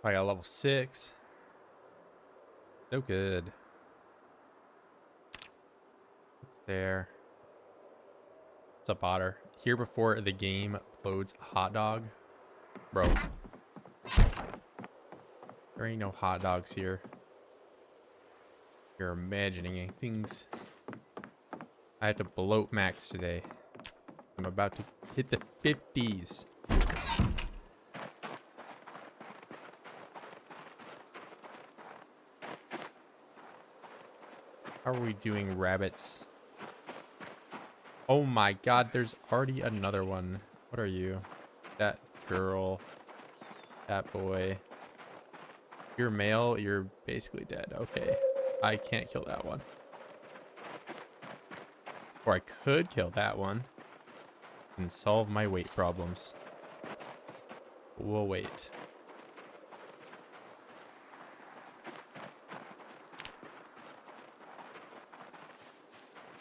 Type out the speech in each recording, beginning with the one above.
I got level 6. So good. There. What's up, Otter? Here before the game loads a hot dog. Bro. There ain't no hot dogs here. You're imagining things. I had to bloat max today. I'm about to hit the 50s. How are we doing, rabbits? Oh my god, there's already another one. What are you? That girl. That boy. You're male, you're basically dead. Okay. I can't kill that one. Or I could kill that one and solve my weight problems. We'll wait.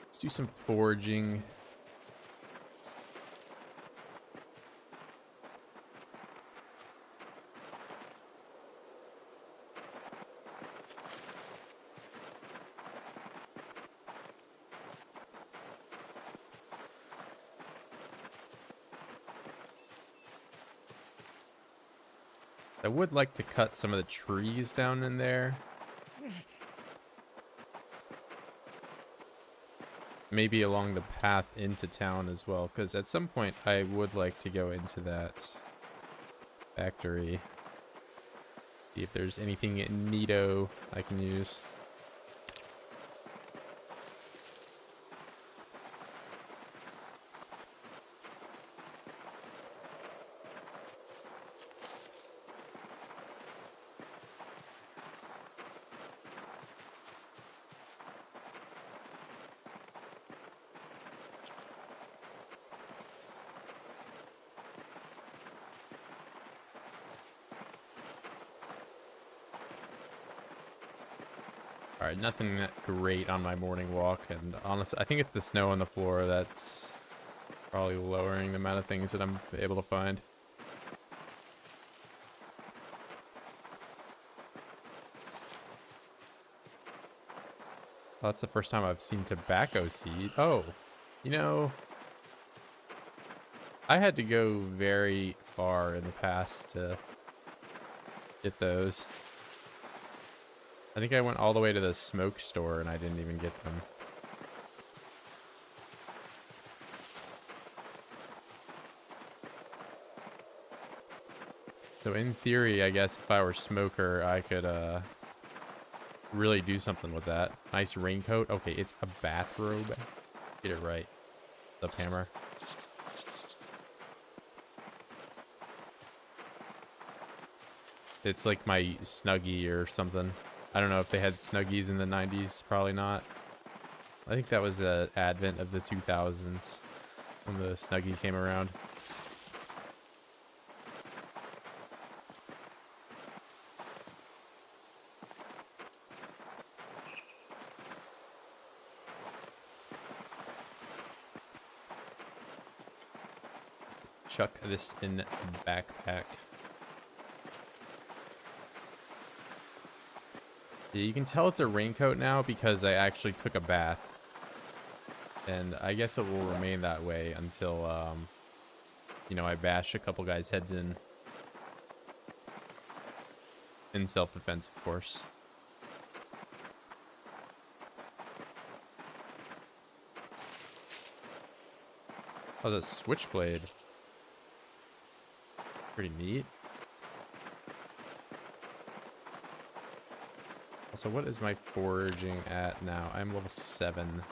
Let's do some foraging. I would like to cut some of the trees down in there. Maybe along the path into town as well, because at some point I would like to go into that factory. See if there's anything neato I can use. Alright, nothing great on my morning walk, and honestly, I think it's the snow on the floor that's probably lowering the amount of things that I'm able to find. Well, that's the first time I've seen tobacco seed. Oh, you know, I had to go very far in the past to get those. I think I went all the way to the smoke store and I didn't even get them. So in theory, I guess if I were smoker, I could really do something with that. Nice raincoat. Okay, it's a bathrobe. Get it right. Up, hammer. It's like my Snuggie or something. I don't know if they had Snuggies in the 90s. Probably not. I think that was the advent of the 2000s when the Snuggie came around. Let's chuck this in the backpack. Yeah, you can tell it's a raincoat now because I actually took a bath. And I guess it will remain that way until, you know, I bash a couple guys' heads in. In self-defense, of course. Oh, the switchblade. Pretty neat. So what is my foraging at now? I'm level 7.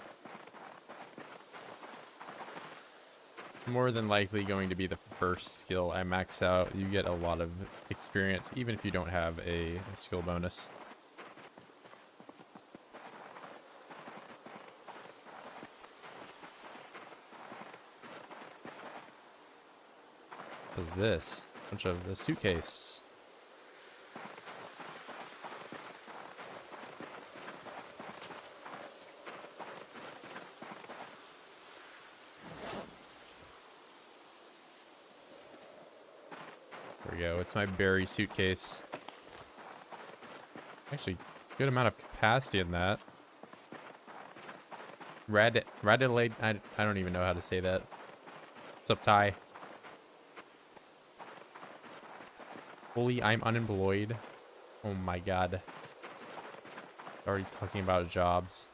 More than likely going to be the first skill I max out. You get a lot of experience even if you don't have a skill bonus. What is this? Bunch of the suitcase. There we go. It's my berry suitcase. Actually, good amount of capacity in that. Radelaide, I don't even know how to say that. What's up, Ty? Fully, I'm unemployed. Oh my god. Already talking about jobs.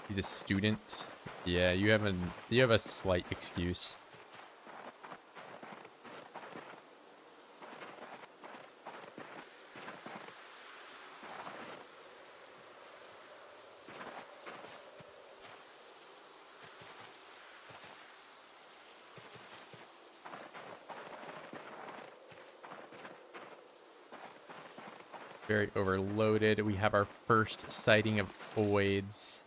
He's a student. Yeah, you have a slight excuse. Very overloaded. We have our first sighting of oids.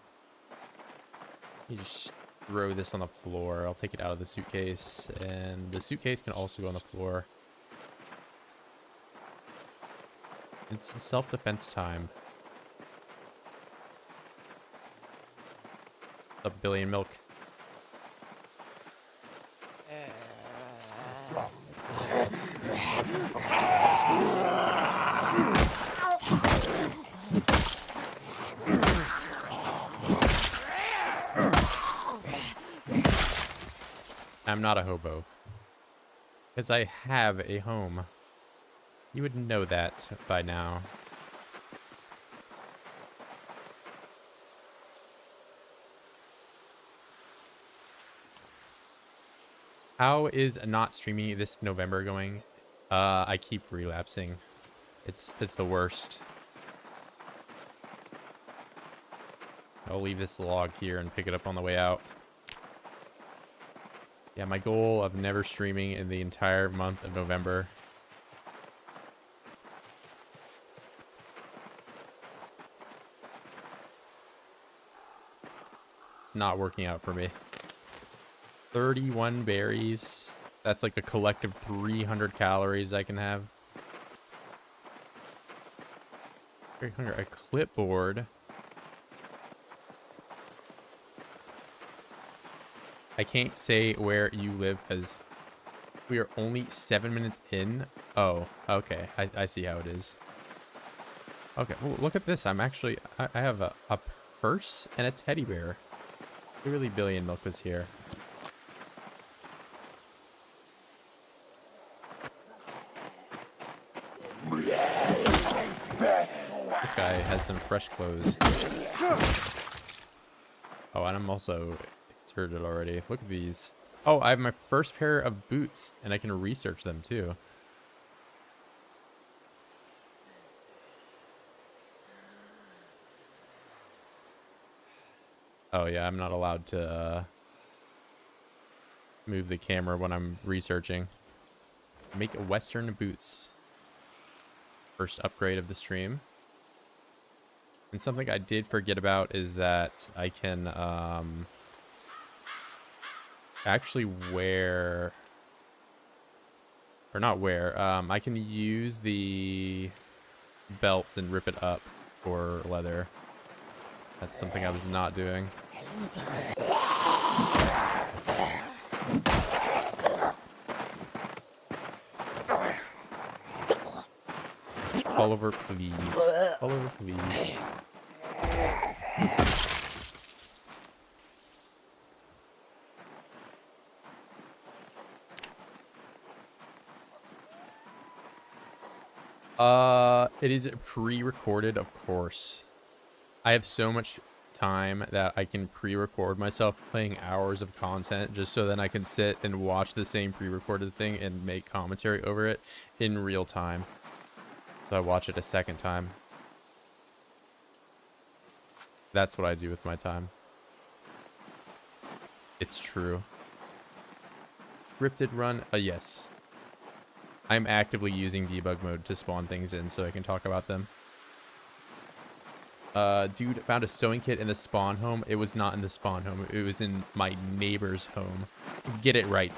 You just throw this on the floor. I'll take it out of the suitcase, and the suitcase can also go on the floor. It's self-defense time. What's up, Billy and Milk? I'm not a hobo. Because I have a home. You would know that by now. How is not streaming this November going? I keep relapsing. It's the worst. I'll leave this log here and pick it up on the way out. Yeah, my goal of never streaming in the entire month of November. It's not working out for me. 31 berries. That's like a collective 300 calories I can have. Very hungry. A clipboard. I can't say where you live because we are only 7 minutes in. Oh, okay. I see how it is. Okay, well, look at this. I'm actually... I have a purse and a teddy bear. Clearly Billy and Milk was here. This guy has some fresh clothes. Oh, and I'm also... heard it already. Look at these. Oh, I have my first pair of boots, and I can research them too. Oh yeah, I'm not allowed to move the camera when I'm researching. Make Western boots. First upgrade of the stream. And something I did forget about is that I can actually wear, or not wear, I can use the belt and rip it up for leather. That's something I was not doing. Fall over, please. Fall over, please. It is pre-recorded, of course. I have so much time that I can pre-record myself playing hours of content just so then I can sit and watch the same pre-recorded thing and make commentary over it in real time. So I watch it a second time. That's what I do with my time. It's true. Scripted run? Yes. I'm actively using debug mode to spawn things in so I can talk about them. Dude found a sewing kit in the spawn home. It was not in the spawn home. It was in my neighbor's home. Get it right.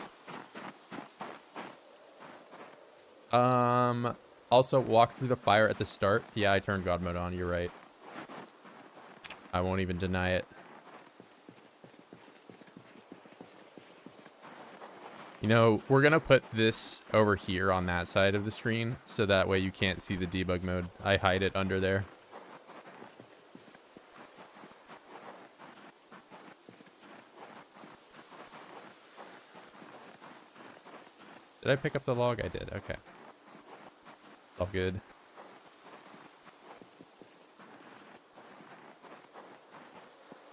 Also, walk through the fire at the start. Yeah, I turned God mode on. You're right. I won't even deny it. You know, we're going to put this over here on that side of the screen, so that way you can't see the debug mode. I hide it under there. Did I pick up the log? I did. Okay. All good.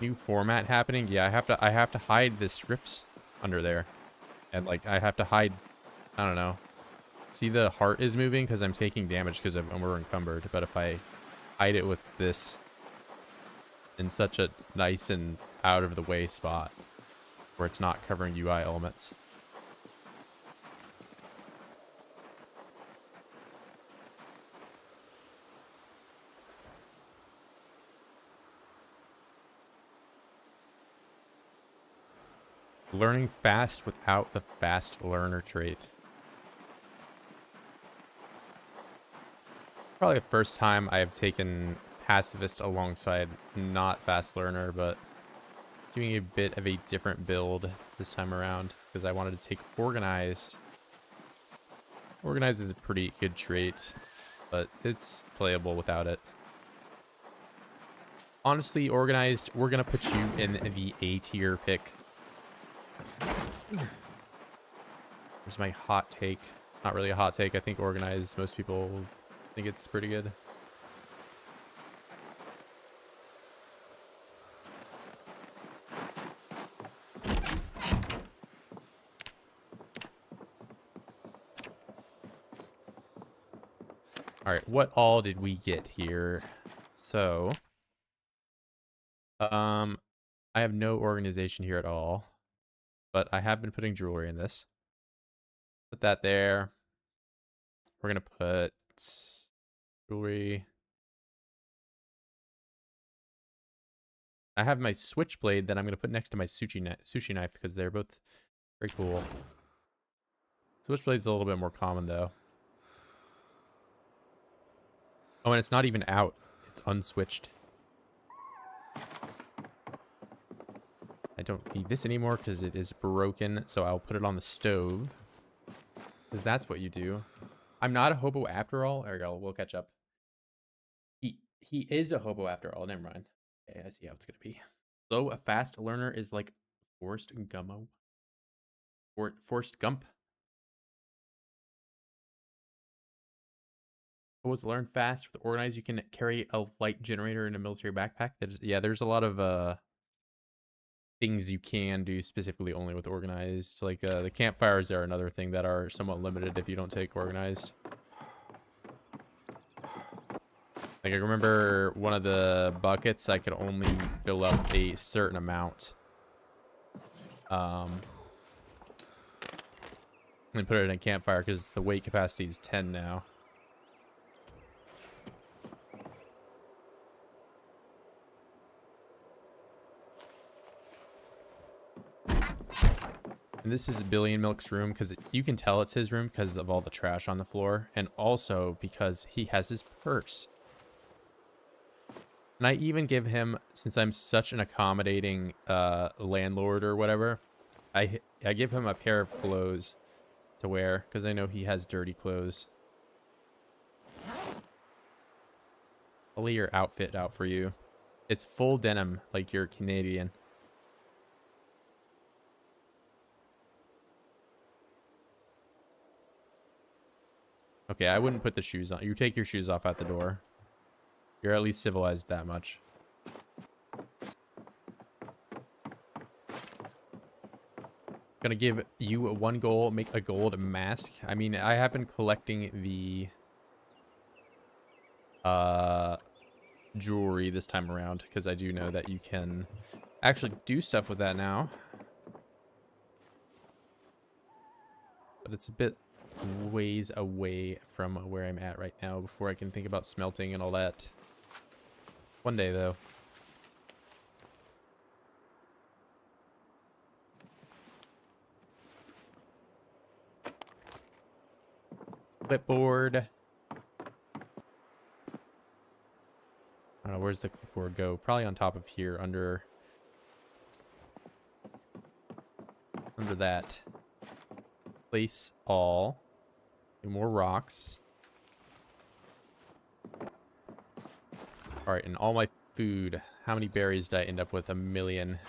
New format happening? Yeah, I have to hide the scripts under there. And like I have to hide, I don't know. See, the heart is moving because I'm taking damage because we're encumbered. But if I hide it with this in such a nice and out of the way spot where it's not covering UI elements. Learning fast without the fast learner trait. Probably the first time I have taken pacifist alongside not fast learner, but doing a bit of a different build this time around because I wanted to take organized. Organized is a pretty good trait, but it's playable without it. Honestly, organized, we're gonna put you in the A tier pick. Here's my hot take. It's not really a hot take. I think organized, most people think it's pretty good. All right, what all did we get here? So, I have no organization here at all, but I have been putting jewelry in this. Put that there. We're gonna put jewelry. I have my switchblade that I'm gonna put next to my sushi knife because they're both very cool. Switchblade's a little bit more common though. Oh, and it's not even out. It's unswitched. I don't need this anymore because it is broken, so I'll put it on the stove. Because that's what you do. I'm not a hobo after all. There we go. We'll catch up. He is a hobo after all. Never mind. Okay, I see how it's going to be. Though a fast learner is like Forrest Gummo. Or Forrest Gump. Was learn fast with organized. You can carry a light generator in a military backpack. There's a lot of things you can do specifically only with organized. Like the campfires are another thing that are somewhat limited if you don't take organized. Like I remember one of the buckets I could only fill up a certain amount. And put it in a campfire because the weight capacity is 10 now. And this is Billion Milk's room because you can tell it's his room because of all the trash on the floor. And also because he has his purse. And I even give him, since I'm such an accommodating landlord or whatever, I give him a pair of clothes to wear because I know he has dirty clothes. I'll lay your outfit out for you. It's full denim like you're Canadian. Okay, I wouldn't put the shoes on. You take your shoes off at the door. You're at least civilized that much. Gonna give you one goal, make a gold mask. I mean, I have been collecting the jewelry this time around because I do know that you can actually do stuff with that now. But it's a bit ways away from where I'm at right now before I can think about smelting and all that. One day, though. Clipboard. Where's the clipboard go? Probably on top of here, under that. Place all. More rocks. All right, and all my food. How many berries did I end up with? 1,000,000.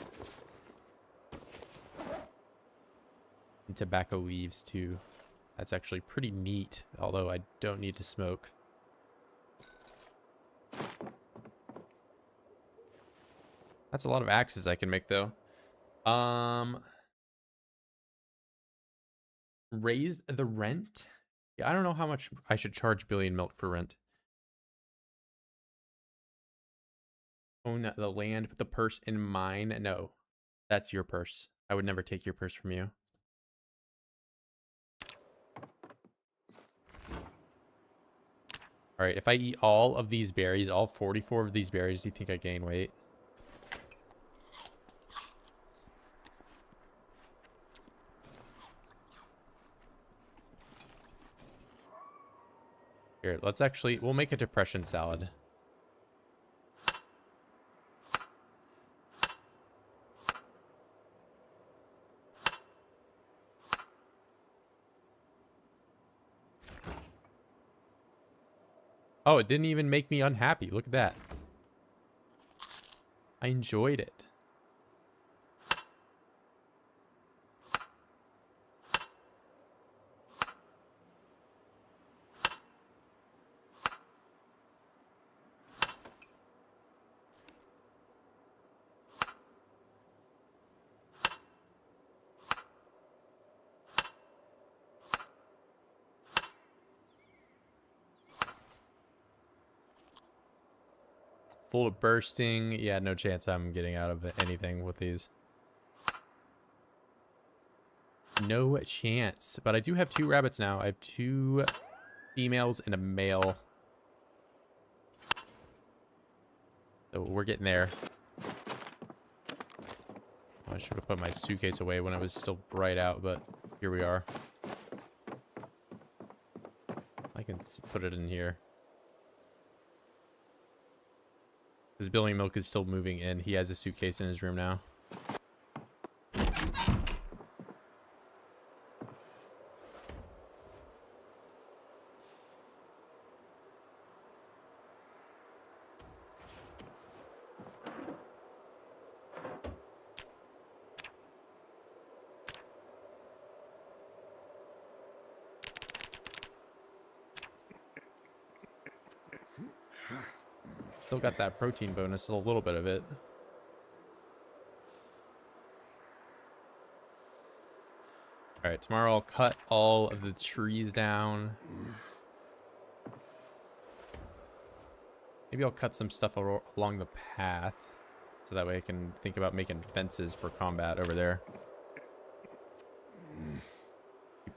And tobacco leaves too. That's actually pretty neat, although I don't need to smoke. That's a lot of axes I can make though. Raise the rent? Yeah, I don't know how much I should charge Billion Milk for rent. Own the land, put the purse in mine. No, that's your purse. I would never take your purse from you. All right, if I eat all of these berries, all 44 of these berries, do you think I gain weight? Here, let's actually, we'll make a depression salad. Oh, it didn't even make me unhappy. Look at that. I enjoyed it. Full of bursting. Yeah, no chance I'm getting out of anything with these. No chance. But I do have 2 rabbits now. I have 2 females and a male. So we're getting there. I should have put my suitcase away when it was still bright out, but here we are. I can put it in here. This Billion Milk is still moving in. He has a suitcase in his room now. Still got that protein bonus, a little bit of it. All right, tomorrow I'll cut all of the trees down. Maybe I'll cut some stuff along the path, so that way I can think about making fences for combat over there.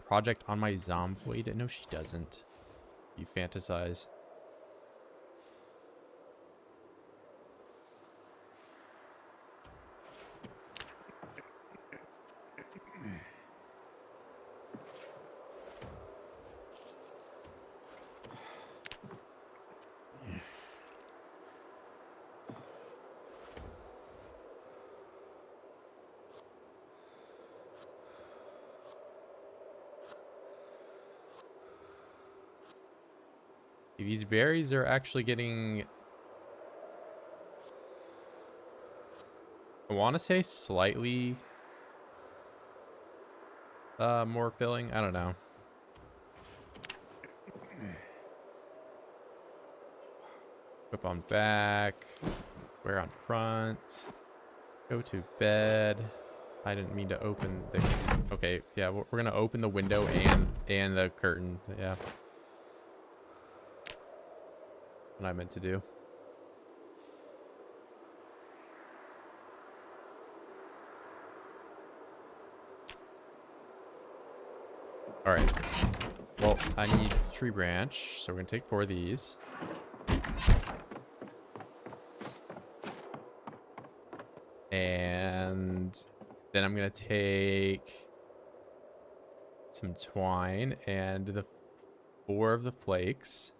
Project on my Zomboid? No, she doesn't. You fantasize. These berries are actually getting, I want to say slightly more filling. I don't know. Whip on back. Wear on front. Go to bed. I didn't mean to open the... Okay, yeah, we're going to open the window and the curtain. Yeah. What I meant to do. All right. Well, I need tree branch, so we're gonna take 4 of these. And then I'm gonna take some twine and the 4 of the flakes.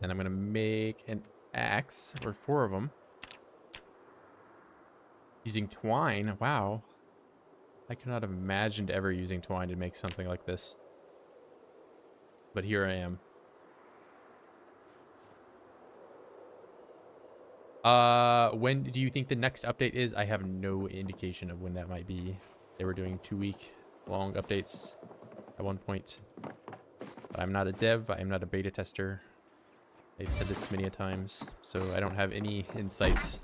And I'm going to make an axe, or 4 of them. Using twine. Wow. I could not have imagined ever using twine to make something like this. But here I am. When do you think the next update is? I have no indication of when that might be. They were doing 2-week long updates at one point. But I'm not a dev. I'm not a beta tester. I've said this many a times, so I don't have any insights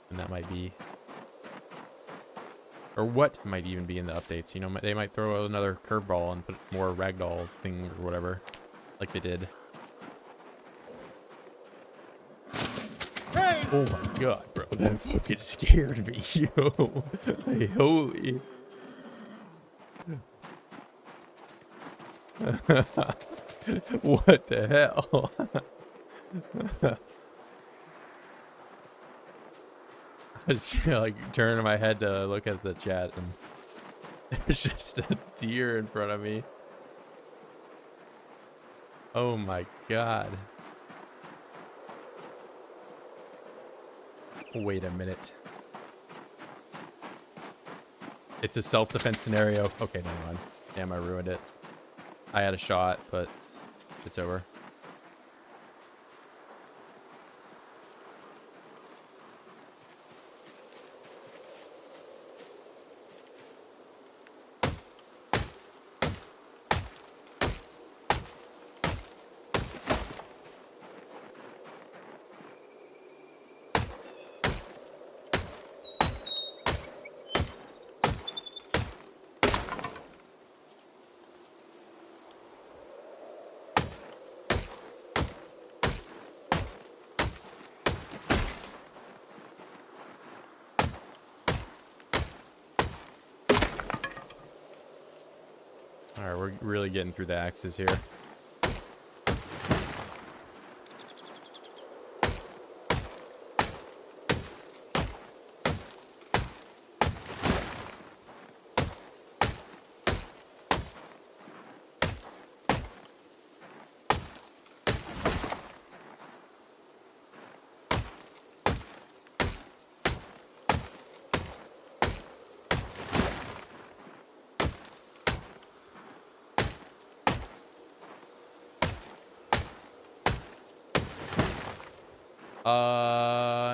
when that might be. Or what might even be in the updates. You know, they might throw another curveball and put more ragdoll thing or whatever, like they did. Oh my god, bro. That fucking scared me, yo. Hey, holy. What the hell? I was like turning my head to look at the chat, and there's just a deer in front of me. Oh my god. Wait a minute. It's a self-defense scenario. Okay, never mind. Damn, I ruined it. I had a shot, but it's over. Alright, we're really getting through the axes here.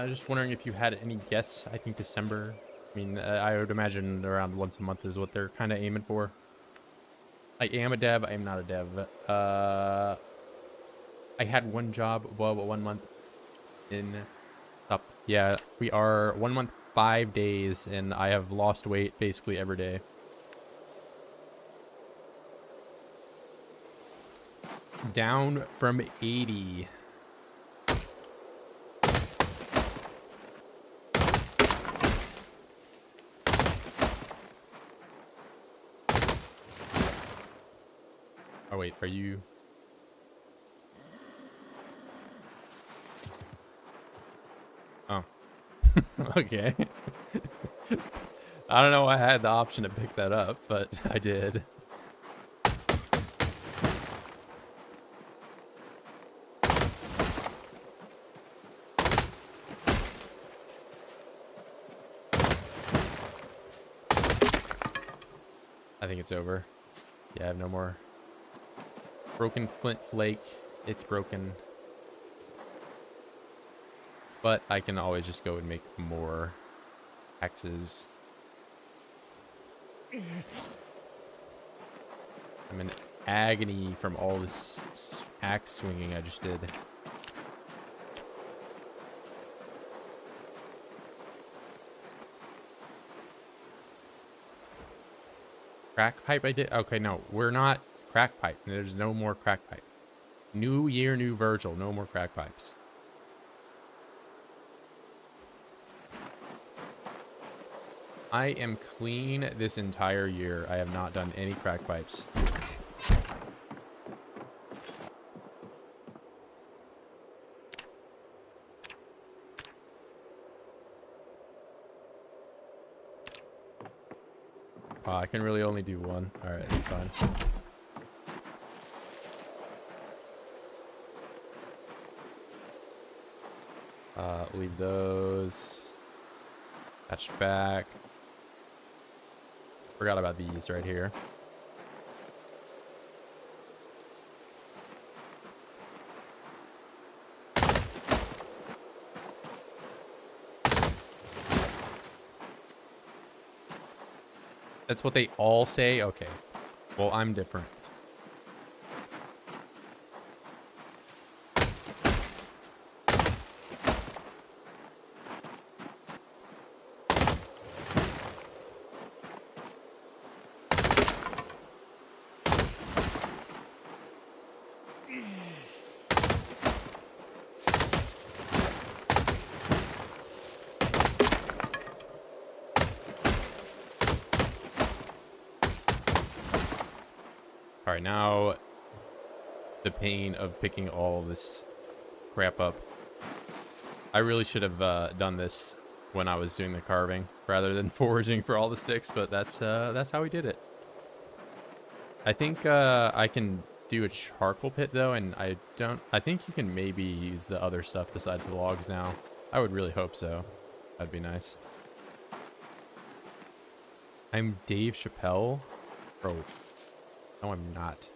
Just wondering if you had any guess. I think December. I mean, I would imagine around once a month is what they're kind of aiming for. I am a dev. I am not a dev. I had one job, well, 1 month in up. Yeah, we are 1 month, 5 days, and I have lost weight basically every day. Down from 80. Oh wait, are you? Oh. Okay. I don't know why I had the option to pick that up, but I did. I think it's over. Yeah, I have no more. Broken flint flake. It's broken. But I can always just go and make more axes. I'm in agony from all this axe swinging I just did. Crack pipe I did? Okay, no, we're not crack pipe. There's no more crack pipe. New year, new Virgil. No more crack pipes. I am clean this entire year. I have not done any crack pipes. Oh, I can really only do one. All right, that's fine. Leave those. Attach back. Forgot about these right here. That's what they all say? Okay. Well, I'm different. All right, now the pain of picking all this crap up. I really should have done this when I was doing the carving rather than foraging for all the sticks, but that's how we did it. I think I can do a charcoal pit though, and I think you can maybe use the other stuff besides the logs now. I would really hope so. That'd be nice. I'm Dave Chappelle. Bro. No, I'm not.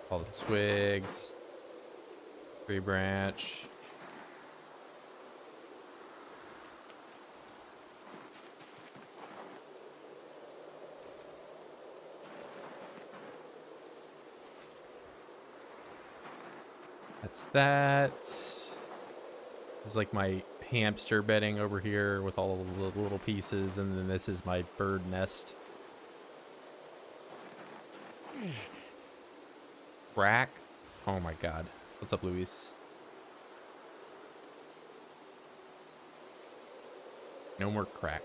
All the twigs. Tree branch. That's that. This is like my hamster bedding over here with all the little pieces, and then this is my bird nest. Crack. Oh my god. What's up, Luis? No more crack.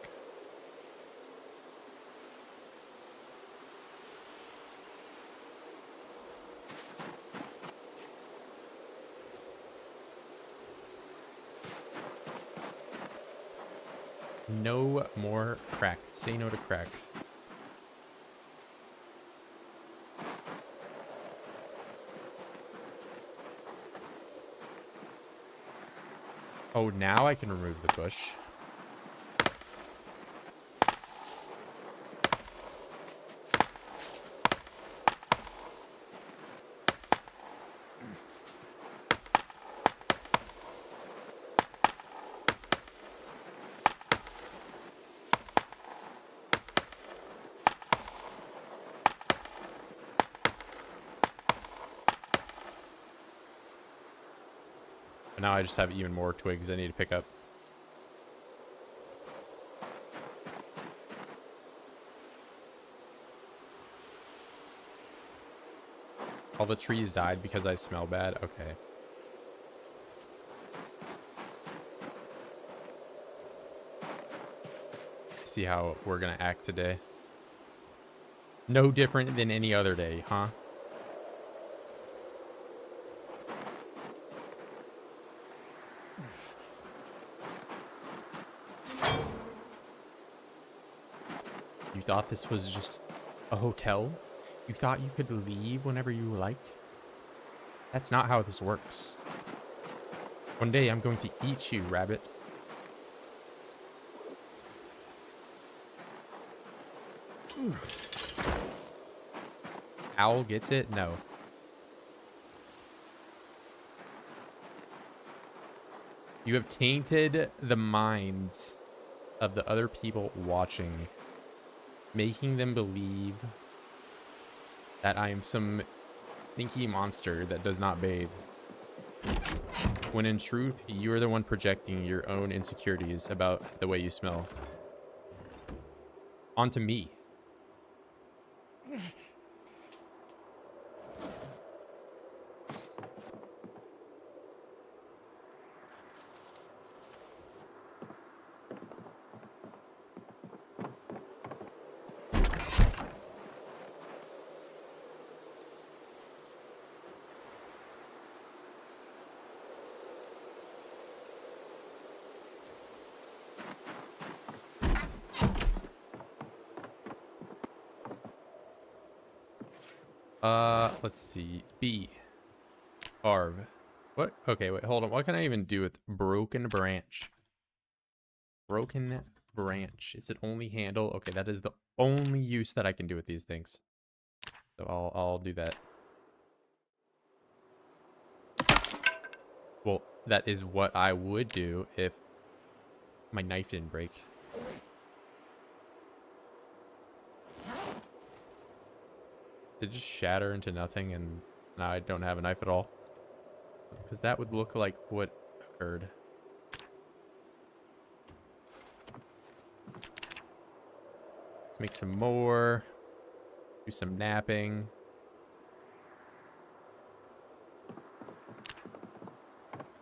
No more crack. Say no to crack. Oh, now I can remove the bush. But now I just have even more twigs I need to pick up. All the trees died because I smell bad? Okay. See how we're gonna act today. No different than any other day, huh? You thought this was just a hotel? You thought you could leave whenever you liked? That's not how this works. One day I'm going to eat you, rabbit. Owl gets it? No. You have tainted the minds of the other people watching, making them believe that I am some stinky monster that does not bathe. When in truth, you are the one projecting your own insecurities about the way you smell onto me. Let's see. B. Carve. What? Okay, wait, hold on. What can I even do with broken branch? Broken branch. Is it only handle? Okay, that is the only use that I can do with these things. So I'll do that. Well, that is what I would do if my knife didn't break. Did it just shatter into nothing and now I don't have a knife at all? Because that would look like what occurred. Let's make some more. Do some napping.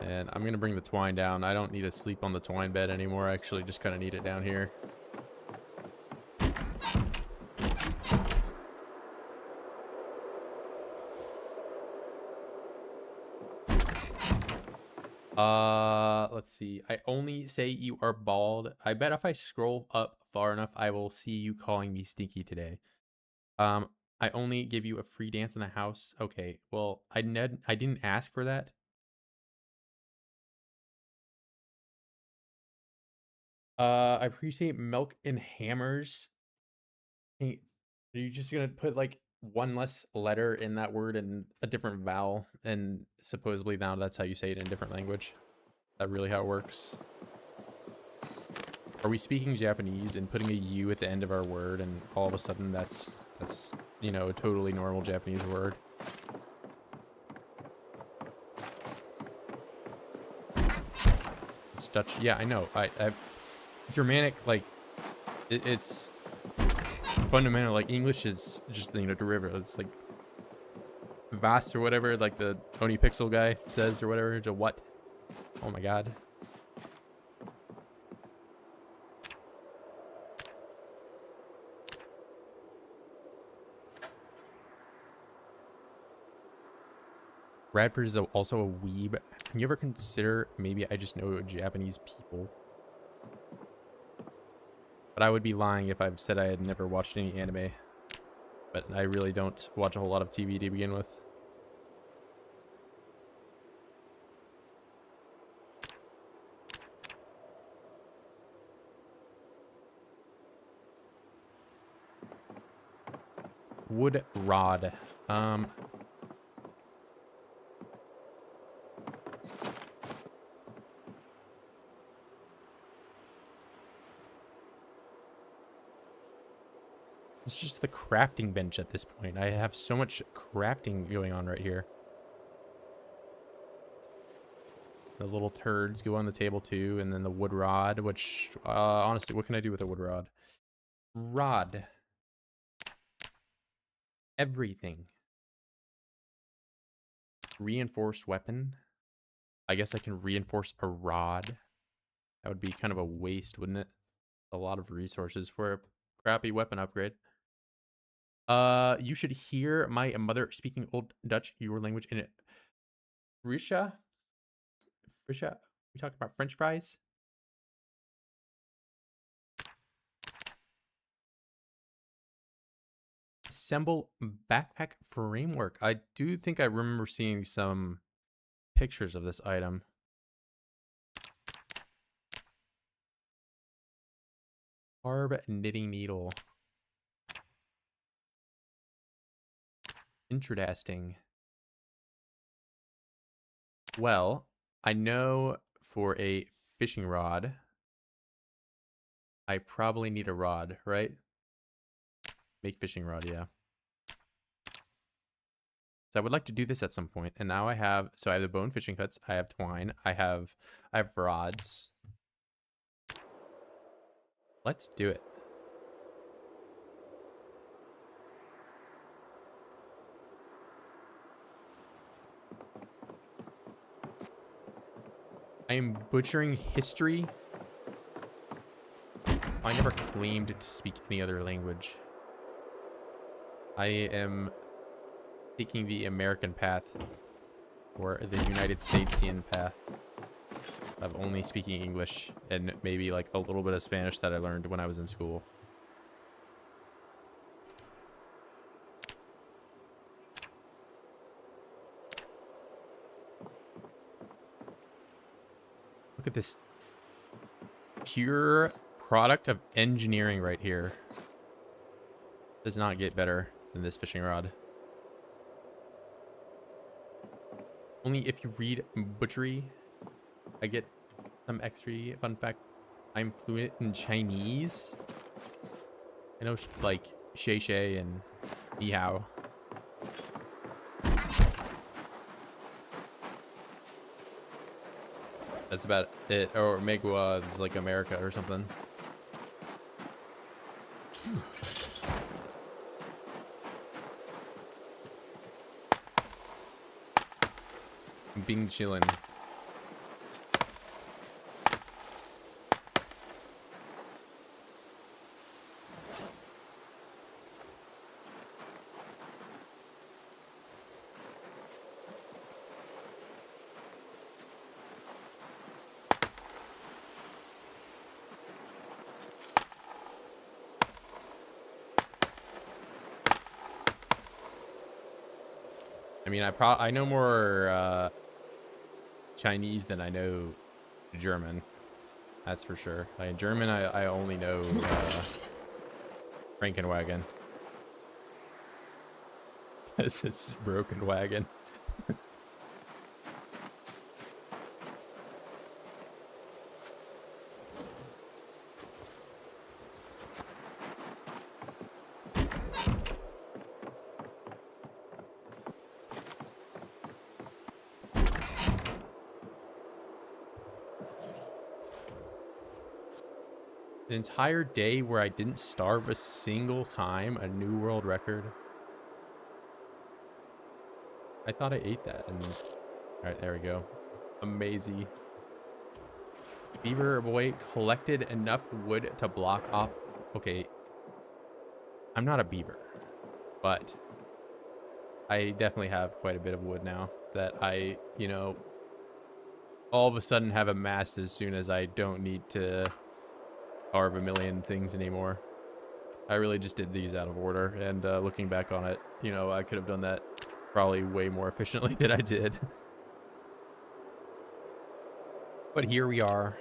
And I'm going to bring the twine down. I don't need to sleep on the twine bed anymore. I actually just kind of need it down here. Let's see. I only say you are bald. I bet if I scroll up far enough, I will see you calling me stinky today. I only give you a free dance in the house. Okay, well, I didn't ask for that. I appreciate milk and hammers. Hey, are you just gonna put like one less letter in that word and a different vowel, and supposedly now that's how you say it in a different language? Is that really how it works? Are we speaking Japanese and putting a U at the end of our word, and all of a sudden that's you know, a totally normal Japanese word? It's Dutch. Yeah, I know. I Germanic, like it's fundamental. Like English is just, you know, derivative. It's like Vas or whatever, like the Tony Pixel guy says or whatever. To what? Oh my god. Bradford is also a weeb. Can you ever consider maybe I just know Japanese people? But I would be lying if I've said I had never watched any anime. But I really don't watch a whole lot of TV to begin with. Wood rod. It's just the crafting bench at this point. I have so much crafting going on right here. The little turds go on the table too, and then the wood rod, which, honestly, what can I do with a wood rod? Rod. Everything. Reinforced weapon. I guess I can reinforce a rod. That would be kind of a waste, wouldn't it? A lot of resources for a crappy weapon upgrade. You should hear my mother speaking Old Dutch, your language, in it. Frisha? Frisha? We talking about French fries? Assemble backpack framework. I do think I remember seeing some pictures of this item. Carb knitting needle. Interesting. Well, I know for a fishing rod, I probably need a rod, right? Make fishing rod, yeah. So I would like to do this at some point. And now I have, so I have the bone fishing hooks, I have twine, I have rods. Let's do it. I am butchering history. I never claimed to speak any other language. I am taking the American path, or the United Statesian path, of only speaking English and maybe like a little bit of Spanish that I learned when I was in school. at this pure product of engineering right here. Does not get better than this fishing rod. Only if you read butchery, I get some extra fun fact. I'm fluent in Chinese. I know like Shay Shay and Ni Hao. That's about it. Or Megua is like America or something. Bing chillin'. I mean, I know more Chinese than I know German. That's for sure. Like, German, I only know Frankenwagen. This is broken wagon. An entire day where I didn't starve a single time, a new world record. I thought I ate that, and all right, there we go. Amazing. Beaver boy collected enough wood to block off. Okay, I'm not a beaver, but I definitely have quite a bit of wood now that I, you know, all of a sudden have amassed as soon as I don't need to carve a million things anymore. I really just did these out of order, and looking back on it, you know, I could have done that probably way more efficiently than I did. But here we are.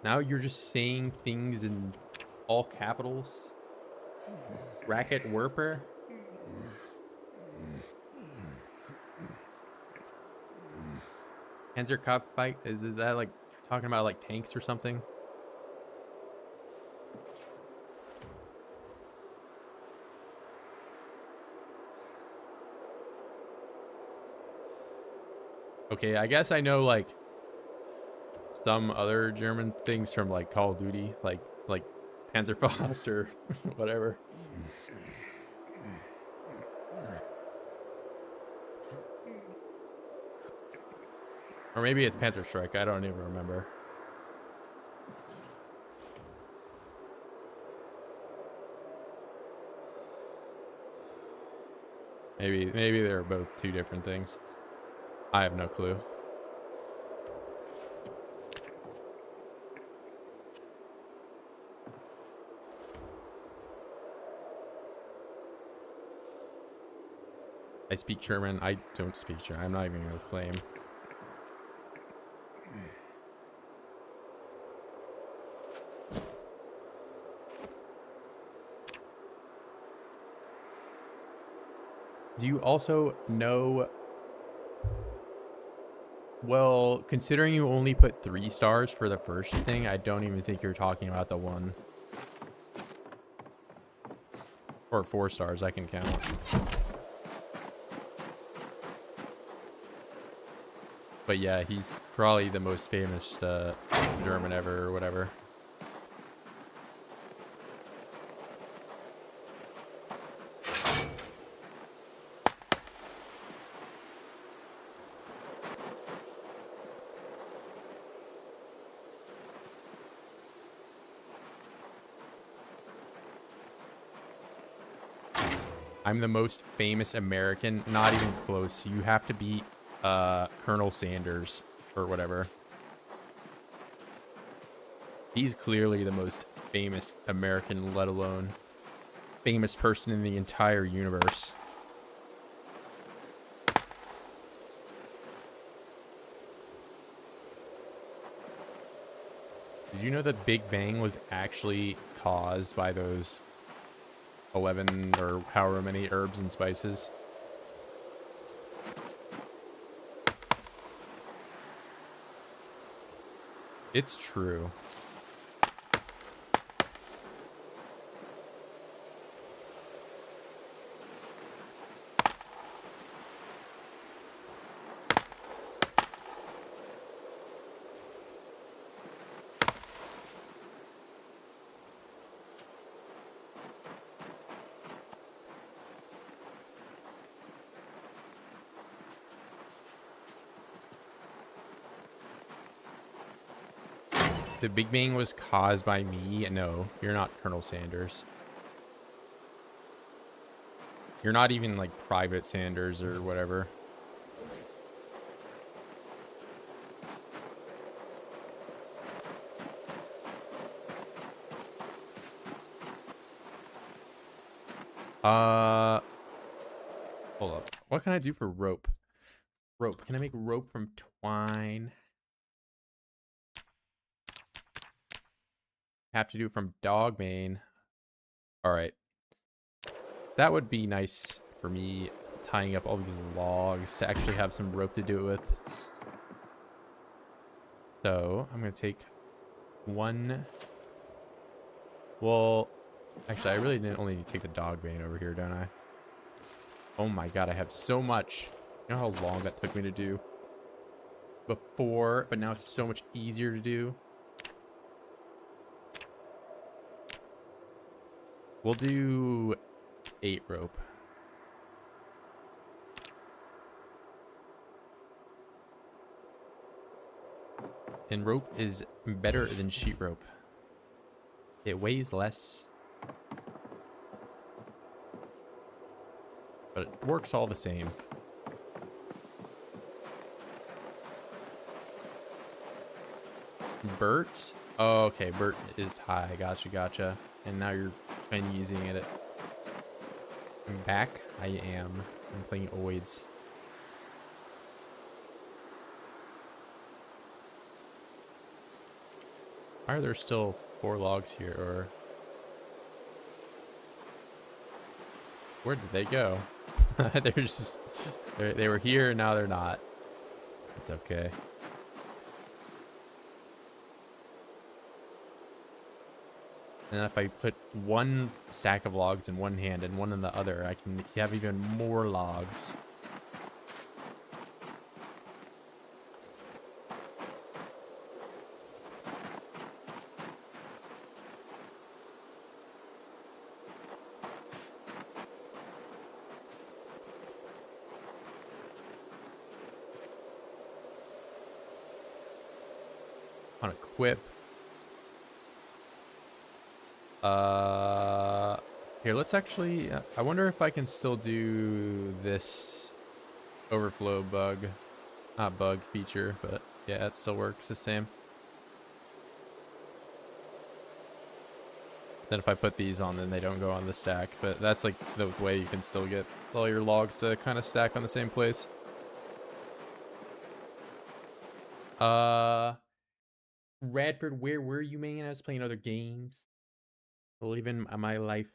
Now you're just saying things in all capitals. Racket Werper. Panzerkampf fight? Is that like talking about like tanks or something? Okay, I guess I know like some other German things from like Call of Duty, like Panzerfaust or whatever. Or maybe it's Panzer Strike. I don't even remember. Maybe they're both two different things. I have no clue. I speak German. I don't speak German. I'm not even going to claim. Do you also know... Well, considering you only put 3 stars for the first thing, I don't even think you're talking about the one. Or 4 stars, I can count. But yeah, he's probably the most famous German ever or whatever. I'm the most famous American. Not even close. You have to beat Colonel Sanders or whatever. He's clearly the most famous American, let alone famous person in the entire universe. Did you know that Big Bang was actually caused by those 11 or however many herbs and spices? It's true. The Big Bang was caused by me? No, you're not Colonel Sanders. You're not even like Private Sanders or whatever. Hold up. What can I do for rope? Rope. Can I make rope from twine? Have to do it from dog mane. All right. So that would be nice for me, tying up all these logs to actually have some rope to do it with. So I'm going to take one. Well, actually, I really didn't only need to take the dog mane over here, don't I? Oh my god, I have so much. You know how long that took me to do before, but now it's so much easier to do. We'll do 8 rope. And rope is better than sheet rope. It weighs less, but it works all the same. Bert? Oh, okay, Bert is high. Gotcha, gotcha. And now you're kind of using it. I'm back. I am. I'm playing oids. Why are there still 4 logs here? Or where did they go? They're just they were here and now they're not. It's okay. And if I put 1 stack of logs in one hand and 1 in the other, I can have even more logs. On equip. Here, let's actually, I wonder if I can still do this overflow bug. Not bug feature, but yeah, it still works the same. Then if I put these on, then they don't go on the stack. But that's like the way you can still get all your logs to kind of stack on the same place. Radford, where were you, man? I was playing other games. Living my life.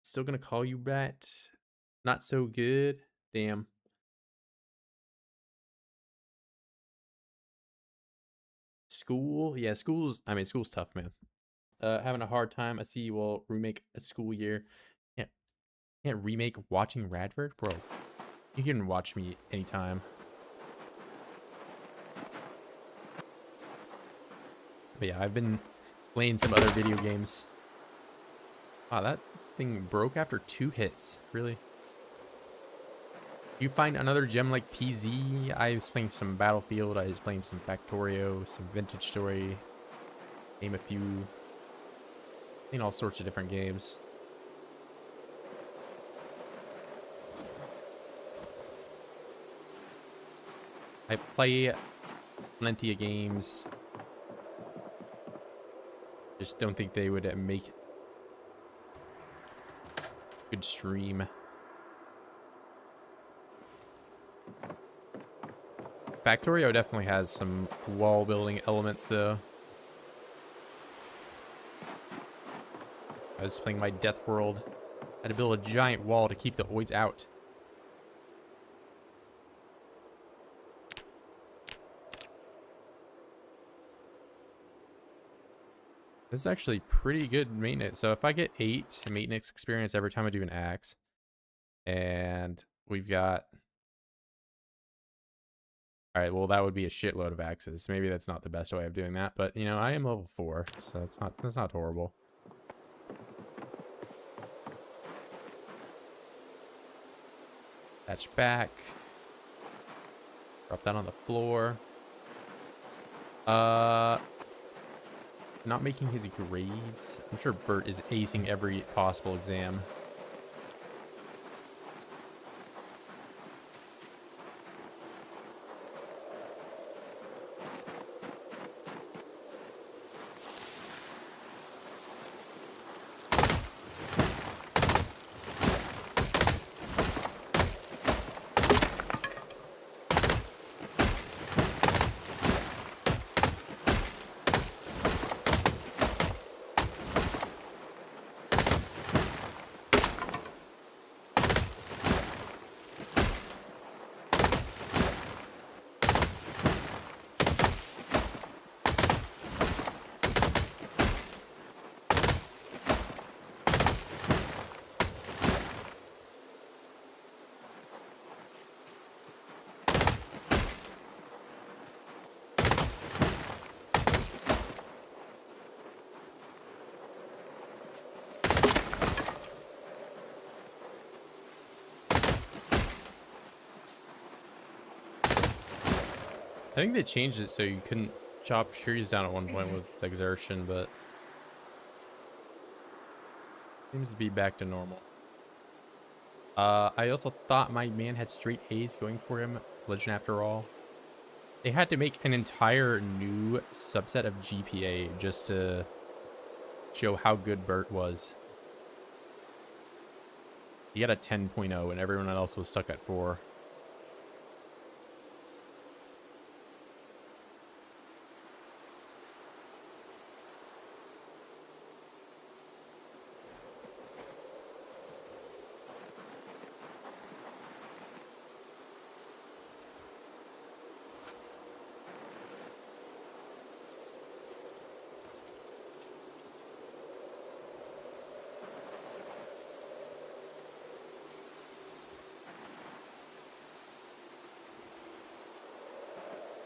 Still gonna call you Rat. Not so good. Damn. School? Yeah, school's tough, man. Having a hard time. I see you will remake a school year. Can't remake watching Radford? Bro, you can watch me anytime. But yeah, I've been playing some other video games. Wow, that thing broke after 2 hits. Really? You find another gem like PZ? I was playing some Battlefield. I was playing some Factorio, some Vintage Story. Name a few. Playing all sorts of different games. I play plenty of games. Just don't think they would make good stream. Factorio definitely has some wall building elements though. I was playing my Death World. I had to build a giant wall to keep the oids out. This is actually pretty good maintenance. So if I get 8 maintenance experience every time I do an axe, and we've got... Alright, well that would be a shitload of axes. Maybe that's not the best way of doing that, but you know, I am level 4, so that's not horrible. Patch back. Drop that on the floor. Not making his grades. I'm sure Bert is acing every possible exam. I think they changed it so you couldn't chop trees down at one point with exertion, but seems to be back to normal. I also thought my man had straight A's going for him. Legend after all. They had to make an entire new subset of GPA just to show how good Bert was. He had a 10.0 and everyone else was stuck at 4.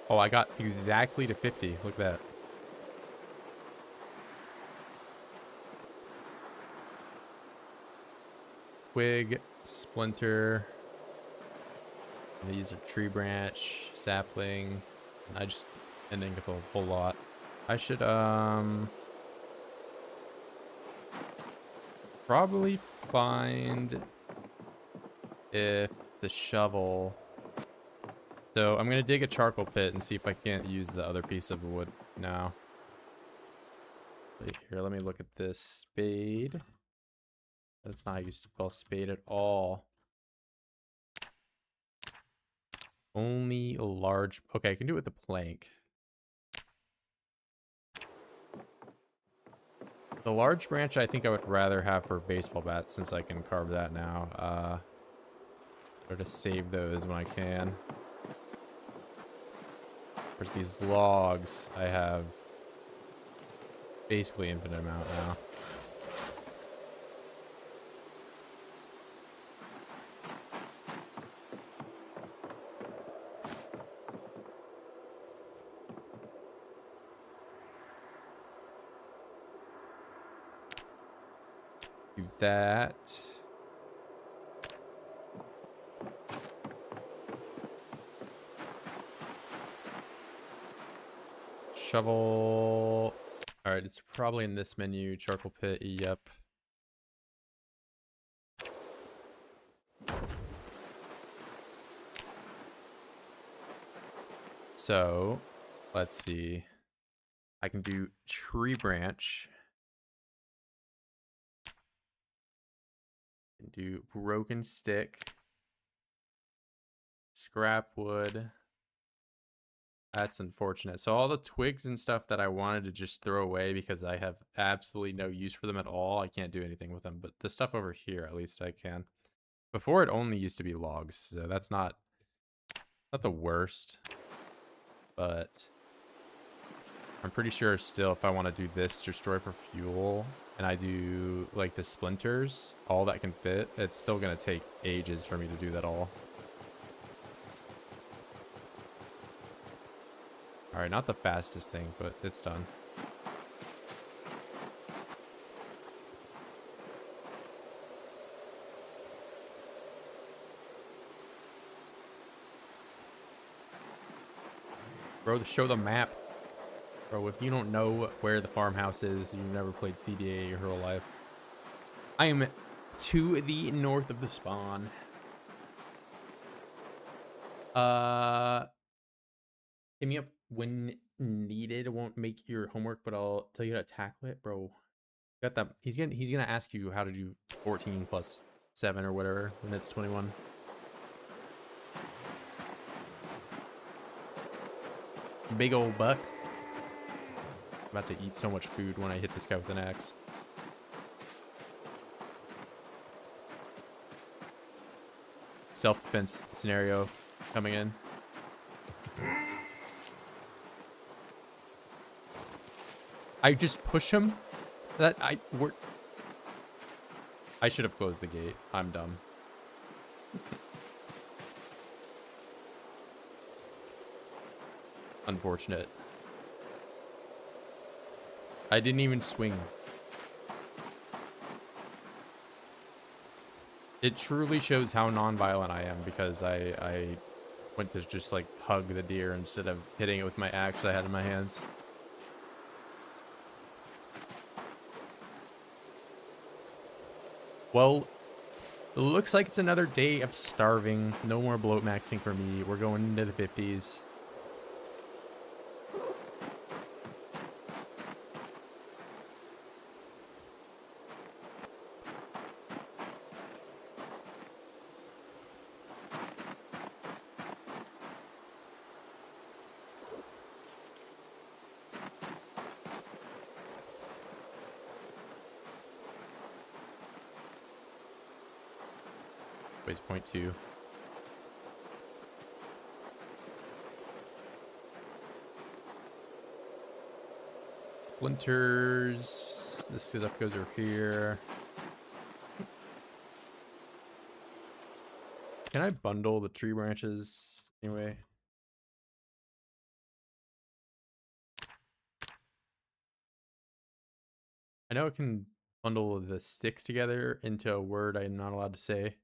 Oh, I got exactly to 50. Look at that. Twig, splinter. These are tree branch, sapling. I just ending with a whole lot. I should probably find if the shovel. So I'm gonna dig a charcoal pit and see if I can't use the other piece of wood now. Wait, here, let me look at this spade. That's not how you spell spade at all. Only a large... Okay, I can do it with the plank. The large branch I think I would rather have for baseball bats since I can carve that now. Or to save those when I can. There's these logs. I have basically infinite amount now. Do that. Shovel. All right, it's probably in this menu. Charcoal pit. Yep. So, let's see. I can do tree branch. Do broken stick. Scrap wood. That's unfortunate. So all the twigs and stuff that I wanted to just throw away because I have absolutely no use for them at all, I can't do anything with them. But the stuff over here, at least I can. Before it only used to be logs, so that's not the worst. But I'm pretty sure still if I want to do this, destroy for fuel, and I do like the splinters, all that can fit, it's still going to take ages for me to do that all. Alright, not the fastest thing, but it's done. Bro, show the map. Bro, if you don't know where the farmhouse is, you've never played CDDA your whole life. I am to the north of the spawn. Hit me up when needed. It won't make your homework, but I'll tell you how to tackle it, bro. Got that? He's gonna ask you how to do 14 plus 7 or whatever when it's 21. Big old buck. I'm about to eat so much food when I hit this guy with an axe. Self-defense scenario coming in. I just push him. I should have closed the gate. I'm dumb. Unfortunate. I didn't even swing. It truly shows how non-violent I am because I went to just like hug the deer instead of hitting it with my axe I had in my hands. Well, it looks like it's another day of starving. No more bloat maxing for me. We're going into the 50s. Weighs 0.2. Splinters. This stuff goes over here. Can I bundle the tree branches anyway? I know it can bundle the sticks together into a word I'm not allowed to say.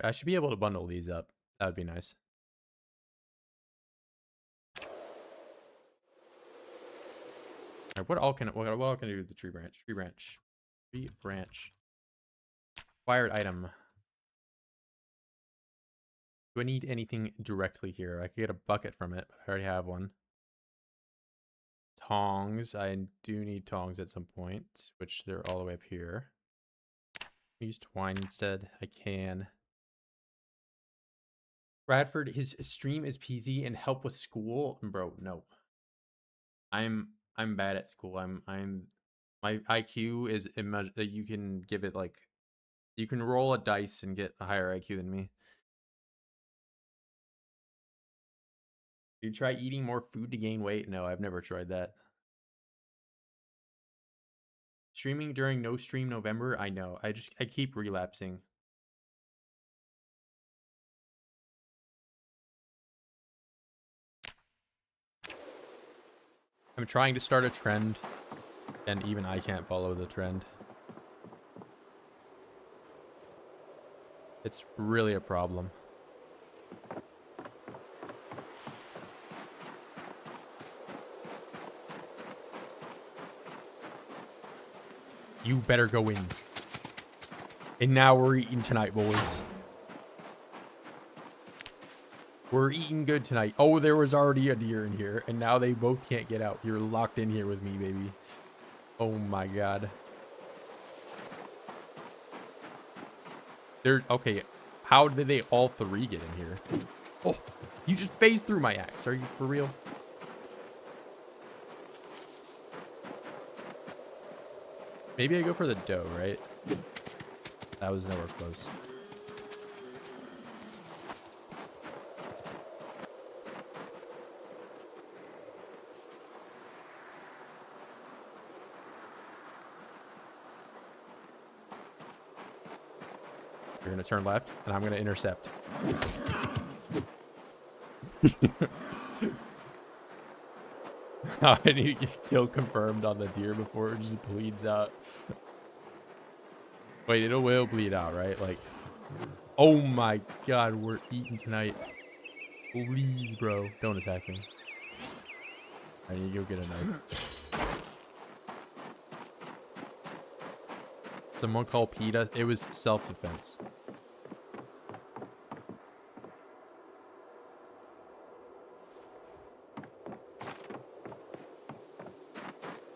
I should be able to bundle these up. That would be nice. All right, what all can I do with the tree branch? Tree branch. Acquired item. Do I need anything directly here? I could get a bucket from it, but I already have one. Tongs. I do need tongs at some point, which they're all the way up here. Use twine instead. I can. Bradford, his stream is PZ and help with school. Bro, no. I'm bad at school. My IQ is that you can give it like you can roll a dice and get a higher IQ than me. You try eating more food to gain weight? No, I've never tried that. Streaming during no stream November? I know. I keep relapsing. I'm trying to start a trend, and even I can't follow the trend. It's really a problem. You better go in. And now we're eating tonight, boys. We're eating good tonight. Oh, there was already a deer in here, and now they both can't get out. You're locked in here with me, baby. Oh my god. They're okay. How did they all three get in here? Oh, you just phased through my axe. Are you for real? Maybe I go for the doe, right? That was nowhere close. You're gonna turn left, and I'm gonna intercept. I need to get kill confirmed on the deer before it just bleeds out. Wait, it will bleed out, right? Like, oh my god, we're eating tonight. Please, bro, don't attack me. I need to go get a knife. Someone called PETA. It was self-defense.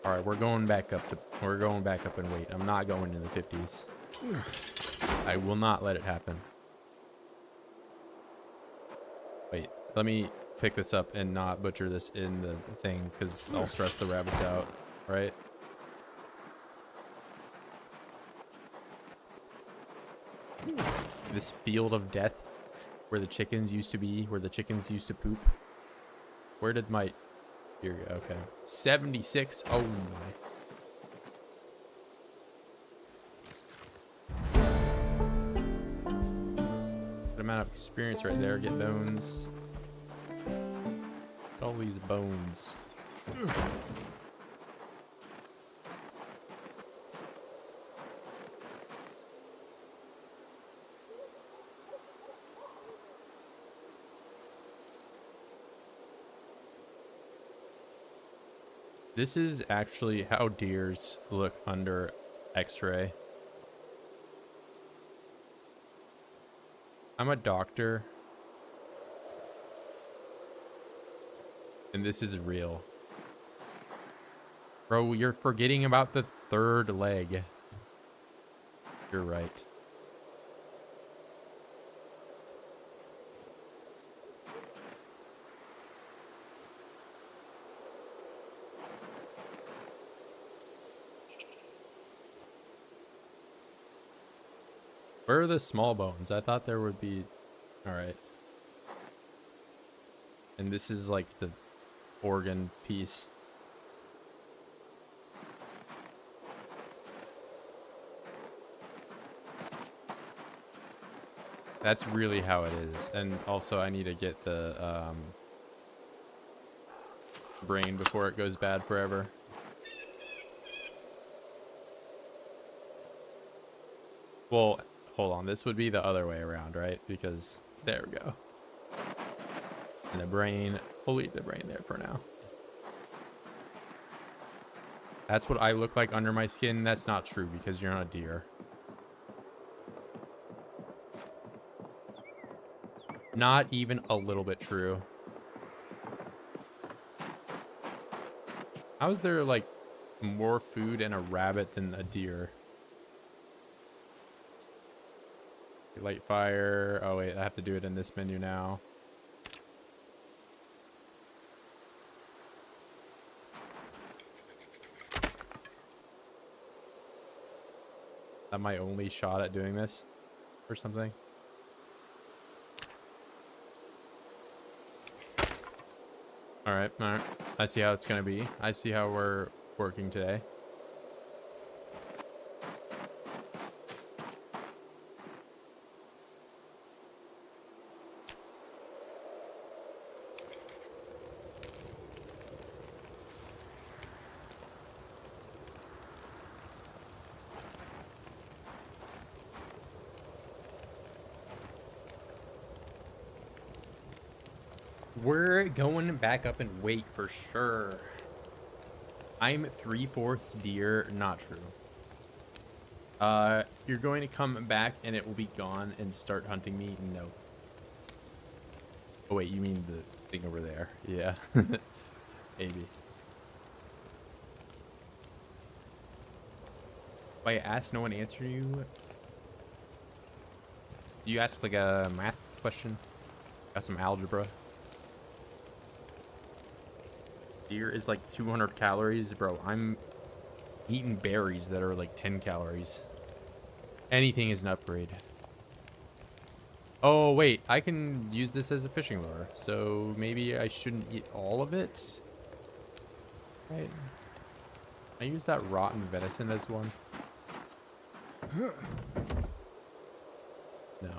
All right, we're going back up in weight. I'm not going in the 50s. I will not let it happen. Wait, let me pick this up and not butcher this in the thing because I'll stress the rabbits out, right? This field of death where the chickens used to be, where the chickens used to poop. Where did my... Here we go, okay. 76. Oh my. Good amount of experience right there. Get bones. Get all these bones. This is actually how deers look under X-ray. I'm a doctor. And this is real. Bro, you're forgetting about the third leg. You're right. Where are the small bones? I thought there would be... Alright. And this is like the organ piece. That's really how it is. And also I need to get the brain before it goes bad forever. Well, hold on. This would be the other way around, right? Because there we go. And the brain, we'll leave the brain there for now. That's what I look like under my skin. That's not true because you're not a deer. Not even a little bit true. How is there like more food in a rabbit than a deer? Light fire. Oh wait, I have to do it in this menu now. Is that my only shot at doing this or something? All right. I see how it's gonna be. I see how we're working today. We're going back up in weight for sure. I'm 3/4 deer. Not true. You're going to come back and it will be gone and start hunting me? No. Oh wait, you mean the thing over there? Yeah, maybe. If I asked, no one answered you. You asked like a math question. Got some algebra. Beer is like 200 calories, bro. I'm eating berries that are like 10 calories. Anything is an upgrade. Oh wait, I can use this as a fishing lure, so maybe I shouldn't eat all of it. Right? I use that rotten venison as one. No.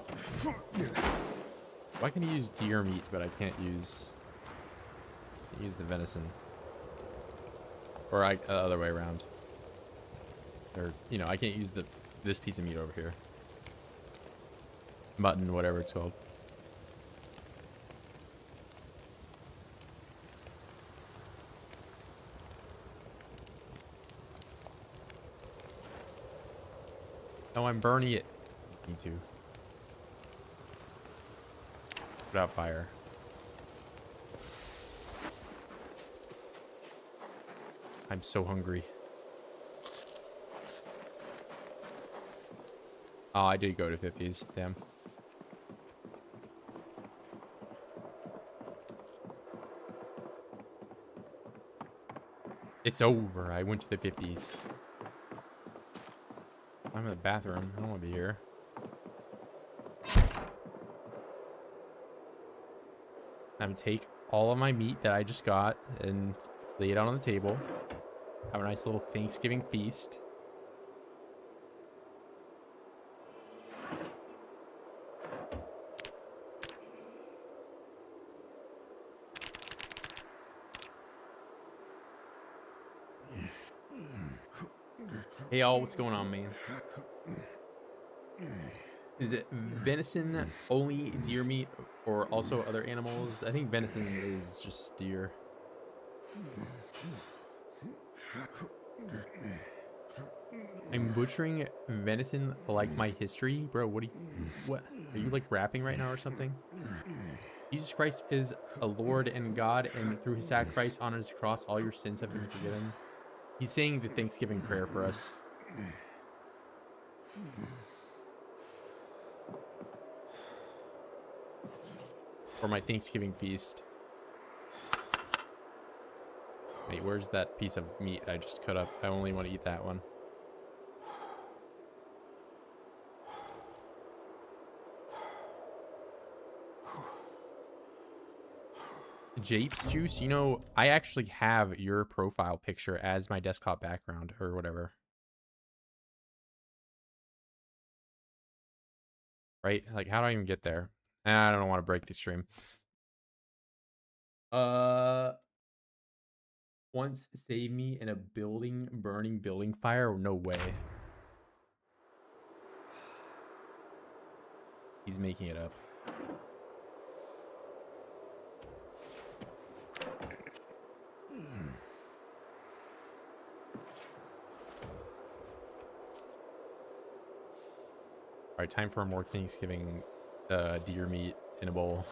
Why can you use deer meat, but I can't use the venison? Or other way around. Or, you know, I can't use this piece of meat over here. Mutton, whatever it's called. No, I'm burning it. Me too. Put out fire. I'm so hungry. Oh, I did go to 50s. Damn. It's over. I went to the 50s. I'm in the bathroom. I don't want to be here. I'm gonna take all of my meat that I just got and lay it out on the table. Have a nice little Thanksgiving feast. Hey y'all, what's going on, man? Is it venison only deer meat or also other animals? I think venison is just deer. I'm butchering venison like my history. Bro, what are you like rapping right now or something? Jesus Christ is a Lord and God, and through his sacrifice on his cross, all your sins have been forgiven. He's saying the Thanksgiving prayer for us. For my Thanksgiving feast. Wait, where's that piece of meat I just cut up? I only want to eat that one. Japes juice? You know, I actually have your profile picture as my desktop background or whatever. Right? Like, how do I even get there? I don't want to break the stream. Once saved me in a burning building fire? No way. He's making it up. All right, time for more Thanksgiving deer meat in a bowl.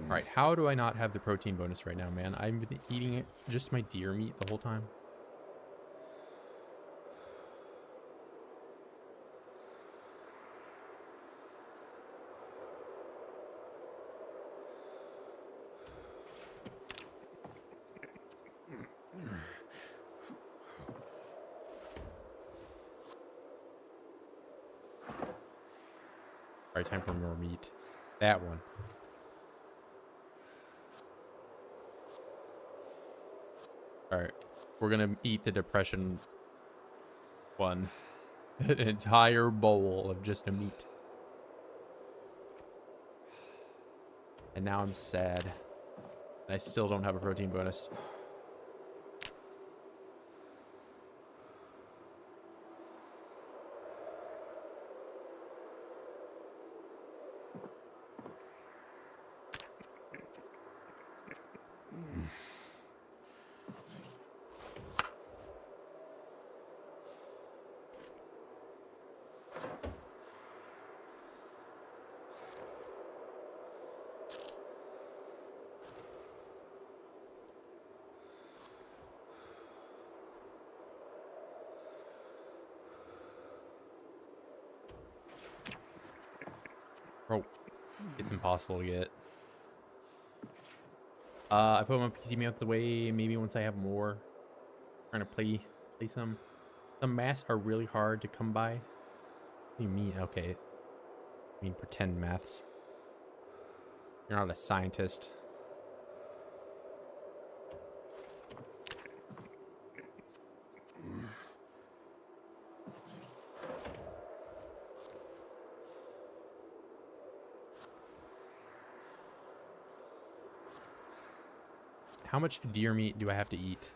All right, how do I not have the protein bonus right now, man? I've been eating just my deer meat the whole time. All right, time for more meat. That one. All right, we're gonna eat the depression one. An entire bowl of just a meat. And now I'm sad. I still don't have a protein bonus. It's impossible to get. I put my PC out the way. Maybe once I have more, trying to play some. Some maths are really hard to come by. What do you mean? Okay, I mean pretend maths. You're not a scientist. How much deer meat do I have to eat?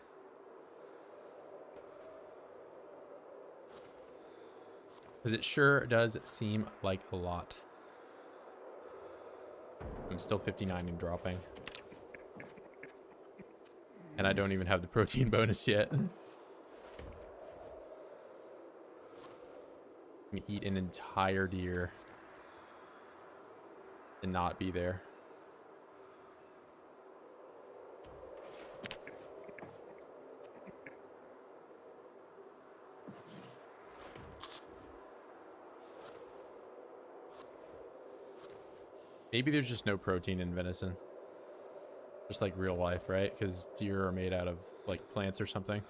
Because it sure does seem like a lot. I'm still 59 and dropping. And I don't even have the protein bonus yet. I'm gonna eat an entire deer and not be there. Maybe there's just no protein in venison. Just like real life, right? Because deer are made out of like plants or something.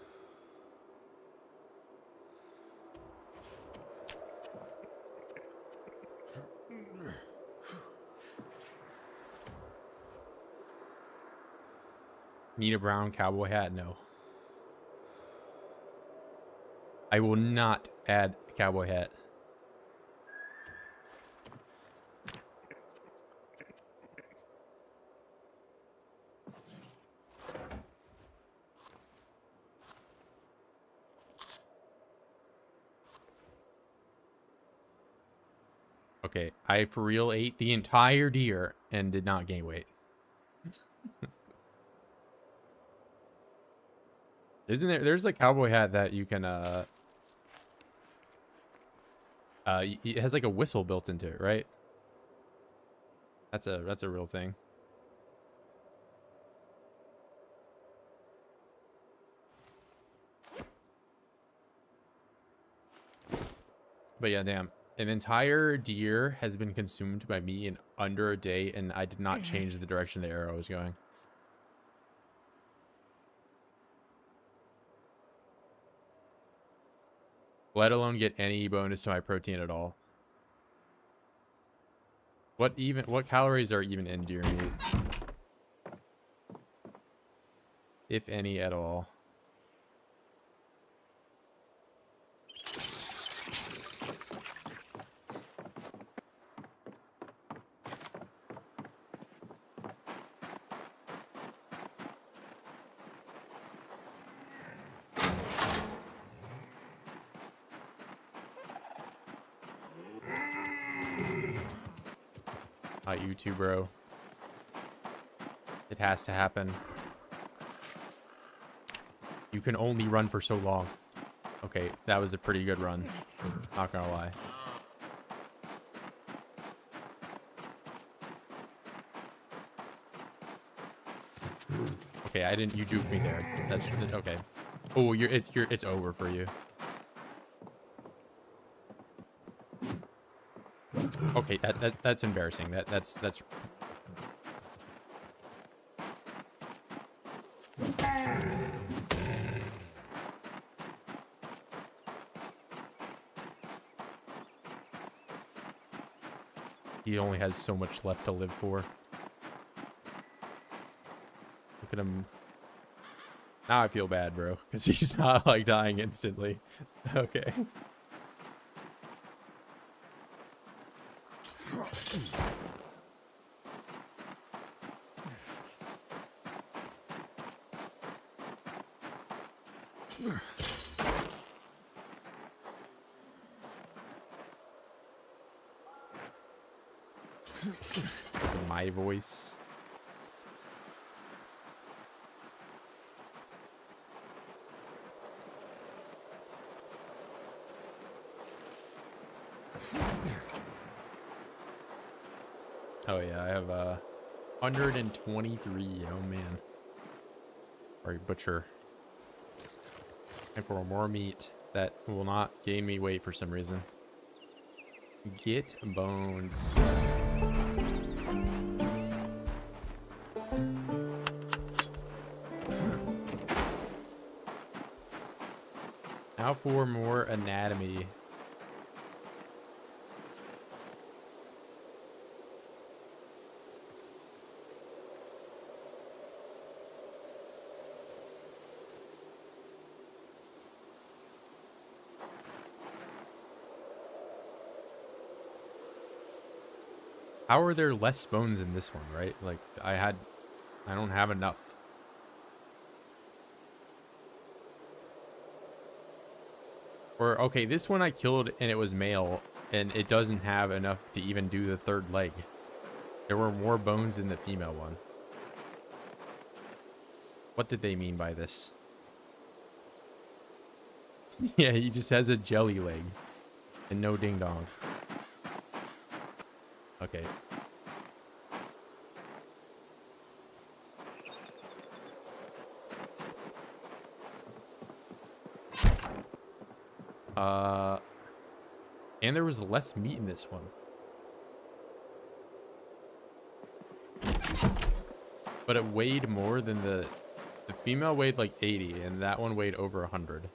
Need a brown cowboy hat? No. I will not add a cowboy hat. Okay, I for real ate the entire deer and did not gain weight. Isn't there? There's a cowboy hat that you can it has like a whistle built into it, right? That's a real thing. But yeah, damn. An entire deer has been consumed by me in under a day, and I did not change the direction the arrow was going. Let alone get any bonus to my protein at all. What calories are even in deer meat? If any at all. Not you too, bro. It has to happen. You can only run for so long. Okay, that was a pretty good run. Not gonna lie. Okay, I didn't. You juked me there. That's okay. Oh, it's over for you. Okay, that's embarrassing. That's. He only has so much left to live for. Look at him. Now I feel bad, bro, because he's not like dying instantly. Okay. This is my voice. Oh yeah, I have 123. Oh man. Sorry, butcher. And for more meat that will not gain me weight for some reason. Get bones. Now for more anatomy. How are there less bones in this one, right? Like, I don't have enough. Or, okay, this one I killed and it was male, and it doesn't have enough to even do the third leg. There were more bones in the female one. What did they mean by this? Yeah, he just has a jelly leg and no ding dong. Okay. And there was less meat in this one. But it weighed more than the female weighed like 80 and that one weighed over 100.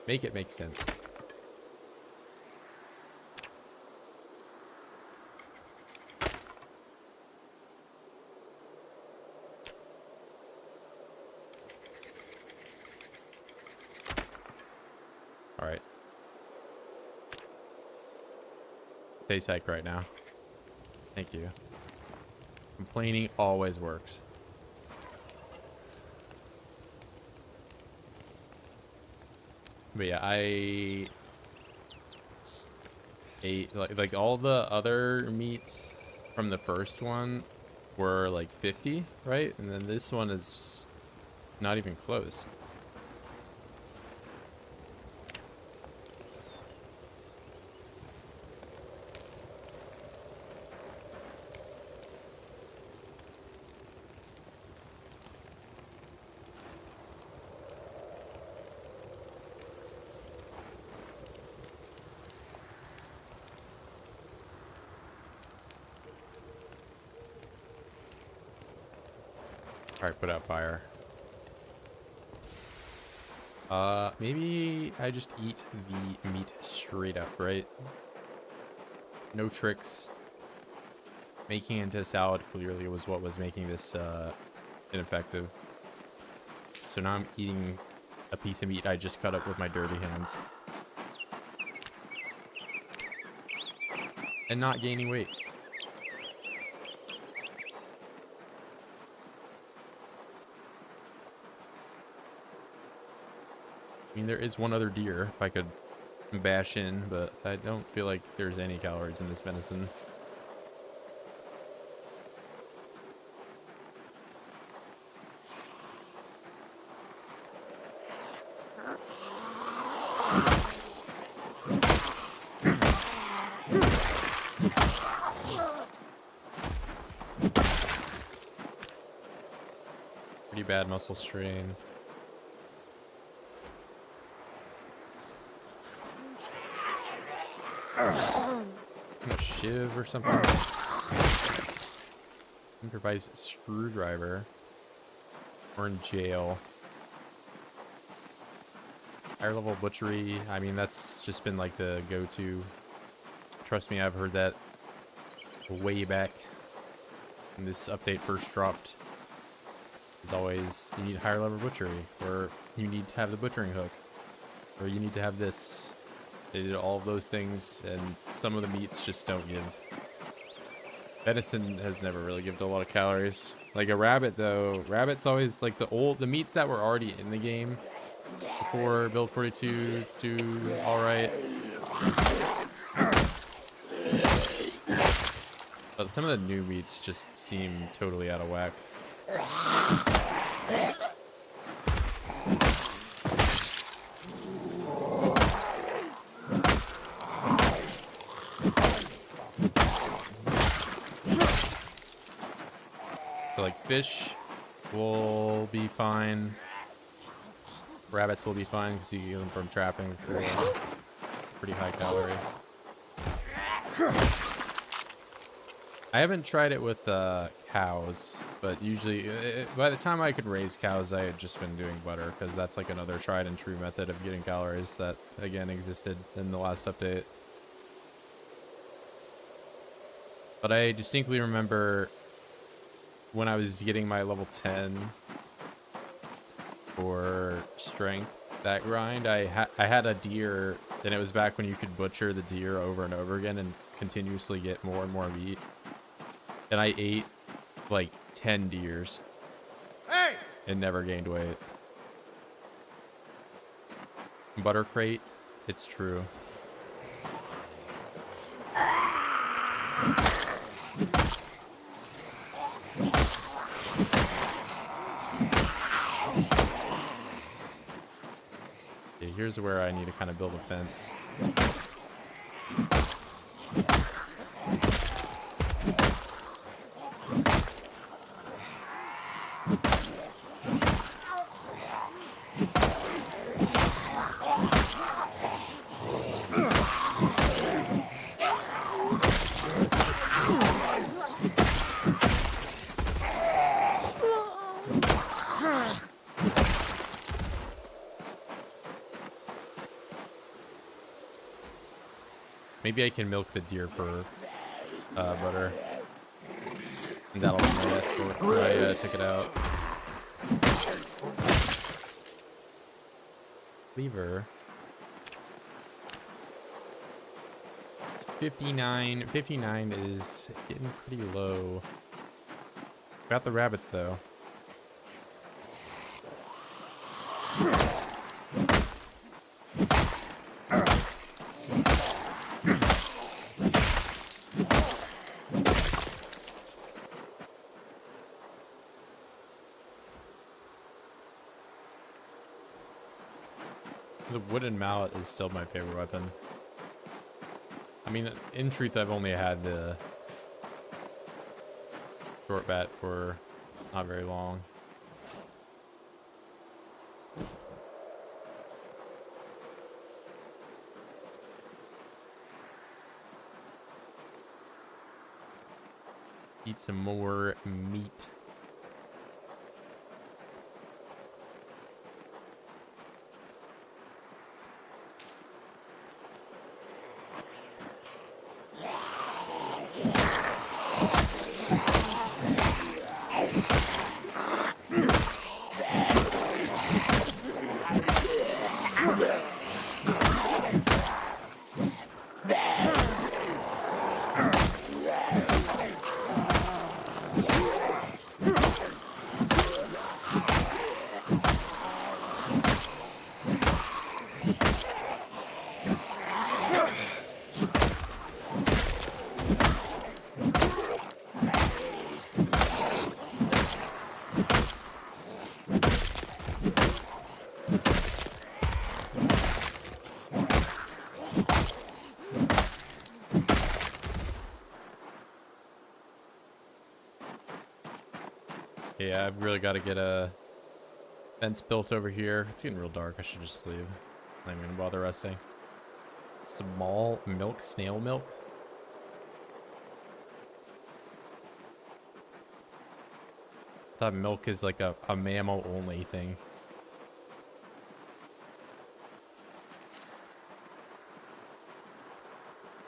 Make it make sense. All right. Stay psyched right now. Thank you. Complaining always works. But yeah, I ate like all the other meats from the first one were like 50, right? And then this one is not even close. Alright, put out fire. Maybe I just eat the meat straight up, right? No tricks. Making it into a salad clearly was what was making this ineffective. So now I'm eating a piece of meat I just cut up with my dirty hands. And not gaining weight. I mean, there is one other deer if I could bash in, but I don't feel like there's any calories in this venison. Pretty bad muscle strain. A shiv or something. Improvised screwdriver. Or in jail. Higher level butchery. I mean, that's just been like the go-to. Trust me, I've heard that way back when this update first dropped. As always, you need higher level butchery, or you need to have the butchering hook, or you need to have this. They did all of those things, and some of the meats just don't give. Venison has never really given a lot of calories. Like a rabbit, though, rabbit's always like the meats that were already in the game before build 42 do all right. But some of the new meats just seem totally out of whack. So like fish will be fine. Rabbits will be fine because you get them from trapping for pretty high calorie. I haven't tried it with cows, but usually by the time I could raise cows, I had just been doing butter because that's like another tried and true method of getting calories that again existed in the last update. But I distinctly remember when I was getting my level 10 for strength, that grind, I had a deer, and it was back when you could butcher the deer over and over again and continuously get more and more meat. And I ate like 10 deers. Hey! And never gained weight. Butter crate, it's true. Okay, here's where I need to kind of build a fence. Maybe I can milk the deer for butter. And that'll be my escort before I take it out. Lever. It's 59. 59 is getting pretty low. Got the rabbits though. The wooden mallet is still my favorite weapon. I mean, in truth, I've only had the short bat for not very long. Eat some more meat. Yeah, I've really got to get a fence built over here. It's getting real dark. I should just leave. I'm not even gonna bother resting. Small milk, snail milk. I thought milk is like a mammal only thing.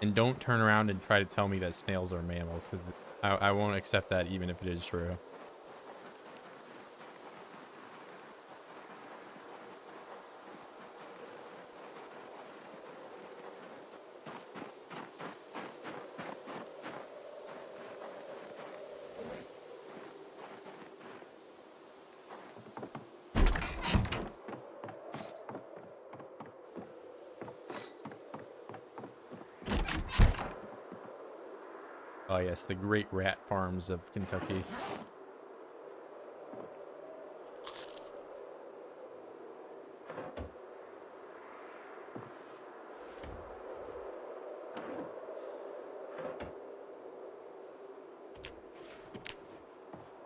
And don't turn around and try to tell me that snails are mammals, because I won't accept that even if it is true. Oh yes, the great rat farms of Kentucky.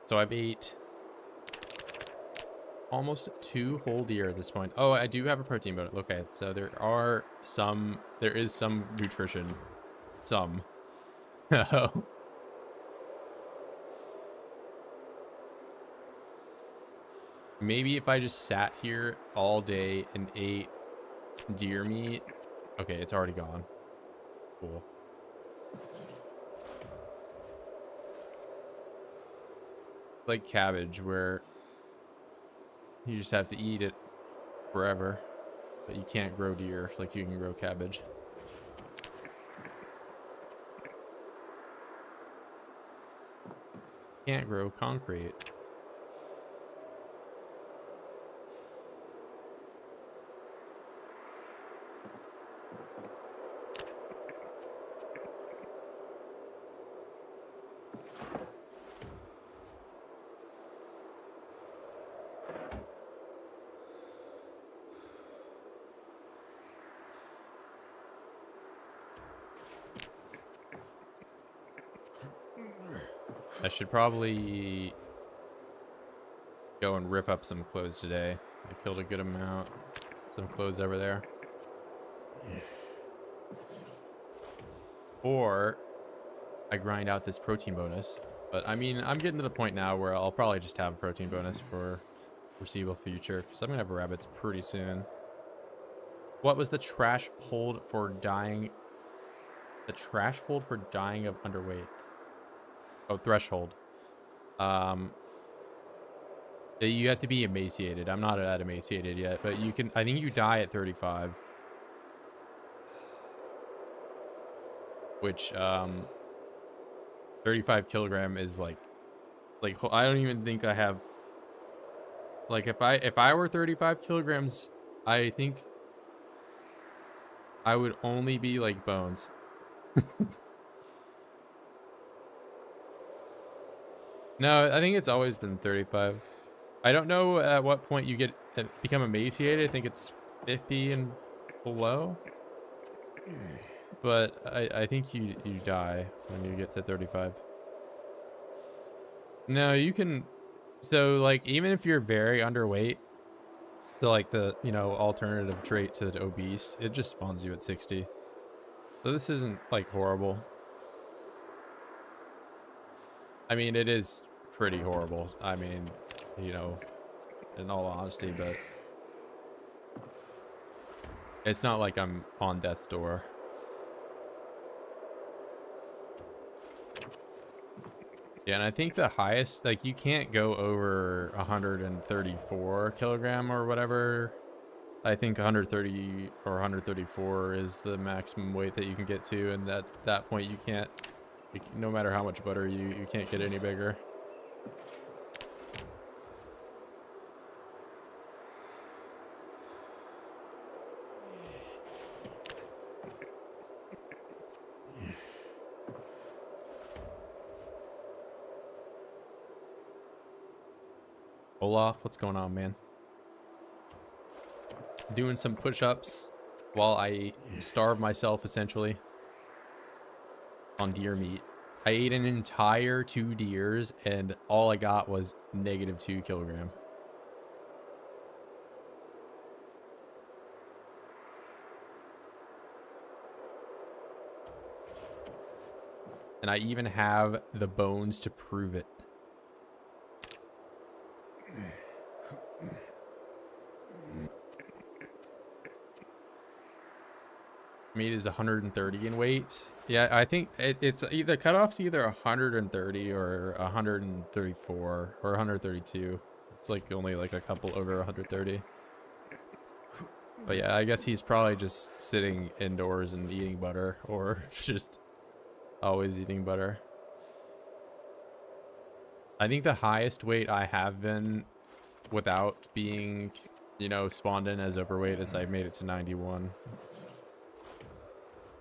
So I've ate almost 2 whole deer at this point. Oh, I do have a protein bonus. Okay, so there is some nutrition. Some. So Maybe if I just sat here all day and ate deer meat. Okay, it's already gone. Cool. Like cabbage, where you just have to eat it forever, but you can't grow deer like you can grow cabbage. Can't grow concrete. I should probably go and rip up some clothes today. I killed a good amount. Some clothes over there. Or I grind out this protein bonus. But I mean, I'm getting to the point now where I'll probably just have a protein bonus for foreseeable future, because I'm gonna have rabbits pretty soon. What was the trash hold for dying? The trash hold for dying of underweight. Oh, threshold. You have to be emaciated. I'm not that emaciated yet, but you can. I think you die at 35, which 35 kilogram is like I don't even think I have. Like if I were 35 kilograms, I think I would only be like bones. No, I think it's always been 35. I don't know at what point you get become emaciated. I think it's 50 and below. But I think you die when you get to 35. No, you can. So like even if you're very underweight, so like the alternative trait to the obese, it just spawns you at 60. So this isn't like horrible. I mean, it is pretty horrible. I mean, in all honesty, but it's not like I'm on death's door. Yeah, and I think the highest, like, you can't go over 134 kilogram or whatever. I think 130 or 134 is the maximum weight that you can get to, and at that point you can't, no matter how much butter you can't get any bigger. Olaf, what's going on, man? Doing some push-ups while I starve myself, essentially, on deer meat. I ate an entire 2 deers, and all I got was -2 kilogram. And I even have the bones to prove it. Meat is 130 in weight. Yeah, I think it's either cutoff's either 130 or 134 or 132. It's like only like a couple over 130. But yeah, I guess he's probably just sitting indoors and eating butter, or just always eating butter. I think the highest weight I have been without being, spawned in as overweight is I made it to 91.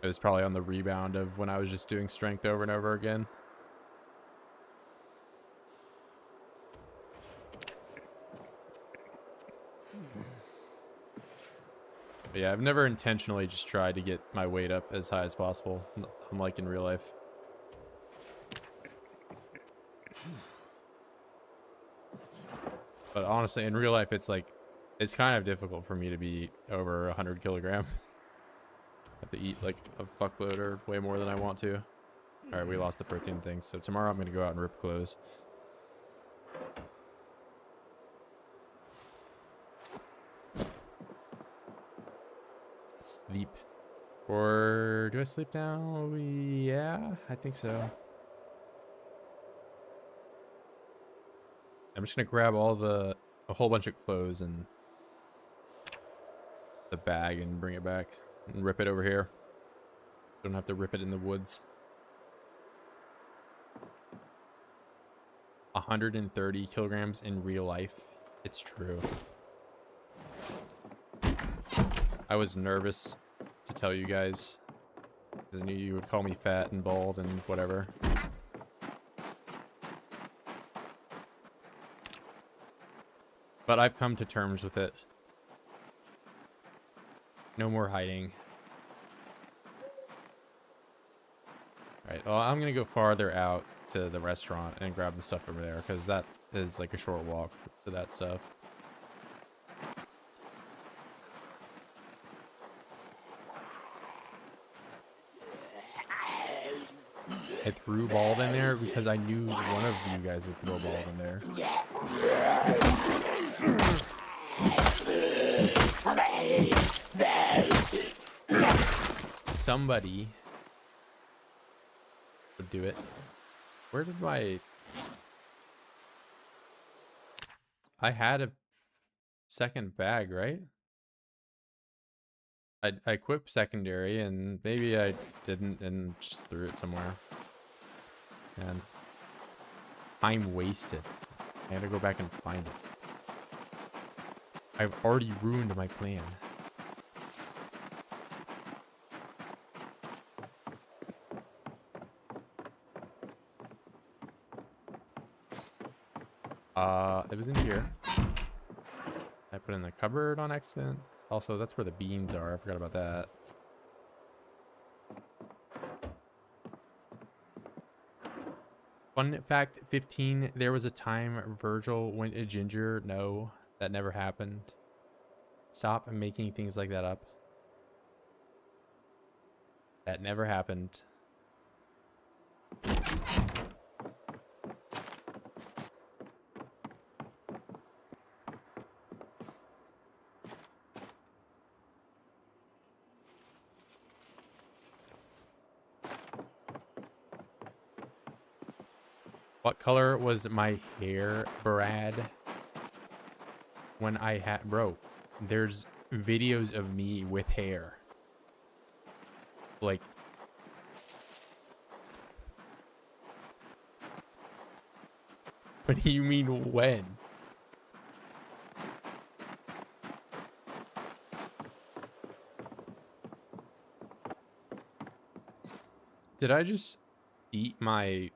It was probably on the rebound of when I was just doing strength over and over again. But yeah, I've never intentionally just tried to get my weight up as high as possible, unlike in real life. But honestly, in real life, it's kind of difficult for me to be over 100 kilograms. I have to eat like a fuckload or way more than I want to. All right, we lost the protein thing. So tomorrow I'm going to go out and rip clothes. sleep. Or do I sleep now? Yeah, I think so. I'm just gonna grab a whole bunch of clothes and the bag and bring it back and rip it over here. Don't have to rip it in the woods. 130 kilograms in real life. It's true. I was nervous to tell you guys because I knew you would call me fat and bald and whatever. But I've come to terms with it. No more hiding. Alright, well, I'm gonna go farther out to the restaurant and grab the stuff over there because that is like a short walk to that stuff. I threw bald in there because I knew one of you guys would throw bald in there. Somebody would do it. Where did I had a second bag, right? I equipped secondary and maybe I didn't and just threw it somewhere. And time wasted. I had to go back and find it. I've already ruined my plan. It was in here. I put it in the cupboard on accident. Also, that's where the beans are. I forgot about that. Fun fact 15, there was a time Virgil went a ginger. No, that never happened. Stop making things like that up. That never happened. What color was my hair, Brad? When I had... Bro, there's videos of me with hair. Like... What do you mean when? Did I just eat my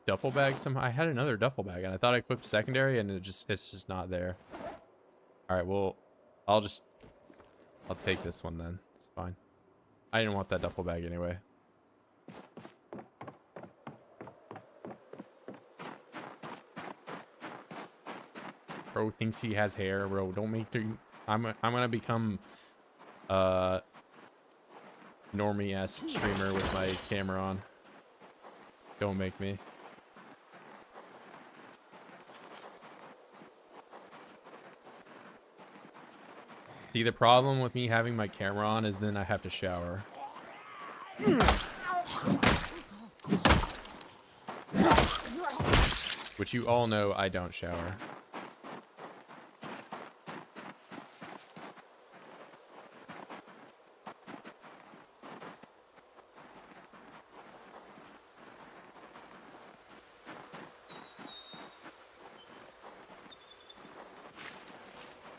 duffel bag somehow? I had another duffel bag and I thought I equipped secondary and it's just not there. All right, well, I'll take this one then. It's fine. I didn't want that duffel bag anyway. Bro thinks he has hair, bro. Don't make the... I'm gonna become normie-ass streamer with my camera on. Don't make me. See, the problem with me having my camera on is then I have to shower. Which you all know I don't shower.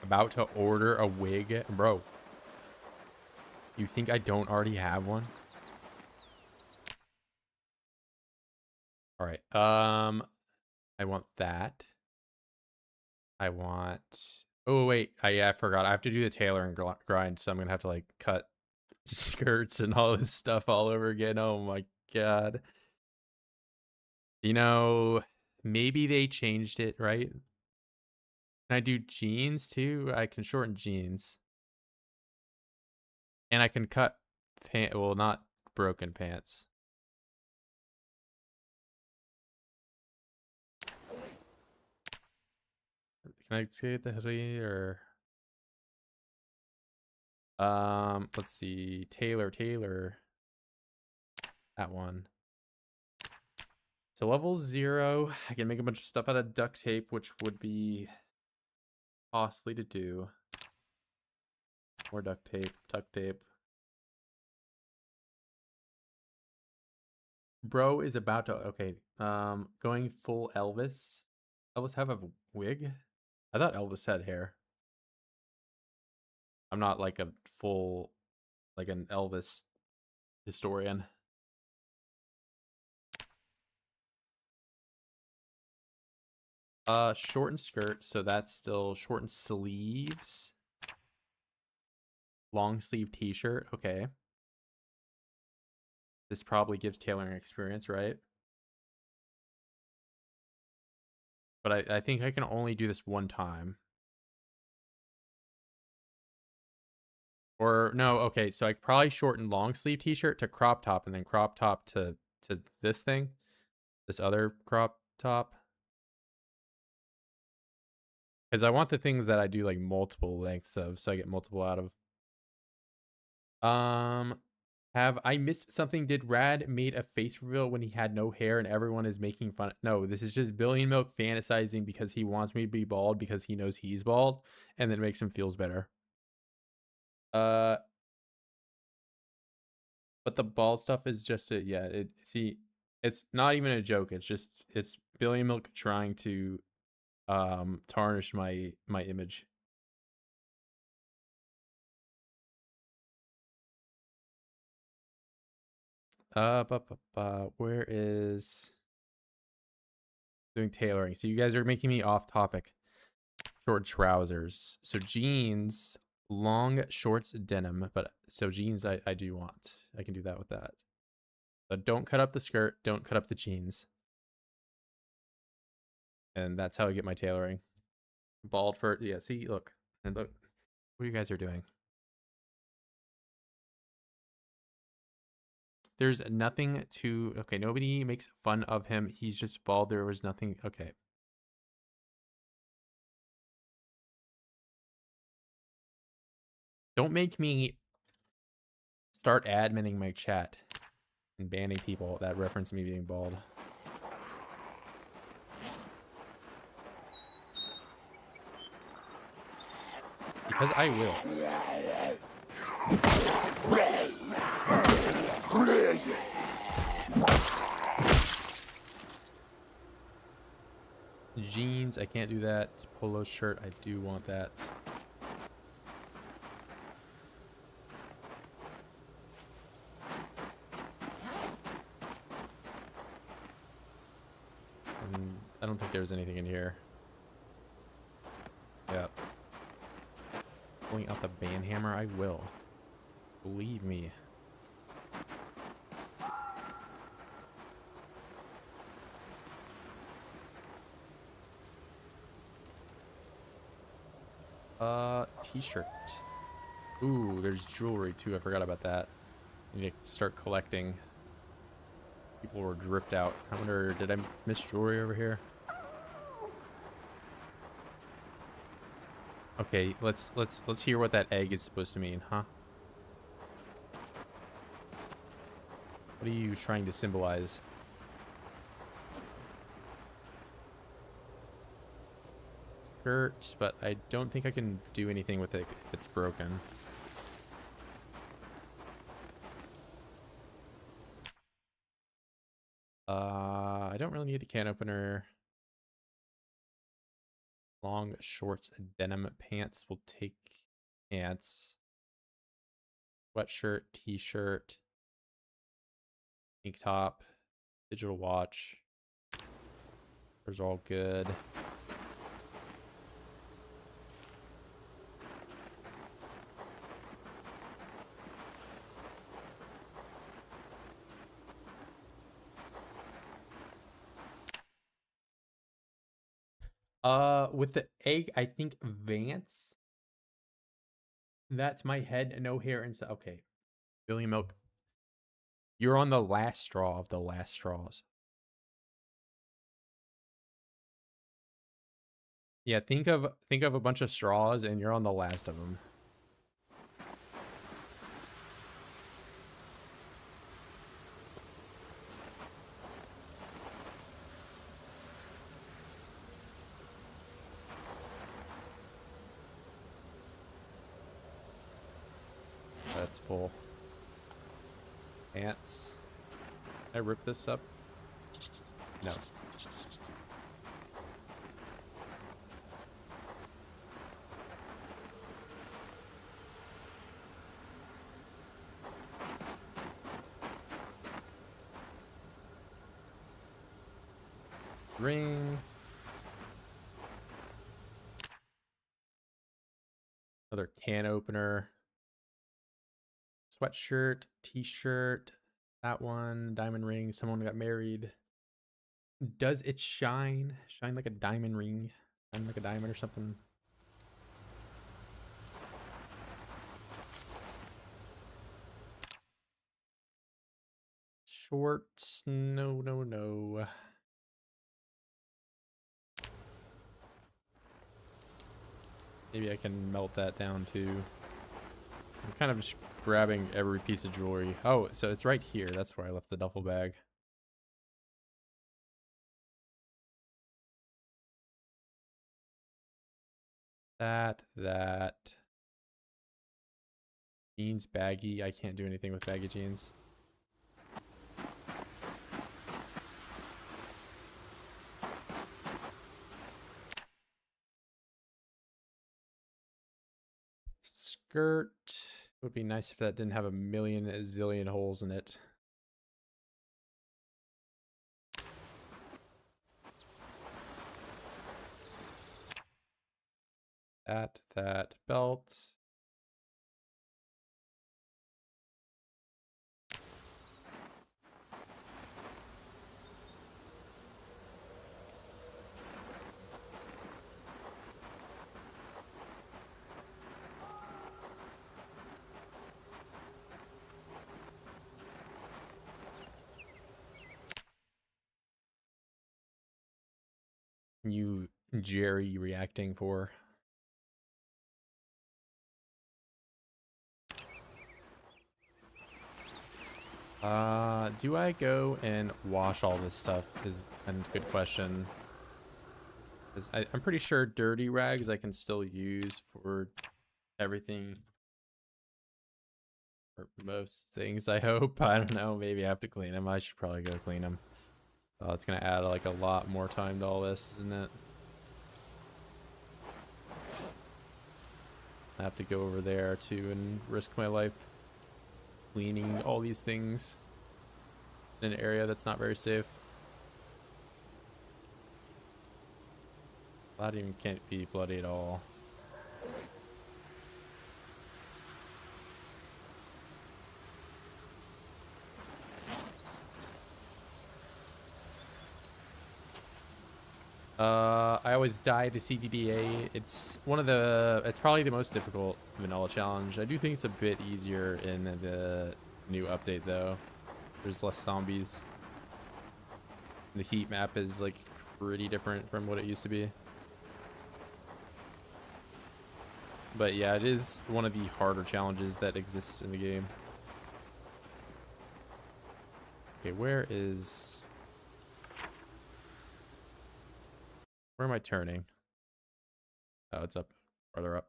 About to order a wig. Bro, you think I don't already have one? All right. I want that. I want... Oh, wait. Yeah, I forgot. I have to do the tailor and grind, so I'm going to have to, like, cut skirts and all this stuff all over again. Oh, my God. You know, maybe they changed it, right? Can I do jeans, too? I can shorten jeans. And I can cut pants. Well, not broken pants. Can I get the hoodie or... Let's see. Taylor. That one. So level 0, I can make a bunch of stuff out of duct tape, which would be costly to do. More duct tape. Bro is about to, okay, going full Elvis. Elvis have a wig? I thought Elvis had hair. I'm not like a full, like an Elvis historian. Shortened skirt, so that's still shortened sleeves. Long sleeve t-shirt, okay. This probably gives tailoring experience, right? But I think I can only do this one time. Or no, okay, so I could probably shorten long sleeve t-shirt to crop top and then crop top to this thing. This other crop top. Because I want the things that I do like multiple lengths of, so I get multiple out of. Have I missed something? Did Rad made a face reveal when he had no hair and everyone is making fun? No, this is just Billion Milk fantasizing because he wants me to be bald because he knows he's bald, and then makes him feels better. But the bald stuff is just a, yeah, see, it's not even a joke. It's Billion Milk trying to tarnish my image. Where is doing tailoring? So you guys are making me off topic. Short trousers. So jeans, long shorts, denim. But so jeans, I do want. I can do that with that. But don't cut up the skirt. Don't cut up the jeans. And that's how I get my tailoring. Bald for, yeah, see, look. And look what you guys are doing. There's nothing to, okay, nobody makes fun of him. He's just bald. There was nothing, okay. Don't make me start adminning my chat and banning people that reference me being bald. Because I will. Jeans, I can't do that. Polo shirt, I do want that. I don't think there's anything in here. Yep. Pulling out the band hammer, I will. Believe me. T-shirt. Ooh, there's jewelry too. I forgot about that. I need to start collecting. People were dripped out. I wonder, did I miss jewelry over here? Okay, let's hear what that egg is supposed to mean, huh? What are you trying to symbolize? Skirts, but I don't think I can do anything with it if it's broken. I don't really need the can opener. Long shorts, denim pants. We'll take pants. Sweatshirt, t-shirt, tank top, digital watch. Those are all good. With the egg, I think Vance. That's my head, no hair inside. Okay. Billion Milk. You're on the last straw of the last straws. Yeah, think of a bunch of straws and you're on the last of them. it's full. Ants. Can I rip this up? No. Ring. Another can opener. Sweatshirt, t-shirt, that one, diamond ring, someone got married. Does it shine? Shine like a diamond ring? Shine like a diamond or something? Shorts, no, no, no. Maybe I can melt that down too. I'm kind of just grabbing every piece of jewelry. Oh, so it's right here. That's where I left the duffel bag. That. Jeans baggy. I can't do anything with baggy jeans. Skirt. It would be nice if that didn't have a million zillion holes in it. That belt. You Jerry reacting for? Do I go and wash all this stuff is a good question. Because I'm pretty sure dirty rags I can still use for everything. Or most things, I hope. I don't know, maybe I have to clean them. I should probably go clean them. It's gonna add like a lot more time to all this, isn't it? I have to go over there too and risk my life cleaning all these things in an area that's not very safe. That even can't be bloody at all. I always die to CDDA. It's probably the most difficult vanilla challenge. I do think it's a bit easier in the new update though. There's less zombies. The heat map is like pretty different from what it used to be. But yeah, it is one of the harder challenges that exists in the game. Okay, where am I turning? Oh, it's up, farther up.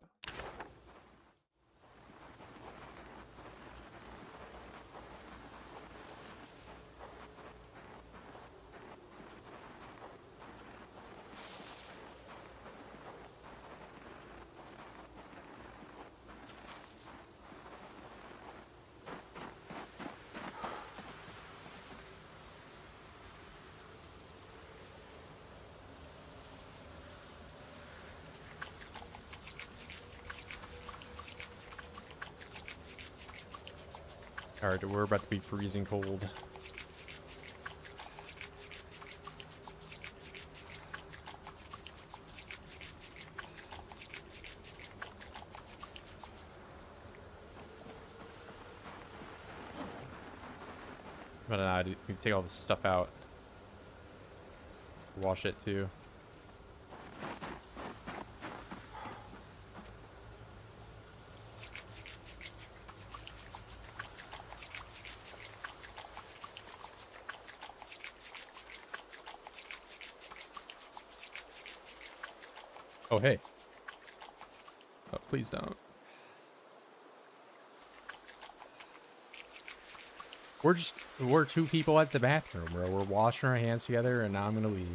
Alright, we're about to be freezing cold. But I need to take all this stuff out. Wash it too. Oh, hey. Oh, please don't. We're two people at the bathroom, bro. We're washing our hands together, and now I'm gonna leave.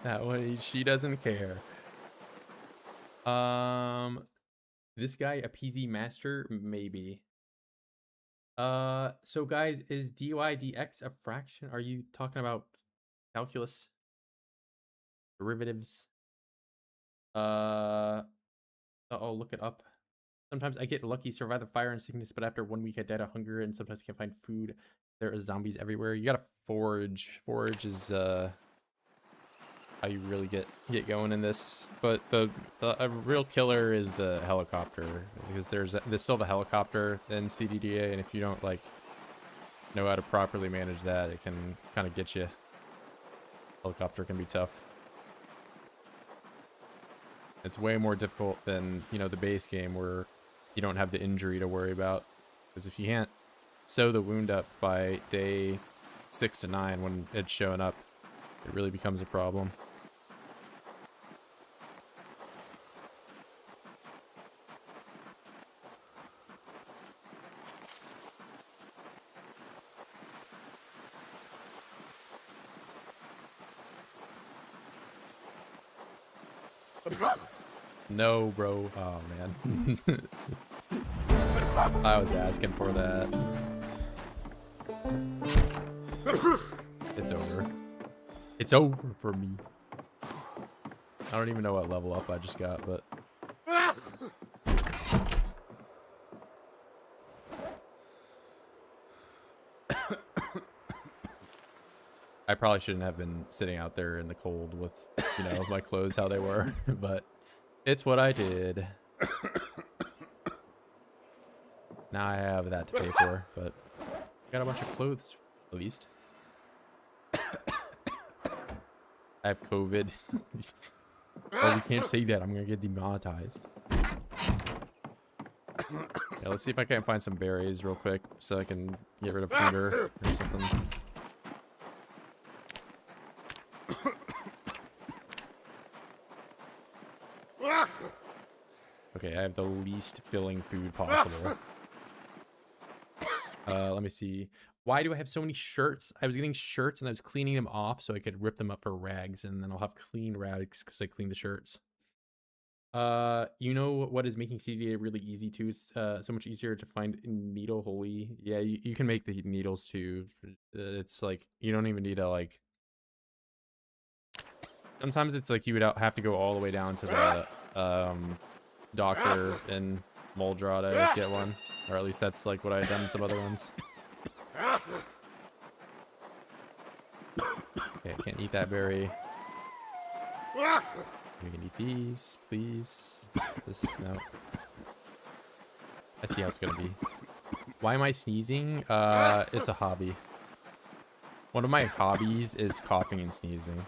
That way, she doesn't care. This guy a PZ master? Maybe. So guys, is dy dx a fraction? Are you talking about calculus? Derivatives? Uh-oh, look it up. Sometimes I get lucky, survive the fire and sickness, but after 1 week I died of hunger and sometimes can't find food. There are zombies everywhere. You gotta forage. Forage is how you really get going in this. But a real killer is the helicopter, because there's still the helicopter in CDDA, and if you don't like know how to properly manage that, it can kind of get you. Helicopter can be tough. It's way more difficult than, you know, the base game where you don't have the injury to worry about. Because if you can't sew the wound up by day 6 to 9 when it's showing up, it really becomes a problem. No, bro. Oh, man. I was asking for that. It's over. It's over for me. I don't even know what level up I just got, but... I probably shouldn't have been sitting out there in the cold with, you know, my clothes how they were, but it's what I did. Now I have that to pay for, but I got a bunch of clothes, at least. I have COVID. Oh, we can't say that. I'm gonna get demonetized. Yeah, let's see if I can find some berries real quick so I can get rid of hunger or something. Okay, I have the least filling food possible. Let me see. Why do I have so many shirts? I was getting shirts and I was cleaning them off so I could rip them up for rags, and then I'll have clean rags because I cleaned the shirts. You know what is making CDDA really easy too? It's so much easier to find needle holy. Yeah, you can make the needles too. It's like you don't even need to like. Sometimes it's like you would have to go all the way down to the doctor in Muldra to get one, or at least that's like what I had done in some other ones. Okay, I can't eat that berry. We can eat these, please. This, no. I see how it's gonna be. Why am I sneezing? It's a hobby. One of my hobbies is coughing and sneezing.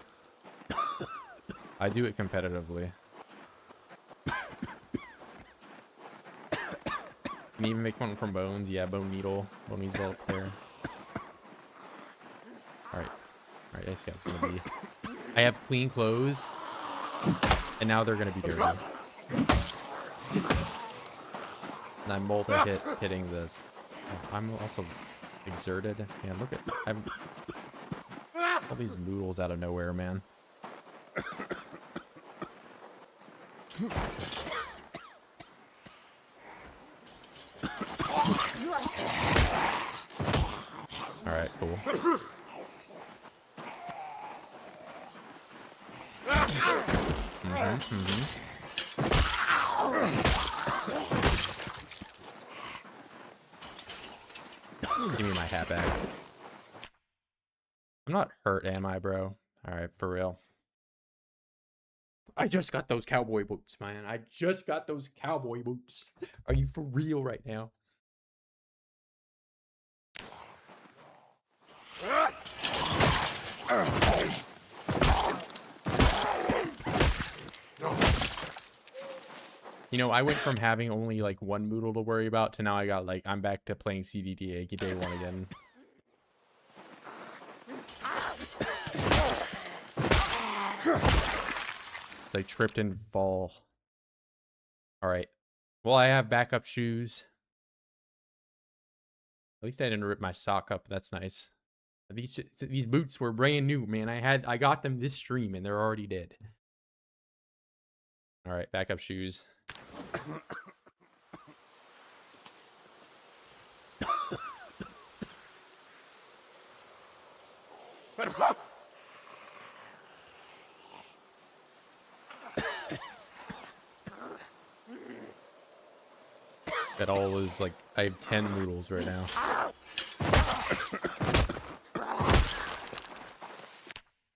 I do it competitively. Can you even make one from bones? Yeah, bone needle. Bone needle up there. Alright. Alright, I see how it's gonna be. I have clean clothes. And now they're gonna be dirty. And I'm hitting the... Oh, I'm also exerted. Man, look at... I'm... All these noodles out of nowhere, man. Alright, cool. Give me my hat back. I'm not hurt, am I, bro? Alright, for real. I just got those cowboy boots, man. I just got those cowboy boots. Are you for real right now? You know, I went from having only like one Moodle to worry about to now I got like, I'm back to playing CDDA day one again. It's like tripped and fall. All right. Well, I have backup shoes. At least I didn't rip my sock up. That's nice. These boots were brand new, man. I got them this stream and they're already dead. All right, backup shoes. That all is like, I have 10 noodles right now.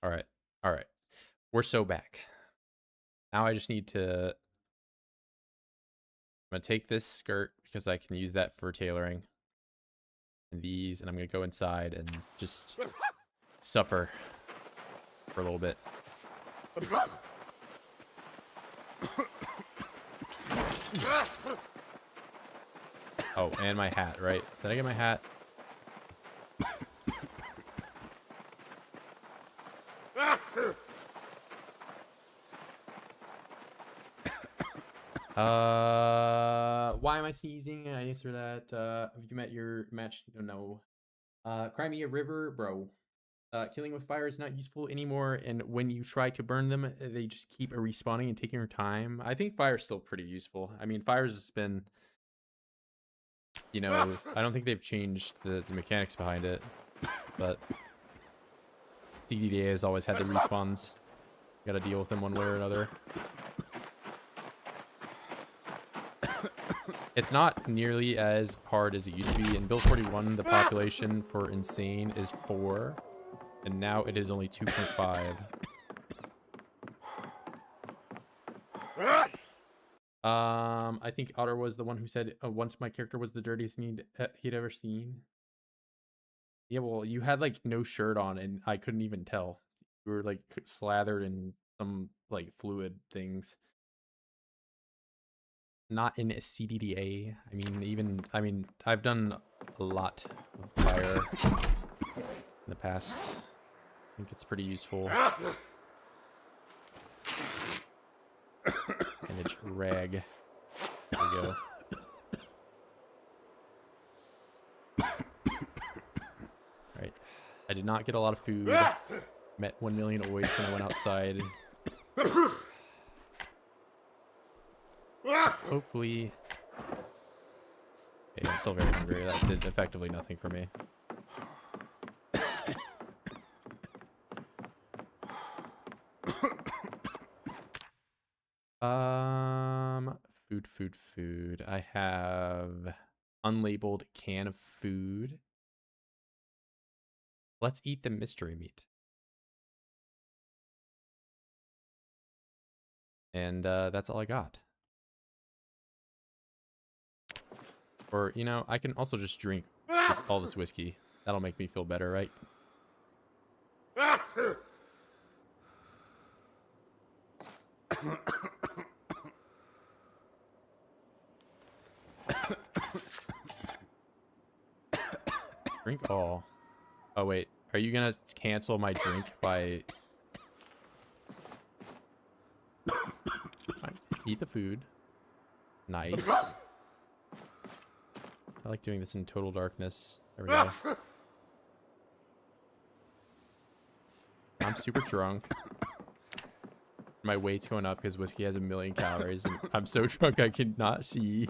Alright, alright. We're so back. Now I just need to... I'm gonna take this skirt because I can use that for tailoring. And these, and I'm gonna go inside and just suffer for a little bit. Oh, and my hat, right? Did I get my hat? Why am I sneezing? I answer that. Have you met your match? No. Cry me a river, bro. Killing with fire is not useful anymore, and when you try to burn them, they just keep respawning and taking your time. I think fire's still pretty useful. I mean, fire's been... You know, I don't think they've changed the mechanics behind it, but CDDA has always had the respawns. You gotta deal with them one way or another. It's not nearly as hard as it used to be. In Build 41, the population for Insane is 4, and now it is only 2.5. I think Otter was the one who said once my character was the dirtiest he'd ever seen. Yeah, well, you had like no shirt on, and I couldn't even tell. You were like slathered in some like fluid things. Not in a CDDA. I mean, I've done a lot of fire in the past. I think it's pretty useful. Bandage rag. There we go. Alright. I did not get a lot of food. Met 1 million oids when I went outside. Hopefully... Okay, I'm still very hungry. That did effectively nothing for me. Food. I have unlabeled can of food. Let's eat the mystery meat. And that's all I got. Or, you know, I can also just drink all this whiskey. That'll make me feel better, right? Drink all. Oh, wait. Are you gonna cancel my drink by... Eat the food. Nice. I like doing this in total darkness. There we go. I'm super drunk. My weight's going up because whiskey has 1 million calories, and I'm so drunk I cannot see.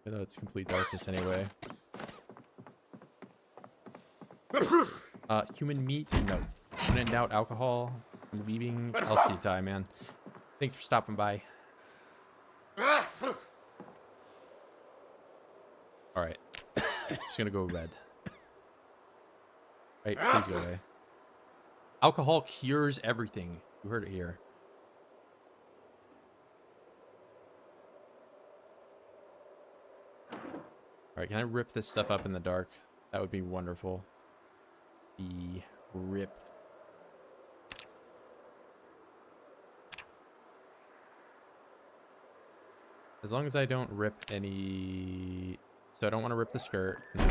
Even though it's complete darkness anyway. Human meat? No. When in doubt, alcohol. I'm leaving. I'll see you, Ty, man. Thanks for stopping by. Alright. Just gonna go red. Right, please go away. Alcohol cures everything. You heard it here. Alright, can I rip this stuff up in the dark? That would be wonderful. Rip. As long as I don't rip any... So I don't want to rip the skirt. No.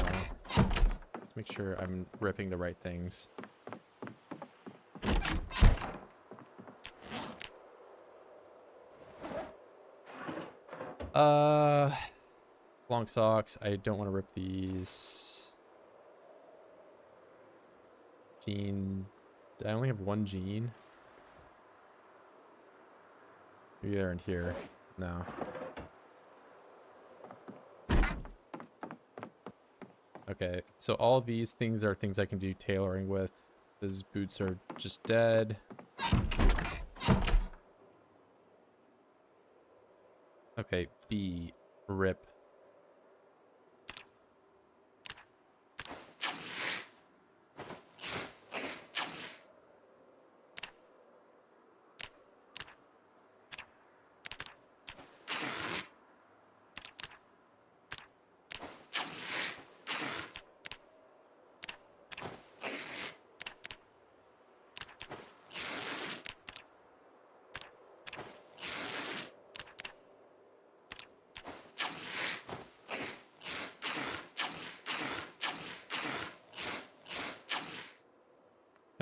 Let's make sure I'm ripping the right things. Uh, long socks. I don't want to rip these. Jean. I only have one jean. Maybe they're in here. No. Okay, so all of these things are things I can do tailoring with. Those boots are just dead. Okay, B, rip.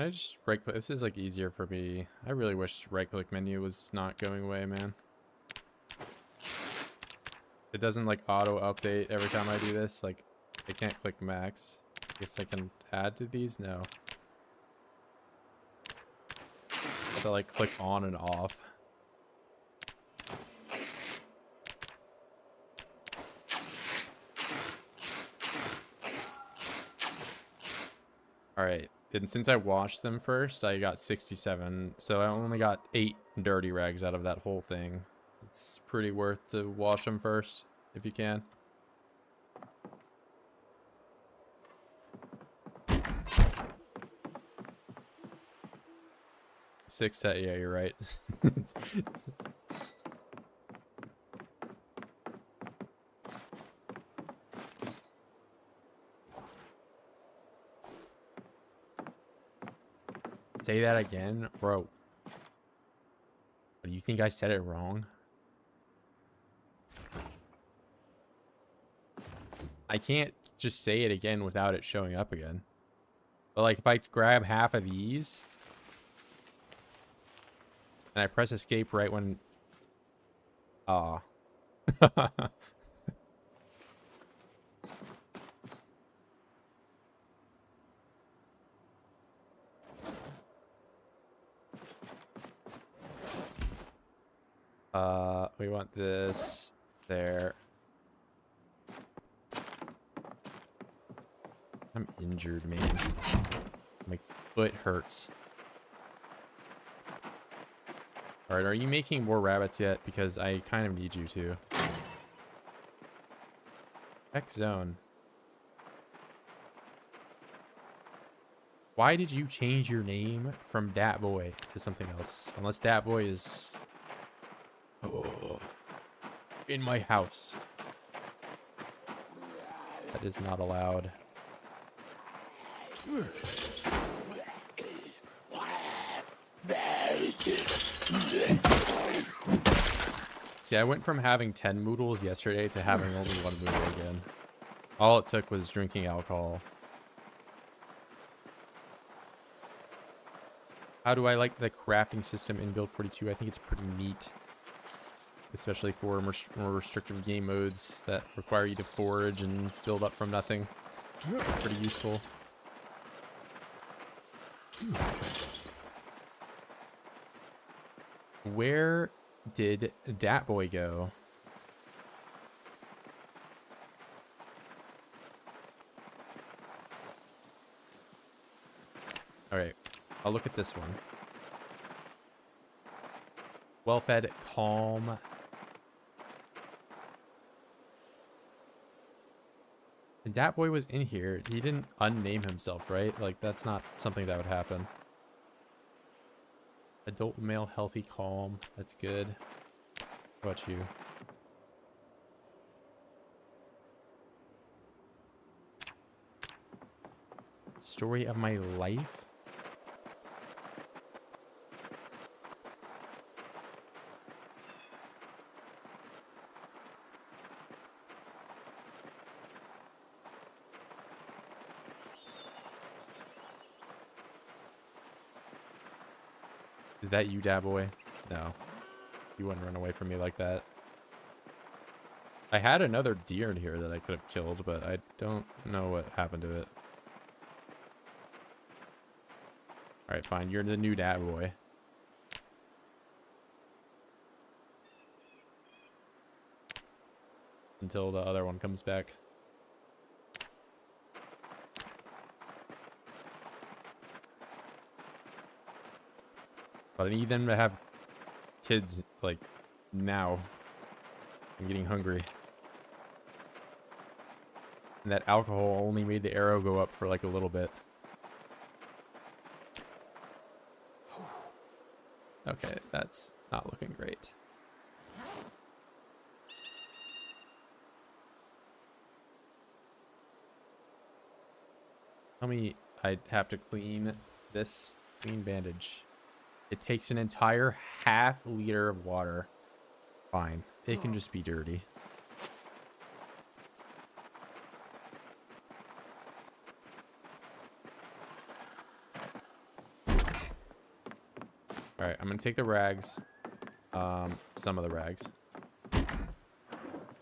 Can I just right click? This is like easier for me. I really wish right click menu was not going away, man. It doesn't like auto update every time I do this. Like I can't click max. I guess I can add to these? No. I have to like click on and off. Alright, and since I washed them first, I got 67. So I only got 8 dirty rags out of that whole thing. It's pretty worth to wash them first, if you can. Six set, yeah, you're right. Say that again, bro. Do you think I said it wrong? I can't just say it again without it showing up again. But like if I grab half of these and I press escape right when we want this there. I'm injured, man. My foot hurts. Alright, are you making more rabbits yet? Because I kind of need you to. Heck zone. Why did you change your name from Dat Boy to something else? Unless Dat Boy is in my house. That is not allowed. See, I went from having 10 moodles yesterday to having only 1 moodle again. All it took was drinking alcohol. How do I like the crafting system in Build 42? I think it's pretty neat. Especially for more restrictive game modes that require you to forage and build up from nothing. Pretty useful. Where did Dat Boy go? Alright, I'll look at this one. Well-fed, calm. And Dat Boy was in here. He didn't unname himself, right? Like, that's not something that would happen. Adult male, healthy, calm. That's good. What about you? Story of my life? Is that you, Dat Boy? No. You wouldn't run away from me like that. I had another deer in here that I could have killed, but I don't know what happened to it. Alright, fine. You're the new dad boy. Until the other one comes back. But I need them to have kids, like, now. I'm getting hungry. And that alcohol only made the arrow go up for, like, a little bit. Okay, that's not looking great. Tell me I'd have to clean this. Clean bandage. It takes an entire half-liter of water. Fine. It can just be dirty. Alright, I'm gonna take the rags. Some of the rags.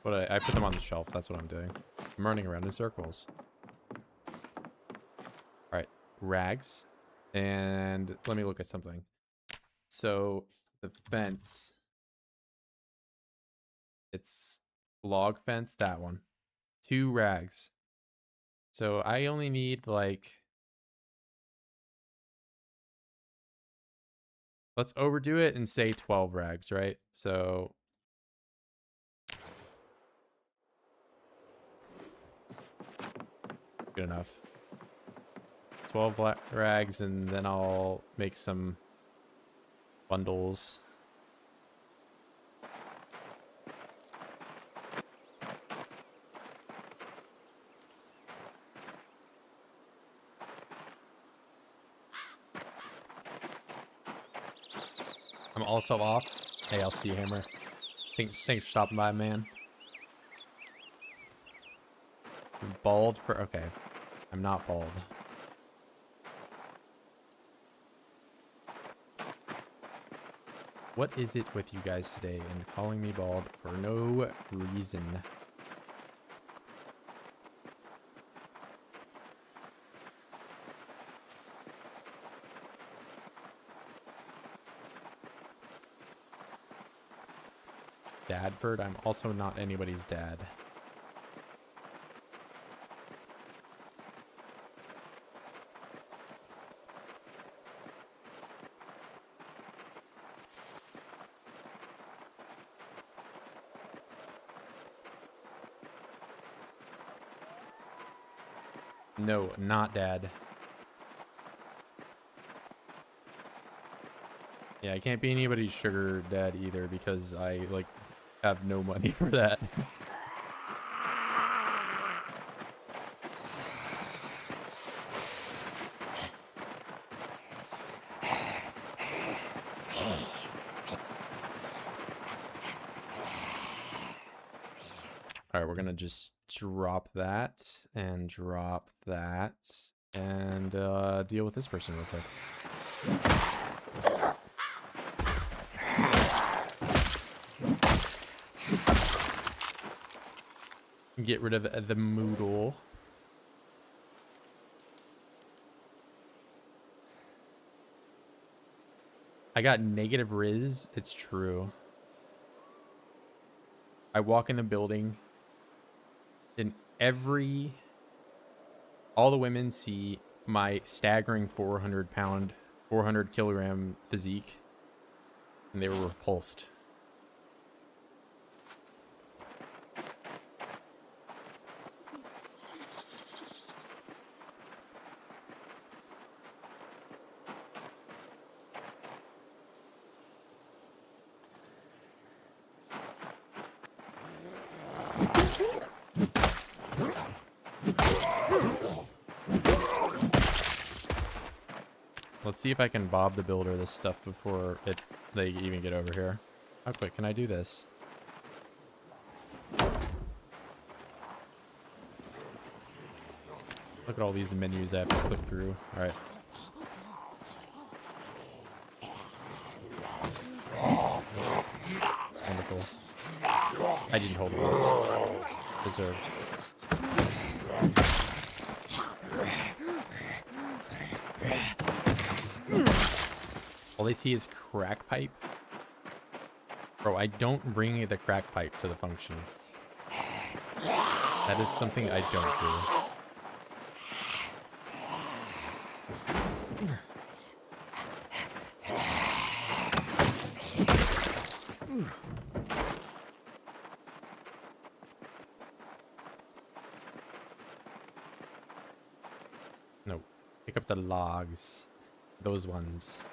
But I put them on the shelf. That's what I'm doing. I'm running around in circles. Alright, rags. And let me look at something. So, the fence. It's log fence, that one. 2 rags. So, I only need, like... Let's overdo it and say 12 rags, right? So... Good enough. 12 rags, and then I'll make some bundles. I'm also off. Hey, I'll see you, Hammer. Thanks for stopping by, man. I'm bald for... Okay. I'm not bald. What is it with you guys today and calling me bald for no reason? Dadford? I'm also not anybody's dad. No, not dad. Yeah, I can't be anybody's sugar dad either because I, like, have no money for that. All right, we're gonna just drop that and drop that and deal with this person real quick. Get rid of the moodle. I got negative Riz. It's true. I walk in a building and all the women see my staggering 400 kilogram physique and they were repulsed. Let's see if I can Bob the Builder this stuff before they even get over here. How quick can I do this? Look at all these menus I have to click through. All right. Wonderful. I didn't hold a bullet. Deserved. All they see is crack pipe. Bro, I don't bring the crack pipe to the function. That is something I don't do. No. Pick up the logs. Those ones.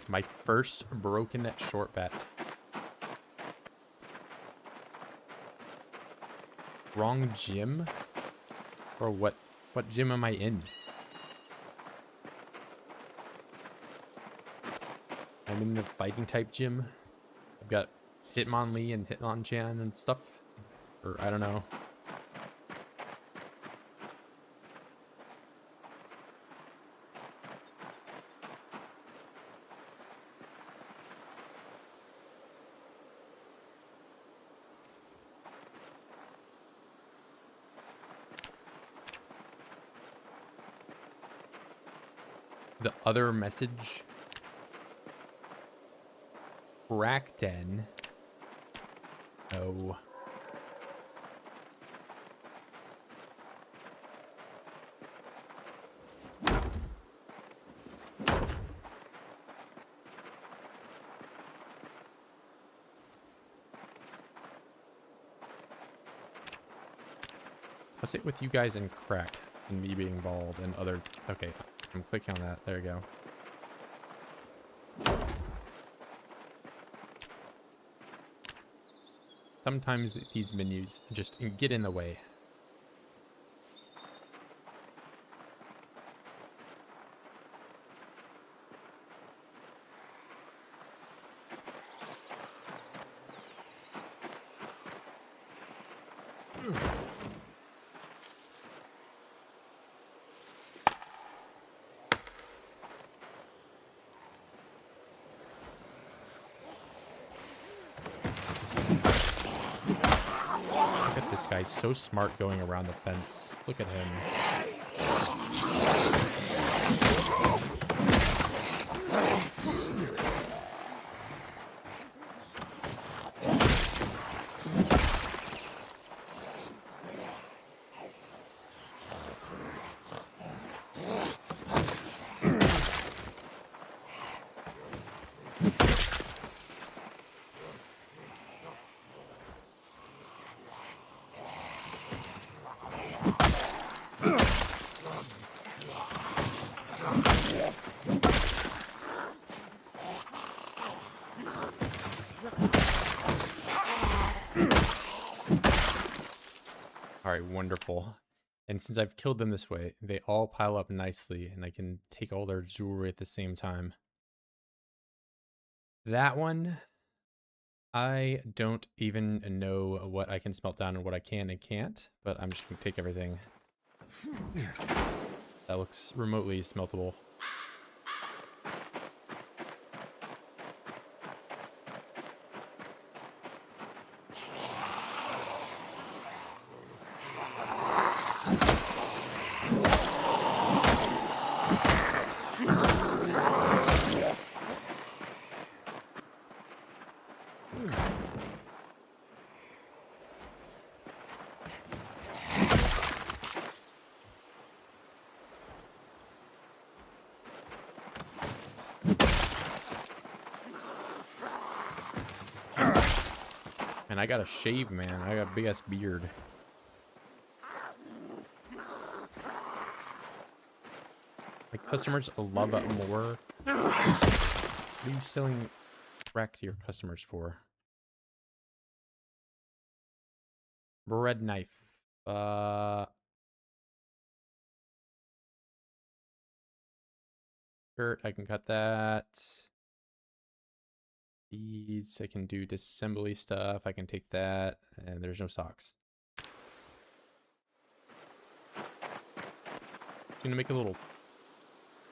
My first broken short bet. Wrong gym? Or what gym am I in? I'm in the fighting type gym. I've got Hitmonlee and Hitmonchan and stuff. Or I don't know. The other message. Rakden. No. What's it with you guys and crack and me being bald and other... Okay, I'm clicking on that. There you go. Sometimes these menus just get in the way. This guy's so smart going around the fence. Look at him. Alright, wonderful. And since I've killed them this way, they all pile up nicely, and I can take all their jewelry at the same time. That one, I don't even know what I can smelt down and what I can and can't, but I'm just going to take everything. That looks remotely smeltable. And I got a shave, man. I got a big ass beard. My customers love it more. What are you selling crack to your customers for? Bread knife. Dirt, I can cut that. These, I can do disassembly stuff. I can take that, and there's no socks. Just gonna make a little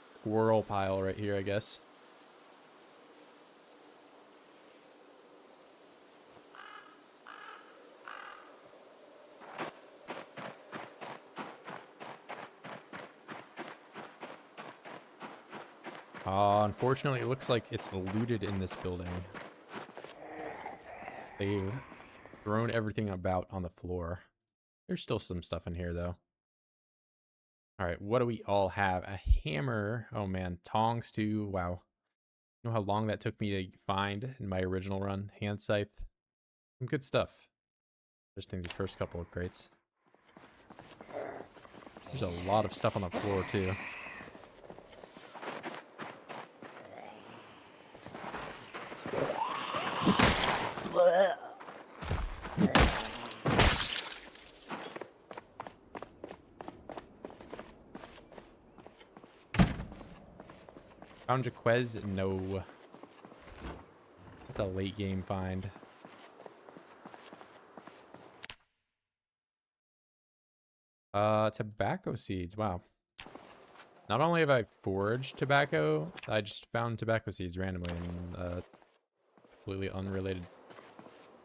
squirrel pile right here, I guess. Unfortunately, it looks like it's looted in this building. They've thrown everything about on the floor. There's still some stuff in here, though. All right, what do we all have? A hammer. Oh, man. Tongs, too. Wow. You know how long that took me to find in my original run? Hand scythe. Some good stuff. Just in these first couple of crates. There's a lot of stuff on the floor, too. Found Jaquez? No. That's a late game find. Tobacco seeds. Wow. Not only have I foraged tobacco, I just found tobacco seeds randomly in a completely unrelated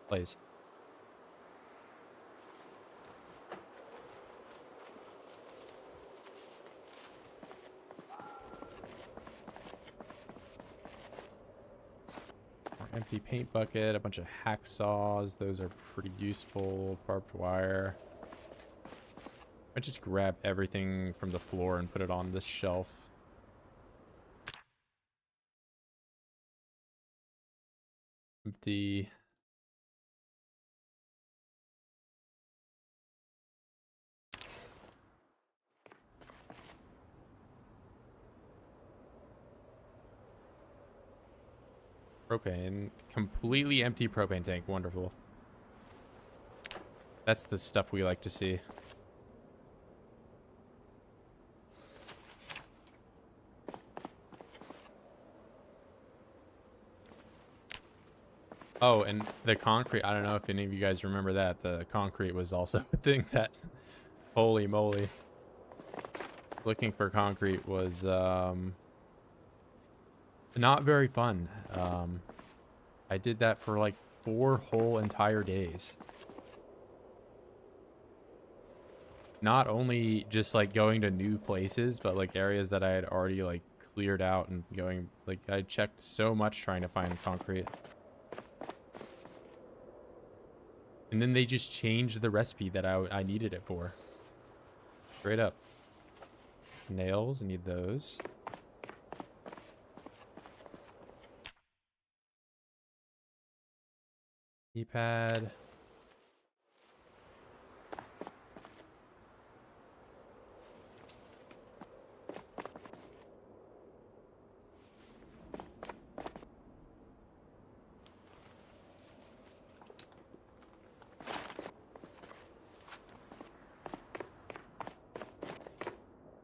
place. Empty paint bucket, a bunch of hacksaws. Those are pretty useful. Barbed wire. I just grab everything from the floor and put it on this shelf. Empty. Propane. Completely empty propane tank. Wonderful. That's the stuff we like to see. Oh, and the concrete. I don't know if any of you guys remember that. The concrete was also a thing that... Holy moly. Looking for concrete was not very fun. I did that for like 4 whole entire days. Not only just like going to new places, but like areas that I had already like cleared out and going, like I checked so much trying to find concrete. And then they just changed the recipe that I needed it for. Straight up. Nails, I need those. Keypad.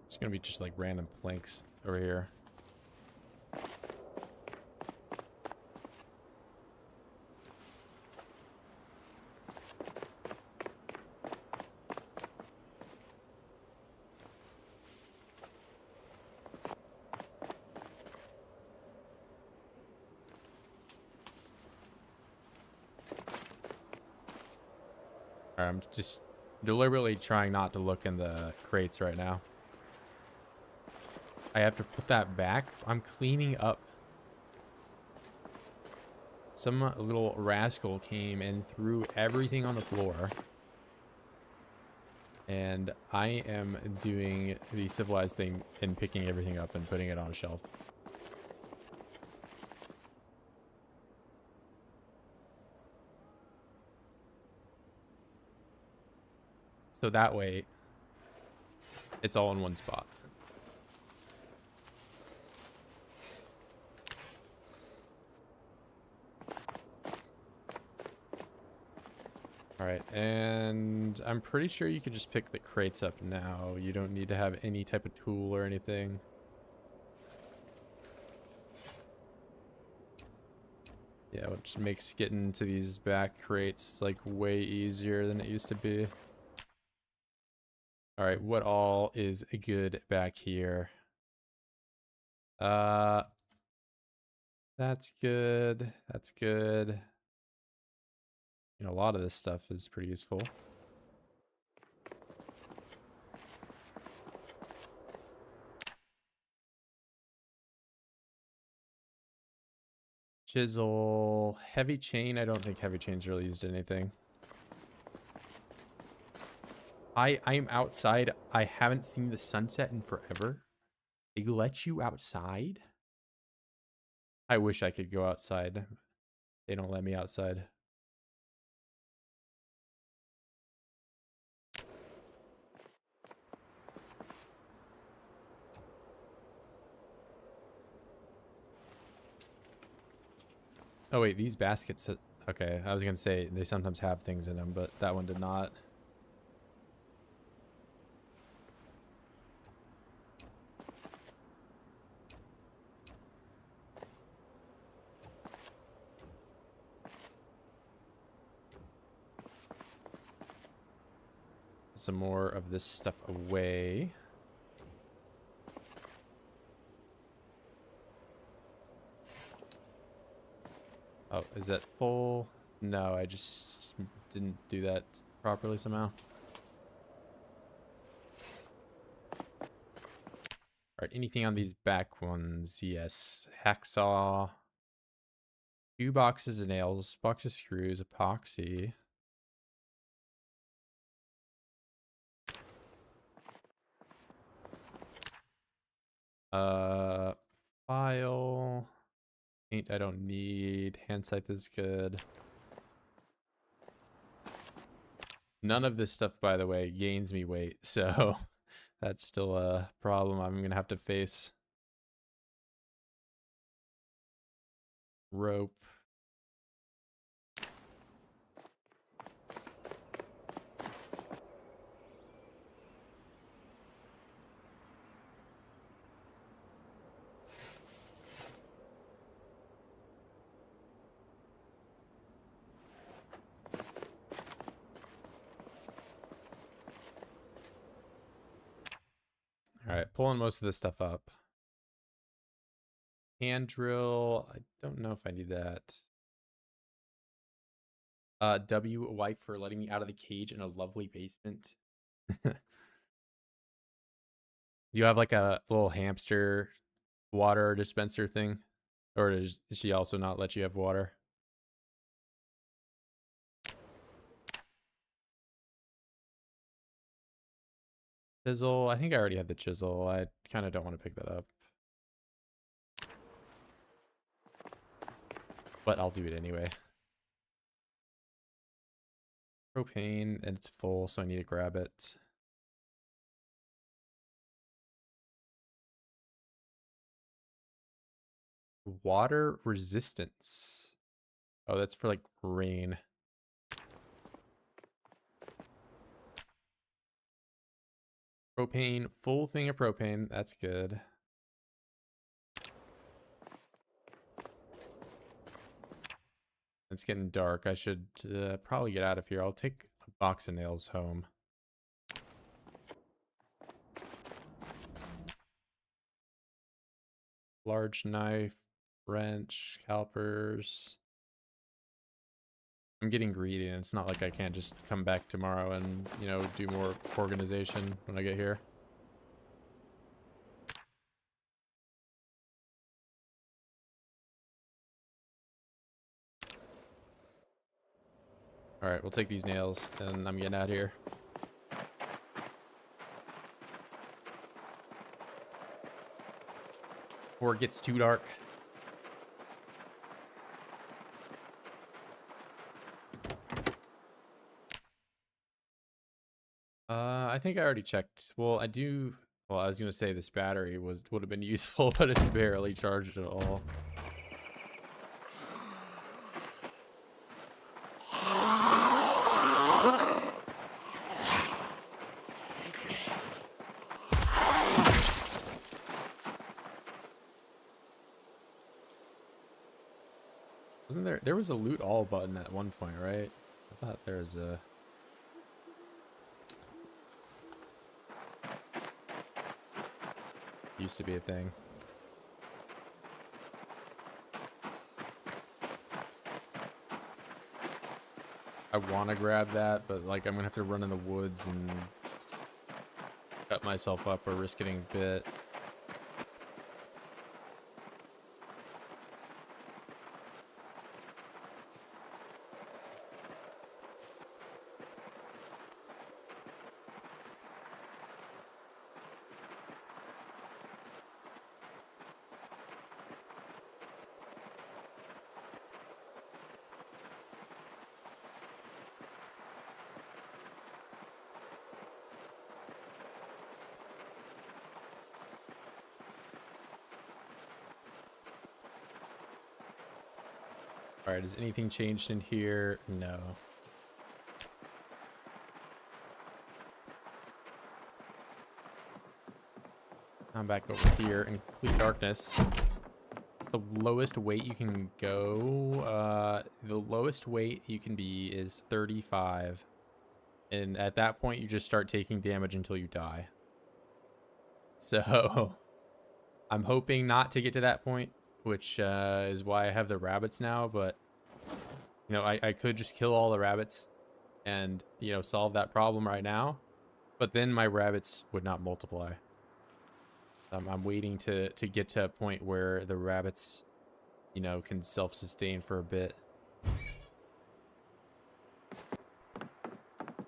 It's gonna be just like random planks over here. I'm just deliberately trying not to look in the crates right now. I have to put that back. I'm cleaning up. Some little rascal came and threw everything on the floor. And I am doing the civilized thing and picking everything up and putting it on a shelf. So that way, it's all in one spot. All right, and I'm pretty sure you could just pick the crates up now. You don't need to have any type of tool or anything. Yeah, which makes getting to these back crates like way easier than it used to be. All right, what all is good back here? That's good. That's good. You know, a lot of this stuff is pretty useful. Chisel, heavy chain. I don't think heavy chain's really used in anything. I'm outside. I haven't seen the sunset in forever. They let you outside? I wish I could go outside. They don't let me outside. Oh wait, these baskets. Okay, I was gonna say they sometimes have things in them, but that one did not. Some more of this stuff away. Oh, is that full? No, I just didn't do that properly somehow. Alright, anything on these back ones? Yes. Hacksaw. 2 boxes of nails, box of screws, epoxy. File. Paint I don't need. Hand scythe is good. None of this stuff, by the way, gains me weight, so that's still a problem I'm gonna have to face. Rope. Alright, pulling most of this stuff up. Hand drill. I don't know if I need that. W, wife for letting me out of the cage in a lovely basement. Do you have like a little hamster water dispenser thing? Or does she also not let you have water? Chisel. I think I already had the chisel. I kind of don't want to pick that up. But I'll do it anyway. Propane, and it's full, so I need to grab it. Water resistance. Oh, that's for like rain. Propane, full thing of propane. That's good. It's getting dark. I should probably get out of here. I'll take a box of nails home. Large knife, wrench, calipers. I'm getting greedy, and it's not like I can't just come back tomorrow and, you know, do more organization when I get here. Alright, we'll take these nails, and I'm getting out of here. Before it gets too dark. I think I already checked. Well, I do. Well, I was gonna say this battery would have been useful, but it's barely charged at all. There was a loot all button at one point, right? I thought there was a... Used to be a thing. I want to grab that, but like I'm gonna have to run in the woods and just cut myself up or risk getting bit. Alright, has anything changed in here? No. I'm back over here in complete darkness. It's the lowest weight you can go. The lowest weight you can be is 35. And at that point, you just start taking damage until you die. So, I'm hoping not to get to that point, which is why I have the rabbits now, but you know, I could just kill all the rabbits and, you know, solve that problem right now, but then my rabbits would not multiply. I'm waiting to get to a point where the rabbits, you know, can self-sustain for a bit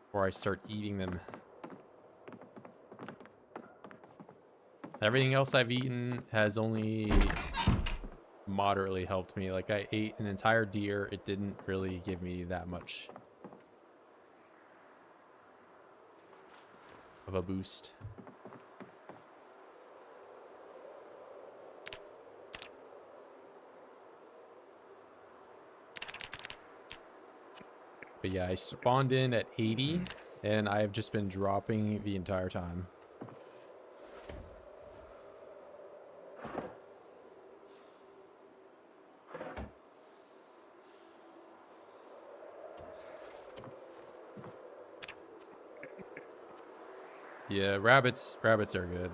before I start eating them. Everything else I've eaten has only moderately helped me. Like I ate an entire deer. It didn't really give me that much of a boost. But yeah, I spawned in at 80 and I have just been dropping the entire time. Yeah, rabbits are good.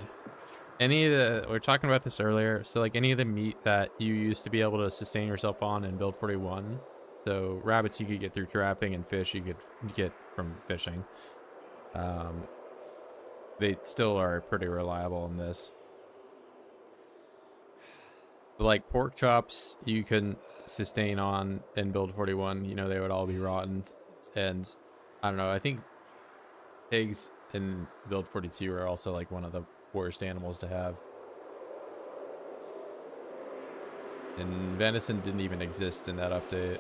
Any of the, we were talking about this earlier, so like any of the meat that you used to be able to sustain yourself on in build 41, so rabbits you could get through trapping and fish you could get from fishing. They still are pretty reliable in this. But like pork chops you couldn't sustain on in build 41, you know, they would all be rotten. And I don't know, I think pigs in build 42 are also like one of the worst animals to have. And venison didn't even exist in that update.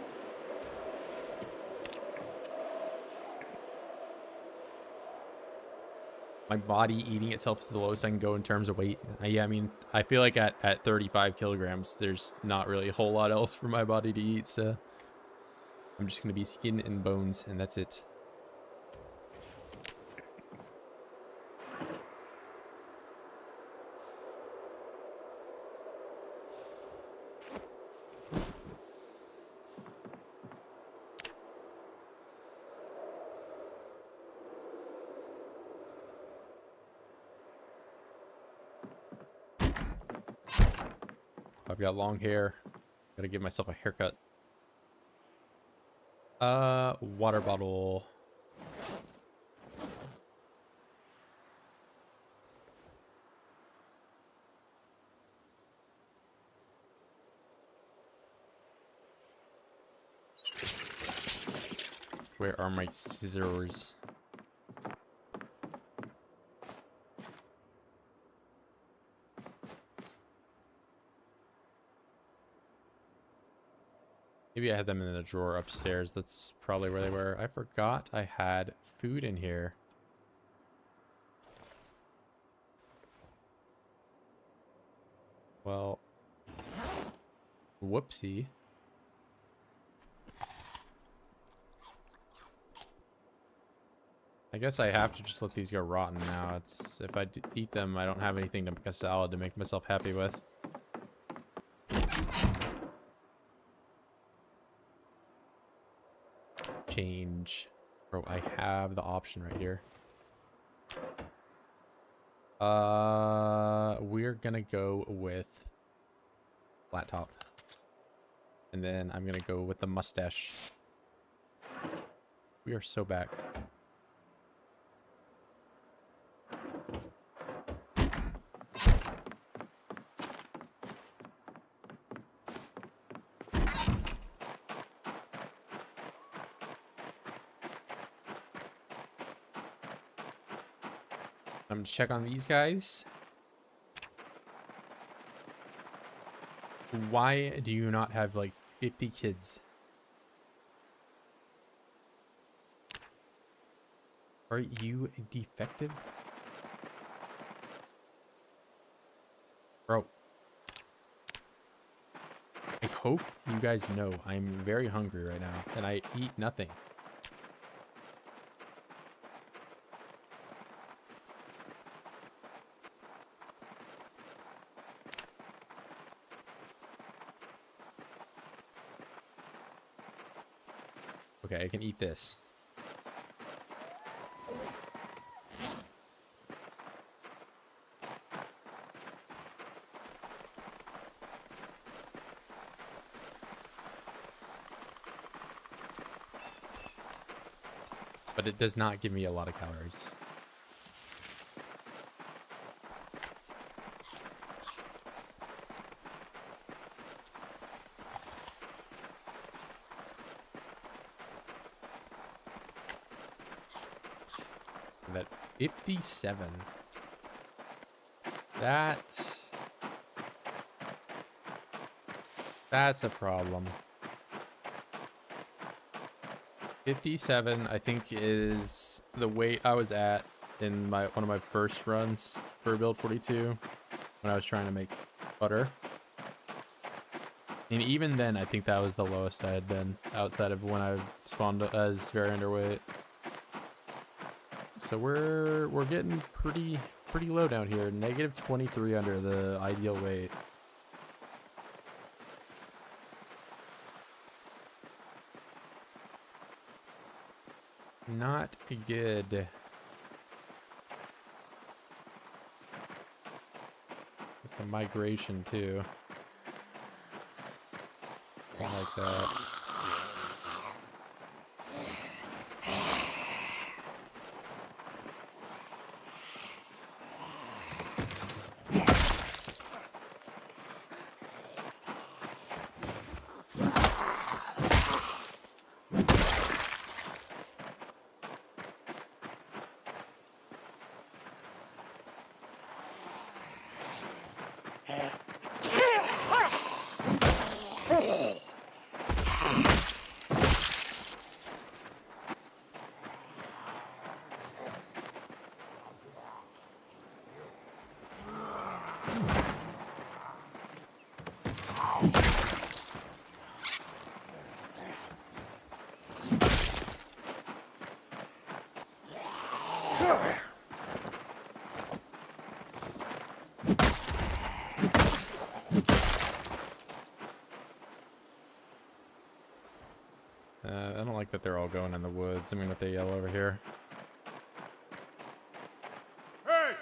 My body eating itself is the lowest I can go in terms of weight. Yeah, I mean, I feel like at 35 kilograms, there's not really a whole lot else for my body to eat, so I'm just going to be skin and bones, and that's it. I've got long hair. Gotta give myself a haircut. Water bottle. Where are my scissors? Maybe I had them in the drawer upstairs. That's probably where they were. I forgot I had food in here. Well, whoopsie. I guess I have to just let these go rotten now. It's if I eat them, I don't have anything to make a salad to make myself happy with. change? Bro, I have the option right here. We're gonna go with flat top. And then I'm gonna go with the mustache. We are so back. I'm gonna check on these guys. Why do you not have like 50 kids? Are you defective? Bro. I hope you guys know I'm very hungry right now and I eat nothing. Okay, I can eat this. But it does not give me a lot of calories. That 57. That's a problem. 57, I think, is the weight I was at in one of my first runs for build 42 when I was trying to make butter. And even then, I think that was the lowest I had been outside of when I spawned as very underweight. So we're getting pretty low down here. Negative 23 under the ideal weight. Not good. It's a migration too. Something like that. I don't like that they're all going in the woods. I'm gonna have to yell over here. Hey!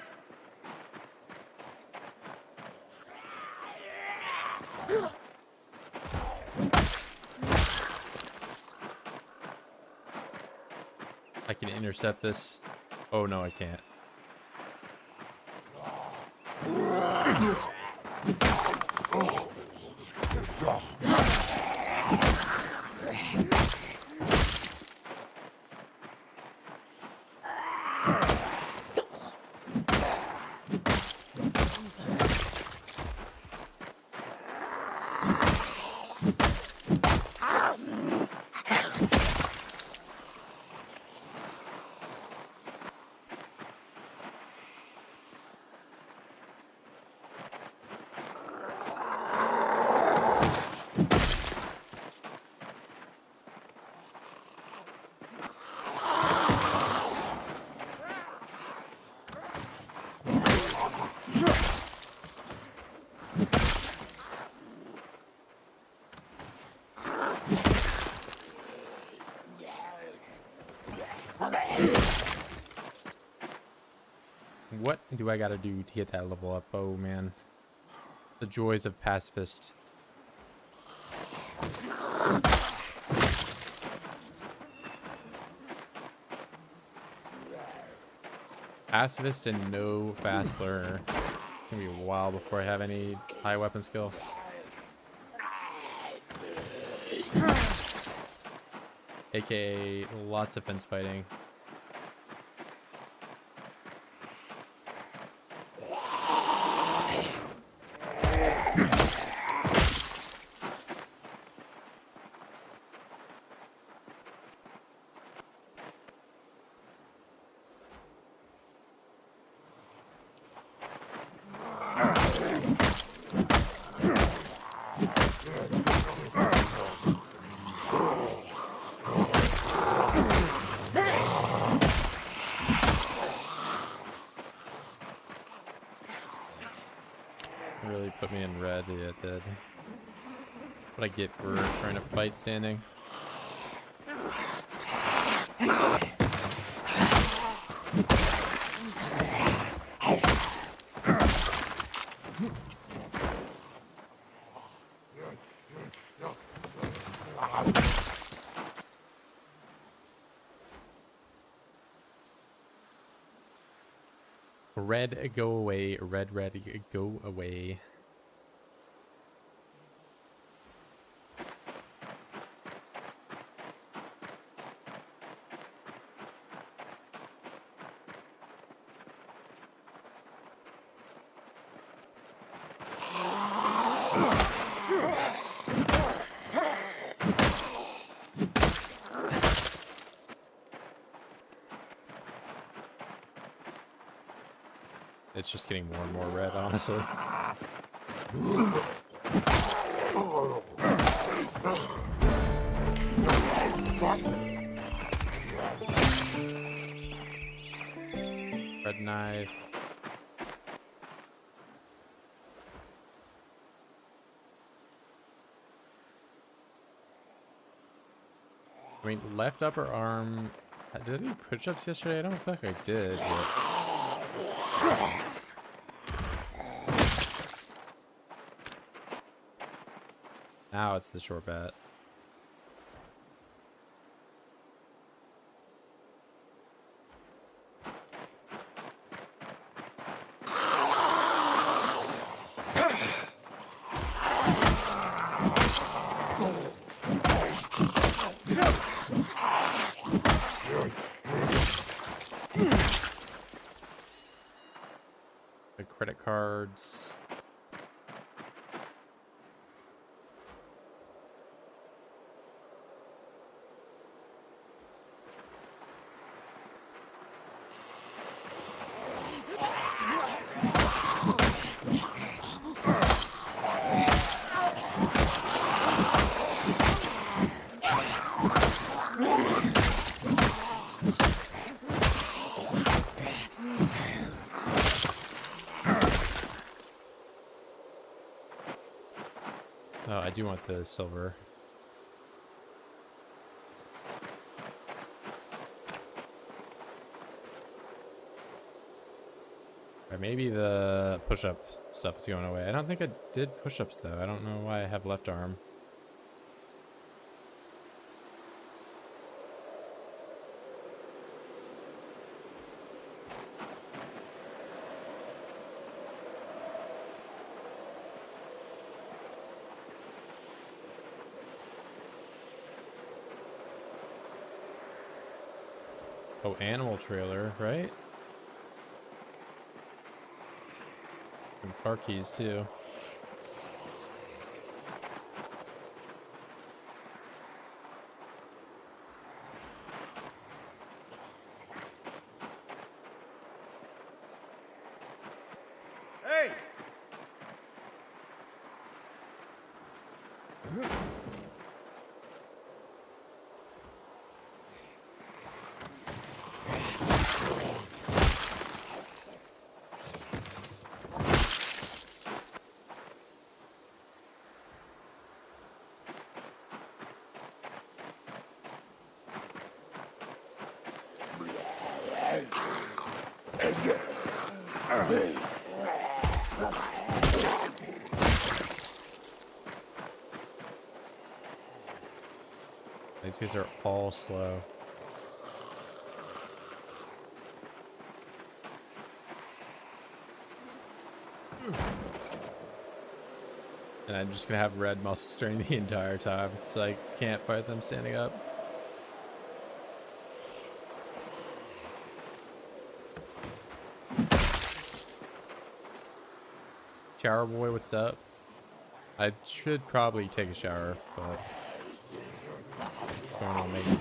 I can intercept this. Oh no, I can't. What do I gotta do to get that level up? Oh man. The joys of pacifist. Pacifist and no fast learner. It's gonna be a while before I have any high weapon skill. AKA lots of fence fighting. Really put me in red. Yeah, it did. What I get for trying to fight standing. Red, go away. Red, go away. It's just getting more and more red, honestly. Red knife. I mean, left upper arm. Did I do push-ups yesterday? I don't feel like I did. But... Now it's the short bat. The credit cards. Oh, I do want the silver. Or maybe the push-up stuff is going away. I don't think I did push-ups though. I don't know why I have left arm. Oh, animal trailer, right? And car keys too. Hey! These guys are all slow. And I'm just gonna have red muscle strain the entire time, so I can't fight them standing up. Shower boy, what's up? I should probably take a shower, but what's going on, Megan?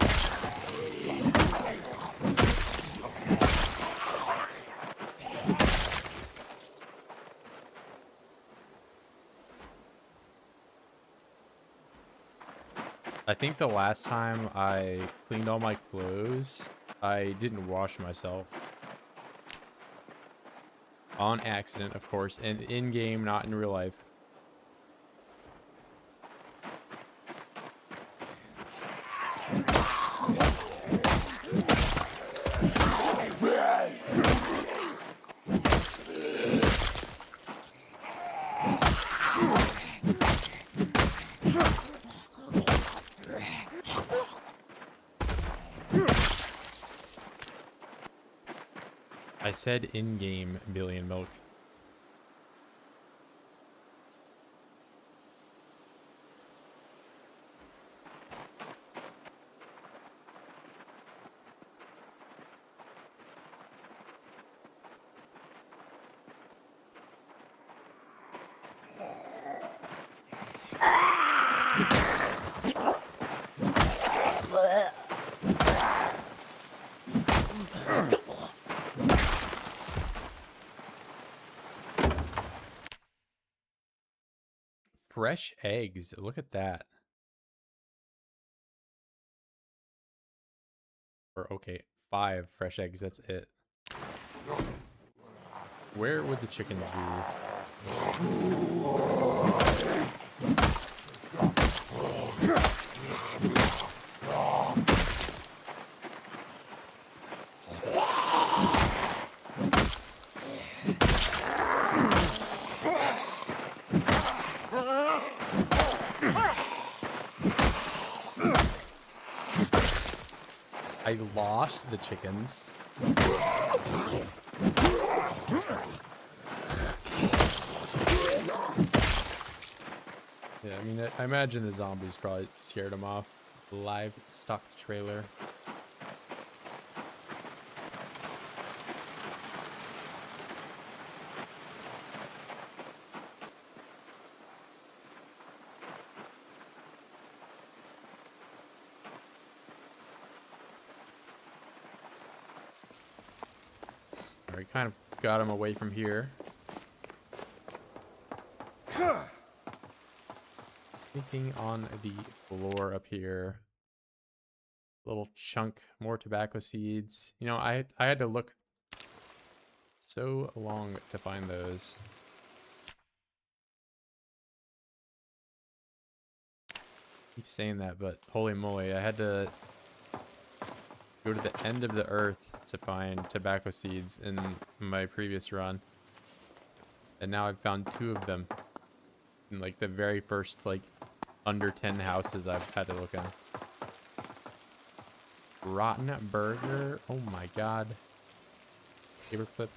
I think the last time I cleaned all my clothes, I didn't wash myself. On accident, of course, and in-game, not in real life. I said in-game, Billion Milk. Fresh eggs. Look at that. Or, okay, 5 fresh eggs. That's it. Where would the chickens be? I lost the chickens. Yeah, I mean, I imagine the zombies probably scared them off. Livestock trailer. We kind of got him away from here. Anything on the floor up here? Little chunk, more tobacco seeds. You know, I had to look so long to find those. Keep saying that, but holy moly, I had to go to the end of the earth to find tobacco seeds in my previous run. And now I've found 2 of them in like the very first like under 10 houses I've had to look at. Rotten burger. Oh my god. Paperclip.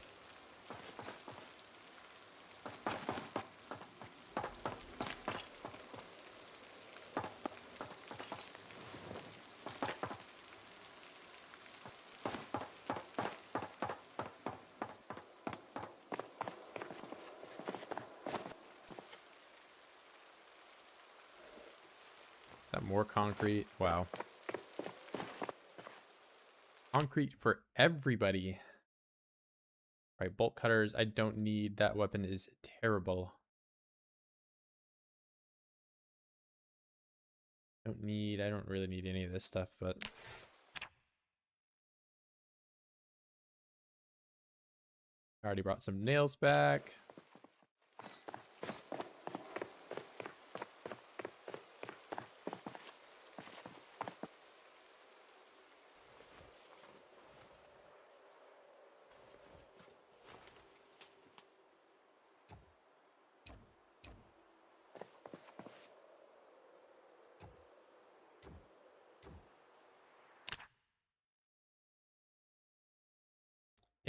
Is that more concrete? Wow. Concrete for everybody. All right, bolt cutters. I don't need. That weapon is terrible. I don't really need any of this stuff, but I already brought some nails back.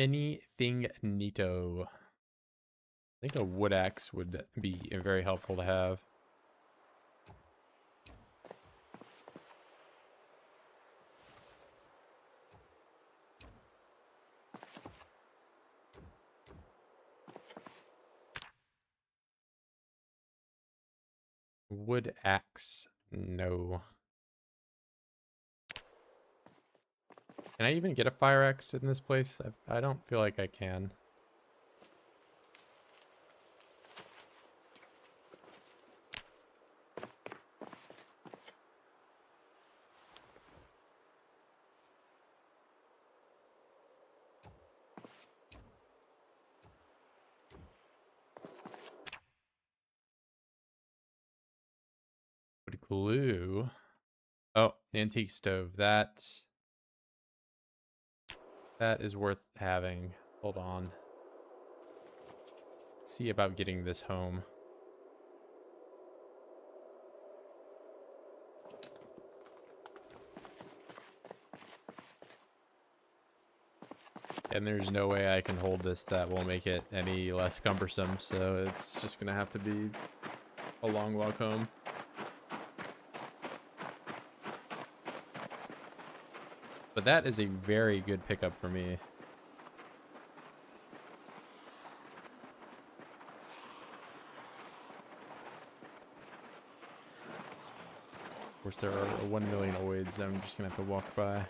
Anything neato. I think a wood axe would be very helpful to have. Wood axe, no. Can I even get a fire axe in this place? I don't feel like I can. Wood glue. Oh, antique stove. That is worth having. Hold on. Let's see about getting this home. And there's no way I can hold this that will make it any less cumbersome, so it's just gonna have to be a long walk home. But that is a very good pickup for me. Of course, there are 1 million oids I'm just gonna have to walk by.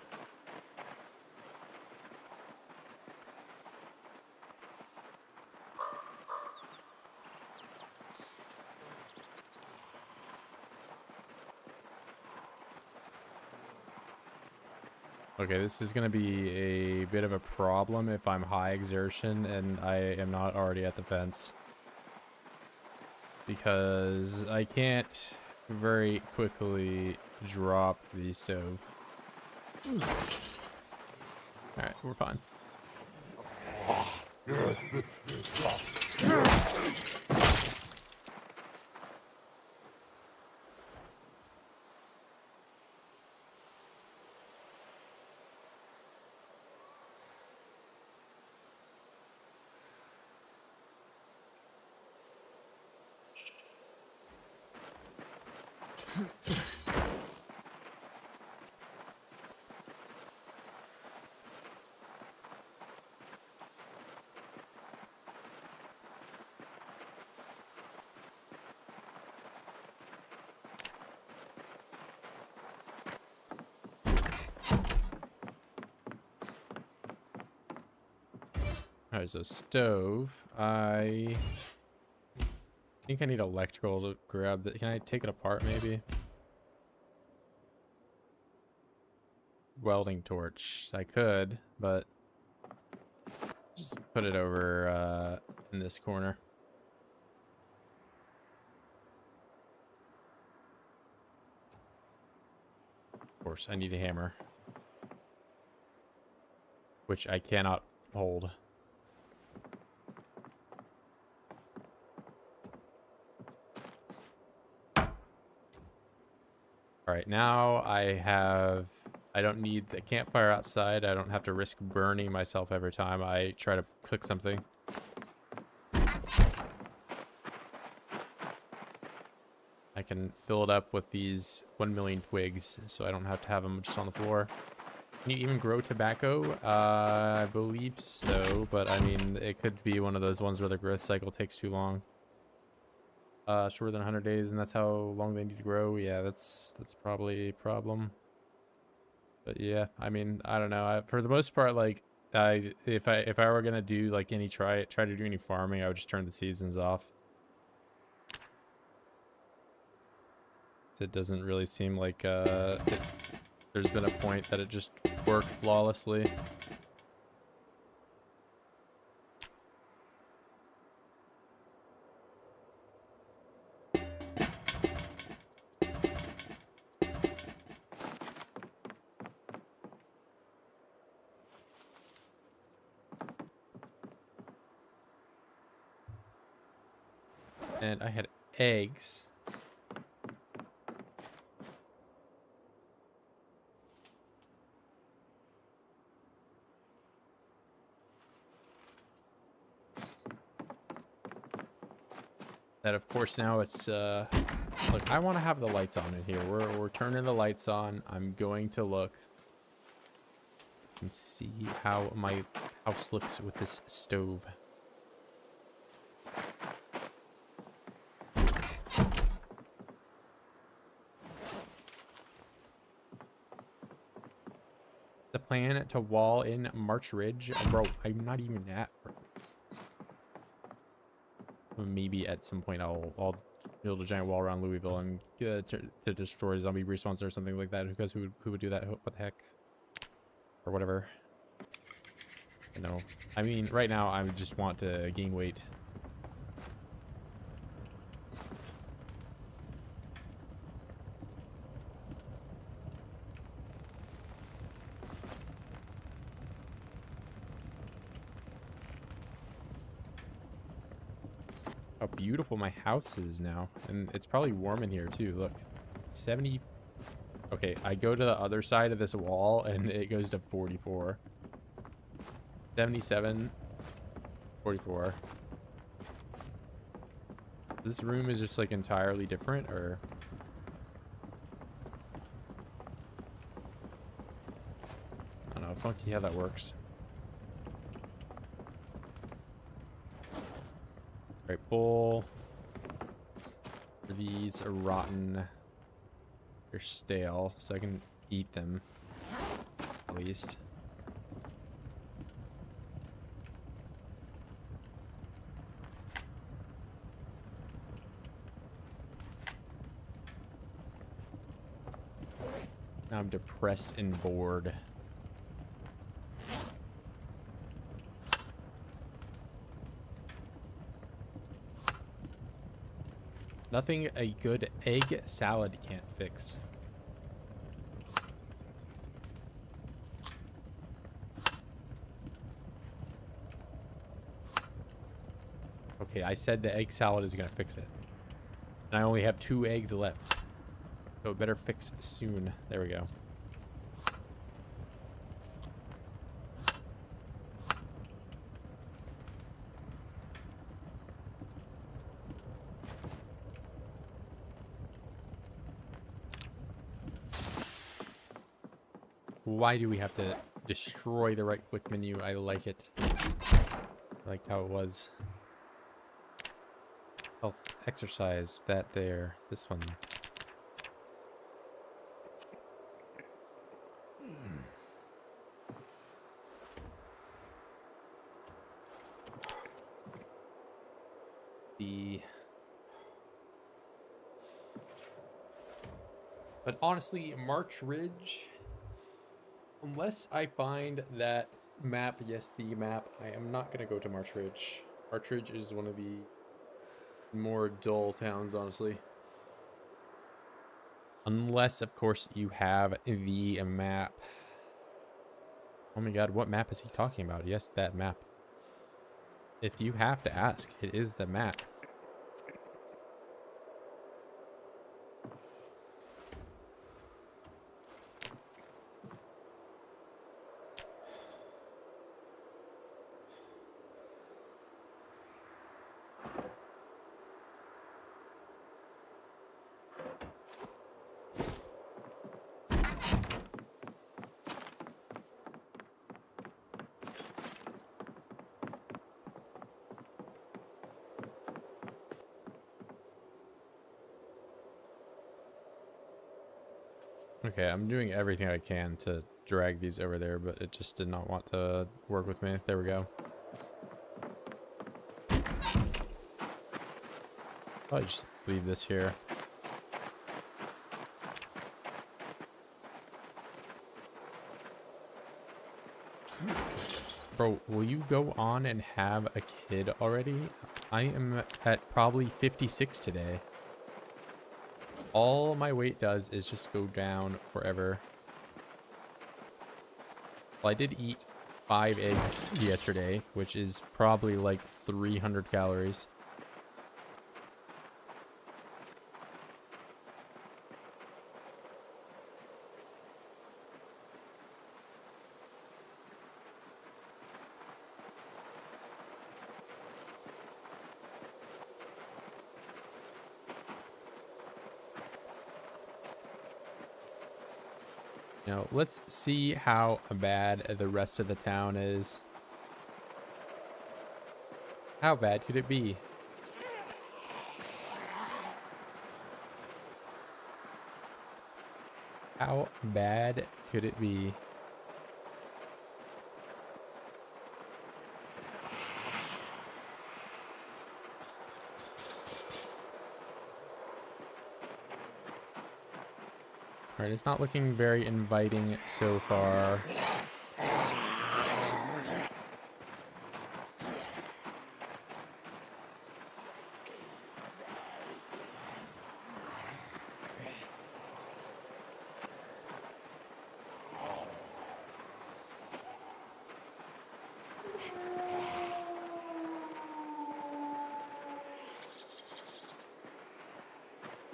Okay, this is going to be a bit of a problem if I'm high exertion and I am not already at the fence. Because I can't very quickly drop the stove. Alright, we're fine. Alright, so stove. I think I need electrical to grab that. Can I take it apart maybe? Welding torch. I could, but just put it over in this corner. Of course, I need a hammer, which I cannot hold. All right, now I don't need the campfire outside. I don't have to risk burning myself every time I try to cook something. I can fill it up with these 1 million twigs, so I don't have to have them just on the floor. Can you even grow tobacco? I believe so, but I mean, it could be one of those ones where the growth cycle takes too long. Shorter than 100 days, and that's how long they need to grow. Yeah, that's probably a problem. But yeah, I mean, I don't know. For the most part, like, if I were gonna do like any try to do any farming, I would just turn the seasons off. It doesn't really seem like there's been a point that it just worked flawlessly. And I had eggs. that of course now it's look, I want to have the lights on in here. We're turning the lights on. I'm going to look and see how my house looks with this stove. The plan to wall in March Ridge, bro. I'm not even at. Maybe at some point I'll build a giant wall around Louisville and to destroy zombie respawns or something like that. Because who would do that? What the heck? Or whatever. No, I mean right now I just want to gain weight. How beautiful my house is now. And it's probably warm in here too. Look, 70. Okay, I go to the other side of this wall and it goes to 44. 77. 44. This room is just like entirely different, or? I don't know, funky how that works. Right, bowl. These are rotten. They're stale, so I can eat them at least. Now I'm depressed and bored. Nothing a good egg salad can't fix. Okay, I said the egg salad is gonna fix it. And I only have 2 eggs left. So it better fix soon. There we go. Why do we have to destroy the right click menu? I like it. I liked how it was. Health, exercise, that there. This one. But honestly, March Ridge, unless I find that map, yes, the map, I am not going to go to March Ridge. March Ridge is one of the more dull towns, honestly. Unless, of course, you have the map. Oh my god, what map is he talking about? Yes, that map. If you have to ask, it is the map. Okay, I'm doing everything I can to drag these over there, but it just did not want to work with me. There we go. I'll just leave this here. Bro, will you go on and have a kid already? I am at probably 56 today. All my weight does is just go down forever. Well, I did eat 5 eggs yesterday, which is probably like 300 calories. Now, let's see how bad the rest of the town is. How bad could it be? How bad could it be? Alright, it's not looking very inviting so far.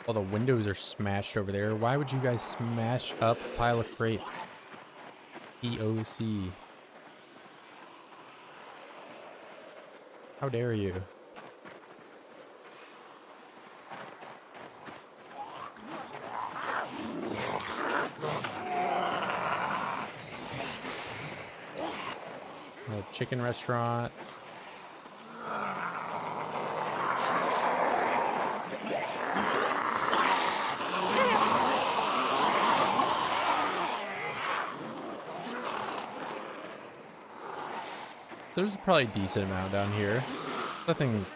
All the windows are smashed over there. Why would you guys smash up a pile of crepe? EOC. How dare you? A chicken restaurant. So there's probably a decent amount down here. Nothing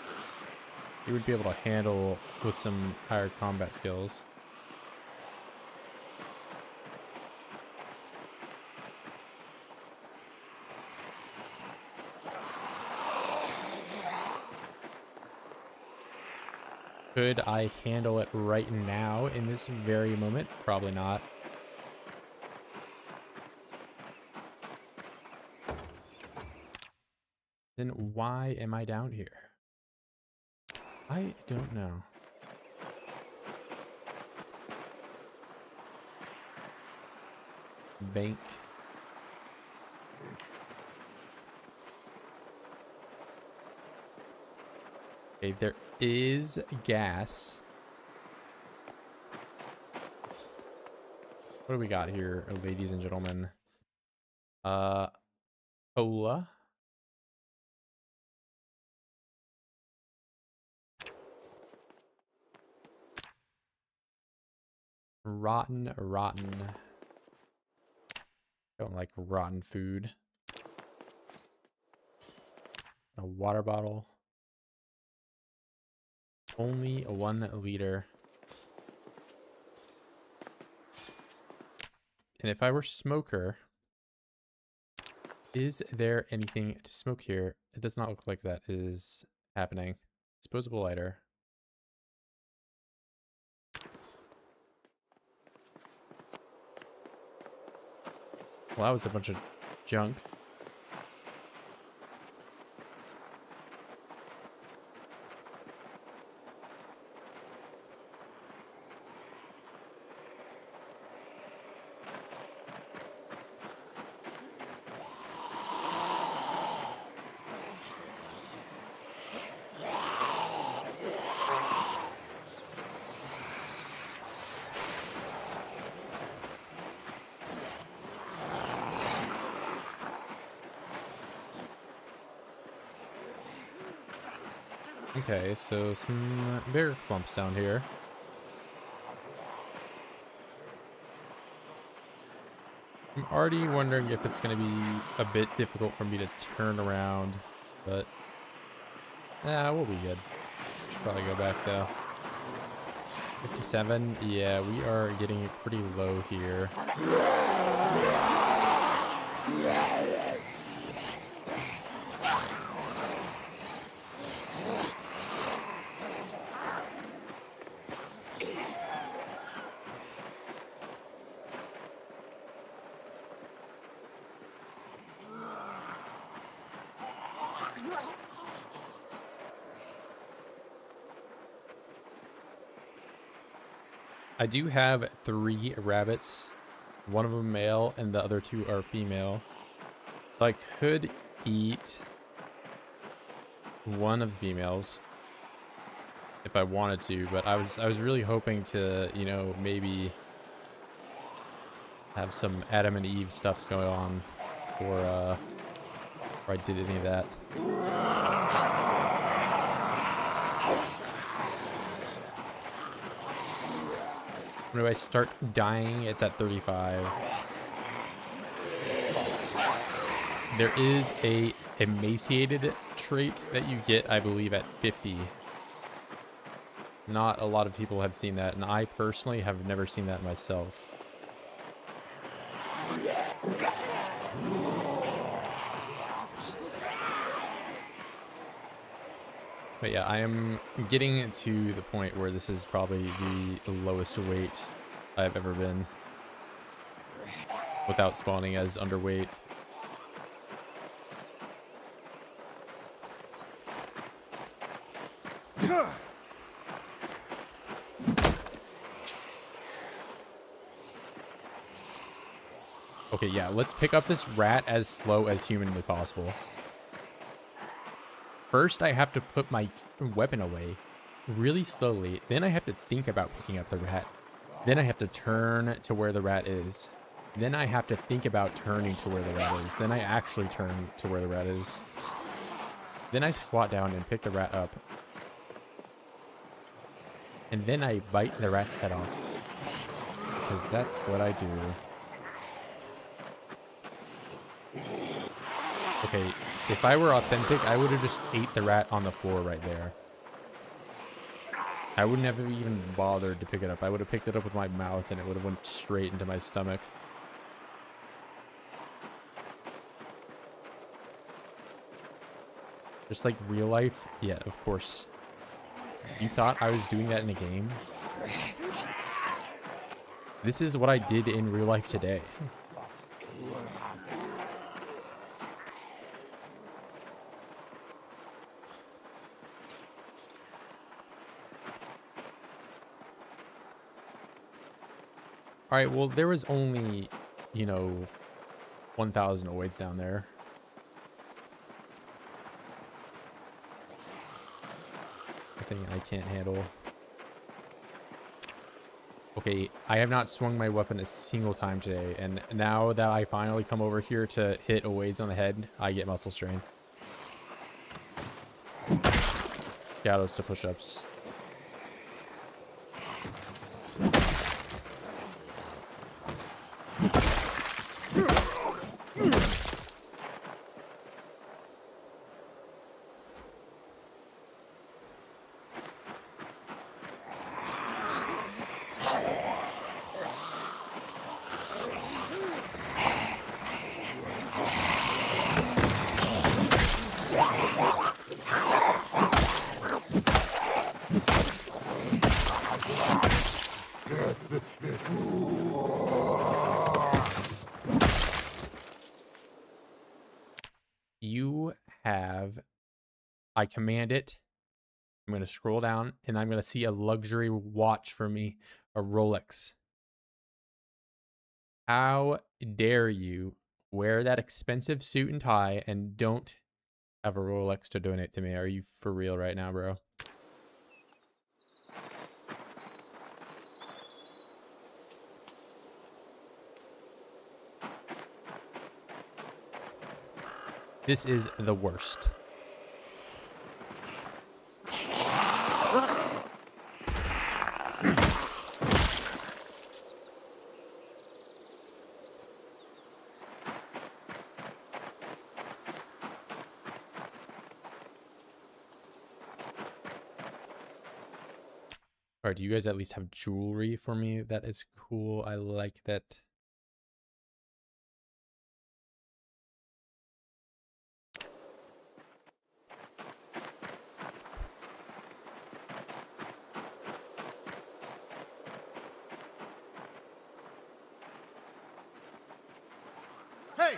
you would be able to handle with some higher combat skills. Could I handle it right now in this very moment? Probably not. Then why am I down here? I don't know. Bank. Okay, there is gas. What do we got here, ladies and gentlemen? Cola. Rotten. Don't like rotten food. A water bottle. Only 1 liter. And if I were smoker, is there anything to smoke here? It does not look like that is happening. Disposable lighter. Well, that was a bunch of junk. Okay, so some bear clumps down here. I'm already wondering if it's going to be a bit difficult for me to turn around, but we'll be good. Should probably go back though. 57, yeah, we are getting pretty low here. I do have 3 rabbits, one of them male and the other 2 are female. So I could eat one of the females if I wanted to, but I was really hoping to, you know, maybe have some Adam and Eve stuff going on before I did any of that. When do I start dying? It's at 35. There is a emaciated trait that you get, I believe, at 50. Not a lot of people have seen that, and I personally have never seen that myself. But yeah, I am getting to the point where this is probably the lowest weight I've ever been without spawning as underweight. Okay, yeah, let's pick up this rat as slow as humanly possible. First, I have to put my weapon away really slowly. Then I have to think about picking up the rat. Then I have to turn to where the rat is. Then I have to think about turning to where the rat is. Then I actually turn to where the rat is. Then I squat down and pick the rat up. And then I bite the rat's head off. Because that's what I do. Okay, if I were authentic, I would have just ate the rat on the floor right there. I wouldn't have even bothered to pick it up. I would have picked it up with my mouth and it would have went straight into my stomach. Just like real life? Yeah, of course. You thought I was doing that in a game? This is what I did in real life today. All right, well, there was only, you know, 1,000 oids down there. I think I can't handle. Okay, I have not swung my weapon a single time today, and now that I finally come over here to hit oids on the head, I get muscle strain. Shadows to push-ups. You have, I command it. I'm going to scroll down and I'm going to see a luxury watch for me, a Rolex. How dare you wear that expensive suit and tie and don't have a Rolex to donate to me? Are you for real right now, bro? This is the worst. All right, do you guys at least have jewelry for me? That is cool. I like that. Hey!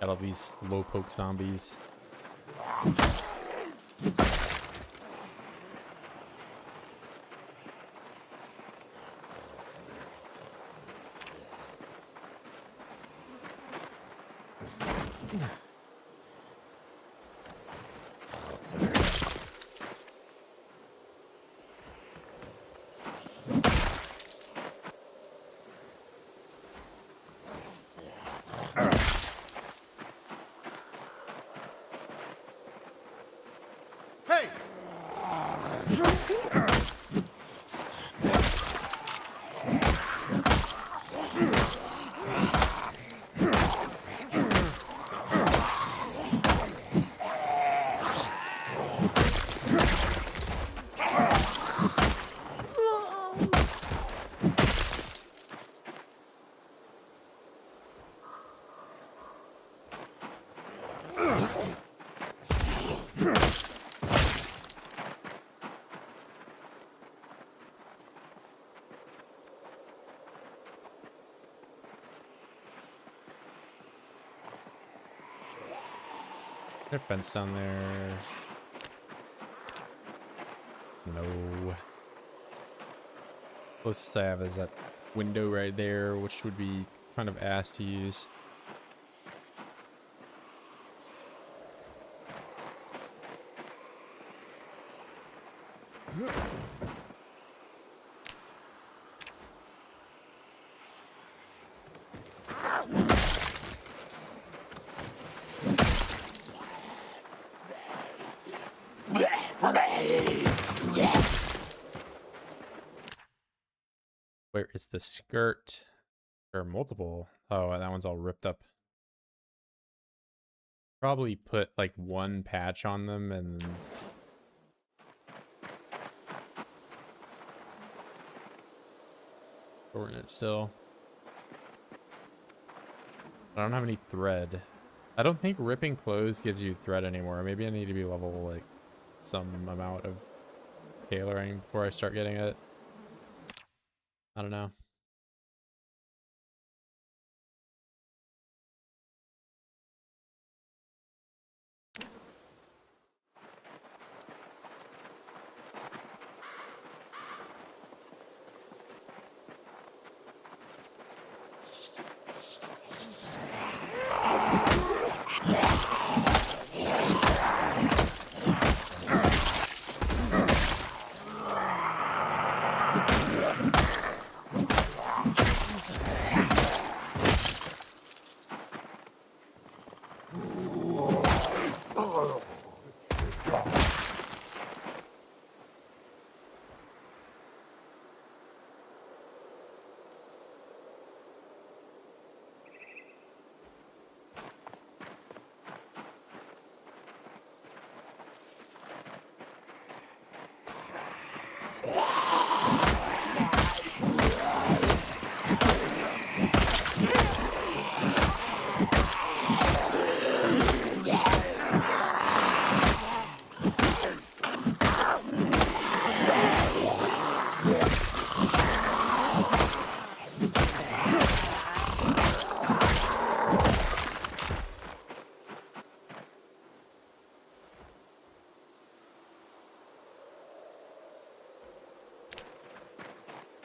Got all these slow poke zombies. Hey! There a fence down there? No. Closest I have is that window right there, which would be kind of ass to use. Where is the skirt? Or multiple? Oh, that one's all ripped up. Probably put like one patch on them and shorten it still. I don't have any thread. I don't think ripping clothes gives you thread anymore. Maybe I need to be level like some amount of tailoring before I start getting it. I don't know.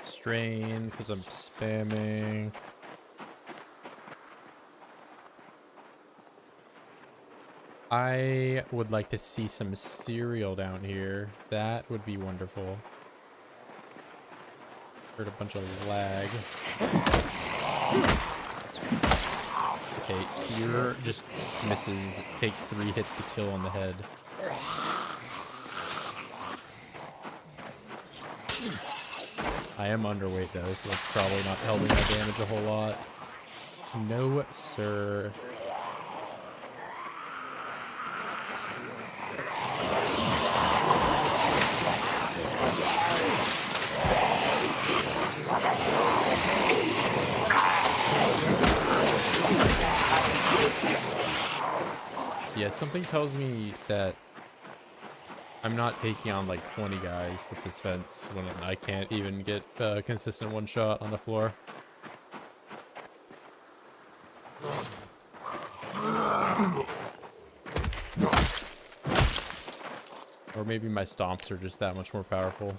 Strain because I'm spamming. I would like to see some cereal down here. That would be wonderful. Heard a bunch of lag. Okay, here just misses. Takes 3 hits to kill on the head. I am underweight though, so that's probably not helping my damage a whole lot. No, sir. Yeah, something tells me that I'm not taking on like 20 guys with this fence when I can't even get a consistent one shot on the floor. Or maybe my stomps are just that much more powerful.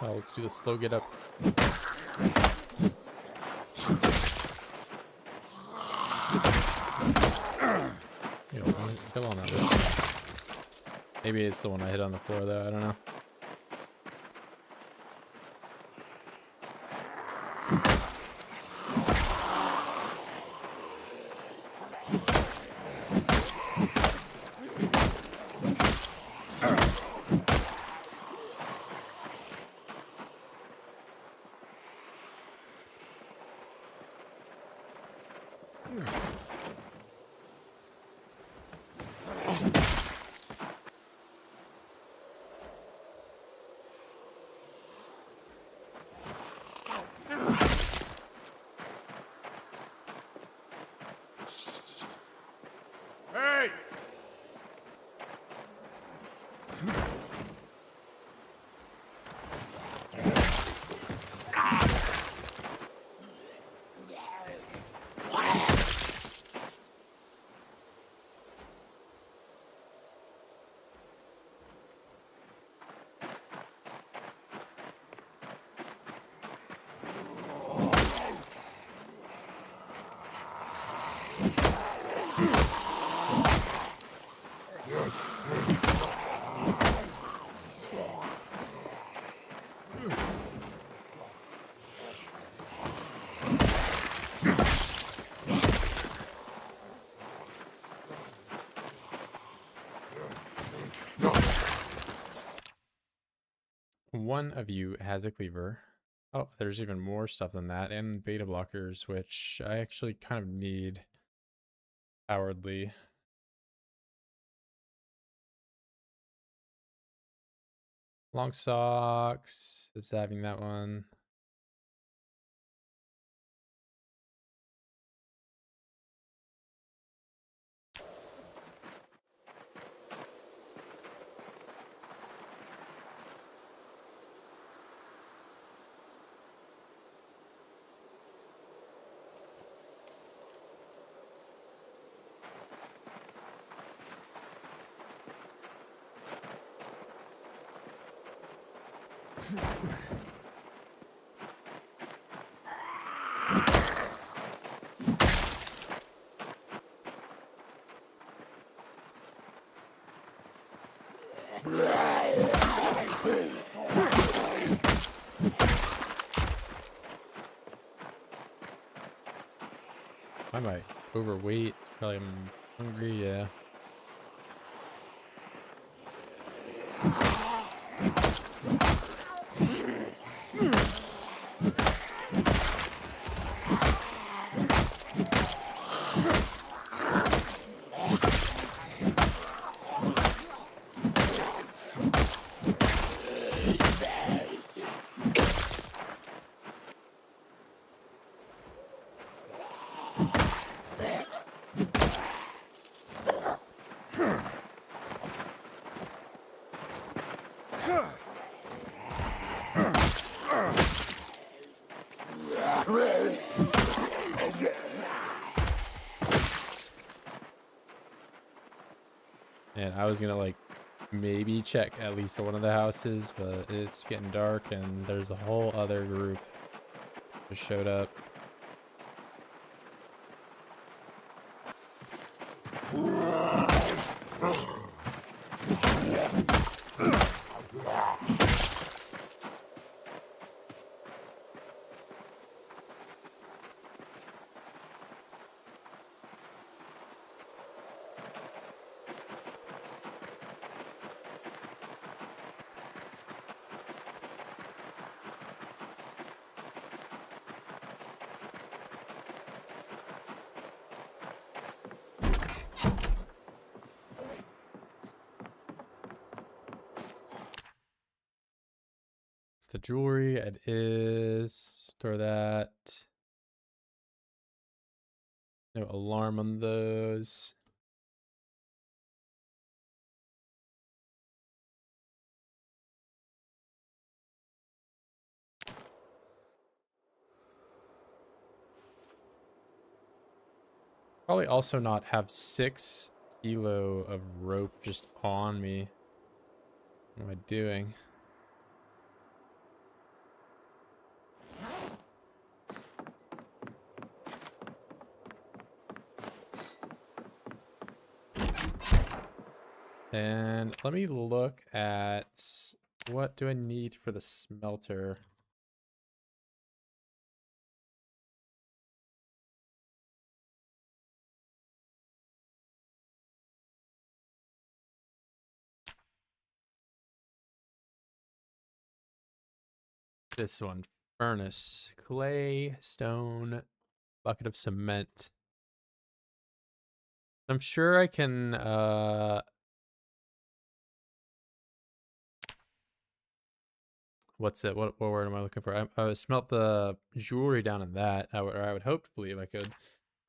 Oh, let's do the slow get up. You know, one kill on that one. Maybe it's the one I hit on the floor though, I don't know. Hey! One of you has a cleaver. Oh, there's even more stuff than that, and beta blockers, which I actually kind of need cowardly. Long socks. It's having that one. I might overweight. Probably I'm hungry, yeah. And I was gonna like maybe check at least one of the houses, but it's getting dark and there's a whole other group that showed up. the jewelry. It is. Store that. No alarm on those. Probably also not have 6 kilo of rope just on me. What am I doing? And let me look at what do I need for the smelter. This one, furnace, clay, stone, bucket of cement. I'm sure I can what's it? What word am I looking for? I smelt the jewelry down in that. I would hope to believe I could.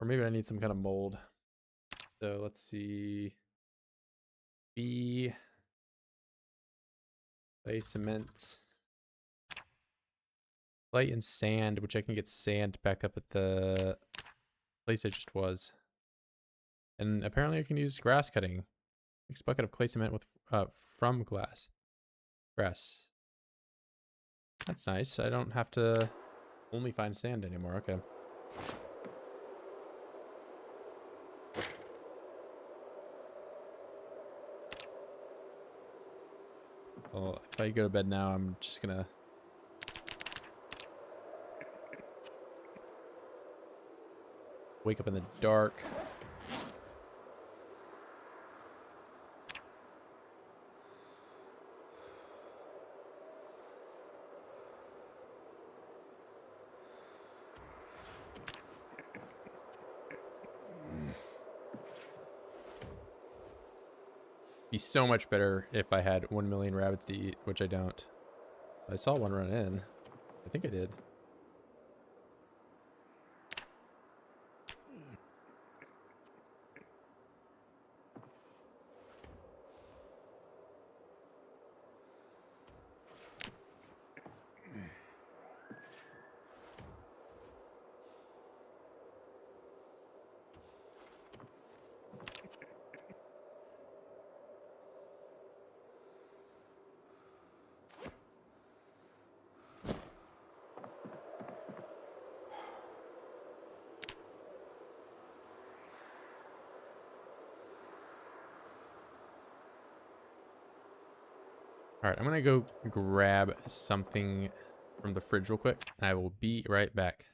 Or maybe I need some kind of mold. So let's see. B clay, cement, light and sand, which I can get sand back up at the place I just was. And apparently I can use grass cutting. Mix bucket of clay cement with from grass. That's nice. I don't have to only find sand anymore. Okay. Well, if I go to bed now, I'm just gonna wake up in the dark. Be so much better if I had 1 million rabbits to eat, which I don't. I saw one run in. I think I did. All right, I'm gonna go grab something from the fridge real quick, and I will be right back.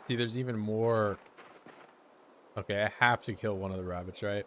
See, there's even more. Okay, I have to kill one of the rabbits, right?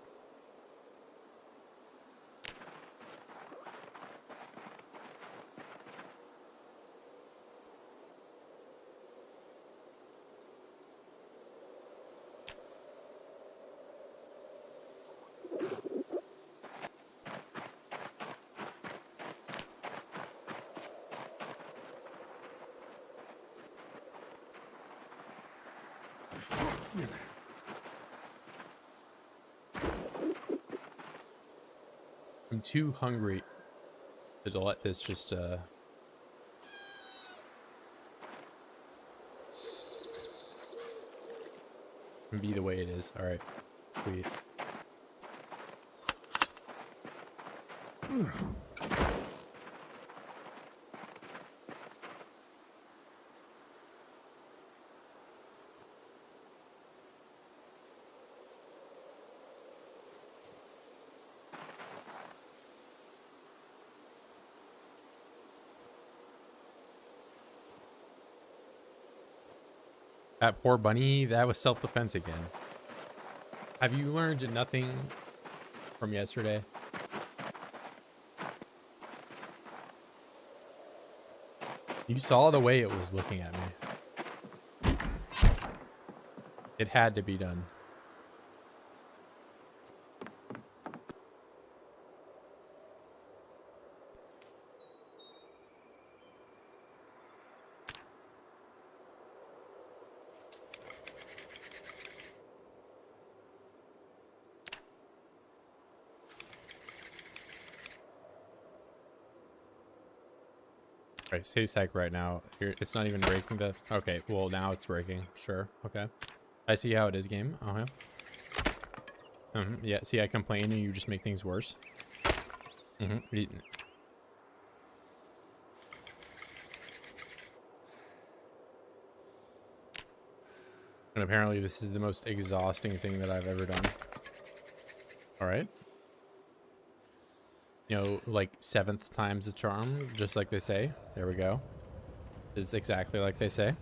I'm too hungry to let this just be the way it is. All right, sweet. That poor bunny, that was self-defense again. Have you learned nothing from yesterday? You saw the way it was looking at me. It had to be done. Right, save sec right now. Here, it's not even breaking the... Okay, well, now it's breaking. Sure, okay. I see how it is, game. Okay. Yeah, see, I complain and you just make things worse. And apparently this is the most exhausting thing that I've ever done. Alright. You know, like 7th time's the charm, just like they say. There we go. It's exactly like they say.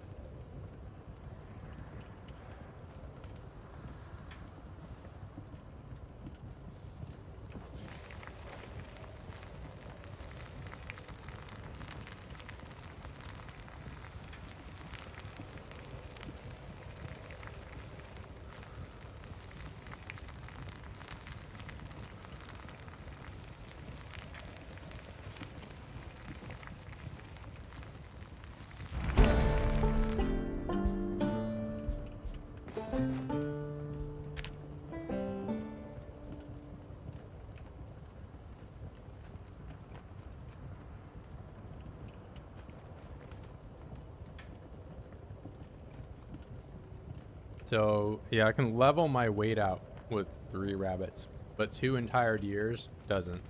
So, yeah, I can level my weight out with 3 rabbits, but 2 entire deers doesn't.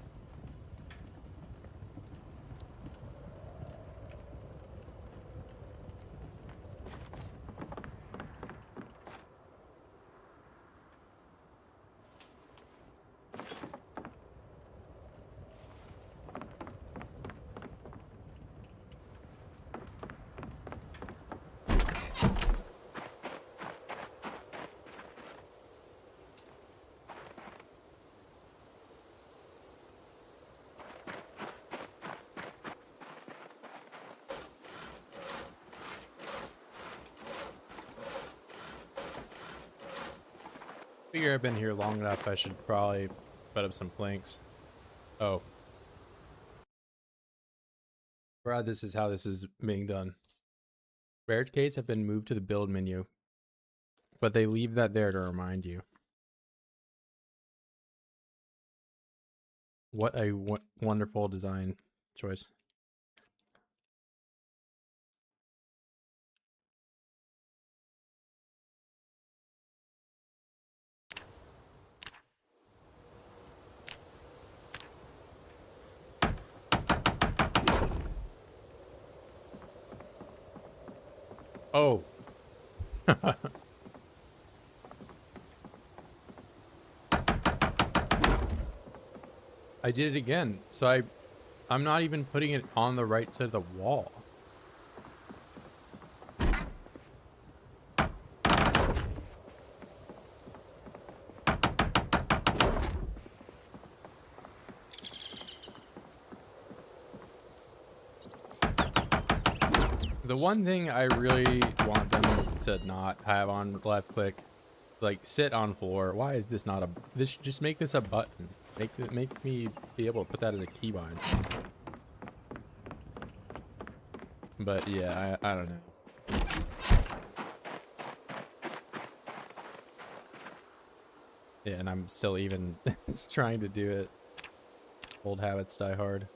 Figure I've been here long enough, I should probably put up some planks. Oh. Brad, this is how this is being done. Barricades have been moved to the build menu, but they leave that there to remind you. What a wonderful design choice. Oh. I did it again. So I'm not even putting it on the right side of the wall. The one thing I really want them to not have on left click, like sit on floor. Why is this not a? This just make this a button. Make me be able to put that as a keybind. But yeah, I don't know. Yeah, and I'm still even just trying to do it. Old habits die hard.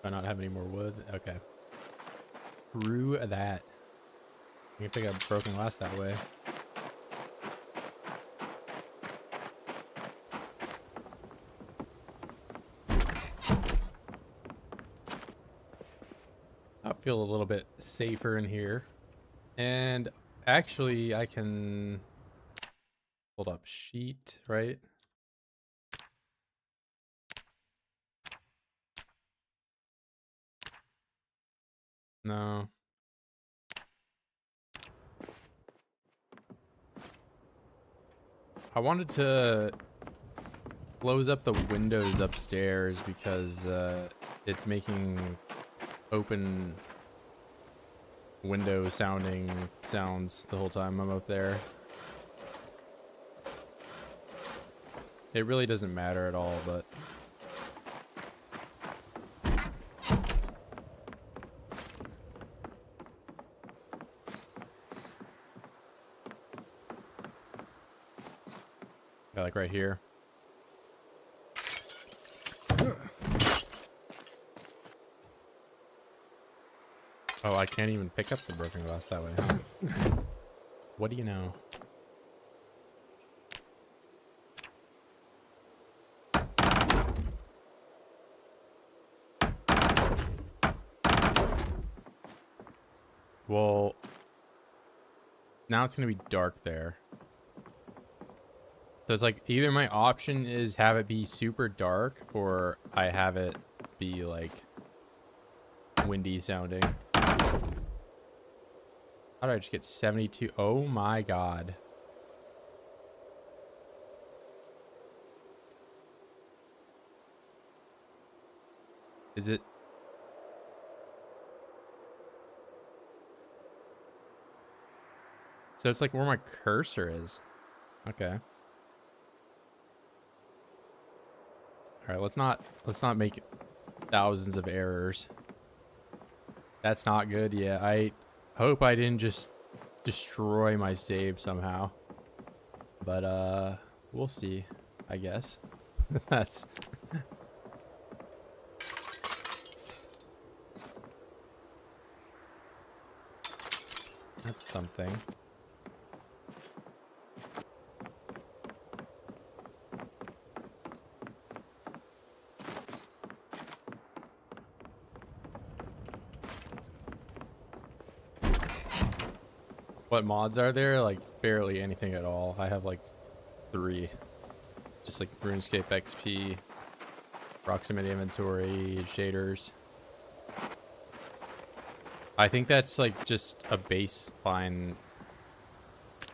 Do I not have any more wood? Okay. Through that. You can pick up broken glass that way. I feel a little bit safer in here. And actually, I can hold up sheet, right? No. I wanted to close up the windows upstairs because it's making open window sounding sounds the whole time I'm up there. It really doesn't matter at all, but yeah, like right here. Oh, I can't even pick up the broken glass that way, huh? What do you know? Well, now it's going to be dark there. So it's like either my option is have it be super dark or I have it be like windy sounding. How did I just get 72? Oh my god. Is it? So it's like where my cursor is. Okay. All right, let's not make thousands of errors. That's not good. Yeah, I hope I didn't just destroy my save somehow. But we'll see, I guess. That's something. What mods are there? Like barely anything at all. I have like 3. Just like RuneScape XP, proximity inventory, shaders. I think that's like just a baseline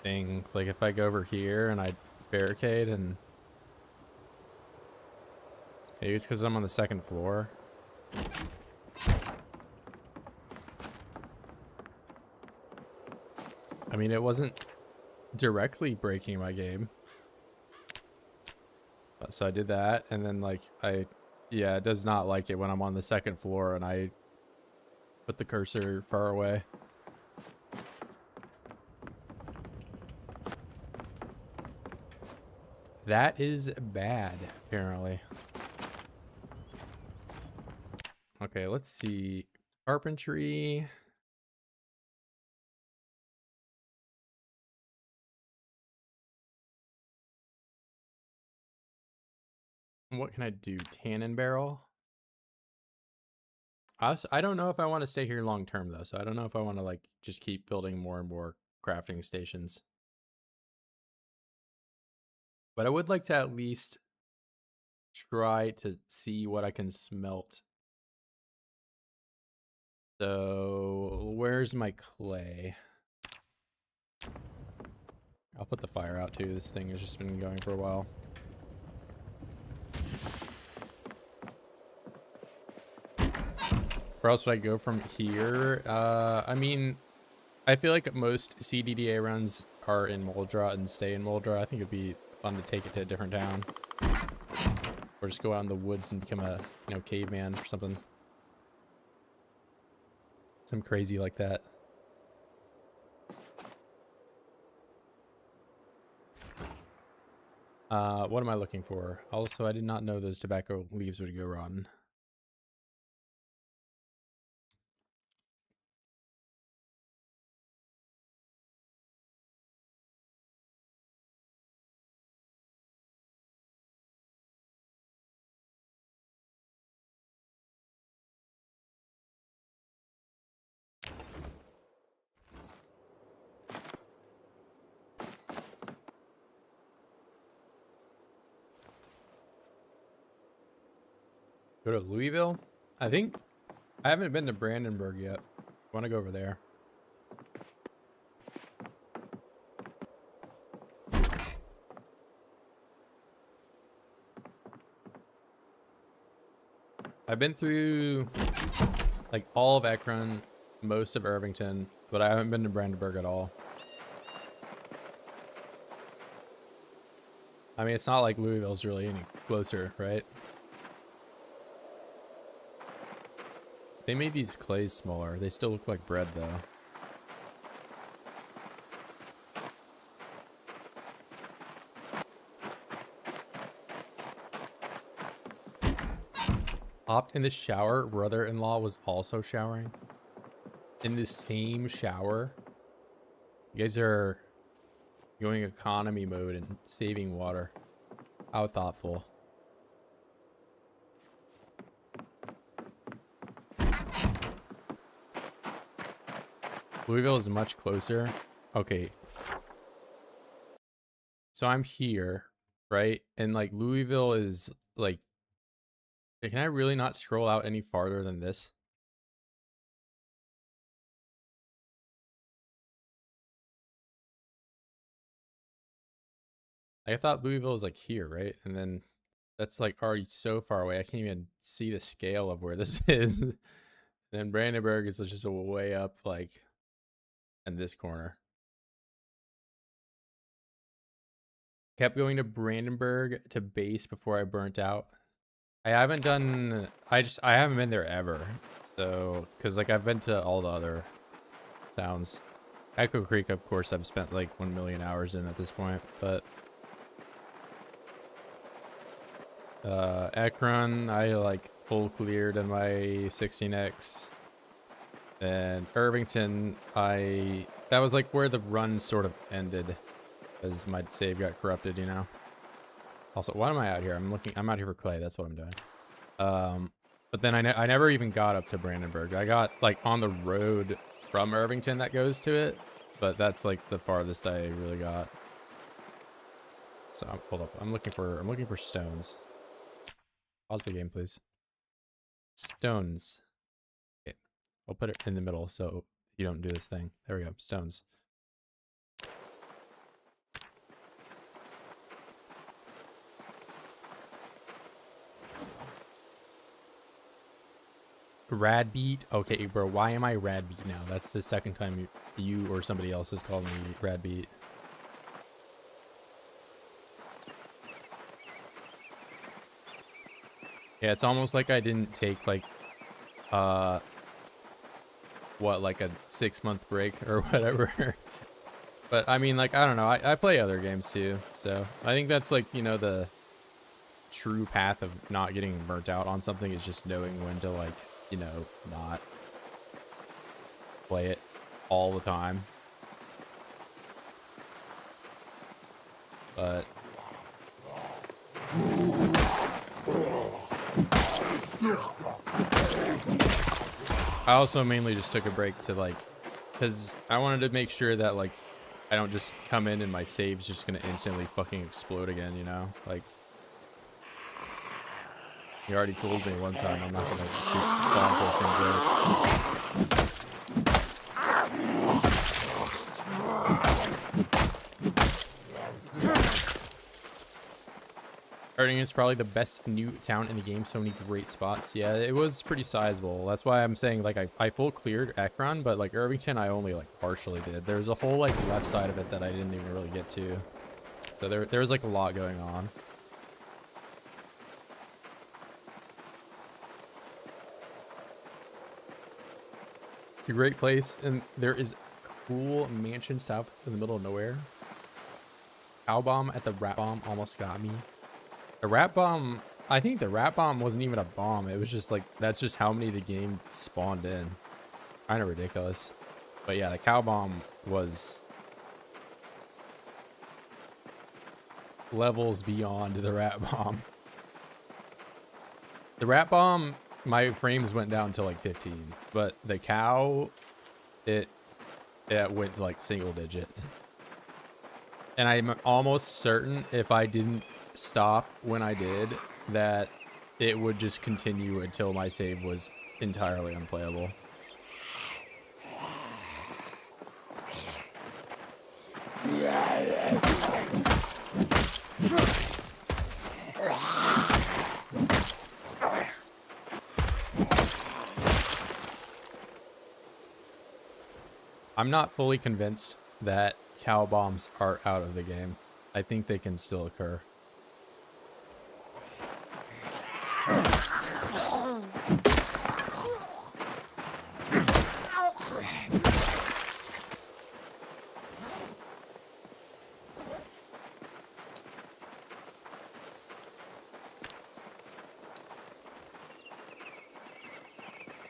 thing. Like if I go over here and I barricade and maybe it's because I'm on the 2nd floor. I mean, it wasn't directly breaking my game. So I did that, and then like yeah, it does not like it when I'm on the 2nd floor and I put the cursor far away. That is bad, apparently. Okay, let's see. Carpentry. What can I do? Tannin barrel? I don't know if I want to stay here long term, though, so I don't know if I want to, like, just keep building more and more crafting stations. But I would like to at least try to see what I can smelt. So where's my clay? I'll put the fire out too. This thing has just been going for a while. Where else would I go from here? I mean, I feel like most CDDA runs are in Moldra and stay in Moldra. I think it'd be fun to take it to a different town. Or just go out in the woods and become a, you know, caveman or something. Some crazy like that. What am I looking for? Also, I did not know those tobacco leaves would go rotten. Go to Louisville? I think I haven't been to Brandenburg yet. I want to go over there. I've been through like all of Akron, most of Irvington, but I haven't been to Brandenburg at all. I mean, it's not like Louisville's really any closer, right? They made these clays smaller. They still look like bread, though. Hopped in the shower. Brother-in-law was also showering. In the same shower. You guys are going economy mode and saving water. How thoughtful. Louisville is much closer. Okay. So I'm here, right? And like Louisville is like, can I really not scroll out any farther than this? I thought Louisville was like here, right? And then that's like already so far away. I can't even see the scale of where this is. Then Brandenburg is just a way up like in this corner. Kept going to Brandenburg to base before I burnt out. I haven't done, I haven't been there ever. So, cause like I've been to all the other towns. Echo Creek, of course, I've spent like 1 million hours in at this point, but Akron, I like full cleared in my 16X. And Irvington, that was like where the run sort of ended as my save got corrupted, you know. Also, why am I out here? I'm out here for clay. That's what I'm doing. But then I never even got up to Brandenburg. I got like on the road from Irvington that goes to it, but that's like the farthest I really got. So hold up. I'm looking for stones. Pause the game, please. Stones. Okay. I'll put it in the middle so you don't do this thing. There we go. Stones. Rad beat. Okay, bro. Why am I rad beat now? That's the second time you or somebody else has called me rad beat. Yeah, it's almost like I didn't take like what, like a 6-month break or whatever. But I mean, like, I don't know, I play other games too, so I think that's like, you know, the true path of not getting burnt out on something is just knowing when to, like, you know, not play it all the time. But I also mainly just took a break to, like, because I wanted to make sure that, like, I don't just come in and my save's just gonna instantly fucking explode again, you know? Like, You already fooled me one time. I'm not gonna just keep falling for the same joke. Starting is probably the best new town in the game. So many great spots. Yeah, it was pretty sizable. That's why I'm saying like I full cleared Ekron, but like Irvington I only like partially did. There's a whole like left side of it that I didn't even really get to. So there's like a lot going on. It's a great place, and there is a cool mansion south in the middle of nowhere. Cow bomb at the rat bomb almost got me. The rat bomb, I think the rat bomb wasn't even a bomb. It was just like, that's just how many the game spawned in. Kind of ridiculous. But yeah, the cow bomb was levels beyond the rat bomb. The rat bomb, my frames went down to like 15, but the cow, it went to like single digit. And I'm almost certain if I didn't stop when I did, that it would just continue until my save was entirely unplayable. I'm not fully convinced that cow bombs are out of the game. I think they can still occur.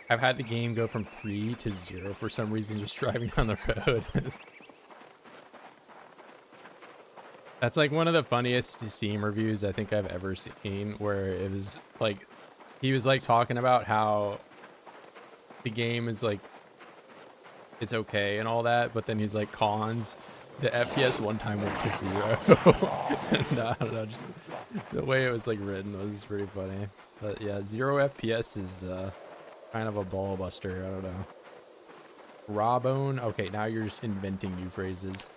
I've had the game go from 3 to 0 for some reason just driving down the road. That's like one of the funniest Steam reviews I think I've ever seen, where it was like, he was like talking about how the game is like, it's okay and all that, but then he's like, cons, the FPS one time went to 0. And I don't know, just the way it was like written was pretty funny. But yeah, 0 FPS is kind of a ball buster. I don't know. Rawbone. Okay, now you're just inventing new phrases.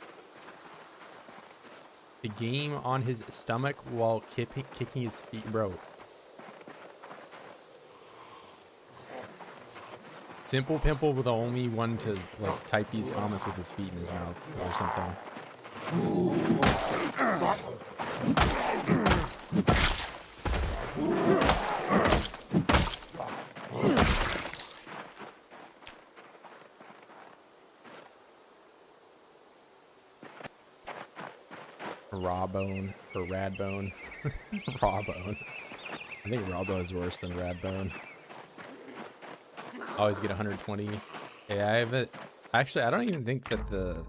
The game on his stomach while kicking his feet, bro. Simple Pimple with the only one to like type these comments with his feet in his mouth or something. Rawbone or Radbone. Rawbone. I think Rawbone is worse than Radbone. Always get 120. Yeah, I have it. Actually, I don't even think that the...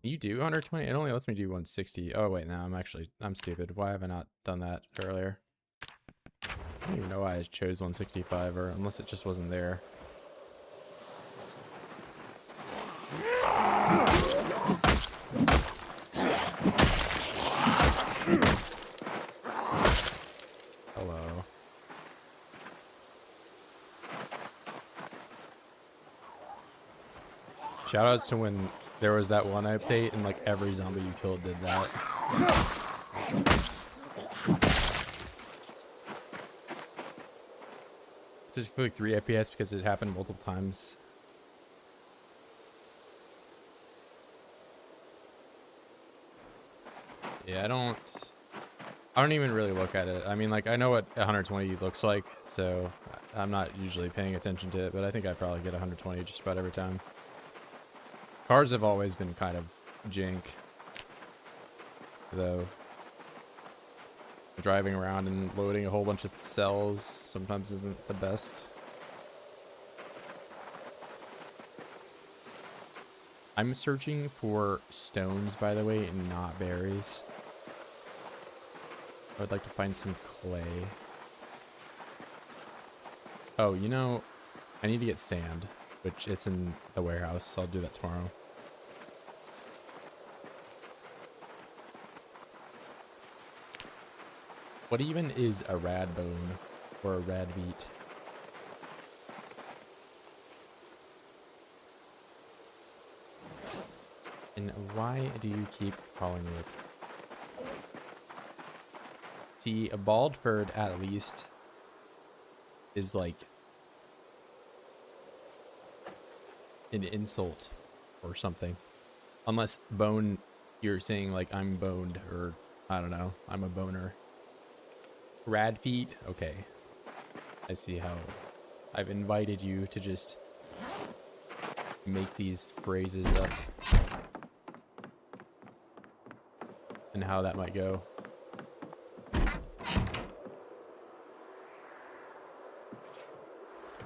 You do 120? It only lets me do 160. Oh, wait, no, I'm stupid. Why have I not done that earlier? I don't even know why I chose 165, or unless it just wasn't there. Hello. Shoutouts to when there was that one update and like every zombie you killed did that. Specifically 3 FPS because it happened multiple times. Yeah, I don't even really look at it. I mean, like, I know what 120 looks like, so I'm not usually paying attention to it, but I think I probably get 120 just about every time. Cars have always been kind of jank, though. Driving around and loading a whole bunch of cells sometimes isn't the best. I'm searching for stones, by the way, and not berries. I would like to find some clay. Oh, you know, I need to get sand, which it's in the warehouse, so I'll do that tomorrow. What even is a rad bone or a rad beat? And why do you keep calling it? See, a baldford at least is like an insult or something. Unless bone, you're saying like I'm boned or I don't know, I'm a boner. Rad feet, okay. I see how I've invited you to just make these phrases up and how that might go.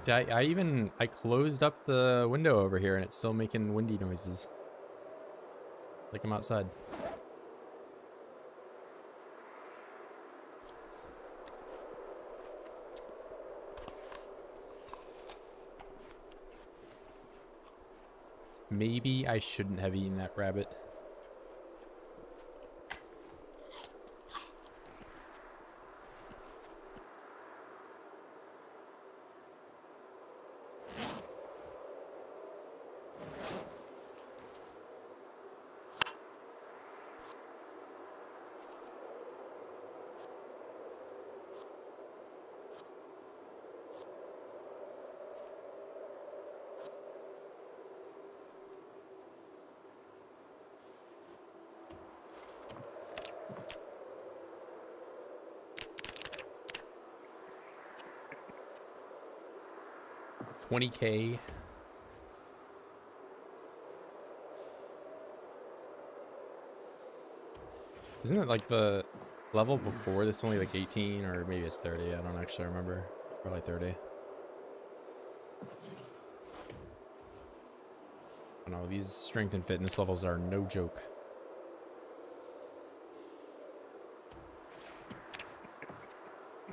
See, I closed up the window over here and it's still making windy noises. Like I'm outside. Maybe I shouldn't have eaten that rabbit. $20K. Isn't it like the level before this only like 18 or maybe it's 30? I don't actually remember. It's probably 30. I don't know. These strength and fitness levels are no joke.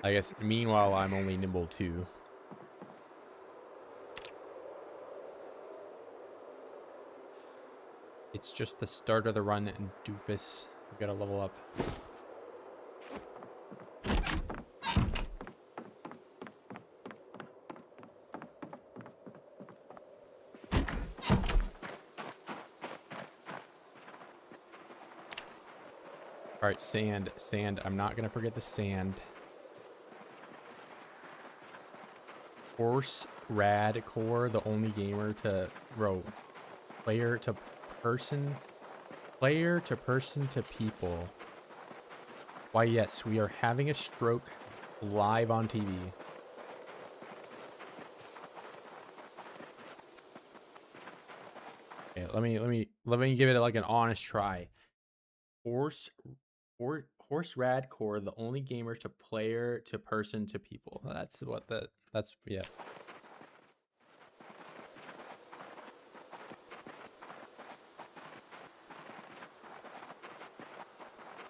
I guess meanwhile I'm only nimble 2. It's just the start of the run and doofus. We gotta level up. All right, sand, sand. I'm not gonna forget the sand. Horse rad core, the only gamer to player to person to people. Why, yes, we are having a stroke live on TV. Okay, let me give it like an honest try. Horse rad core, the only gamer to player to person to people. That's yeah.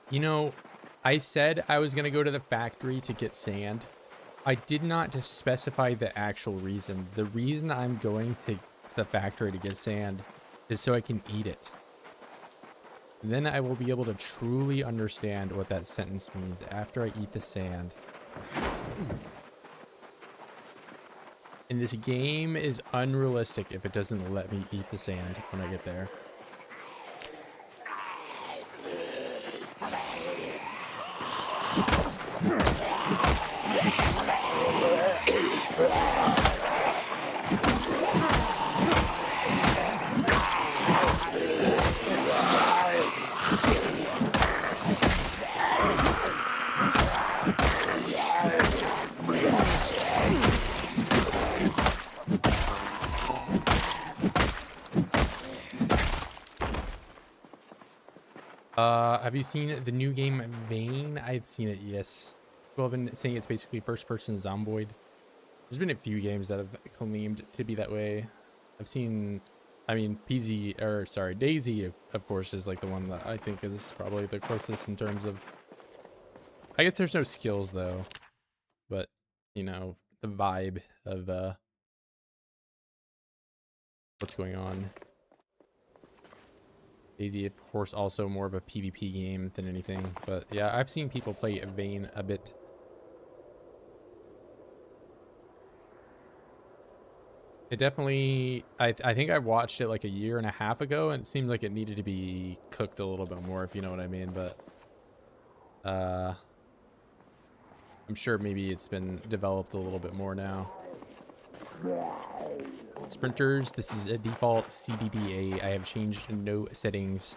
You know, I said I was going to go to the factory to get sand. I did not specify the actual reason. The reason I'm going to the factory to get sand is so I can eat it. And then I will be able to truly understand what that sentence means after I eat the sand. And this game is unrealistic if it doesn't let me eat the sand when I get there. Have you seen the new game Vane? I've seen it, yes. People have been saying it's basically first-person Zomboid. There's been a few games that have claimed to be that way. I've seen, I mean, Daisy, of course, is like the one that I think is probably the closest in terms of... I guess there's no skills, though. But, you know, the vibe of what's going on. Daisy, of course, also more of a PvP game than anything. But yeah, I've seen people play Vayne a bit. It definitely, I think I watched it like a year and a half ago, and it seemed like it needed to be cooked a little bit more, if you know what I mean. But I'm sure maybe it's been developed a little bit more now. Sprinters, this is a default CDDA. I have changed no settings.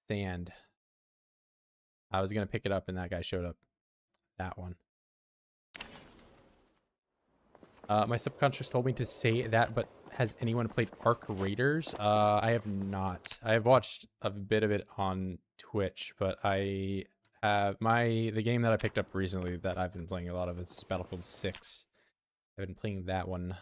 Sand. I was gonna pick it up and that guy showed up. That one. My subconscious told me to say that, but has anyone played Arc Raiders? I have not. I have watched a bit of it on Twitch, but I have the game that I picked up recently that I've been playing a lot of is Battlefield 6. I've been playing that one.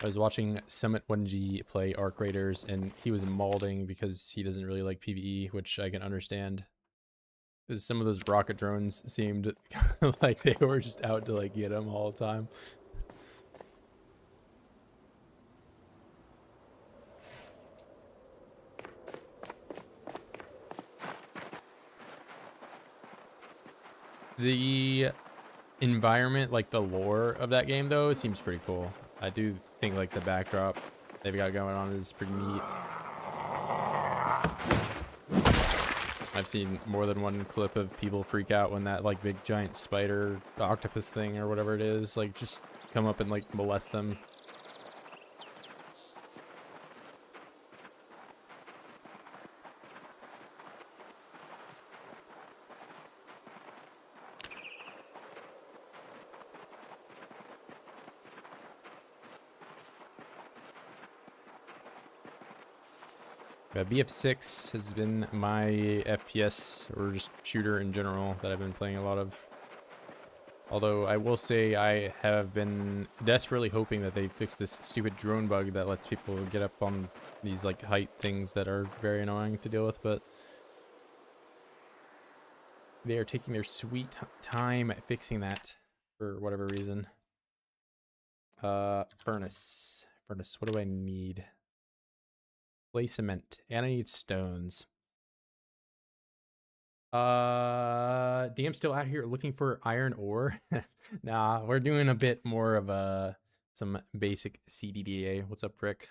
I was watching Summit 1G play Arc Raiders, and he was mauling because he doesn't really like PvE, which I can understand. Because some of those rocket drones seemed like they were just out to like get him all the time. The environment, like the lore of that game, though, seems pretty cool. I do think like the backdrop they've got going on is pretty neat. I've seen more than one clip of people freak out when that like big giant spider octopus thing or whatever it is like just come up and like molest them. BF6 has been my FPS or just shooter in general that I've been playing a lot of. Although I will say I have been desperately hoping that they fix this stupid drone bug that lets people get up on these like height things that are very annoying to deal with, but they are taking their sweet time fixing that for whatever reason. Furnace. What do I need? Clay cement, and I need stones. DM still out here looking for iron ore? Nah, we're doing a bit more of some basic CDDA. What's up, Rick?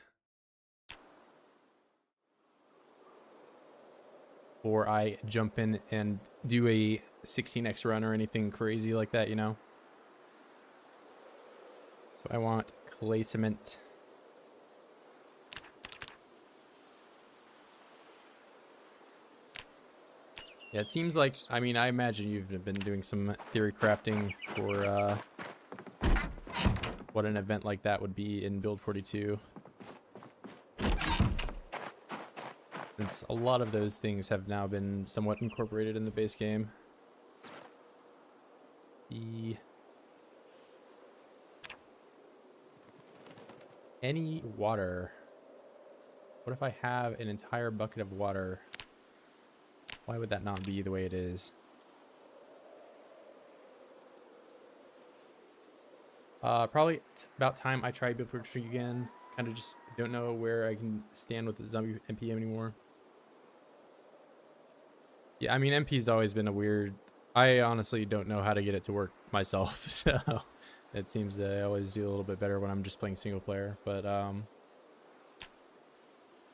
Or I jump in and do a 16x run or anything crazy like that, you know? So I want clay cement. Yeah, it seems like, I mean, I imagine you've been doing some theory crafting for what an event like that would be in Build 42. Since a lot of those things have now been somewhat incorporated in the base game. Any water. What if I have an entire bucket of water? Why would that not be the way it is? Probably about time I try Build 42 again. Kind of just don't know where I can stand with the zombie MP anymore. Yeah, I mean, MP's always been a weird... I honestly don't know how to get it to work myself, so it seems that I always do a little bit better when I'm just playing single player. But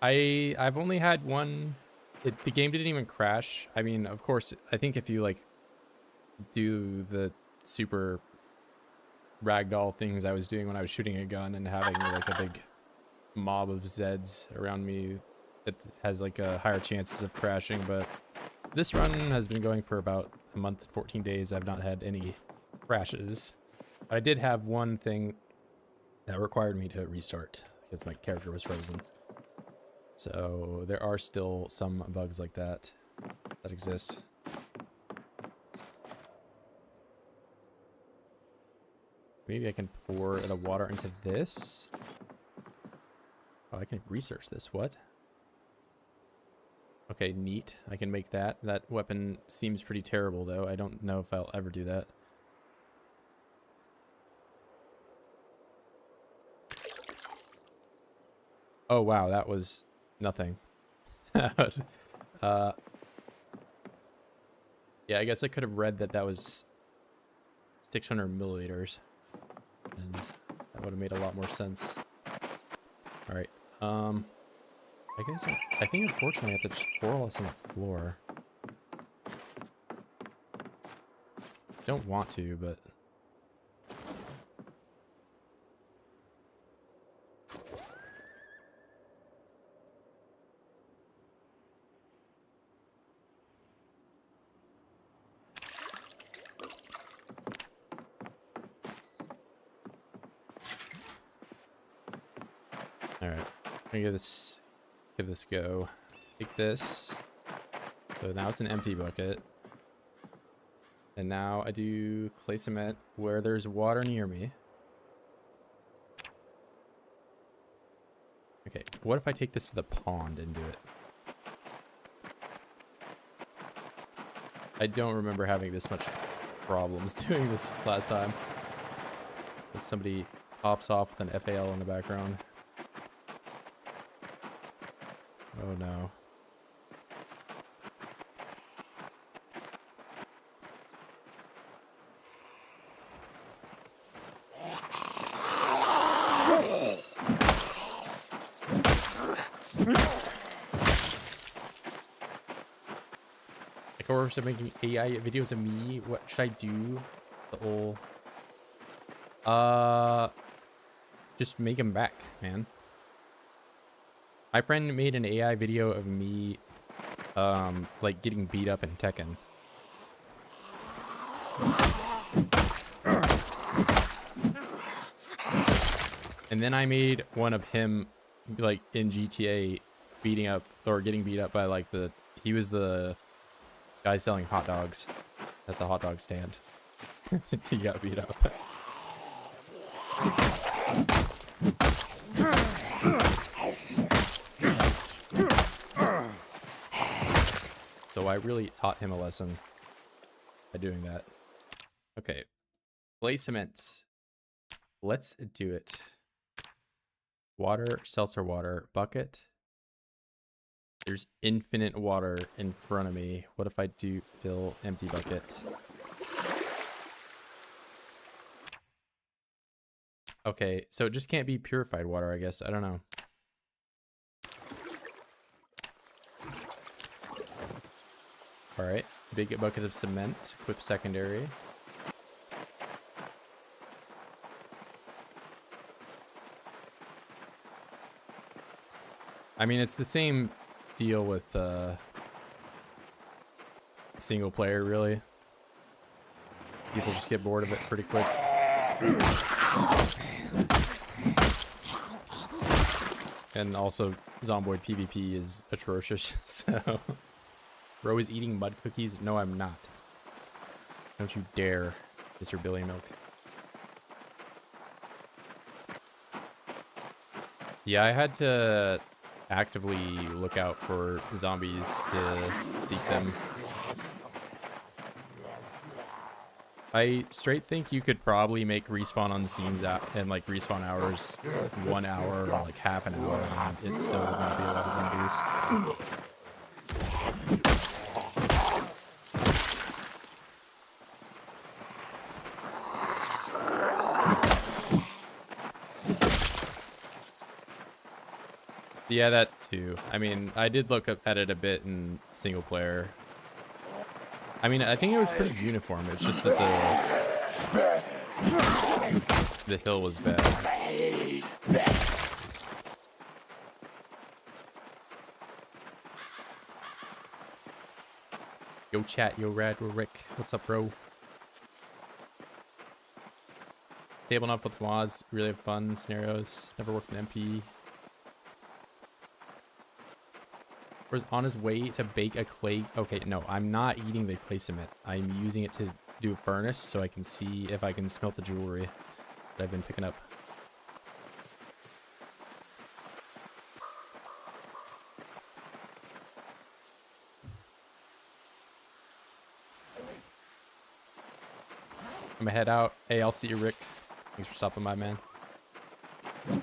I've only had one... the game didn't even crash. I mean, of course, I think if you like do the super ragdoll things I was doing when I was shooting a gun and having like a big mob of Zeds around me, it has like a higher chances of crashing. But this run has been going for about a month and 14 days. I've not had any crashes. I did have one thing that required me to restart because my character was frozen. So there are still some bugs like that that exist. Maybe I can pour the water into this. Oh, I can research this. What? Okay, neat. I can make that. That weapon seems pretty terrible, though. I don't know if I'll ever do that. Oh, wow. That was nothing. uh, yeah, I guess I could have read that that was 600 milliliters. And that would have made a lot more sense. All right. I guess I think unfortunately I have to just pour all this on the floor. Don't want to, but all right. I'm gonna give this a go. Take this. So now it's an empty bucket. And now I do clay cement where there's water near me. Okay, what if I take this to the pond and do it? I don't remember having this much problems doing this last time. Somebody pops off with an FAL in the background. Oh no. My coworkers are making AI videos of me. What should I do? The whole just make him back, man. My friend made an AI video of me like getting beat up in Tekken. And then I made one of him like in GTA beating up or getting beat up by like he was the guy selling hot dogs at the hot dog stand. He got beat up. So I really taught him a lesson by doing that. Okay, clay cement. Let's do it. Water, seltzer water, bucket. There's infinite water in front of me. What if I do fill empty bucket? Okay, so it just can't be purified water, I guess. I don't know. Alright, big bucket of cement, equip secondary. I mean, it's the same deal with single player, really. People just get bored of it pretty quick. And also, Zomboid PvP is atrocious, so... Bro is eating mud cookies? No, I'm not. Don't you dare, Mr. Billy Milk. Yeah, I had to actively look out for zombies to seek them. I straight think you could probably make respawn on scenes and like respawn hours 1 hour or like half an hour, and it still would not be a lot of zombies. Yeah, that too. I mean, I did look up at it a bit in single player. I mean, I think it was pretty uniform. It's just that the hill was bad. Yo chat, yo Rad, yo Rick. What's up, bro? Stable enough with mods. Really have fun scenarios. Never worked in MP. Was on his way to bake a clay. Okay, no, I'm not eating the clay cement. I'm using it to do a furnace so I can see if I can smelt the jewelry that I've been picking up. gonna head out. Hey, I'll see you, Rick. Thanks for stopping by, man.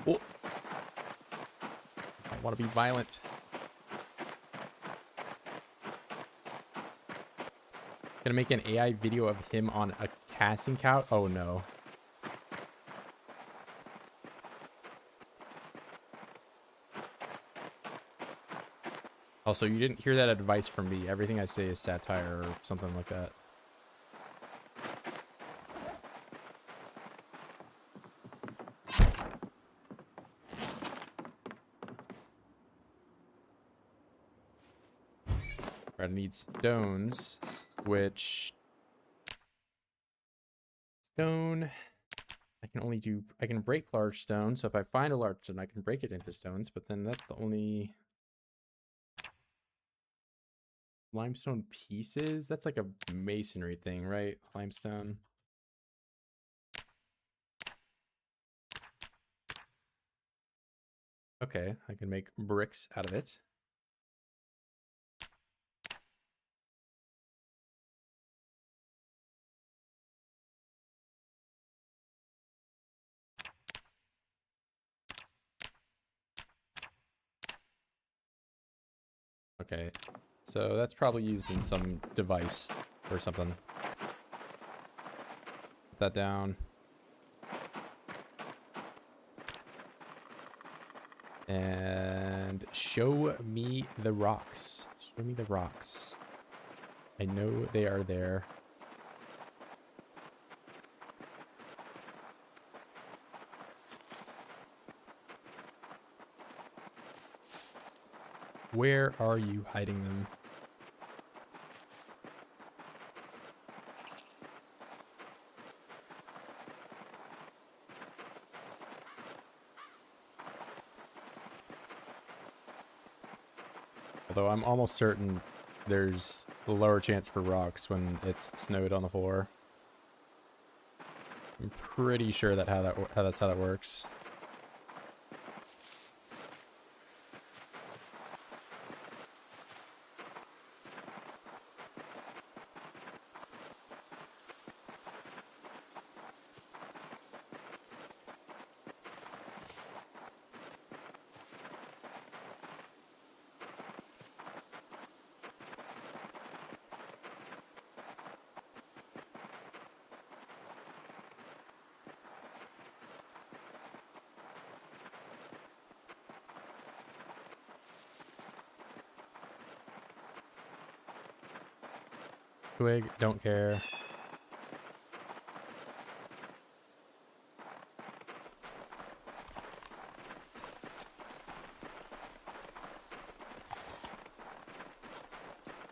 Oh. I want to be violent. Gonna make an AI video of him on a casting couch. Oh no. Also, you didn't hear that advice from me. Everything I say is satire or something like that. I need stones, which stone I can only do. I can break large stone. So if I find a large stone, I can break it into stones. But then that's the only limestone pieces. That's like a masonry thing, right? Limestone. Okay, I can make bricks out of it. Okay, so that's probably used in some device or something. Put that down. And show me the rocks. Show me the rocks. I know they are there. Where are you hiding them? Although I'm almost certain there's a lower chance for rocks when it's snowed on the floor. I'm pretty sure that's how that works. Twig, don't care.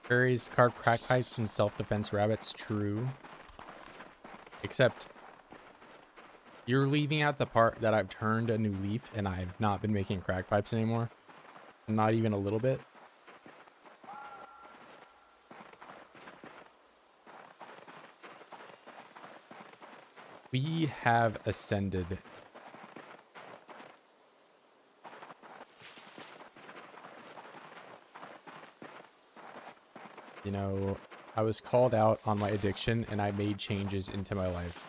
Berries, carved crack pipes, and self-defense rabbits, true. Except, you're leaving out the part that I've turned a new leaf and I've not been making crack pipes anymore. Not even a little bit. We have ascended. You know, I was called out on my addiction and I made changes into my life.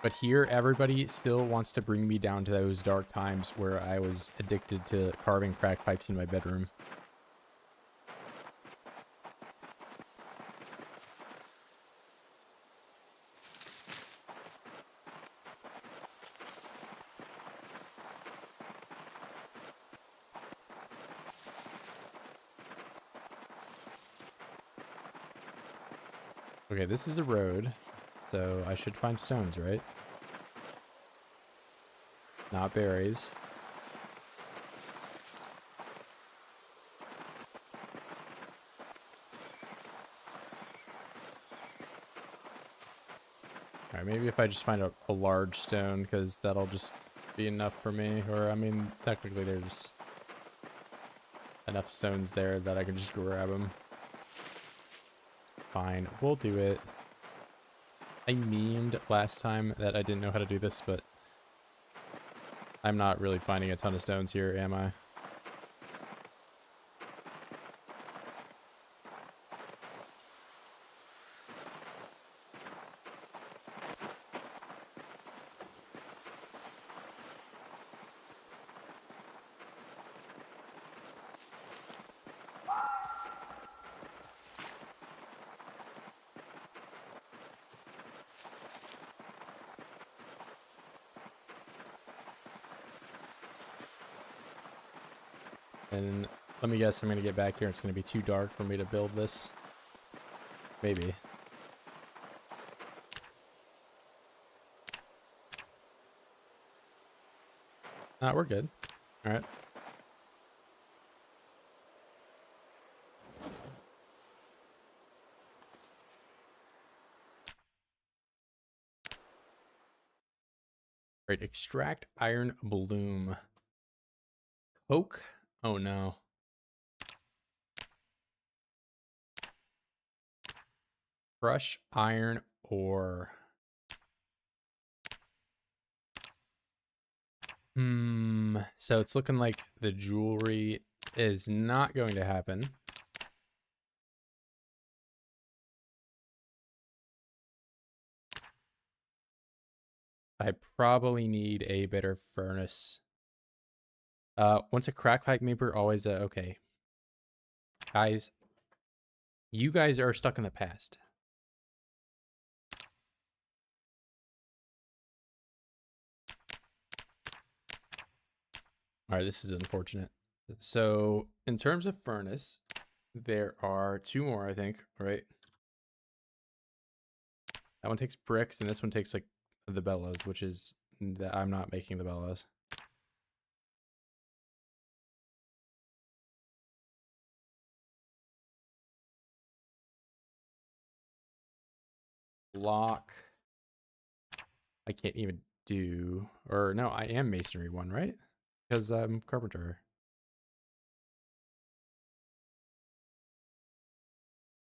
But here, everybody still wants to bring me down to those dark times where I was addicted to carving crack pipes in my bedroom. Okay, this is a road, so I should find stones, right? Not berries. Alright, maybe if I just find a large stone, because that'll just be enough for me. Or, I mean, technically there's enough stones there that I can just grab them. Fine, we'll do it. I memed last time that I didn't know how to do this, but I'm not really finding a ton of stones here, am I? And let me guess, I'm going to get back here. It's going to be too dark for me to build this. Maybe. We're good. All right. Right, extract iron bloom. Oak? Oh no. Crush iron ore. So it's looking like the jewelry is not going to happen. I probably need a better furnace. Once a crack pipe maker, always a okay. Guys, you guys are stuck in the past. All right, this is unfortunate. So in terms of furnace, there are two more, I think, right? That one takes bricks, and this one takes like the bellows, which is that I'm not making the bellows. Block. I can't even do, or no, I am masonry one, right? Because I'm carpenter.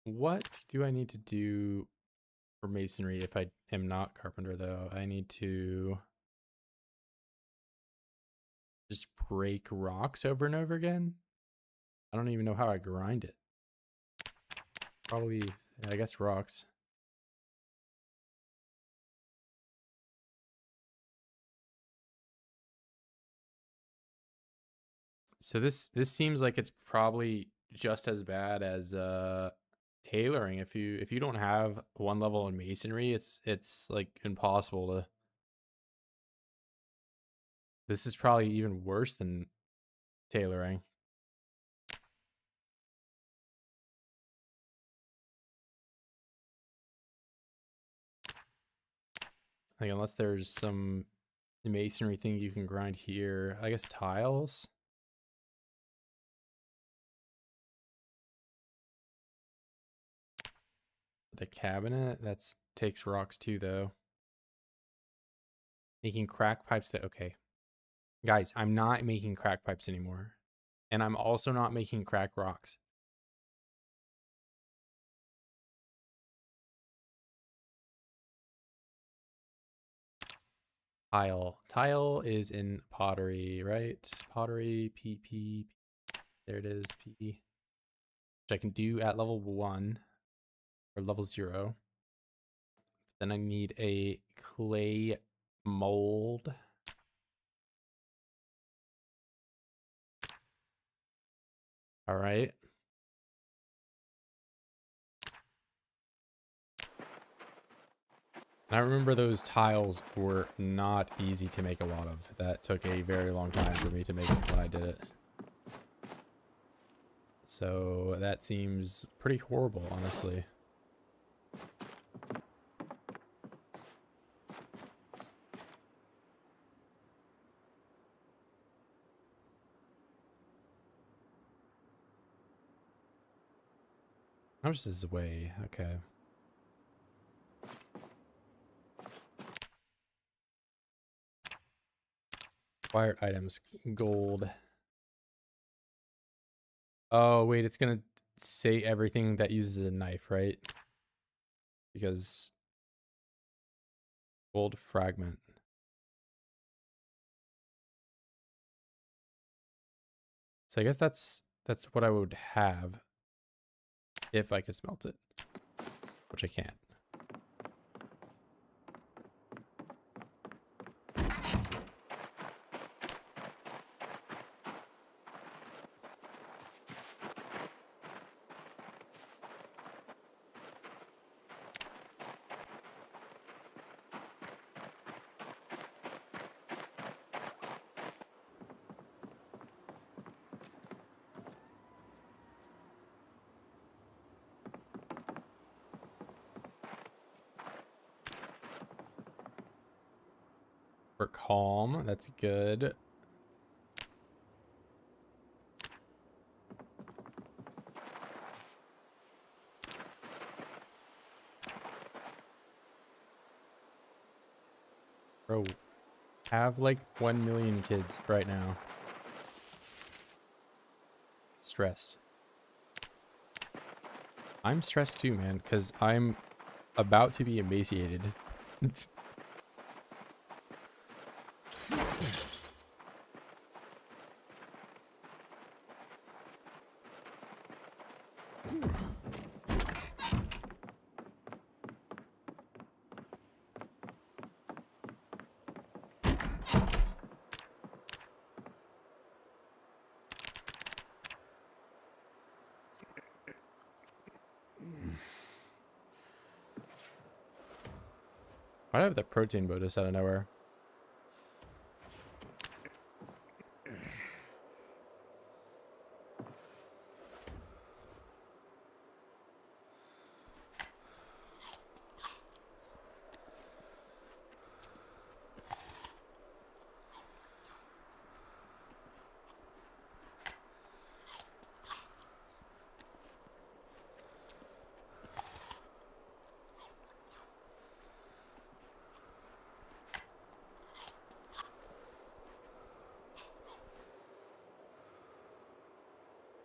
What do I need to do for masonry if I am not carpenter though? I need to just break rocks over and over again. I don't even know how I grind it. Probably, I guess rocks. So this seems like it's probably just as bad as tailoring. If you don't have one level in masonry, it's like impossible to. This is probably even worse than tailoring. Like unless there's some masonry thing you can grind here. I guess tiles. The cabinet, that's takes rocks too though. Making crack pipes that okay. Guys, I'm not making crack pipes anymore. And I'm also not making crack rocks. Tile. Tile is in pottery, right? Pottery, PP. There it is, P. Which I can do at level 1 or level 0. Then I need a clay mold. All right. I remember those tiles were not easy to make a lot of. That took a very long time for me to make when I did it. So that seems pretty horrible, honestly. How much is this weigh? Okay. Acquired items, gold. Oh, wait, it's gonna say everything that uses a knife, right? Because gold fragment. So I guess that's what I would have if I could smelt it, which I can't. We're calm. That's good. Bro, have like 1 million kids right now. Stressed. I'm stressed too, man, because I'm about to be emaciated. Why do I have the protein bonus out of nowhere?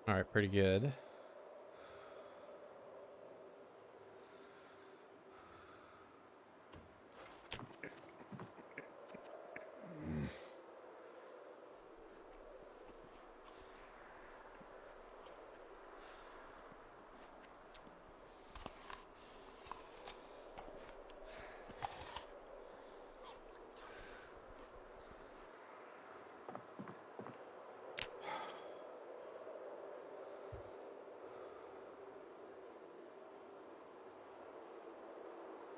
All right, pretty good.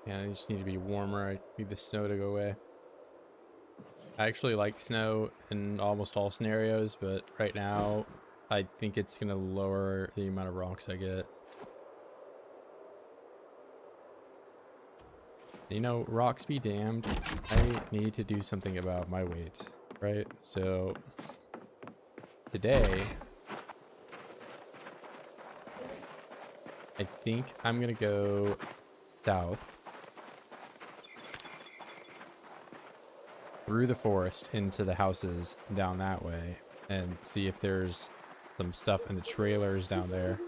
Yeah, I just need to be warmer. I need the snow to go away. I actually like snow in almost all scenarios, but right now I think it's gonna lower the amount of rocks I get. You know, rocks be damned. I need to do something about my weight, right? So today, I think I'm gonna go south through the forest into the houses down that way and see if there's some stuff in the trailers down there.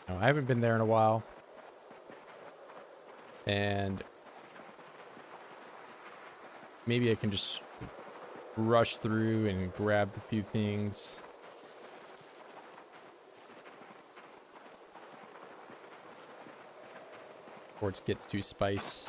Now, I haven't been there in a while, and maybe I can just rush through and grab a few things. Before it gets too spice.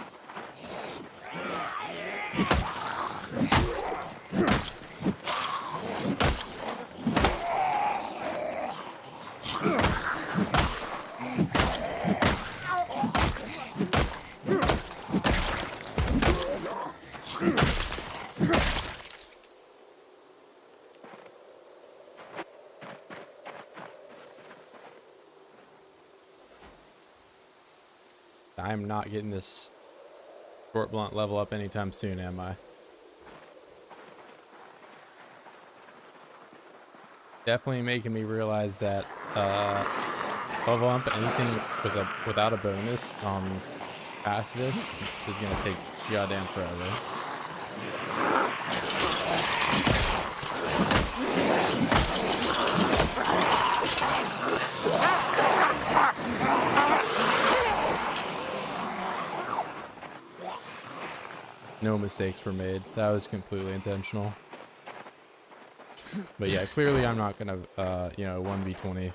I'm not getting this short blunt level up anytime soon, am I? Definitely making me realize that level up anything without a bonus on pacifist is gonna take goddamn forever. No mistakes were made. That was completely intentional. But yeah, clearly I'm not gonna, you know, 1v20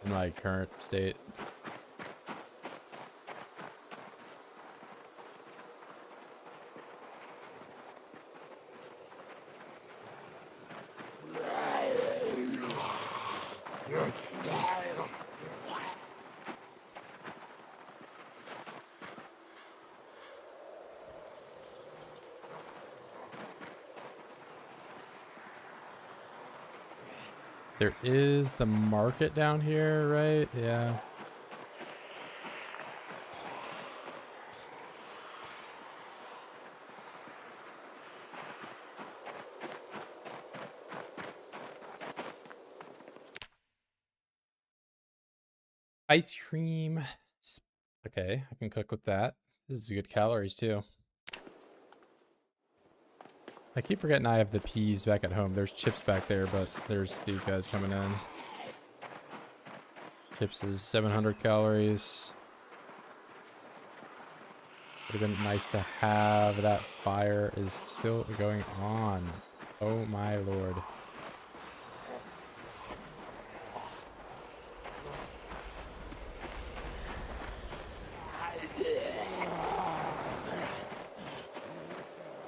in my current state. There is the market down here, right? Yeah. Ice cream. Okay, I can cook with that. This is good calories too. I keep forgetting I have the peas back at home. There's chips back there, but there's these guys coming in. Chips is 700 calories. Would have been nice to have. That fire is still going on. Oh my lord.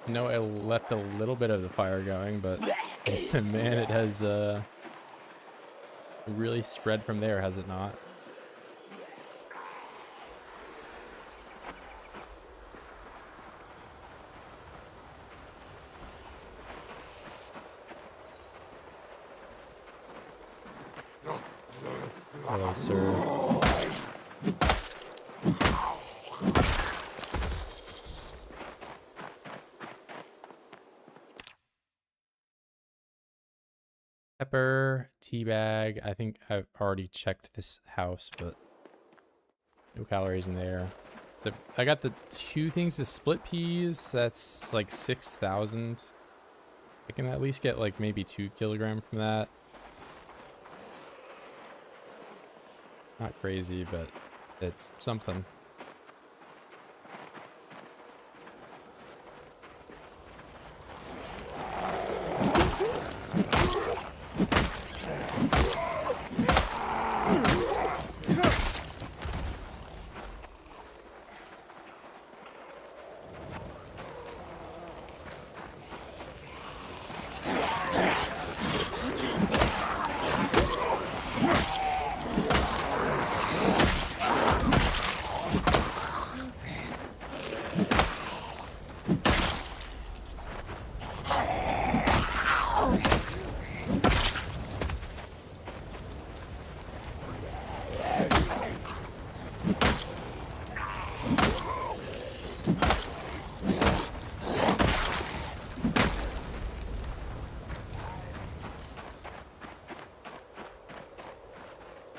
I know I left a little bit of the fire going, but man, it has really spread from there, has it not? Hello, sir. Pepper, tea bag. I think I've already checked this house, but no calories in there. So I got the 2 things to split peas. That's like 6,000. I can at least get like maybe 2 kilograms from that. Not crazy, but it's something.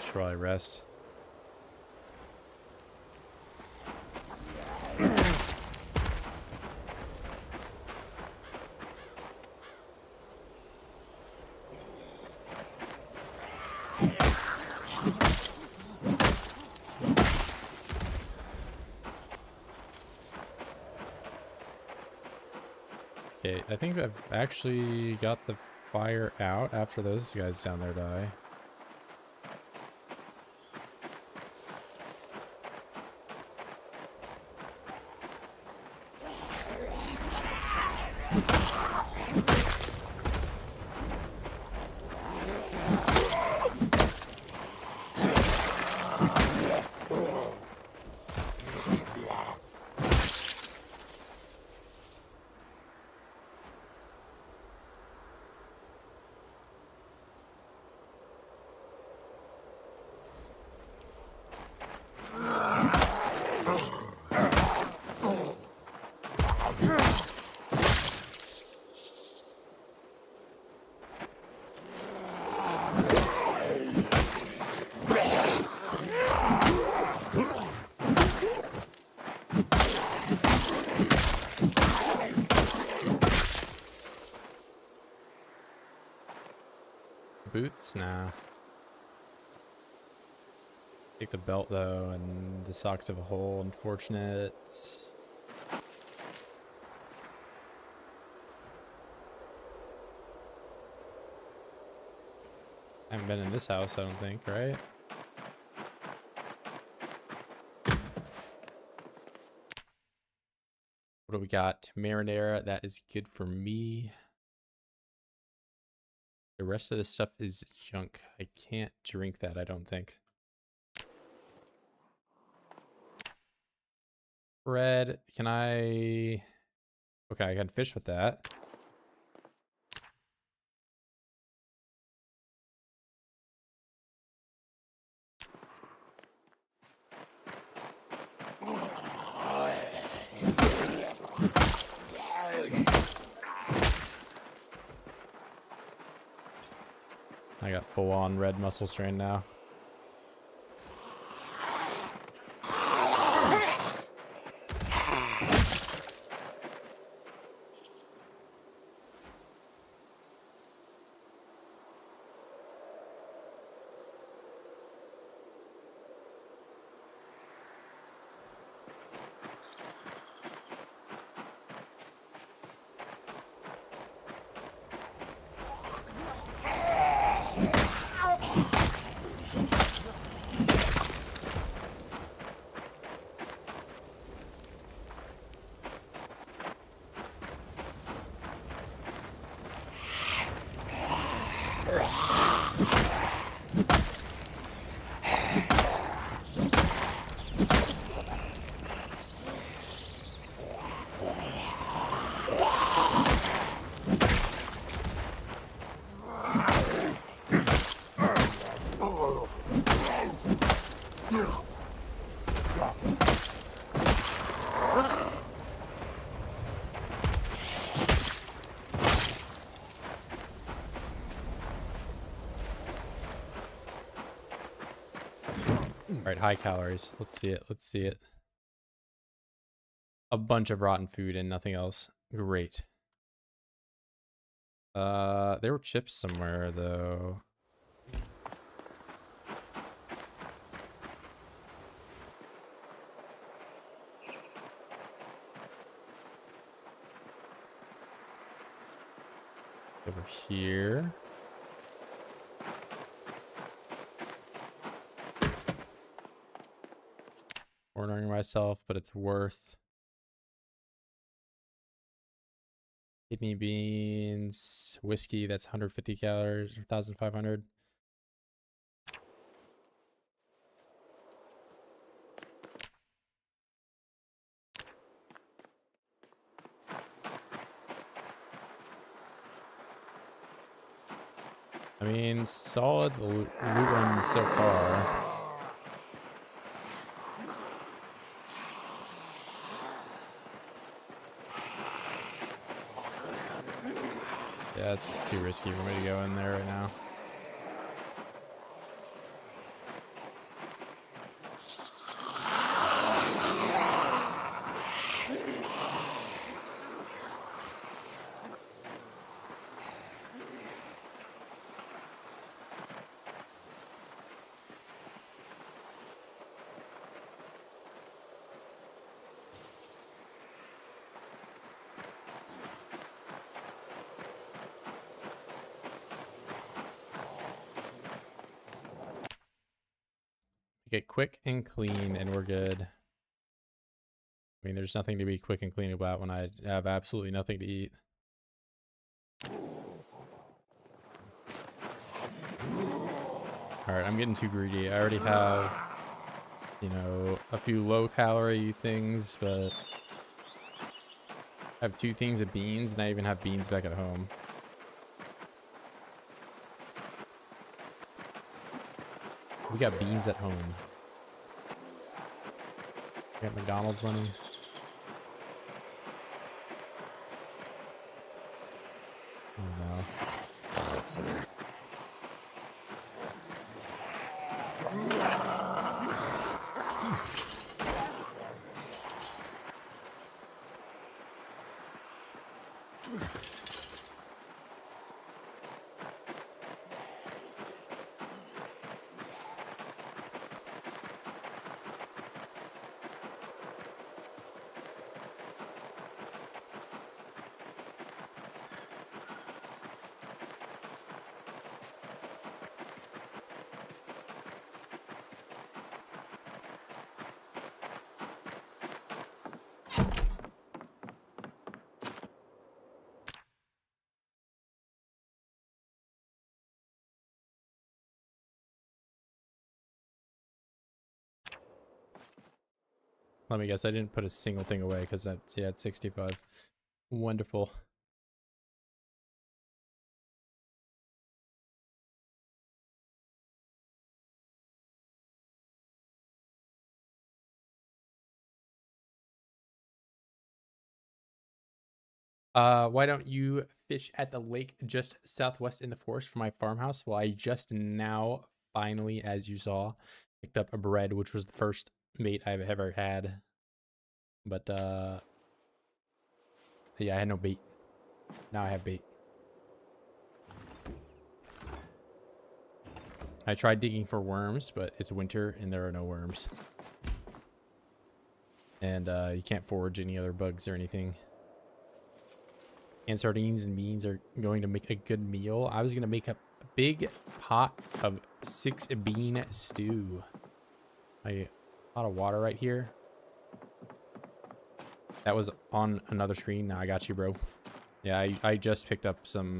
Should probably rest. Okay, I think I've actually got the fire out after those guys down there die. Boots? Nah. Take the belt though, and the socks have a hole. Unfortunate. I haven't been in this house, I don't think, right? What do we got? Marinara. That is good for me. The rest of the stuff is junk. I can't drink that, I don't think. Bread. Can I... Okay, I can fish with that. I got full-on red muscle strain now. high calories. Let's see it. Let's see it. A bunch of rotten food and nothing else. Great. There were chips somewhere though. Over here. Ordering myself, but it's worth. Kidney beans, whiskey, that's 150 calories, 1,500. I mean, solid loot run so far. Yeah, it's too risky for me to go in there right now. Get quick and clean and we're good. I mean, there's nothing to be quick and clean about when I have absolutely nothing to eat. Alright, I'm getting too greedy. I already have, you know, a few low-calorie things, but I have 2 things of beans, and I even have beans back at home. We got beans at home. We got McDonald's money. Oh no. Let me guess, I didn't put a single thing away because that's, yeah, it's 65. Wonderful. Why don't you fish at the lake just southwest in the forest from my farmhouse? Well, I just now, finally, as you saw, picked up a bread, which was the first bait I've ever had. But, yeah, I had no bait. Now I have bait. I tried digging for worms, but it's winter and there are no worms. And, you can't forage any other bugs or anything. And sardines and beans are going to make a good meal. I was going to make a big pot of 6 bean stew. A lot of water right here. That was on another screen. Now I got you, bro. Yeah, I just picked up some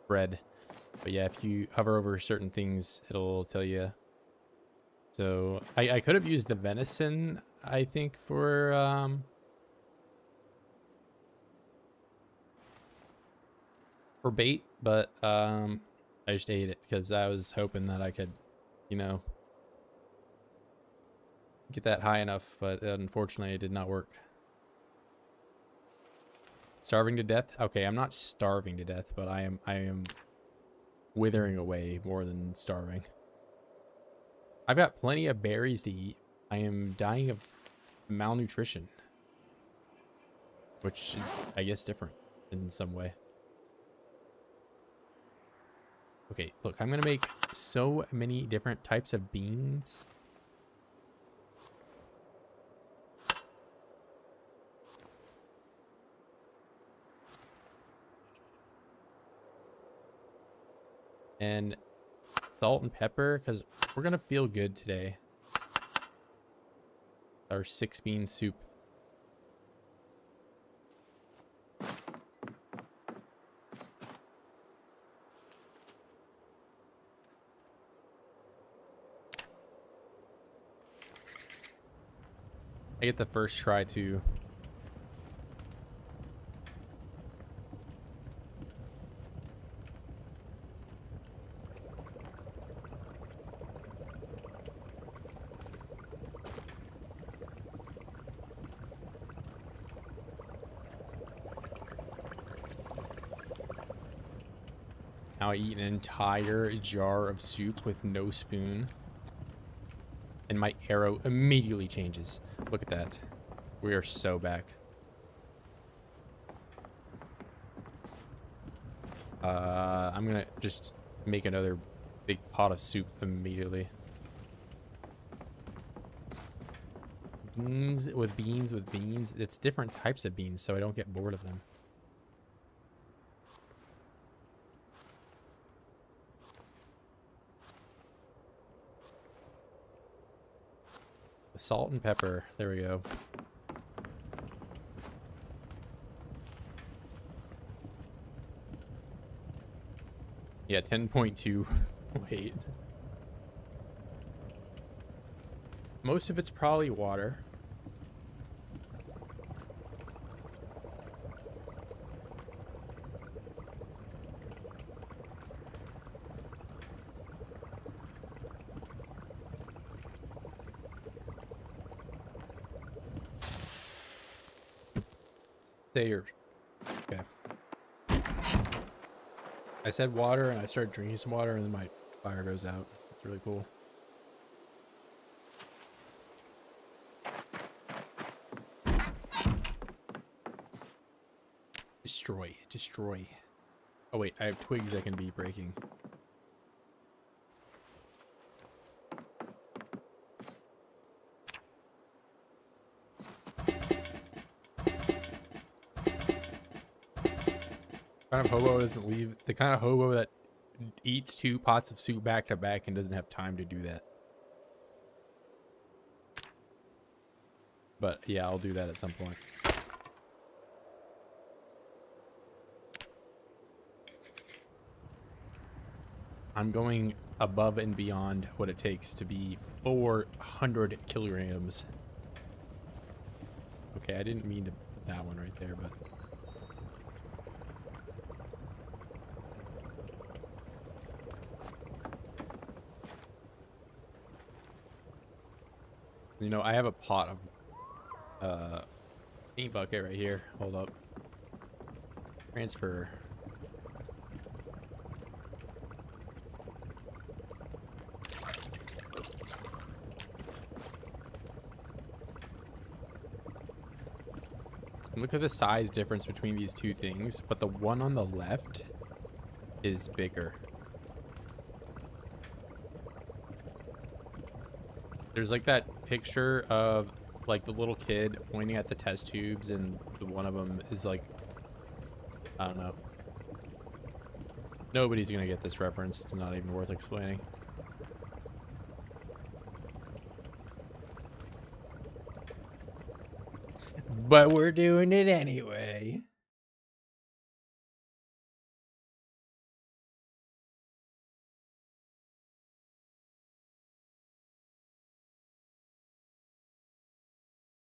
bread. But yeah, if you hover over certain things, it'll tell you. So I could have used the venison, I think, for bait, but I just ate it because I was hoping that I could, you know, get that high enough, but unfortunately it did not work. Starving to death? Okay, I'm not starving to death, but I am withering away more than starving. I've got plenty of berries to eat. I am dying of malnutrition, which is, I guess, different in some way. Okay, look, I'm gonna make so many different types of beans. And salt and pepper, because we're gonna feel good today. Our 6-bean soup. I get the first try too. Now I eat an entire jar of soup with no spoon. And my arrow immediately changes. Look at that. We are so back. I'm gonna just make another big pot of soup immediately. Beans with beans with beans. It's different types of beans, so I don't get bored of them. The salt and pepper. There we go. Yeah, 10.2 weight. Most of it's probably water. There. Okay. I said water and I started drinking some water and then my fire goes out. It's really cool. Destroy. Destroy. Oh wait, I have twigs I can be breaking. Kind of hobo doesn't leave. The kind of hobo that eats 2 pots of soup back to back and doesn't have time to do that. But yeah, I'll do that at some point. I'm going above and beyond what it takes to be 400 kilograms. Okay, I didn't mean to put that one right there, but... You know, I have a pot of paint bucket right here. Hold up. Transfer. Look at the size difference between these two things, but the one on the left is bigger. There's like that picture of like the little kid pointing at the test tubes and the one of them is like, I don't know. Nobody's gonna get this reference. It's not even worth explaining. But we're doing it anyway.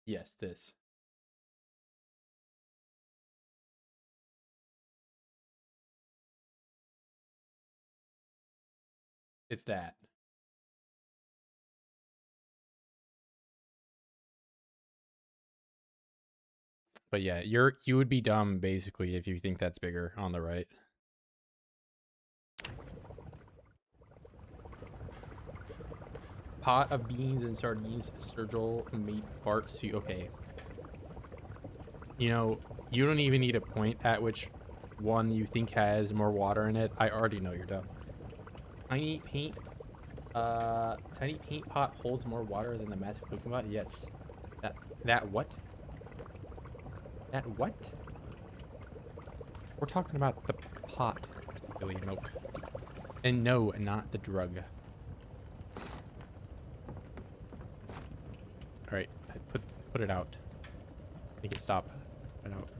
Yes, this. It's that. But yeah, you would be dumb basically if you think that's bigger on the right. Pot of beans and sardines, Sturgill made Bart soup. Okay. You know, you don't even need a point at which one you think has more water in it. I already know you're dumb. Tiny paint pot holds more water than the massive cooking pot. Yes. That what? That what? We're talking about the pot, Billy Milk. And no, not the drug. All right, put it out. Make it stop. Put it out.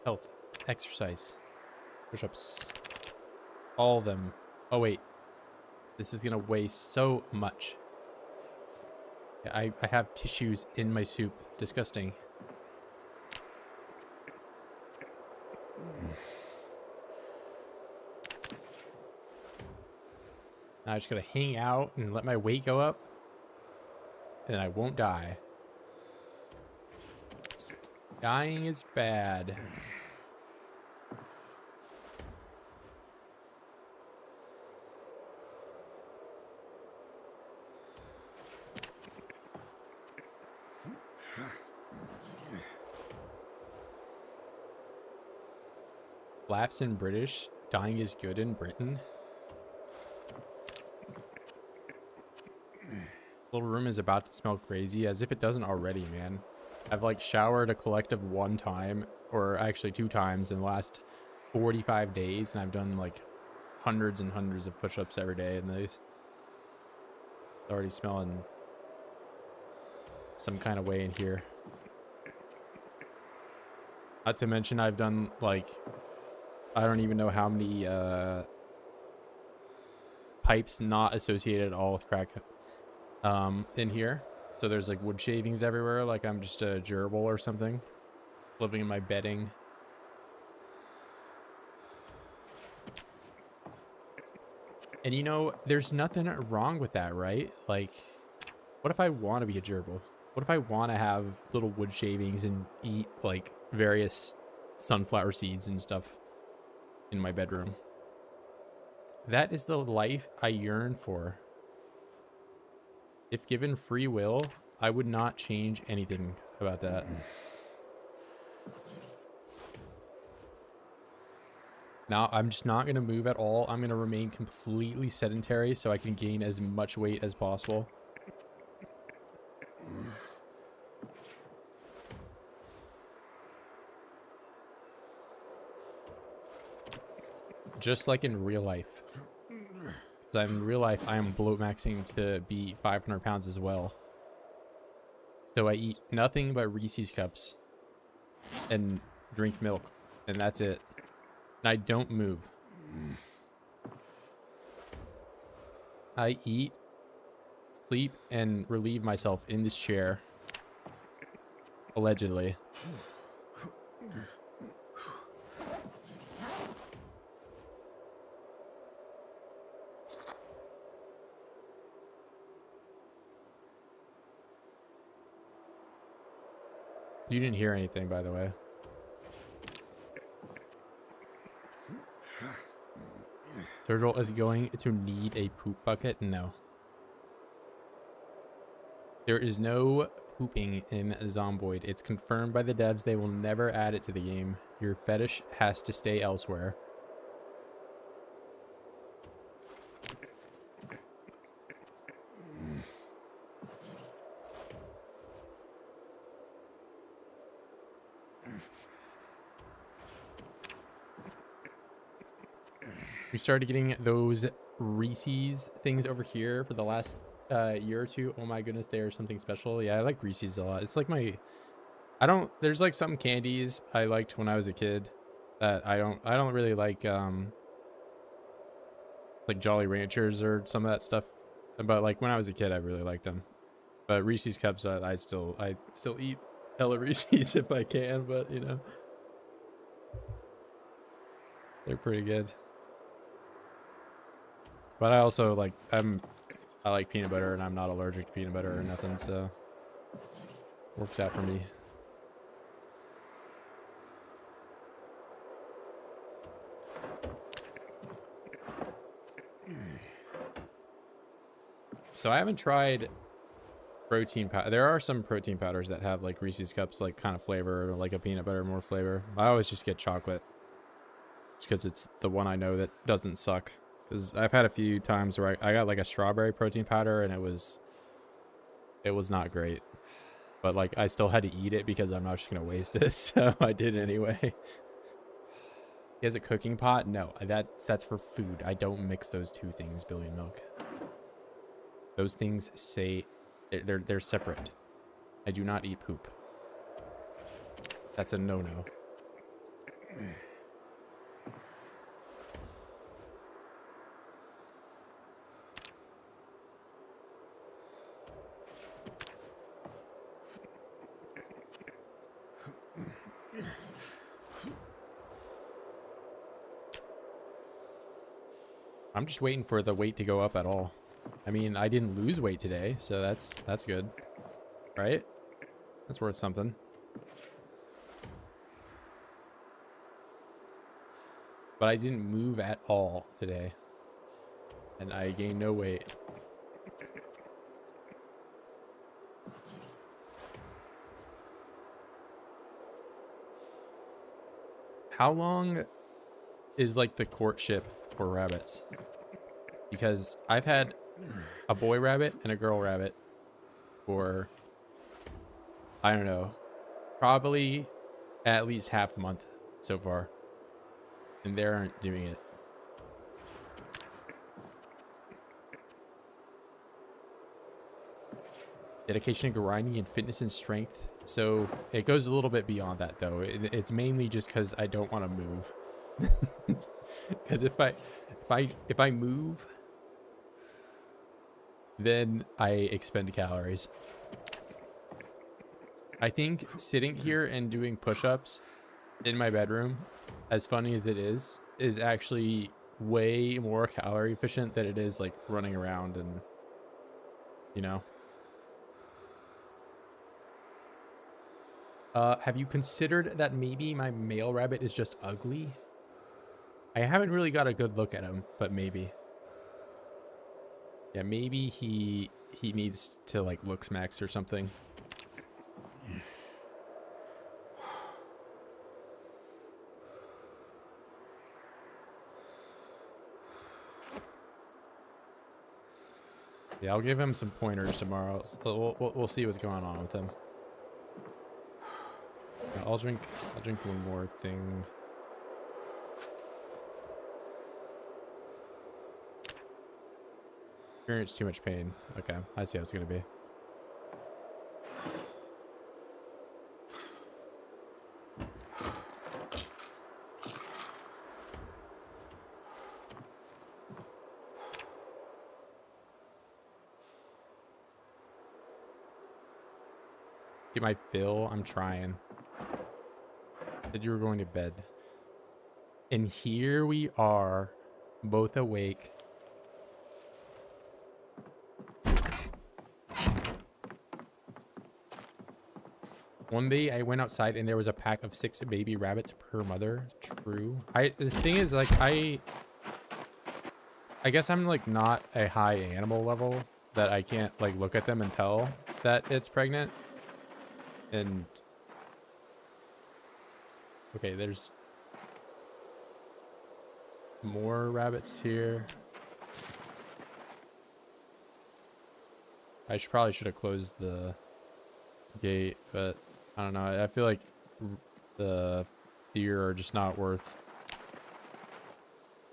Health, exercise, push-ups, all of them. Oh wait, this is gonna waste so much. Yeah, I have tissues in my soup. Disgusting. Now I just gotta hang out and let my weight go up, and I won't die. Dying is bad. Laughs in British. Dying is good in Britain. Little room is about to smell crazy, as if it doesn't already, man. I've like showered a collective 1 time, or actually 2 times in the last 45 days, and I've done like hundreds and hundreds of push-ups every day, and these already smelling some kind of way in here. Not to mention I've done like, I don't even know how many pipes not associated at all with crack in here. So there's like wood shavings everywhere, like I'm just a gerbil or something, living in my bedding. And you know, there's nothing wrong with that, right? Like, what if I want to be a gerbil? What if I want to have little wood shavings and eat like various sunflower seeds and stuff in my bedroom? That is the life I yearn for. If given free will, I would not change anything about that. Now, I'm just not going to move at all. I'm going to remain completely sedentary so I can gain as much weight as possible. Just like in real life. Because in real life, I am bloat maxing to be 500 pounds as well. So I eat nothing but Reese's cups and drink milk, and that's it. And I don't move. I eat, sleep, and relieve myself in this chair. Allegedly. You didn't hear anything, by the way. Turtle is going to need a poop bucket? No. There is no pooping in Zomboid. It's confirmed by the devs they will never add it to the game. Your fetish has to stay elsewhere. We started getting those Reese's things over here for the last year or 2. Oh my goodness, they are something special. Yeah, I like Reese's a lot. It's like my, there's like some candies I liked when I was a kid that I don't really like Jolly Ranchers or some of that stuff. But like when I was a kid, I really liked them. But Reese's cups, I still eat hella Reese's if I can, but you know, they're pretty good. But I also like, I like peanut butter, and I'm not allergic to peanut butter or nothing, so works out for me. So I haven't tried protein powder. There are some protein powders that have like Reese's Cups, like kind of flavor, like a peanut butter more flavor. I always just get chocolate, just because it's the one I know that doesn't suck. Because I've had a few times where I got like a strawberry protein powder and it was not great. But like I still had to eat it because I'm not just gonna waste it, so I did anyway. He has a cooking pot? No, that's for food. I don't mix those two things, Billion Milk. Those things say they're separate. I do not eat poop. That's a no-no. I'm just waiting for the weight to go up at all. I mean, I didn't lose weight today, so that's good. Right? That's worth something. But I didn't move at all today. And I gained no weight. How long is like the courtship for rabbits? Because I've had a boy rabbit and a girl rabbit for, I don't know, probably at least half a month so far. And they aren't doing it. Dedication, grinding, and fitness and strength. So it goes a little bit beyond that, though. It's mainly just because I don't want to move. Because if I move, then I expend calories. I think sitting here and doing push-ups in my bedroom, as funny as it is actually way more calorie efficient than it is like running around and, you know. Have you considered that maybe my male rabbit is just ugly? I haven't really got a good look at him, but maybe. Yeah, maybe he needs to like looks max or something. Yeah, I'll give him some pointers tomorrow. So we'll see what's going on with him. Yeah, I'll drink one more thing. Experience too much pain. Okay, I see how it's gonna be. Get my fill. I'm trying. Said you were going to bed. And here we are, both awake. One day I went outside and there was a pack of 6 baby rabbits per mother. True. The thing is, like, I guess I'm like not a high animal level that I can't like look at them and tell that it's pregnant. And okay, there's more rabbits here. I probably should have closed the gate, but I don't know. I feel like the deer are just not worth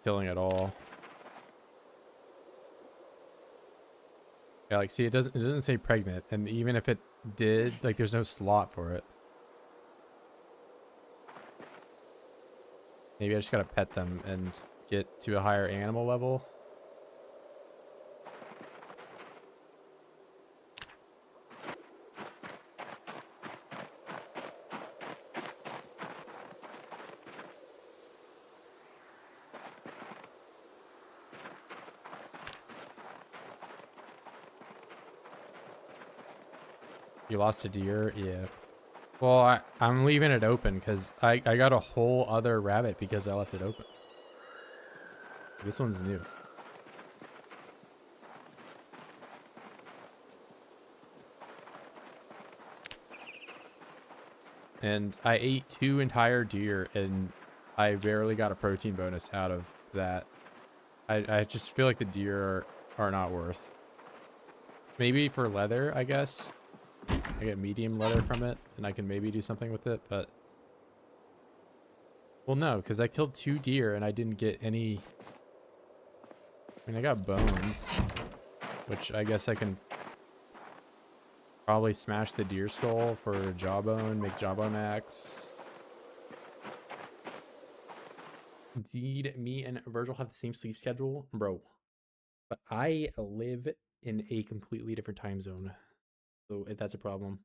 killing at all. Yeah, like, see, it doesn't say pregnant, and even if it did, like, there's no slot for it. Maybe I just gotta pet them and get to a higher animal level. You lost a deer? Yeah. Well, I'm leaving it open because I got a whole other rabbit because I left it open. This one's new. and I ate 2 entire deer, and I barely got a protein bonus out of that. I just feel like the deer are not worth. Maybe for leather, I guess. I get medium leather from it, and I can maybe do something with it, but... Well, no, because I killed 2 deer, and I didn't get any... I mean, I got bones, which I guess I can probably smash the deer skull for jawbone, make jawbone axe. Indeed, me and Virgil have the same sleep schedule, bro. But I live in a completely different time zone, so if that's a problem.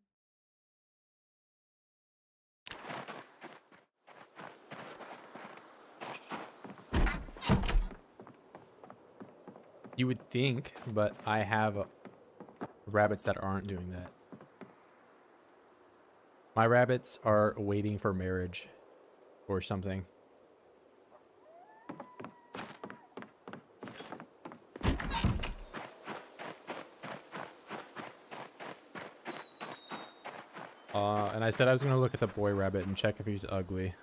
You would think, but I have rabbits that aren't doing that. My rabbits are waiting for marriage or something. And I said I was going to look at the boy rabbit and check if he's ugly.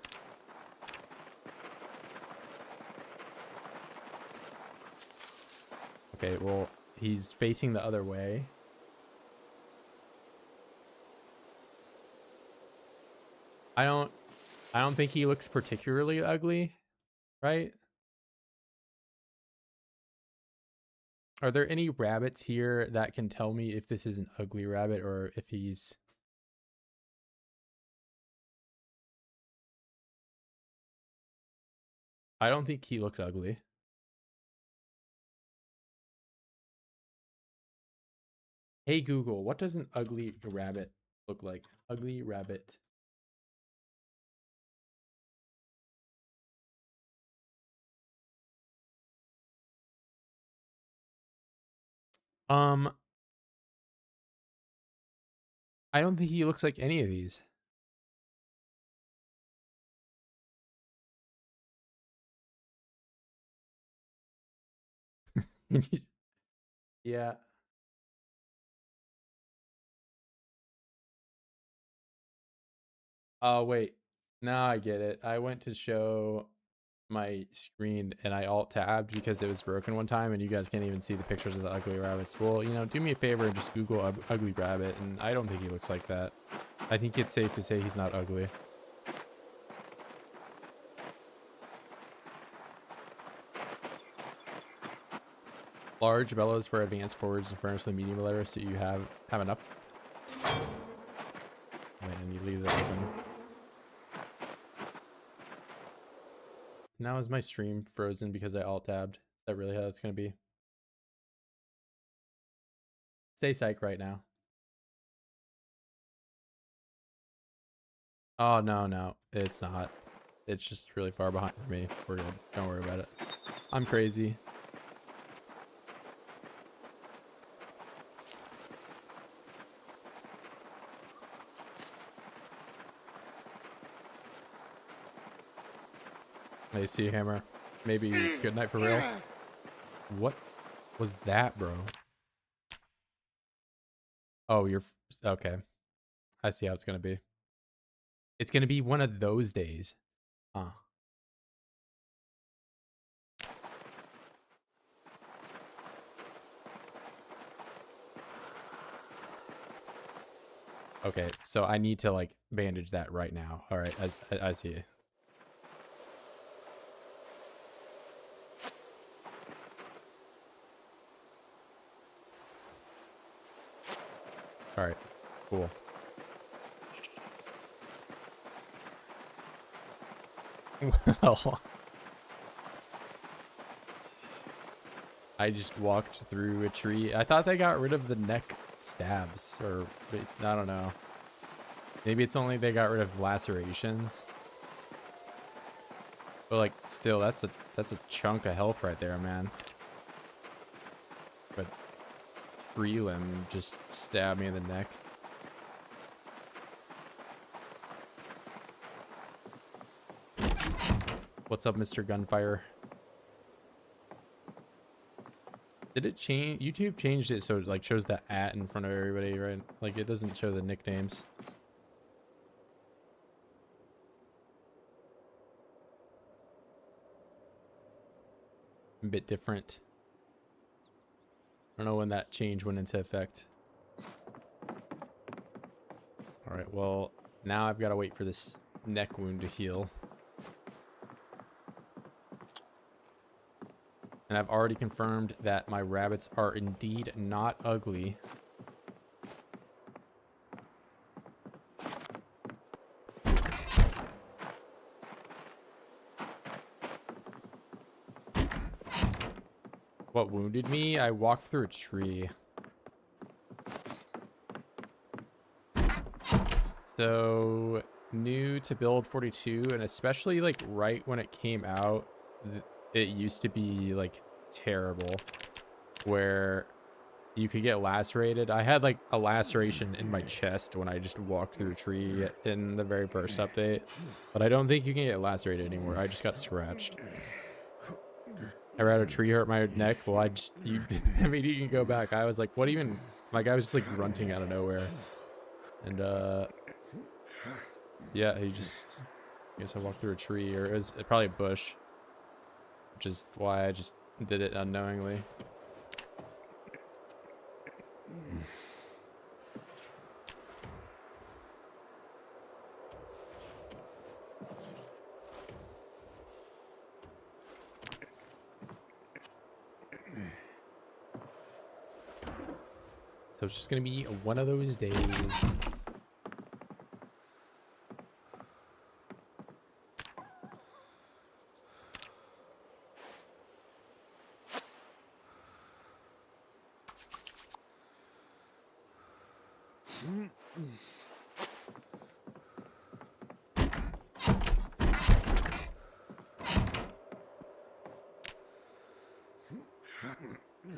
Okay, well, he's facing the other way. I don't think he looks particularly ugly, right? Are there any rabbits here that can tell me if this is an ugly rabbit or if he's... I don't think he looks ugly. Hey Google, what does an ugly rabbit look like? Ugly rabbit. I don't think he looks like any of these. Yeah. Oh, wait. Now I get it. I went to show my screen and I alt tabbed because it was broken one time and you guys can't even see the pictures of the ugly rabbits. Well, you know, do me a favor and just Google ugly rabbit, and I don't think he looks like that. I think it's safe to say he's not ugly. Large bellows for advanced forwards and furnace with medium letter, so you have enough. Wait, and you leave that open. Now is my stream frozen because I alt tabbed? Is that really how it's gonna be? Stay psych right now. Oh no, it's not. It's just really far behind for me. We're good. Don't worry about it. I'm crazy. I see you, Hammer. Maybe good night for real. What was that, bro? Oh, you're okay. I see how it's gonna be. It's gonna be one of those days. Huh. Okay, so I need to like bandage that right now. All right, I see you. All right, cool. Well, I just walked through a tree. I thought they got rid of the neck stabs, or I don't know. Maybe it's only they got rid of lacerations. But like, still, that's a chunk of health right there, man. But tree limb just stabbed me in the neck. What's up, Mr. Gunfire? Did it change? YouTube changed it so it like shows the @ in front of everybody, right? Like it doesn't show the nicknames. a bit different. I don't know when that change went into effect. Alright, well, now I've got to wait for this neck wound to heal. And I've already confirmed that my rabbits are indeed not ugly. What wounded me? I walked through a tree. So, new to build 42, and especially like right when it came out, it used to be like terrible, where you could get lacerated. I had like a laceration in my chest when I just walked through a tree in the very first update, but I don't think you can get lacerated anymore. I just got scratched. I had a tree hurt my neck. Well, I mean, you can go back. I was like, what even? Like, I was just like grunting out of nowhere, and yeah, I guess I walked through a tree, or it was probably a bush, which is why I just did it unknowingly. So it's just gonna be one of those days.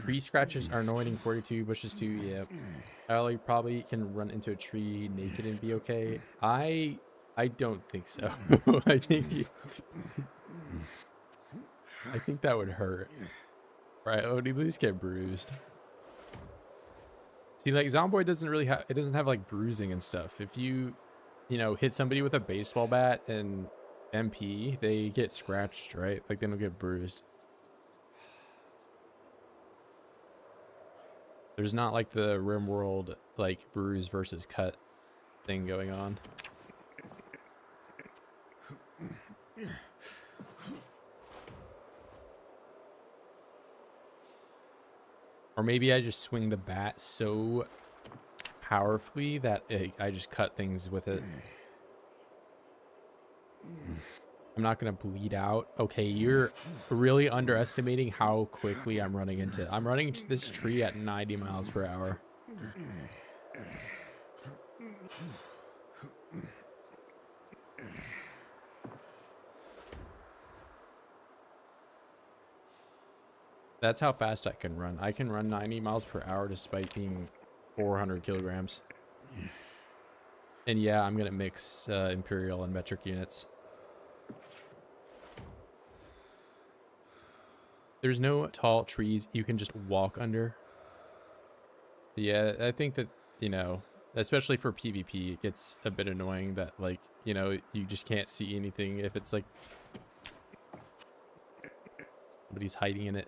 Tree scratches are annoying. 42 bushes too. Yeah, I probably can run into a tree naked and be okay. I don't think so. I think that would hurt. Right? I would at least get bruised. See, like Zomboid doesn't really have. It doesn't have like bruising and stuff. If you know, hit somebody with a baseball bat and MP, they get scratched, right? Like they don't get bruised. There's not like the RimWorld like bruise versus cut thing going on. Or maybe I just swing the bat so powerfully that I just cut things with it. I'm not gonna bleed out. Okay, you're really underestimating how quickly I'm running into. I'm running into this tree at 90 miles per hour. That's how fast I can run. I can run 90 miles per hour despite being 400 kilograms. And yeah, I'm gonna mix imperial and metric units. There's no tall trees you can just walk under. Yeah, I think that, you know, especially for PvP, it gets a bit annoying that, like, you know, you just can't see anything if it's like somebody's hiding in it.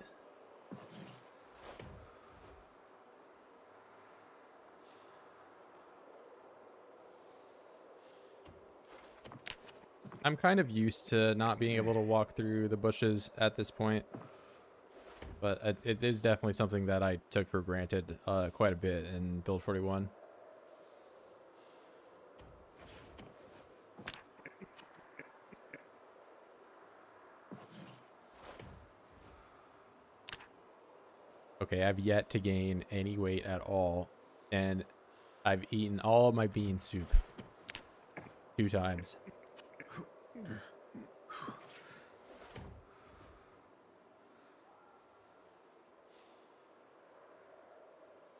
I'm kind of used to not being able to walk through the bushes at this point, but it is definitely something that I took for granted quite a bit in build 41. Okay, I've yet to gain any weight at all, and I've eaten all of my bean soup 2 times.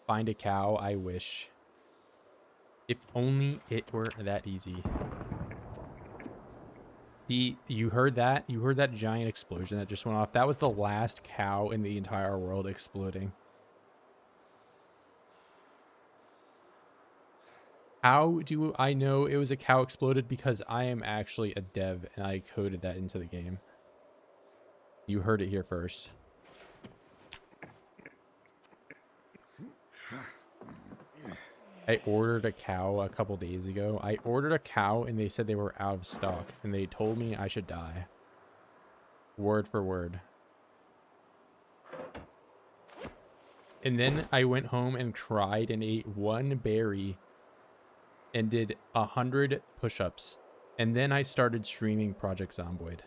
Find a cow, I wish. If only it were that easy. See, you heard that? You heard that giant explosion that just went off? That was the last cow in the entire world exploding. How do I know it was a cow exploded? Because I am actually a dev and I coded that into the game. You heard it here first. I ordered a cow a couple days ago. I ordered a cow and they said they were out of stock and they told me I should die. Word for word. And then I went home and cried and ate one berry and did 100 push-ups. And then I started streaming Project Zomboid.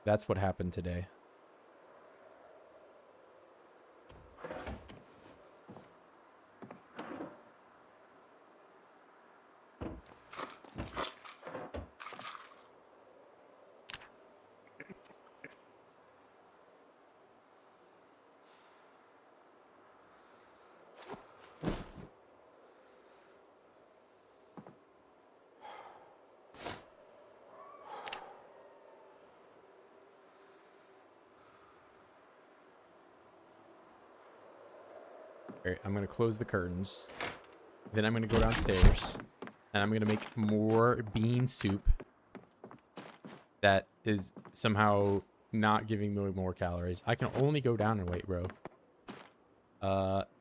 That's what happened today. Alright, I'm gonna close the curtains. Then I'm gonna go downstairs. And I'm gonna make more bean soup. That is somehow not giving me more calories. I can only go down in weight, bro.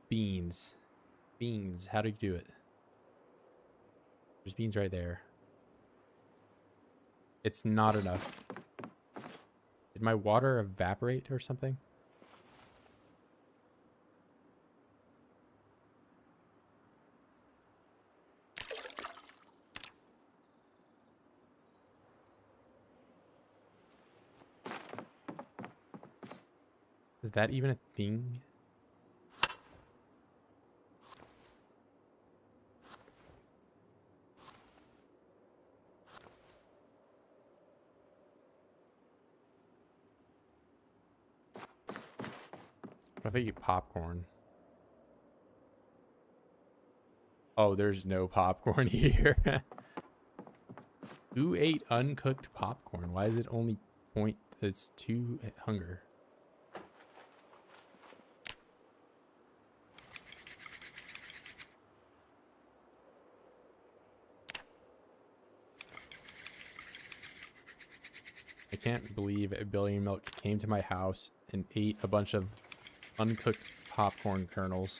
Beans. Beans. How do you do it? There's beans right there. It's not enough. Did my water evaporate or something? Is that even a thing? What if I eat popcorn? Oh, there's no popcorn here. Who ate uncooked popcorn? Why is it only point? It's 2 hunger. I can't believe a billion milk came to my house and ate a bunch of uncooked popcorn kernels.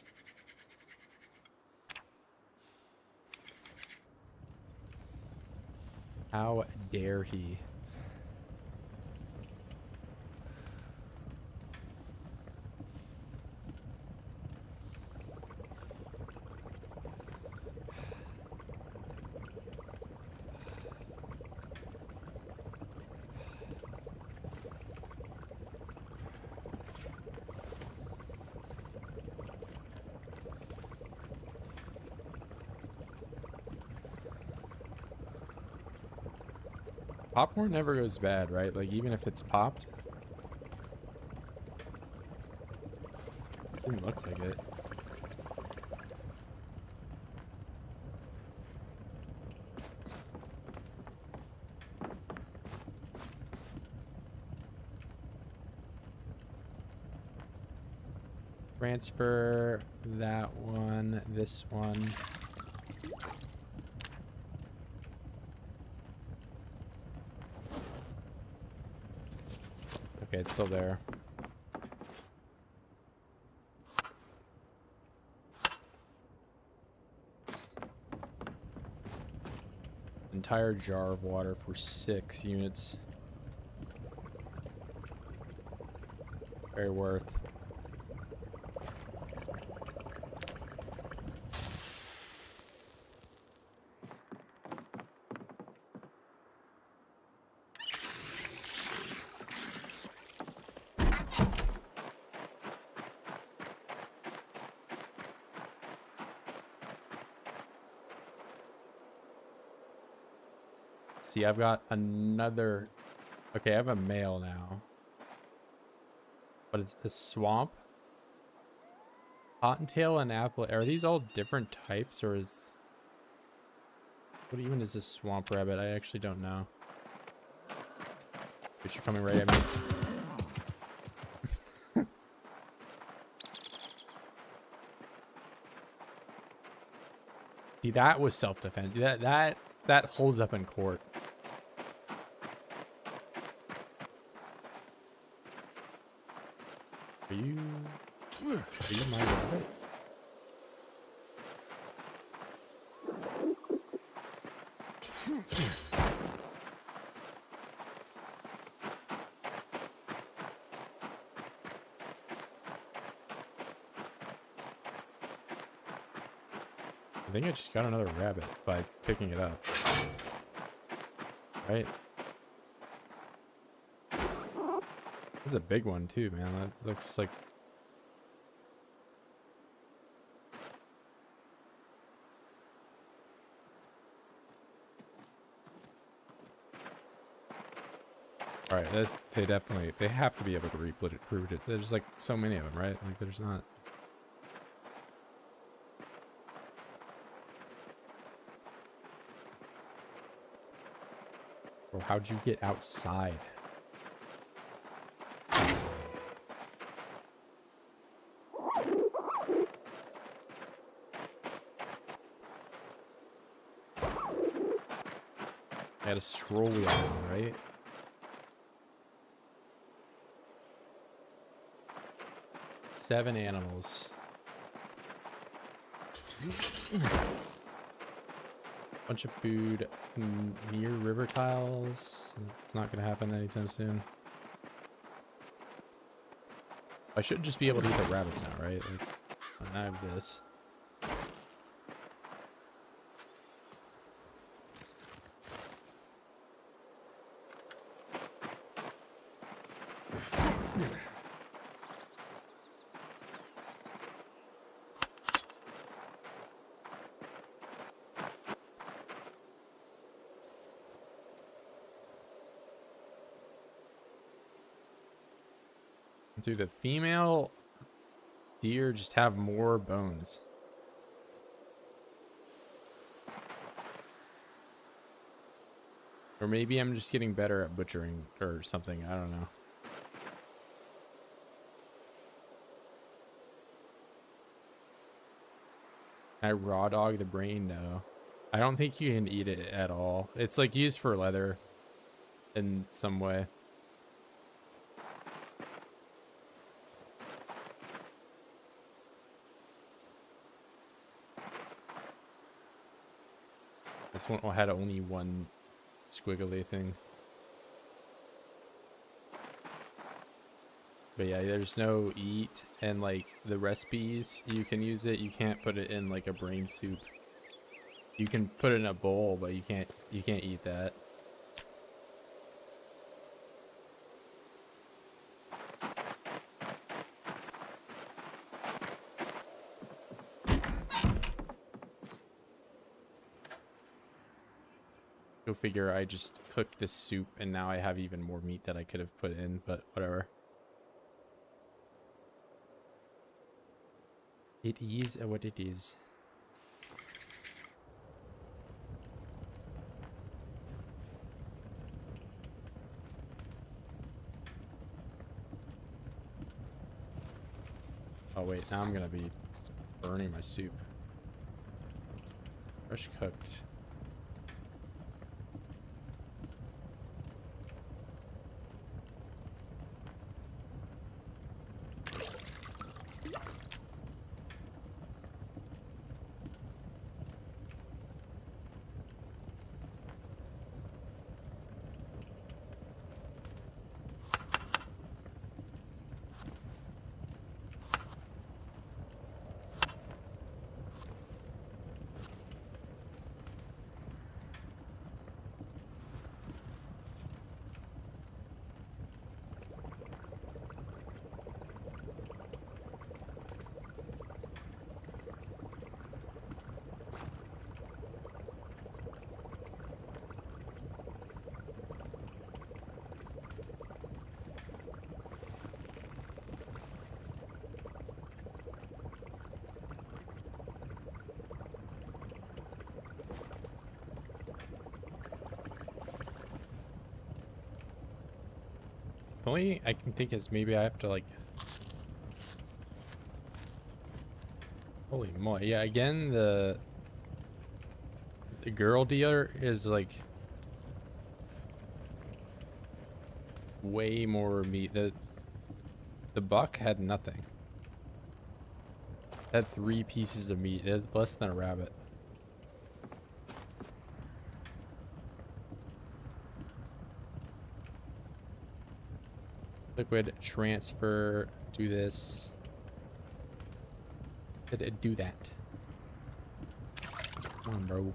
How dare he? Popcorn never goes bad, right? Like, even if it's popped. Didn't look like it. Transfer that one, this one. Okay, it's still there. Entire jar of water for 6 units. Very worth. See, I've got another. Okay, I have a male now. But it's a swamp. Cottontail and apple. Are these all different types, or is. What even is this swamp rabbit? I actually don't know. But you're coming right at me. See, that was self-defense. That holds up in court. Are you? Are you my rabbit? I think I just got another rabbit by picking it up. Right? This is a big one too, man. That looks like... Alright, they have to be able to reproduce it. There's like so many of them, right? Like there's not... Bro, how'd you get outside? I had a scroll wheel on, right? Seven animals. Bunch of food near river tiles. It's not gonna happen anytime soon. I should just be able to eat the rabbits now, right? Like, I have this. Dude, the female deer just have more bones. Or maybe I'm just getting better at butchering or something. I don't know. Can I raw dog the brain? No. I don't think you can eat it at all. It's like used for leather in some way. This one had only one squiggly thing. But yeah, there's no eat, and like the recipes, you can use it. You can't put it in like a brain soup. You can put it in a bowl, but you can't eat that. Go figure, I just cooked this soup and now I have even more meat that I could have put in, but whatever. It is what it is. Oh wait, now I'm gonna be burning my soup. Fresh cooked. The only I can think is maybe I have to like... Holy moly. Yeah, again, the girl deer is like way more meat. The buck had nothing. Had 3 pieces of meat. It's less than a rabbit. Liquid transfer. Do this. Do that. Come on, bro.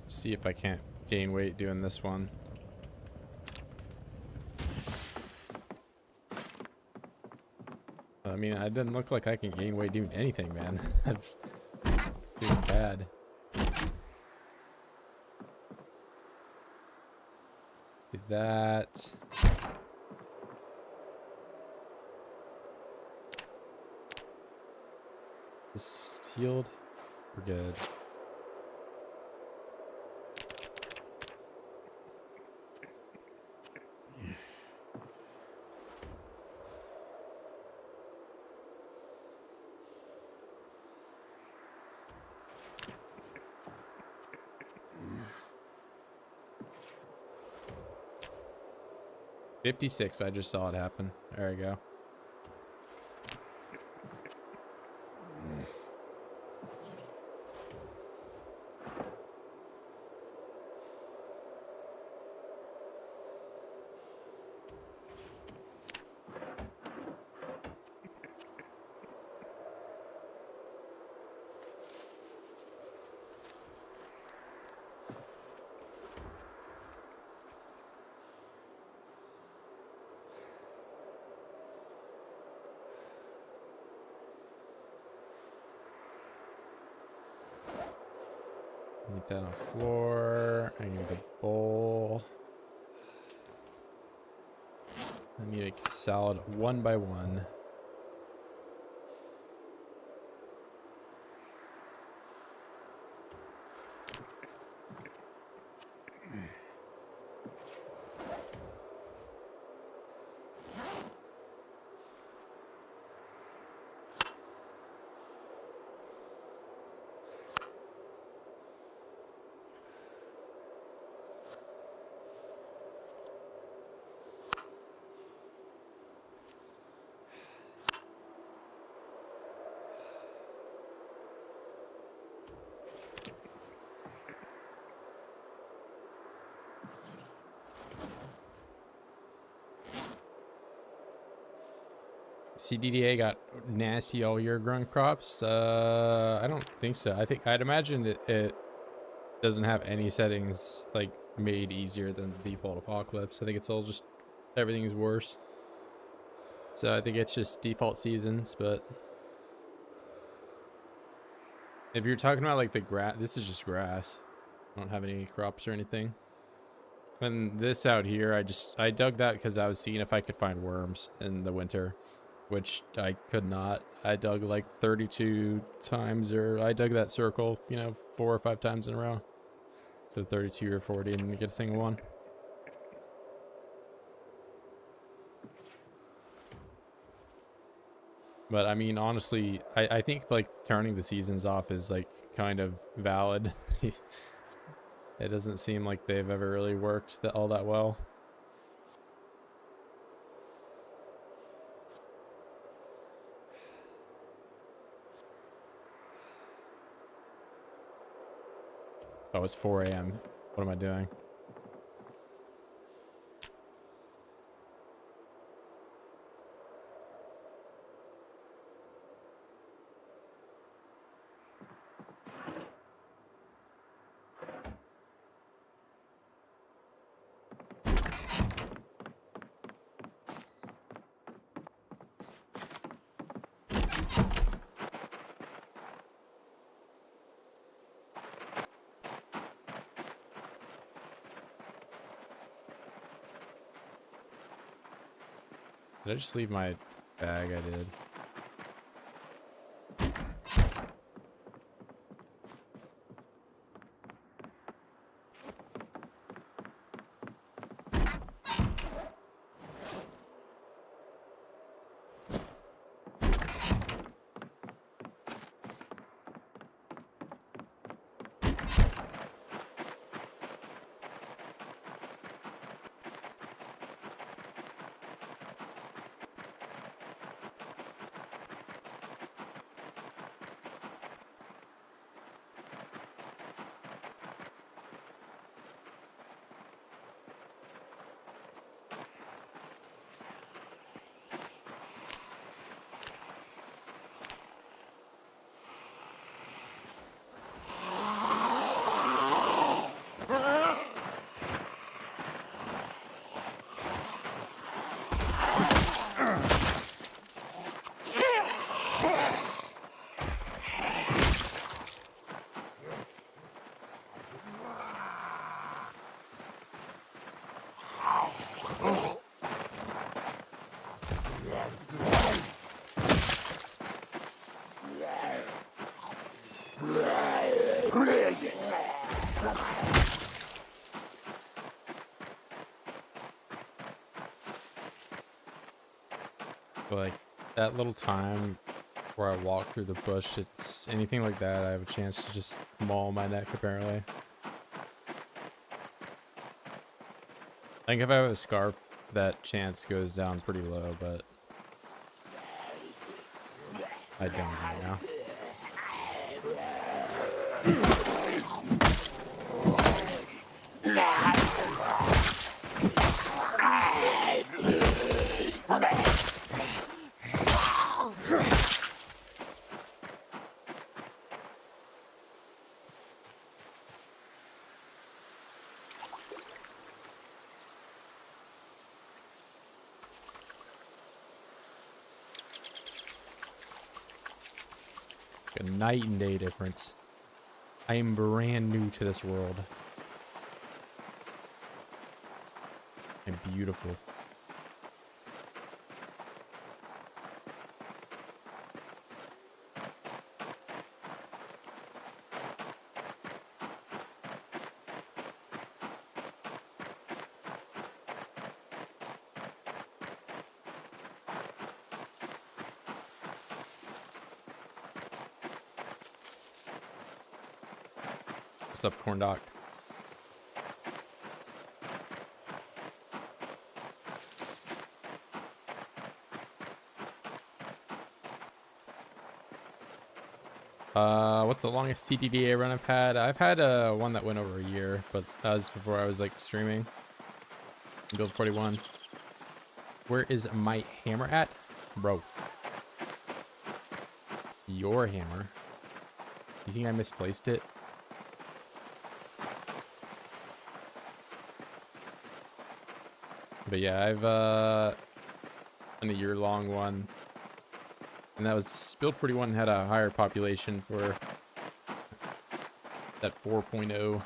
See if I can't gain weight doing this one. I mean, I didn't look like I can gain weight doing anything, man. I'm doing bad. Do that. This healed. We're good. $56. I just saw it happen. There we go. Need that on the floor. I need a bowl. I need a salad one by one. CDDA got nasty all year grown crops. I don't think so. I'd imagine it doesn't have any settings like made easier than the default apocalypse. I think it's all just everything is worse. So I think it's just default seasons. But if you're talking about like the grass, this is just grass. I don't have any crops or anything. And this out here, I dug that because I was seeing if I could find worms in the winter, which I could not. I dug like 32 times, or I dug that circle, you know, 4 or 5 times in a row. So 32 or 40 and didn't get a single one. But I mean, honestly, I think like turning the seasons off is like kind of valid. It doesn't seem like they've ever really worked all that well. Oh, it's 4 a.m. What am I doing? Did I just leave my bag? I did. But like that little time where I walk through the bush, it's anything like that, I have a chance to just maul my neck apparently. I think if I have a scarf, that chance goes down pretty low, but I don't right now. A night and day difference. I am brand new to this world. And beautiful. What's up, corn doc? What's the longest CDDA run I've had? I've had one that went over a year, but that was before I was like streaming. Build 41. Where is my hammer at? Bro. Your hammer? You think I misplaced it? But yeah, I've done a year-long one. And that was build 41 had a higher population for that 4.0.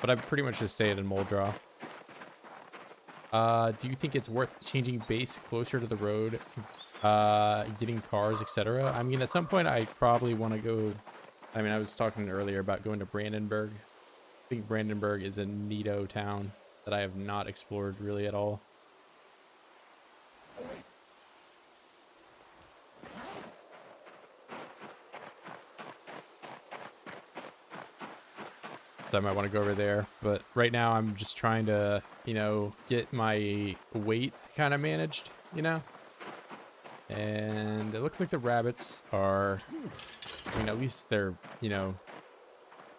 But I pretty much just stayed in mold draw. Do you think it's worth changing base closer to the road, getting cars, etc.? I mean, at some point I probably want to go. I mean, I was talking earlier about going to Brandenburg. I think Brandenburg is a neato town that I have not explored really at all. So I might want to go over there, but right now I'm just trying to, you know, get my weight kind of managed, you know? And it looks like the rabbits are, I mean, at least they're, you know,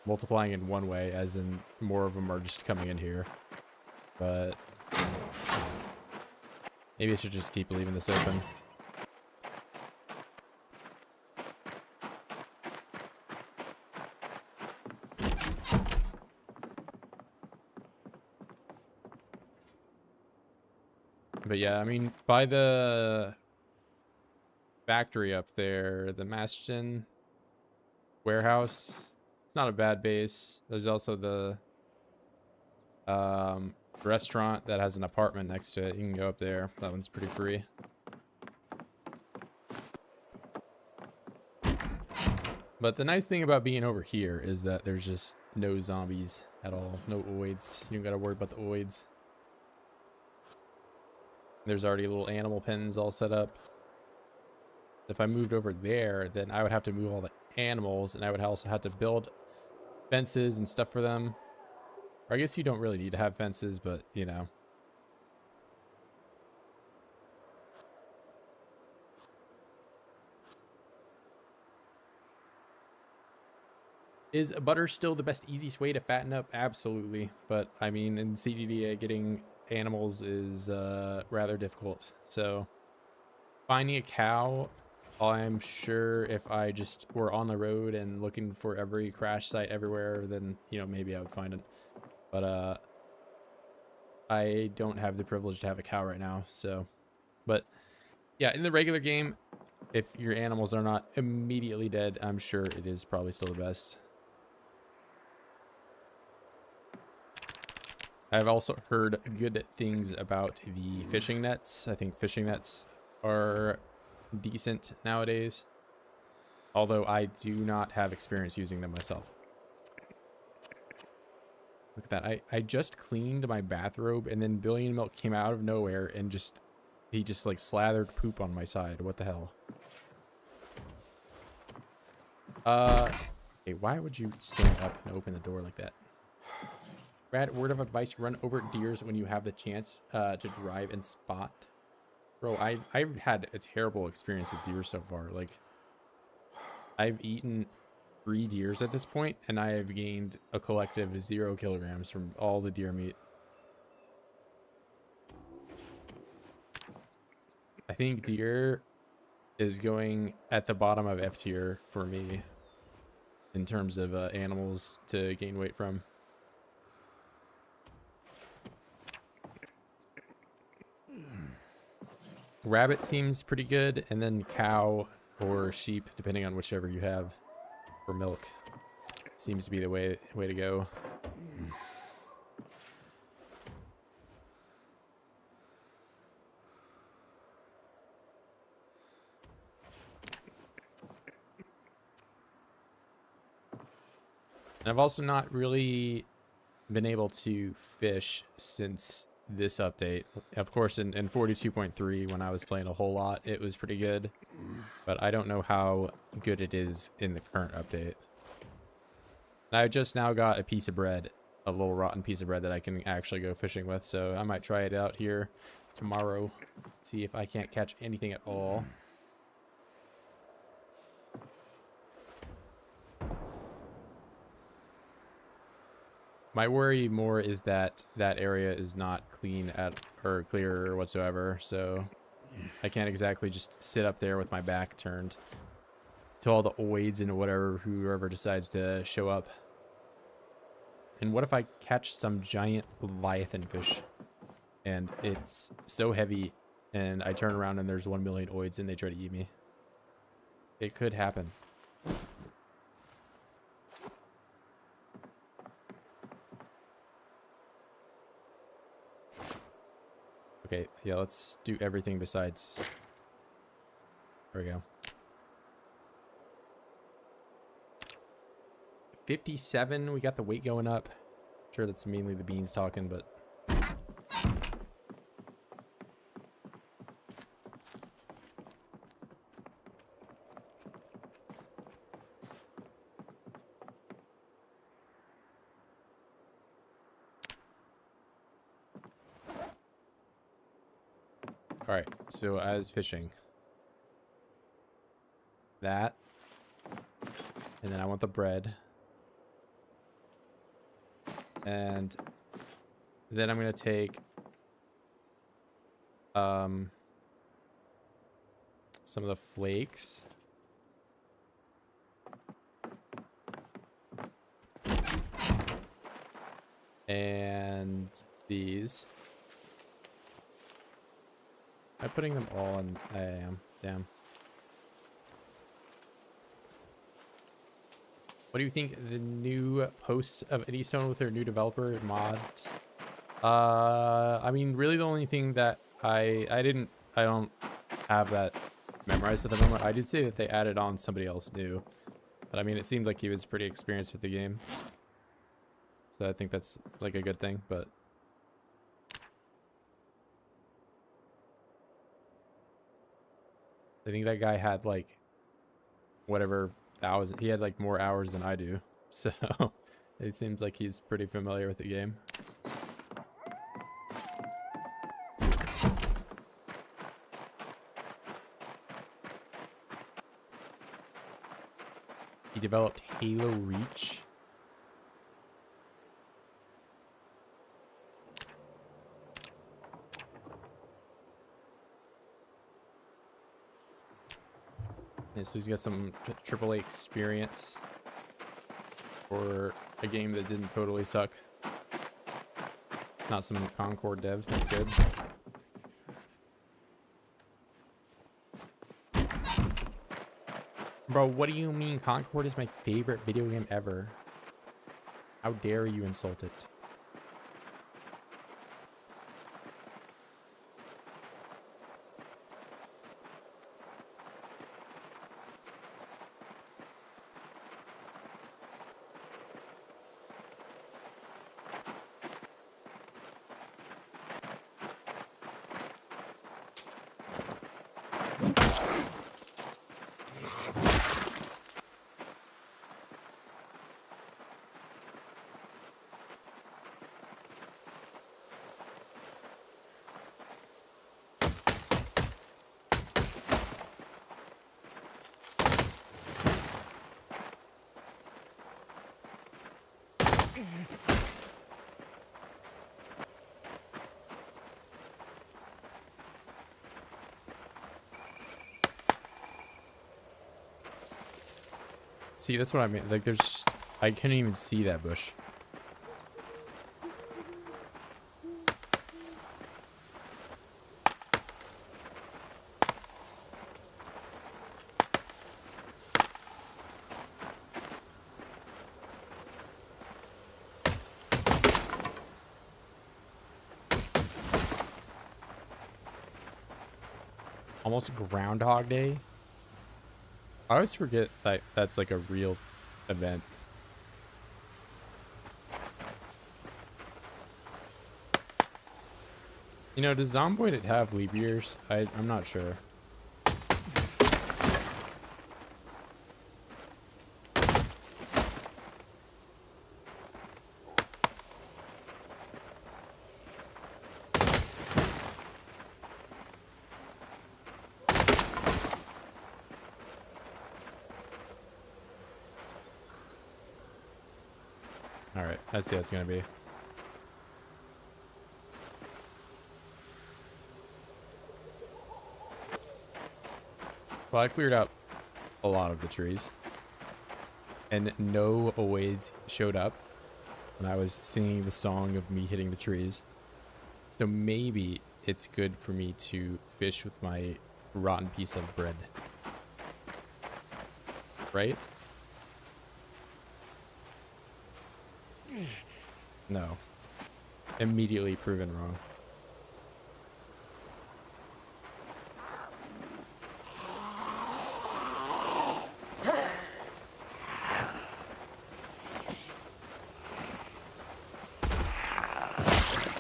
multiplying in one way, as in more of them are just coming in here. But maybe I should just keep leaving this open. But yeah, I mean, by the factory up there, the Maston warehouse, it's not a bad base. There's also the restaurant that has an apartment next to it. You can go up there. That one's pretty free. But the nice thing about being over here is that there's just no zombies at all. No oids. You don't gotta worry about the oids. There's already little animal pens all set up. If I moved over there, then I would have to move all the animals, and I would also have to build fences and stuff for them. Or I guess you don't really need to have fences, but, you know. Is butter still the best, easiest way to fatten up? Absolutely. But, I mean, in CDDA, getting animals is rather difficult. So, finding a cow, I'm sure if I just were on the road and looking for every crash site everywhere, then, you know, maybe I would find it. But, I don't have the privilege to have a cow right now, so. But, yeah, in the regular game, if your animals are not immediately dead, I'm sure it is probably still the best. I've also heard good things about the fishing nets. I think fishing nets are decent nowadays, although I do not have experience using them myself. Look at that. I just cleaned my bathrobe, and then Billion Milk came out of nowhere and he just like slathered poop on my side. What the hell? Okay, why would you stand up and open the door like that? Brad, word of advice, run over deers when you have the chance to drive and spot. Bro, I've had a terrible experience with deer so far. Like, I've eaten 3 deers at this point, and I have gained a collective 0 kilograms from all the deer meat. I think deer is going at the bottom of F tier for me in terms of animals to gain weight from. Rabbit seems pretty good, and then cow or sheep, depending on whichever you have for milk, seems to be the way to go. And I've also not really been able to fish since this update. Of course, in 42.3, when I was playing a whole lot, it was pretty good. But I don't know how good it is in the current update. And I just now got a piece of bread, a little rotten piece of bread that I can actually go fishing with. So I might try it out here tomorrow, see if I can't catch anything at all. My worry more is that that area is not clean or clear whatsoever, so I can't exactly just sit up there with my back turned to all the oids and whoever decides to show up. And what if I catch some giant leviathan fish and it's so heavy and I turn around and there's 1 million oids and they try to eat me? It could happen. Okay, yeah, let's do everything besides... There we go. 57, we got the weight going up. Sure, that's mainly the beans talking, but... Alright, so as fishing. That. And then I want the bread. And then I'm going to take some of the flakes. And these. Am I putting them all in? I am. Damn. What do you think of the new post of Eddystone with their new developer mods? I mean, really the only thing that I don't have that memorized at the moment. I did say that they added on somebody else new, but I mean, it seemed like he was pretty experienced with the game. So I think that's like a good thing, but... I think that guy had like whatever thousand, he had like more hours than I do. So it seems like he's pretty familiar with the game. He developed Halo Reach. Yeah, so he's got some AAA experience for a game that didn't totally suck. It's not some Concord dev. That's good. Bro, what do you mean Concord is my favorite video game ever? How dare you insult it? See, that's what I mean. Like, there's just, I can't even see that bush. Almost Groundhog Day. I always forget that that's like a real event. You know, does Zomboid have leap years? I'm not sure. Alright, I see how it's gonna be. Well, I cleared out a lot of the trees. And no oids showed up when I was singing the song of me hitting the trees. So maybe it's good for me to fish with my rotten piece of bread. Right? No. Immediately proven wrong.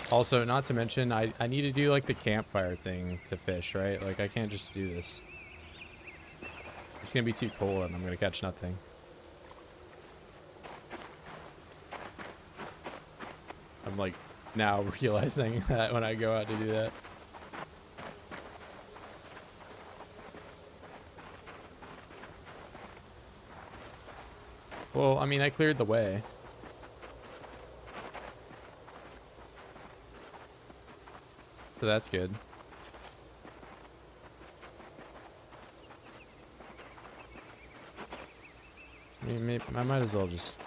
Also, not to mention, I need to do like the campfire thing to fish, right? Like, I can't just do this. It's gonna be too cold and I'm gonna catch nothing. I'm like now realizing that when I go out to do that. Well, I mean, I cleared the way. So that's good. I mean, maybe, I might as well just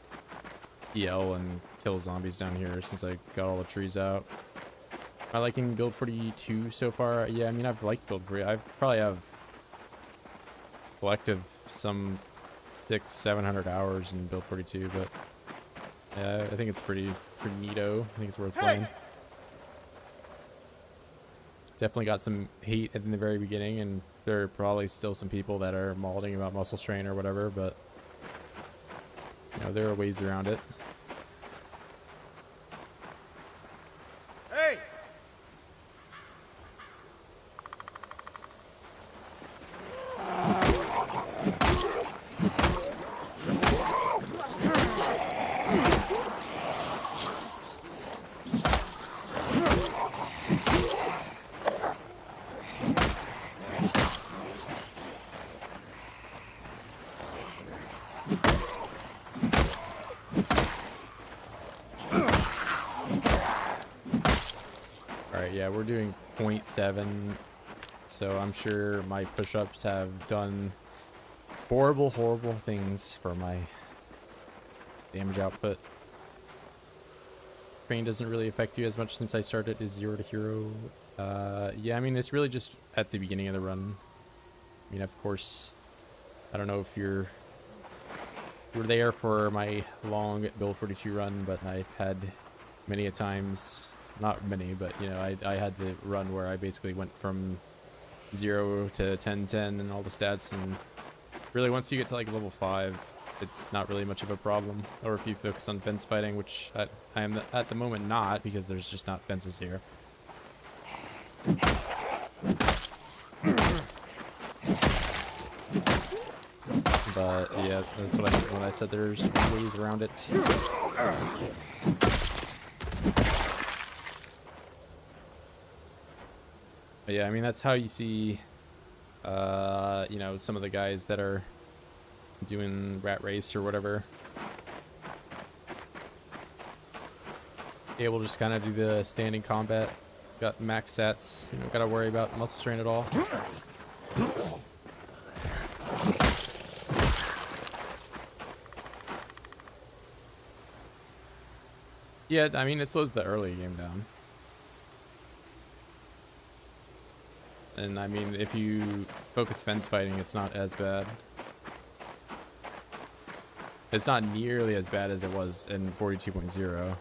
yell and kill zombies down here since I got all the trees out. Am I liking build 42 so far? Yeah, I mean, I've liked build 40. I probably have collective some 600-700 hours in build 42, but yeah, I think it's pretty neato. I think it's worth playing. Definitely got some hate in the very beginning, and there are probably still some people that are malding about muscle strain or whatever, but you know, there are ways around it. Hey! Alright, yeah, we're doing 0.7, so I'm sure my push-ups have done horrible things for my damage output. Train doesn't really affect you as much since I started as 0 to hero. Yeah, I mean, it's really just at the beginning of the run. I mean, of course, I don't know if you were there for my long build 42 run, but I've had many a times, not many, but you know, I had the run where I basically went from 0 to 10-10 and all the stats, and really once you get to like level 5, it's not really much of a problem. Or if you focus on fence fighting, which I am at the moment not, because there's just not fences here. But yeah, that's what I meant when I said there's ways around it. But yeah, I mean, that's how you see, you know, some of the guys that are doing rat race or whatever, able to just kind of do the standing combat. Got max stats, you know, gotta worry about muscle strain at all. Yeah, I mean, it slows the early game down. And I mean, if you focus fence fighting, it's not as bad. It's not nearly as bad as it was in 42.0.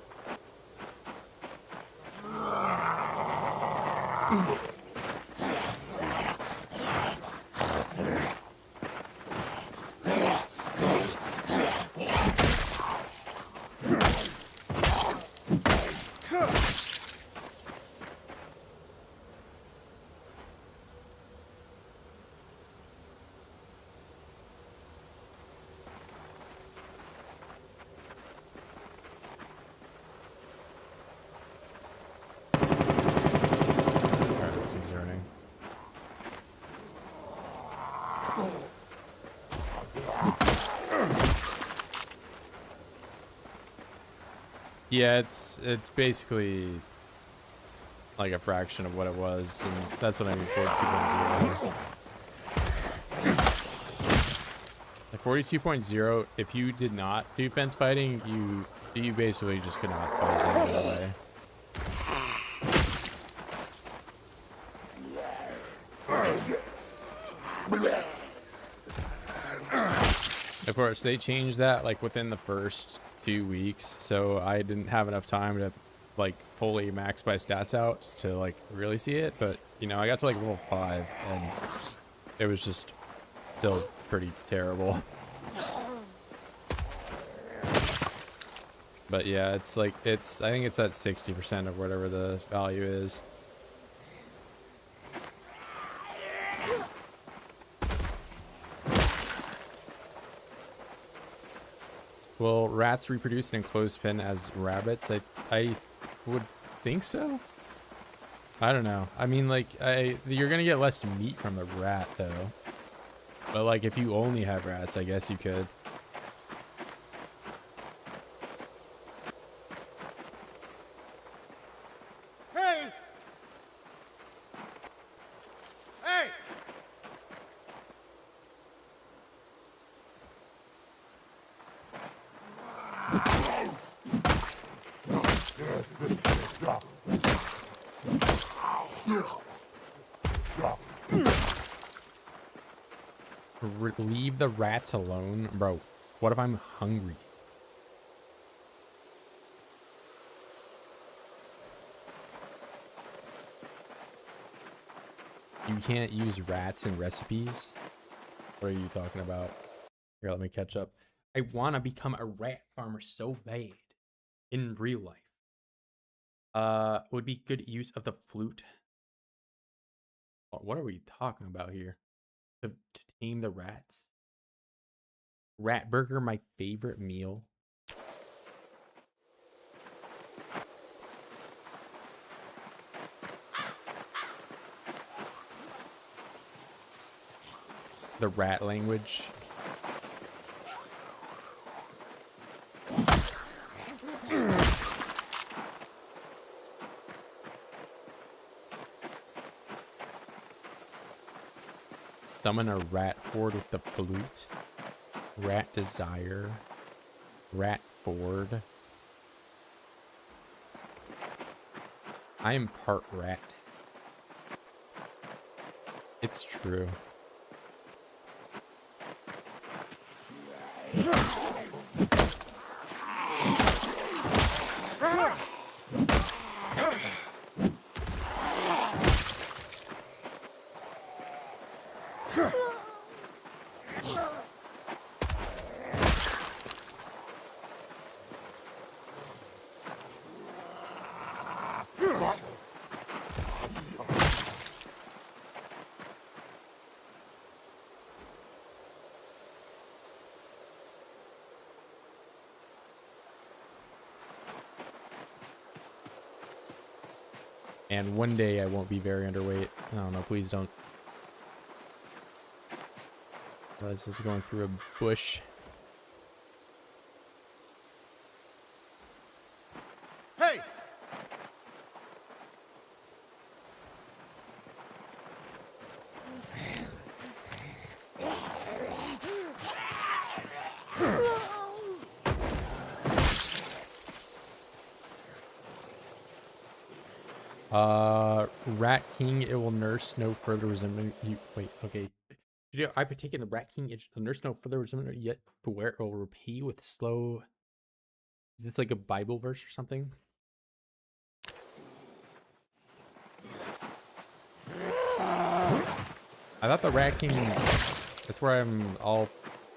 Alright, it's concerning. Yeah, it's basically like a fraction of what it was, and that's what I mean 42.0. Like 42.0, if you did not do fence fighting, you basically just could not fight any other way. Of course, they changed that like within the first 2 weeks, so I didn't have enough time to like fully max my stats out to like really see it. But you know, I got to like level 5, and it was just still pretty terrible. But yeah, it's like I think it's at 60% of whatever the value is. Will rats reproduce in enclosed pen as rabbits? I would think so. I don't know. I mean, like, you're gonna get less meat from the rat though. But like, if you only have rats, I guess you could. Hey! Hey! Leave the rats alone, bro. What if I'm hungry? You can't use rats in recipes? What are you talking about? Here, let me catch up. I want to become a rat farmer so bad in real life. Would be good use of the flute. What are we talking about here? To tame the rats? Rat burger, my favorite meal. The rat language. Summon a rat horde with the flute. Rat desire. Rat ford. I am part rat. It's true. And one day I won't be very underweight. I don't know, please don't. This is going through a bush. Hey! Rat King, it will nurse no further resentment. You wait, okay. I partake in the Rat King, it will nurse no further resentment, yet beware it will repay with slow. Is this like a Bible verse or something? I thought the Rat King, that's where I'm all,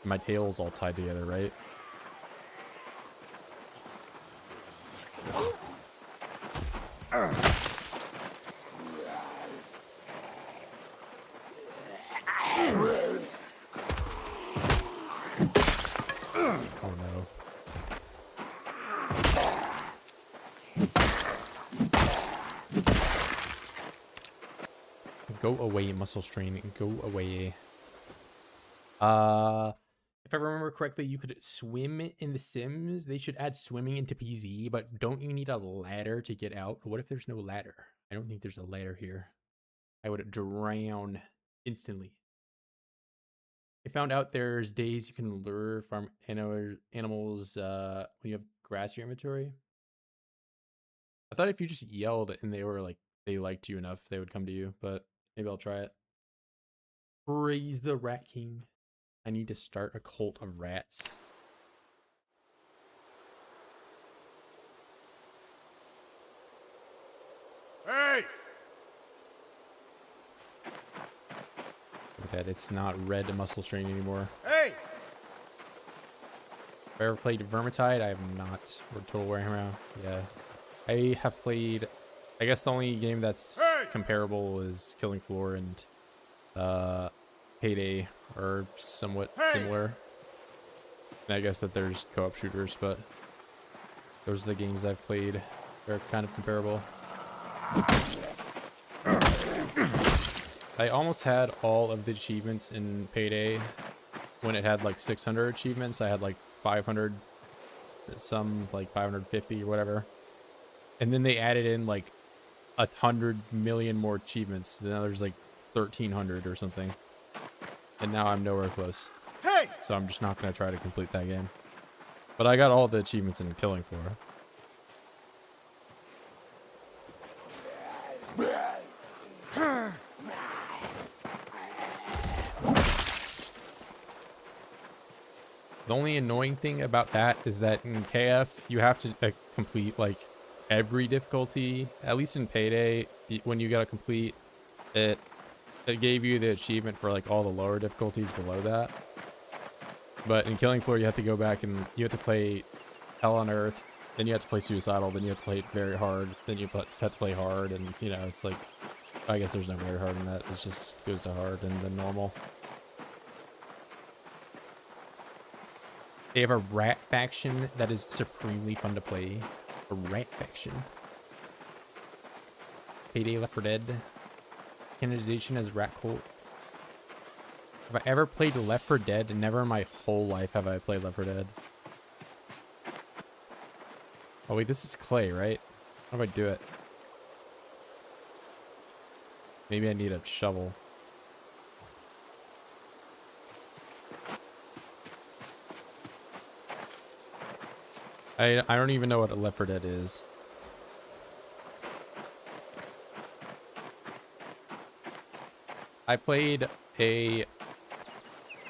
my tail's all tied together, right? Oh no. Go away, muscle strain. Go away. If I remember correctly, you could swim in The Sims. They should add swimming into PZ, but don't you need a ladder to get out? What if there's no ladder? I don't think there's a ladder here. I would drown instantly. I found out there's days you can lure farm animals when you have grass in your inventory. I thought if you just yelled and they were like, they liked you enough, they would come to you, but maybe I'll try it. Praise the Rat King. I need to start a cult of rats. Hey! That it's not red muscle strain anymore. Hey! Have I ever played Vermintide? I have not. Or Total Warhammer. Yeah. I have played, I guess the only game that's comparable is Killing Floor and Payday are somewhat similar. And I guess that there's co-op shooters, but those are the games I've played. They're kind of comparable. I almost had all of the achievements in Payday when it had like 600 achievements. I had like 500, some like 550 or whatever. And then they added in like 100 million more achievements. Now there's like 1,300 or something. And now I'm nowhere close. Hey! So I'm just not going to try to complete that game. But I got all the achievements in Killing Floor. The only annoying thing about that is that in KF, you have to complete like every difficulty. At least in Payday, when you got to complete it, it gave you the achievement for like all the lower difficulties below that. But in Killing Floor, you have to go back and you have to play Hell on Earth, then you have to play Suicidal, then you have to play it very hard, then you have to play hard, and you know, it's like, I guess there's no very hard in that. It just goes to hard and then normal. They have a rat faction that is supremely fun to play. A rat faction. Payday, Left 4 Dead. Canonization as Rat Cult. Have I ever played Left 4 Dead? Never in my whole life have I played Left 4 Dead. Oh wait, this is clay, right? How do I do it? Maybe I need a shovel. I don't even know what a Left 4 Dead is. I played a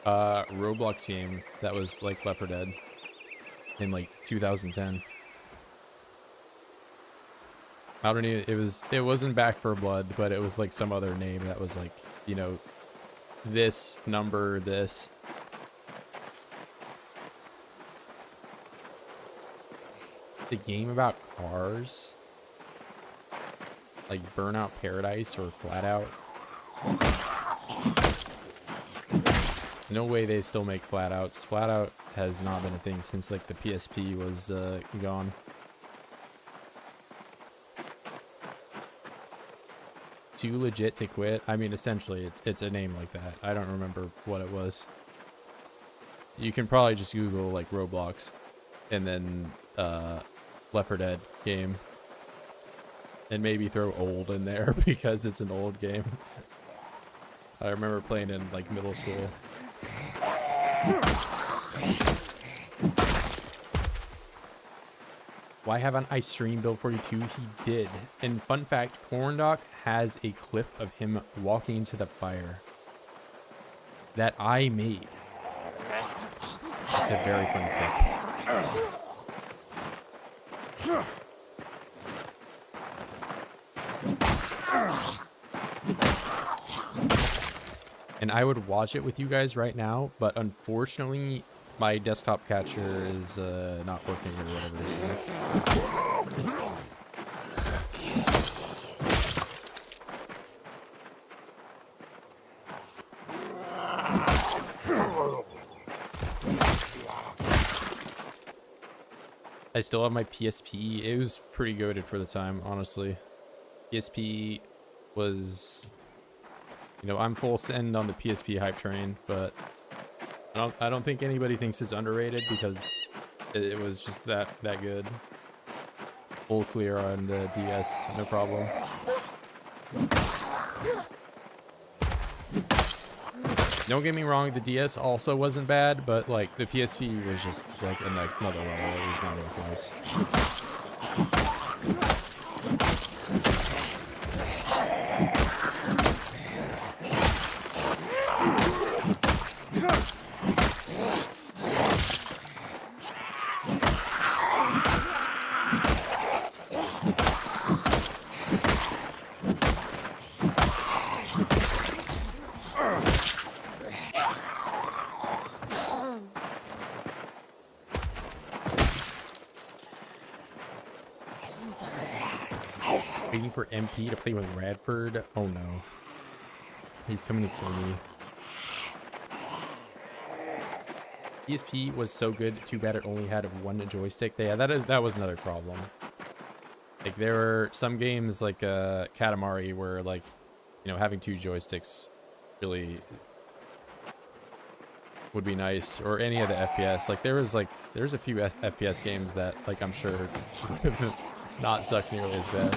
Roblox game that was like Left 4 Dead in like 2010. I don't even, it wasn't Back 4 Blood, but it was like some other name that was like, you know, this number, this. The game about cars, like Burnout Paradise or Flat Out. No way they still make Flat Outs. Flat Out has not been a thing since like the PSP was gone. Too legit to quit? I mean, essentially it's a name like that. I don't remember what it was. You can probably just Google like Roblox and then Left 4 Dead game, and maybe throw old in there because it's an old game. I remember playing in like middle school. Why haven't I streamed Build 42? He did. And fun fact, Corndock has a clip of him walking into the fire that I made. It's a very fun clip. And I would watch it with you guys right now, but unfortunately, my desktop catcher is not working or whatever. So. I still have my PSP. It was pretty goated for the time, honestly. PSP was, you know, I'm full send on the PSP hype train, but I don't think anybody thinks it's underrated because it was just that good. Full clear on the DS, no problem. Don't get me wrong, the DS also wasn't bad, but like the PSP was just like another level. It was not even close. Waiting for MP to play with Radford. Oh no. He's coming to kill me. PSP was so good, too bad it only had one joystick. Yeah, that was another problem. Like there were some games like Katamari where like, you know, having two joysticks really would be nice, or any of the FPS. Like there's a few FPS games that like I'm sure would have not sucked nearly as bad.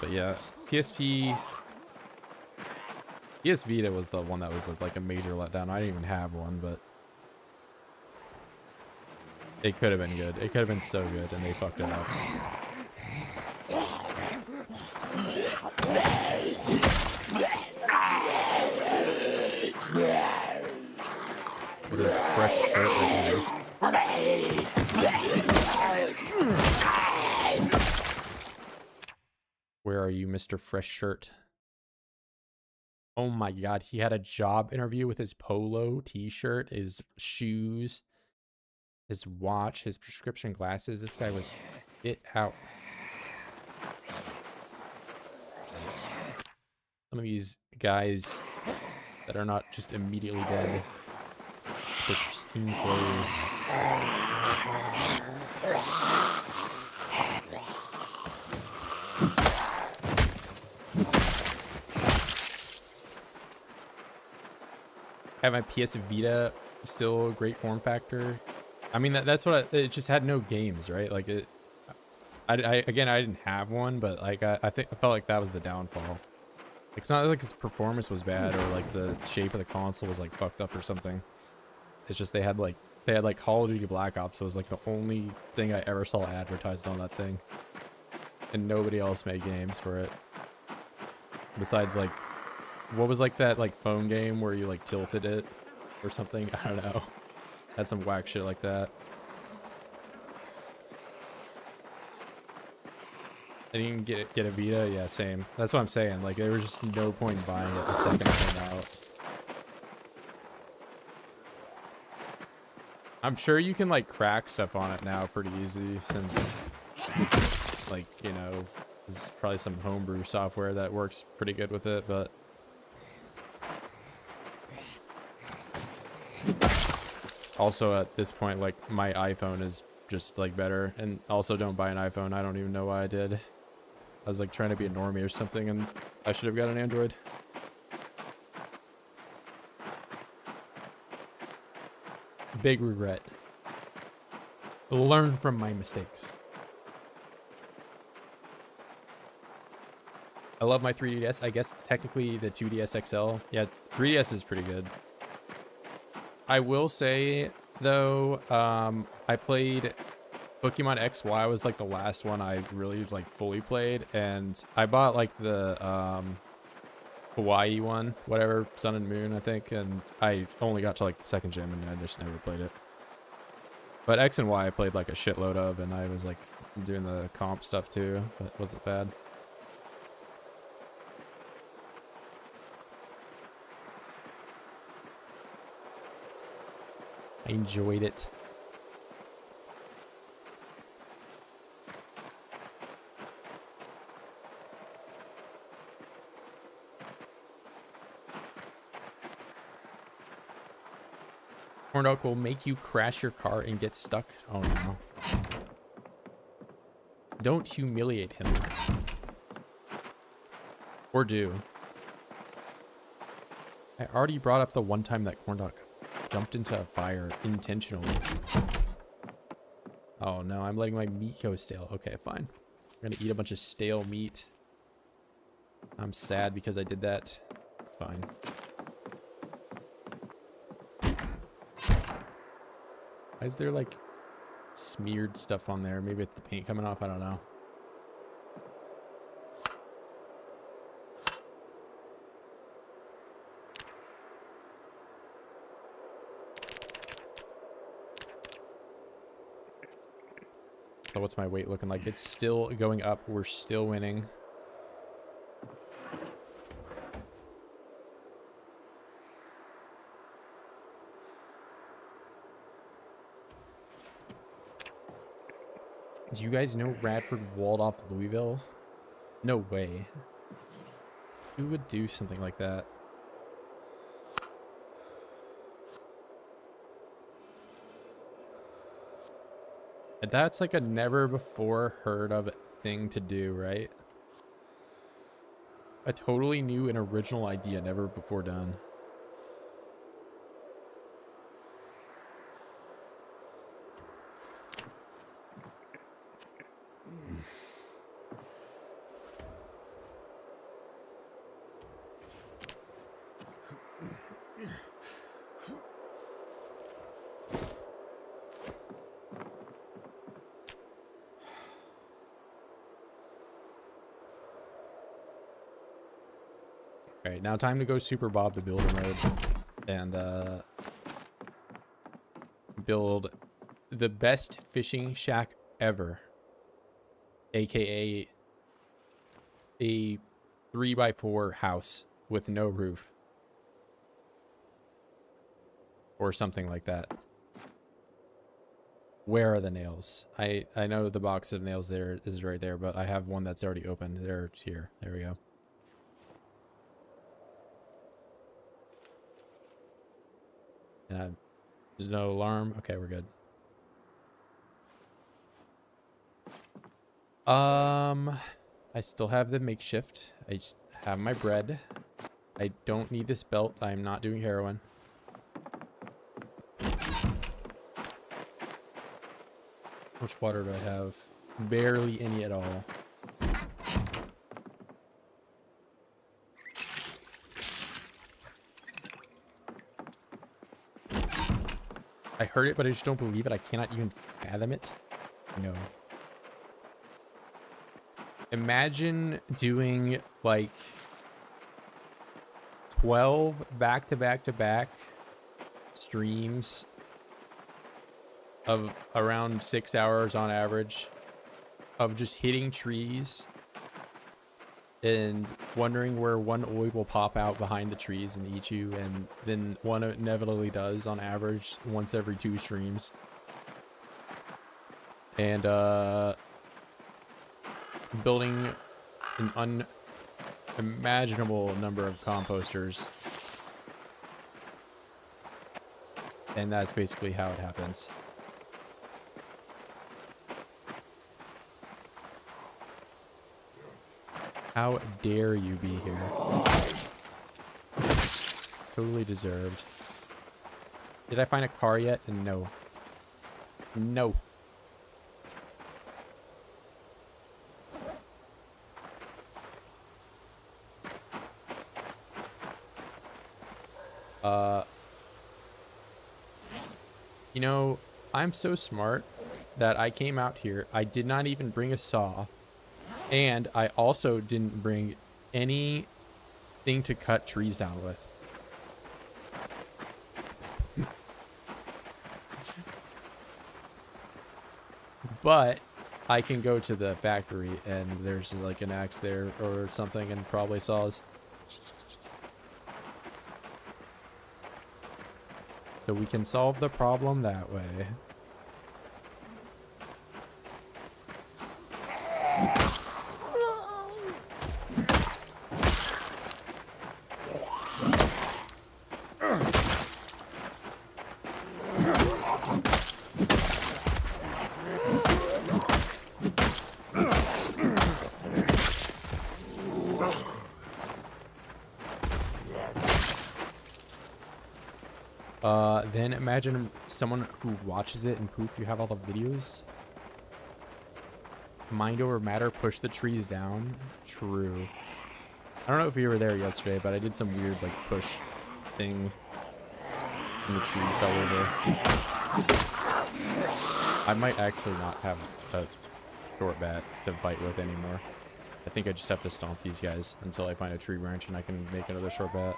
But yeah, PSP, PS Vita was the one that was like a major letdown. I didn't even have one, but it could have been good. It could have been so good, and they fucked it up. With his fresh shirt right here. Where are you, Mr. Fresh Shirt? Oh my god, he had a job interview with his polo t-shirt, his shoes, his watch, his prescription glasses. This guy was fit out. Some of these guys that are not just immediately dead. With pristine clothes. I have my PS Vita, still a great form factor. I mean, that's what it just had no games, right? Like it, again, I didn't have one, but like I felt like that was the downfall. It's not like his performance was bad or like the shape of the console was like fucked up or something. It's just they had like Call of Duty Black Ops. So it was like the only thing I ever saw advertised on that thing, and nobody else made games for it. Besides like, what was like that like phone game where you like tilted it or something? I don't know. Had some whack shit like that. I didn't get a Vita. Yeah, same. That's what I'm saying. Like there was just no point in buying it the second it came out. I'm sure you can like crack stuff on it now pretty easy since like, you know, there's probably some homebrew software that works pretty good with it, but also at this point, like my iPhone is just like better, and also don't buy an iPhone. I don't even know why I did. I was like trying to be a normie or something, and I should have got an Android. Big regret. Learn from my mistakes. I love my 3DS. I guess technically the 2DS XL. Yeah, 3DS is pretty good. I will say though. I played Pokemon XY was like the last one I really like fully played, and I bought like the Hawaii one, whatever, Sun and Moon, I think, and I only got to like the second gym and I just never played it. But X and Y I played like a shitload of, and I was like doing the comp stuff too, but it wasn't bad. I enjoyed it. Corn dog will make you crash your car and get stuck. Oh no. Don't humiliate him. Or do. I already brought up the one time that corn dog jumped into a fire intentionally. Oh no, I'm letting my meat go stale. Okay, fine. I'm gonna eat a bunch of stale meat. I'm sad because I did that. It's fine. Why is there like smeared stuff on there? Maybe it's the paint coming off. I don't know. So what's my weight looking like? It's still going up. We're still winning. Do you guys know Radford walled off Louisville? No way. Who would do something like that? And that's like a never before heard of thing to do, right? A totally new and original idea, never before done. All right, now time to go Super Bob the Builder mode and build the best fishing shack ever, aka a 3x4 house with no roof or something like that. Where are the nails? I know the box of nails there is right there, but I have one that's already opened. They're here. There we go. And there's no alarm. Okay, we're good. I still have the makeshift. I just have my bread. I don't need this belt. I'm not doing heroin. How much water do I have? Barely any at all. I heard it, but I just don't believe it. I cannot even fathom it. No. Imagine doing like 12 back-to-back-to-back streams of around 6 hours on average of just hitting trees and wondering where one oid will pop out behind the trees and eat you, and then one inevitably does on average once every 2 streams. And building an unimaginable number of composters, and that's basically how it happens. How dare you be here? Totally deserved. Did I find a car yet? No. No. You know, I'm so smart that I came out here. I did not even bring a saw. And I also didn't bring anything to cut trees down with. But I can go to the factory and there's like an axe there or something and probably saws. So we can solve the problem that way. Then imagine someone who watches it and poof, you have all the videos. Mind over matter, push the trees down. True. I don't know if you were there yesterday, but I did some weird like push thing. And the tree fell over. I might actually not have a short bat to fight with anymore. I think I just have to stomp these guys until I find a tree branch and I can make another short bat.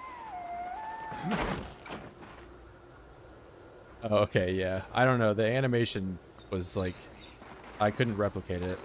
Oh, okay, yeah. I don't know. The animation was like, I couldn't replicate it.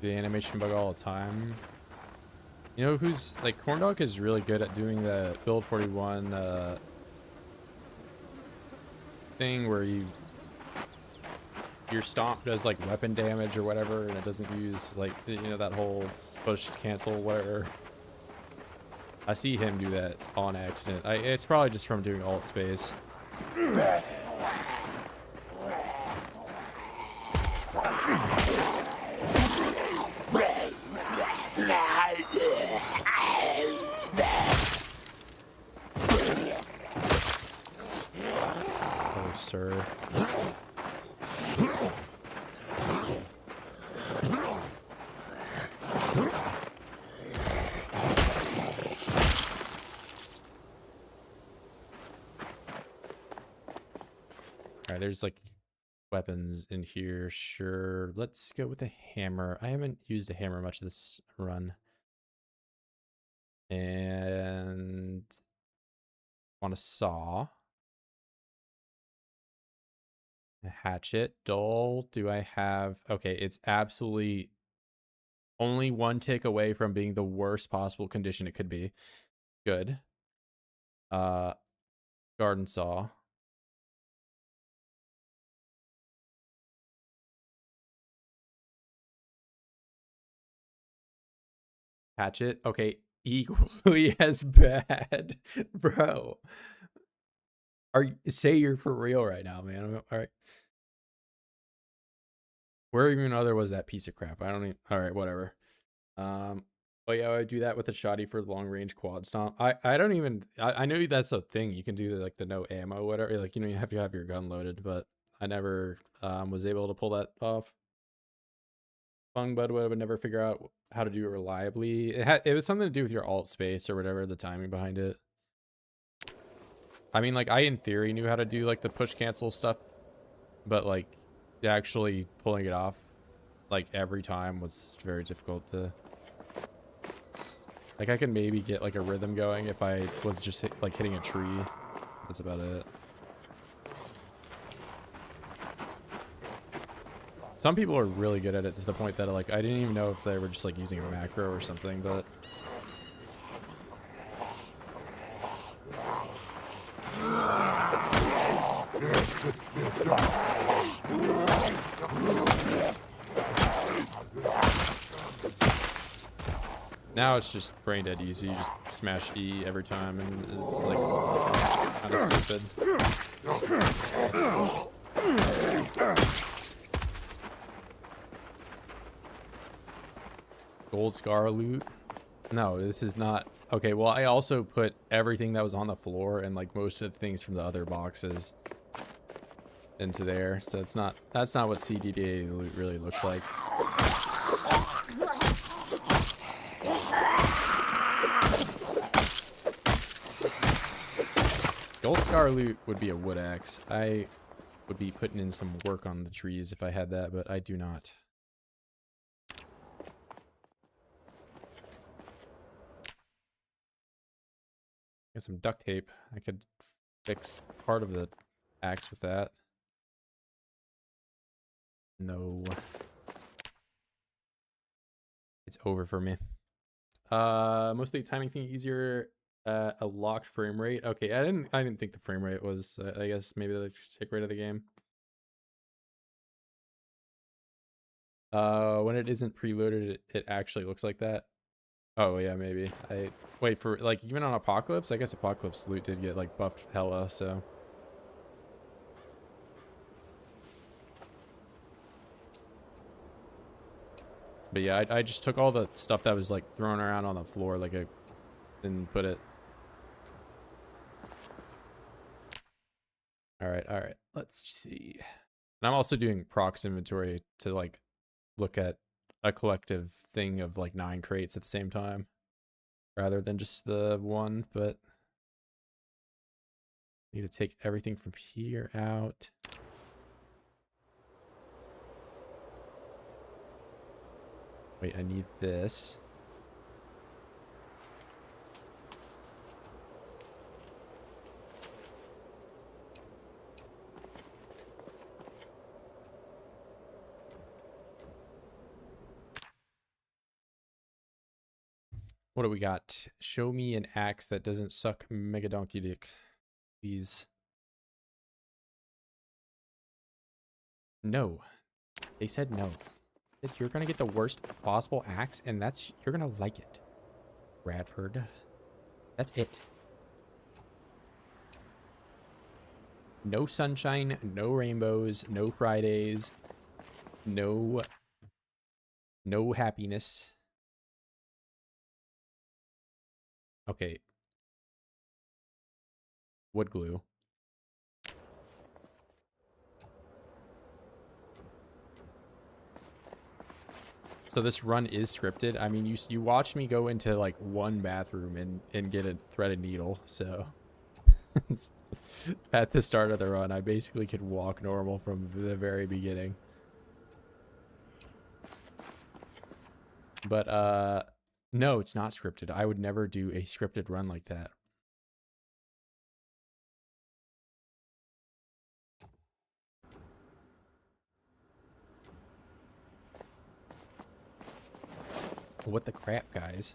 The animation bug all the time. You know who's like Corndog is really good at doing the build 41 thing where your stomp does like weapon damage or whatever and it doesn't use like, you know, that whole push cancel whatever. I see him do that on accident. It's probably just from doing alt space. Oh, sir. Alright, there's like weapons in here. Sure. Let's go with a hammer. I haven't used a hammer much this run. And want a saw. A hatchet. Dull. Do I have... Okay, it's absolutely only one tick away from being the worst possible condition it could be. Good. Garden saw. Hatchet. Okay, equally as bad. Bro. Say you're for real right now, man. All right. Where even other was that piece of crap? I don't even... All right, whatever. Oh yeah, I do that with a shoddy for long range quad stomp. I don't even... I know that's a thing. You can do like the no ammo, whatever. Like, you know, you have to have your gun loaded, but I never was able to pull that off. Fungbud would never figure out how to do it reliably. It was something to do with your alt space or whatever, the timing behind it. I mean, like, I in theory knew how to do like the push cancel stuff, but like actually pulling it off like every time was very difficult to... Like, I could maybe get like a rhythm going if I was just like hitting a tree. That's about it. Some people are really good at it to the point that like I didn't even know if they were just like using a macro or something, but now it's just brain dead easy. You just smash E every time and it's like kind of stupid. Gold scar loot. No, this is not. Okay, well, I also put everything that was on the floor and like most of the things from the other boxes into there. So it's not, that's not what CDDA loot really looks like. Gold scar loot would be a wood axe. I would be putting in some work on the trees if I had that, but I do not. Got some duct tape. I could fix part of the axe with that. No. It's over for me. Mostly timing thing easier. A locked frame rate. Okay, I didn't think the frame rate was. I guess maybe the tick rate of the game. When it isn't preloaded, it actually looks like that. Oh yeah, maybe. I wait for like even on Apocalypse. I guess Apocalypse loot did get like buffed hella. So. But yeah, I just took all the stuff that was like thrown around on the floor, like I didn't put it. All right. Let's see. And I'm also doing prox inventory to like look at a collective thing of like 9 crates at the same time, rather than just the one. But I need to take everything from here out. Wait, I need this. What do we got? Show me an axe that doesn't suck mega donkey dick, please. No. They said no. That you're gonna get the worst possible axe, and that's you're gonna like it. Bradford. That's it. No sunshine, no rainbows, no Fridays, no happiness. Okay. Wood glue. So this run is scripted. I mean, you watched me go into like one bathroom and get a threaded needle. So at the start of the run, I basically could walk normal from the very beginning. But no, it's not scripted. I would never do a scripted run like that. What the crap, guys?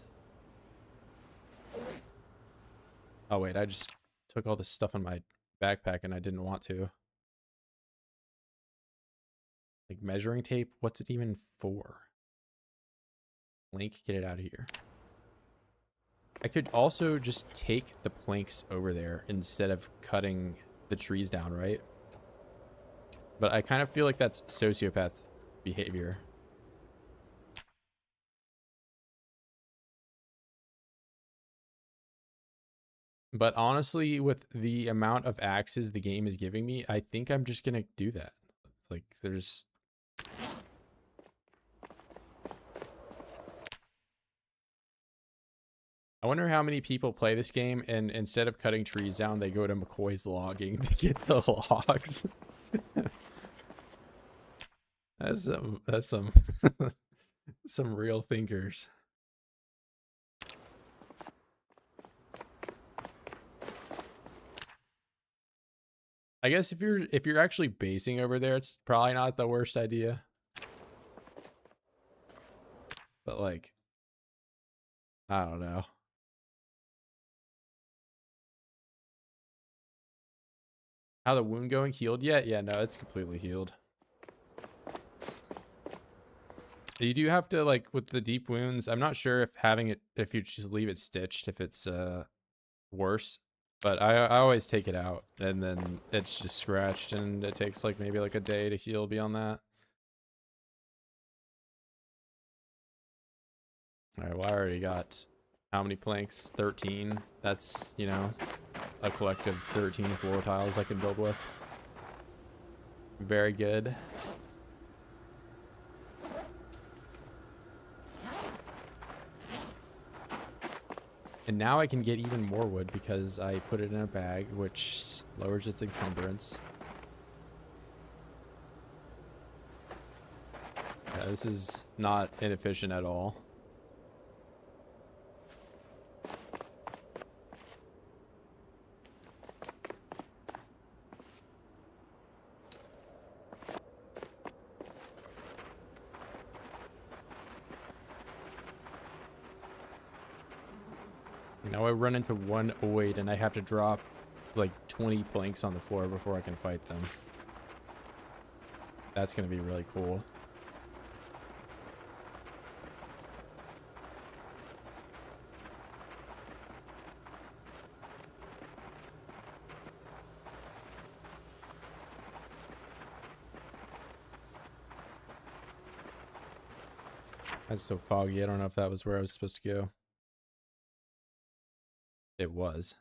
Oh wait, I just took all this stuff in my backpack and I didn't want to. Like measuring tape, what's it even for? Link, get it out of here. I could also just take the planks over there instead of cutting the trees down, right? But I kind of feel like that's sociopath behavior. But honestly, with the amount of axes the game is giving me, I think I'm just gonna do that. Like, there's... I wonder how many people play this game and instead of cutting trees down, they go to McCoy's logging to get the logs. That's some some real thinkers. I guess if you're actually basing over there, it's probably not the worst idea. But like, I don't know. How the wound going? Healed yet? Yeah, no, it's completely healed. You do have to, like, with the deep wounds, I'm not sure if having it, if you just leave it stitched, if it's worse. But I always take it out, and then it's just scratched, and it takes like maybe like a day to heal beyond that. Alright, well I already got how many planks? 13. That's, you know, a collective 13 floor tiles I can build with. Very good. And now I can get even more wood because I put it in a bag, which lowers its encumbrance. Yeah, this is not inefficient at all. Now I run into one oid and I have to drop like 20 planks on the floor before I can fight them. That's going to be really cool. That's so foggy. I don't know if that was where I was supposed to go. It was.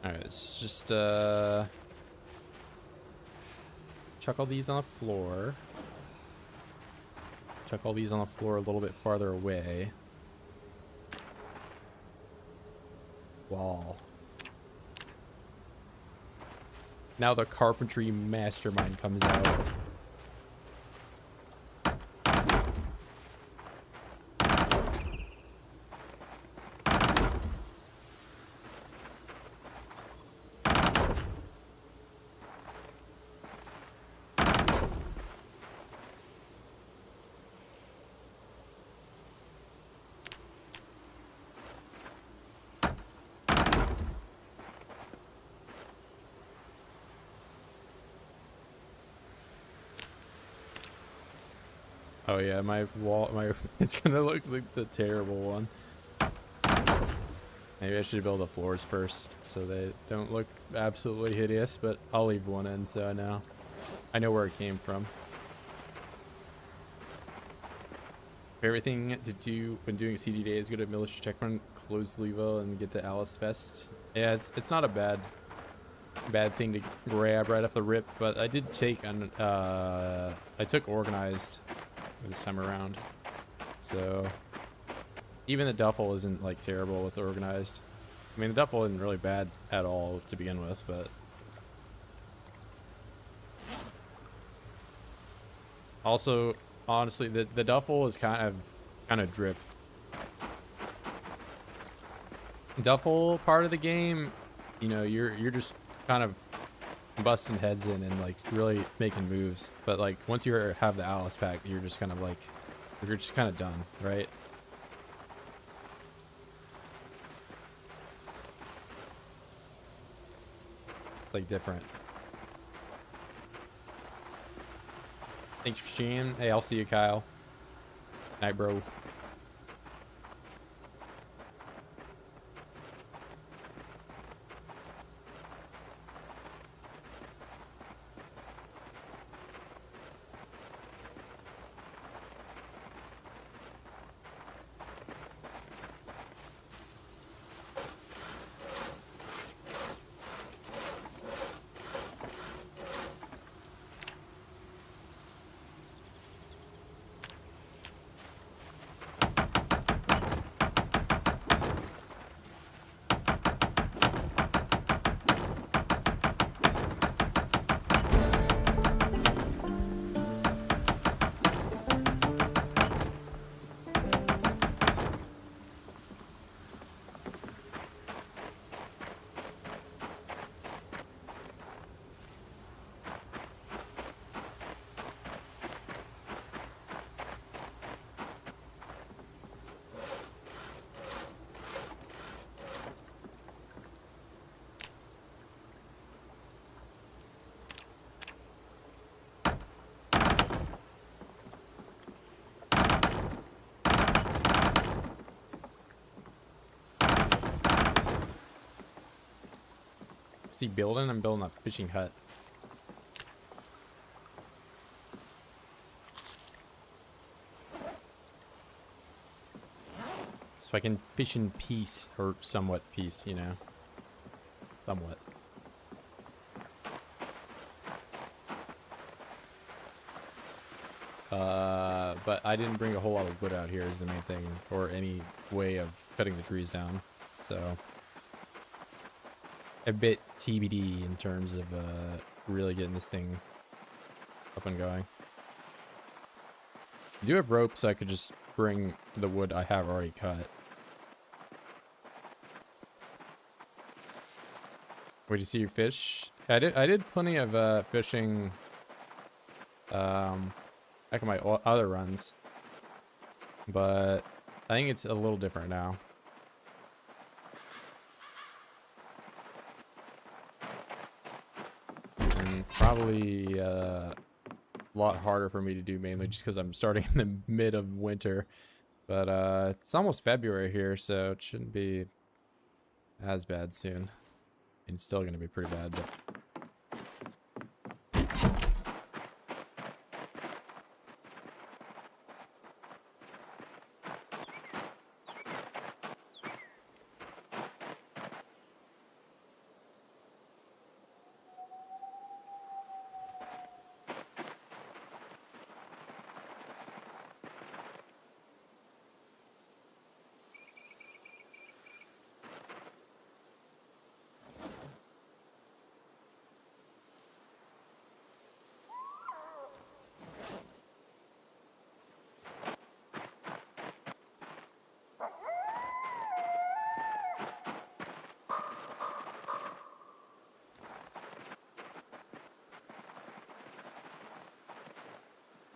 Alright, let's just chuck all these on the floor. Chuck all these on the floor a little bit farther away. Wall. Now the carpentry mastermind comes out. Oh yeah, my wall, it's gonna look like the terrible one. Maybe I should build the floors first so they don't look absolutely hideous, but I'll leave one in so I know where it came from. Everything to do when doing CDDA is go to military checkpoint, close lever, and get the Alice vest. Yeah, it's not a bad thing to grab right off the rip, but I did take I took organized this time around, so even the duffel isn't like terrible with organized. I mean, the duffel isn't really bad at all to begin with, but also honestly the duffel is kind of drip. Duffel part of the game, you know, you're just kind of busting heads in and like really making moves, but like once you have the Alice pack, you're just kind of like done, right? It's like different. Thanks for streaming. Hey, I'll see you, Kyle. Night, bro. What's he building? I'm building a fishing hut. So I can fish in peace, or somewhat peace, you know. Somewhat. But I didn't bring a whole lot of wood out here is the main thing, or any way of cutting the trees down. So a bit TBD in terms of really getting this thing up and going. I do have rope, so I could just bring the wood I have already cut. Where'd you see your fish? I did plenty of fishing back in my other runs, but I think it's a little different now. And probably a lot harder for me to do, mainly just because I'm starting in the mid of winter. But it's almost February here, so it shouldn't be as bad soon. It's still going to be pretty bad, but...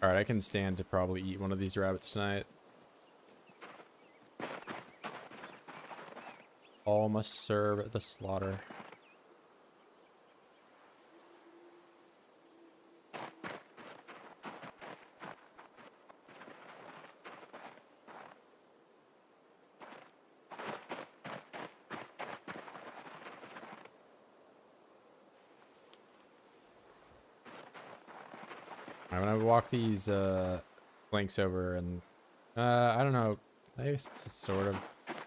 Alright, I can stand to probably eat one of these rabbits tonight. All must serve at the slaughter. I'm gonna walk these links over, and I don't know, I guess it's sort of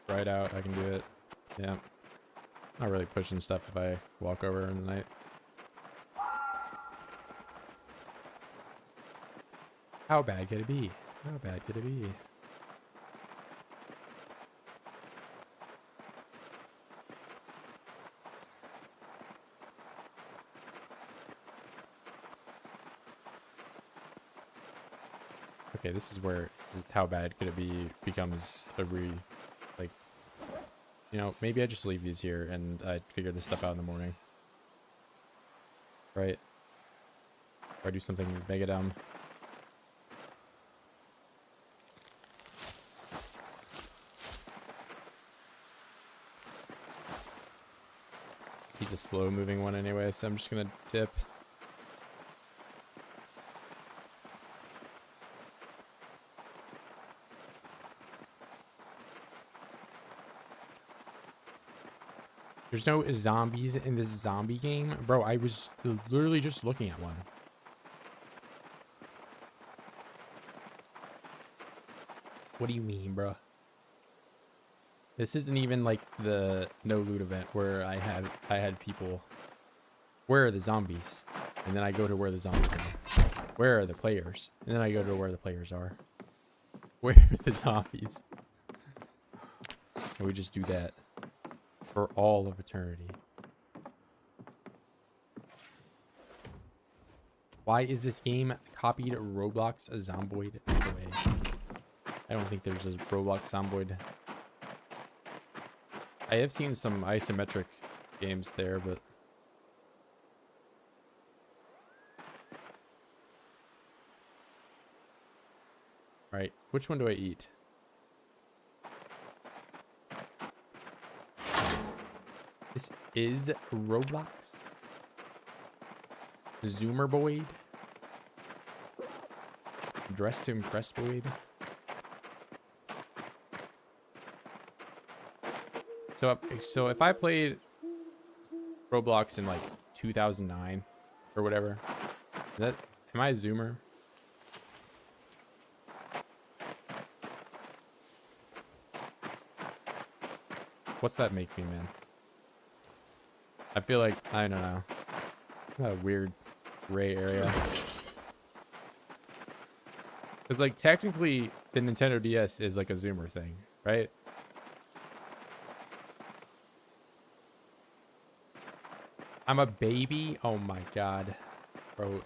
right out. I can do it. Yeah, not really pushing stuff if I walk over in the night. How bad could it be? How bad could it be? Okay, this is where how bad could it be becomes a like, you know, maybe I just leave these here and I figure this stuff out in the morning. Right? Or I do something mega dumb. He's a slow moving one anyway, so I'm just gonna dip. There's no zombies in this zombie game? Bro, I was literally just looking at one. What do you mean, bro? This isn't even like the no loot event where I had people. Where are the zombies? And then I go to where the zombies are. Where are the players? And then I go to where the players are. Where are the zombies? And we just do that for all of eternity. Why is this game copied Roblox Zomboid? By the way, I don't think there's a Roblox Zomboid. I have seen some isometric games there, but alright, which one do I eat? This is Roblox. Zoomerboid. Dressed to impress Boyd. So if I played Roblox in like 2009 or whatever. Am I a zoomer? What's that make me, man? I feel like, I don't know. A weird gray area. Because like technically the Nintendo DS is like a zoomer thing, right? I'm a baby? Oh my god. Bro,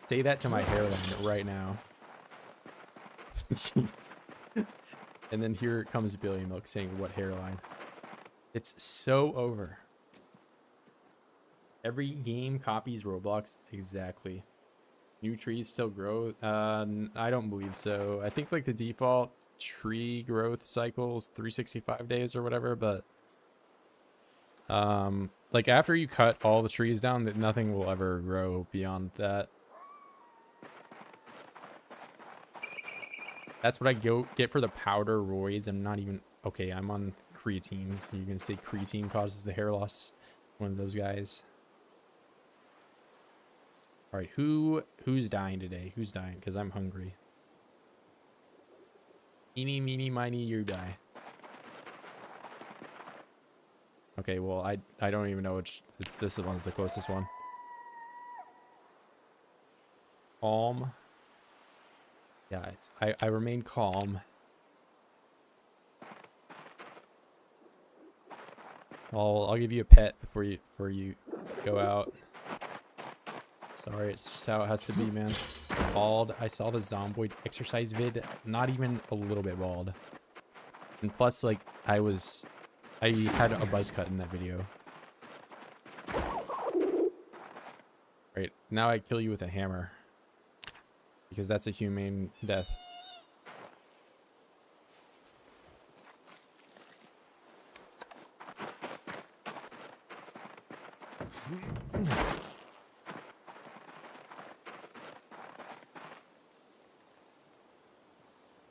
say that to my hairline right now. And then here comes Billy Milk saying, what hairline? It's so over. Every game copies Roblox. Exactly. New trees still grow? I don't believe so. I think like the default tree growth cycle is 365 days or whatever, but like after you cut all the trees down, that nothing will ever grow beyond that. That's what I get for the powder roids. I'm not even okay. I'm on creatine, so you can say creatine causes the hair loss. One of those guys. All right, who's dying today? Who's dying? Because I'm hungry. Eeny, meeny, miny, you die. Okay, well, I don't even know which. This one's the closest one. Calm. Yeah, I remain calm. I'll give you a pet before you go out. Sorry, it's just how it has to be, man. Bald. I saw the Zomboid exercise vid. Not even a little bit bald. And plus, like, I had a buzz cut in that video. Right, now I kill you with a hammer. Because that's a humane death.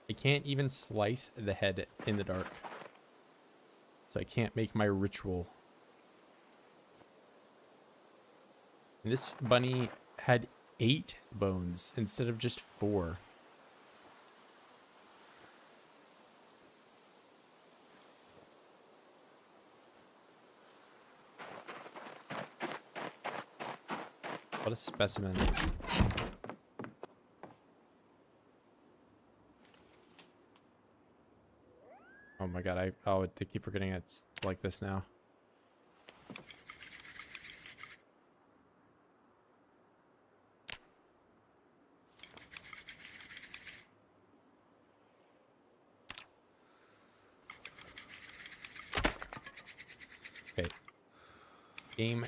I can't even slice the head in the dark. So I can't make my ritual. And this bunny had 8 bones instead of just 4. What a specimen. Oh my god, I keep forgetting it's like this now. Okay.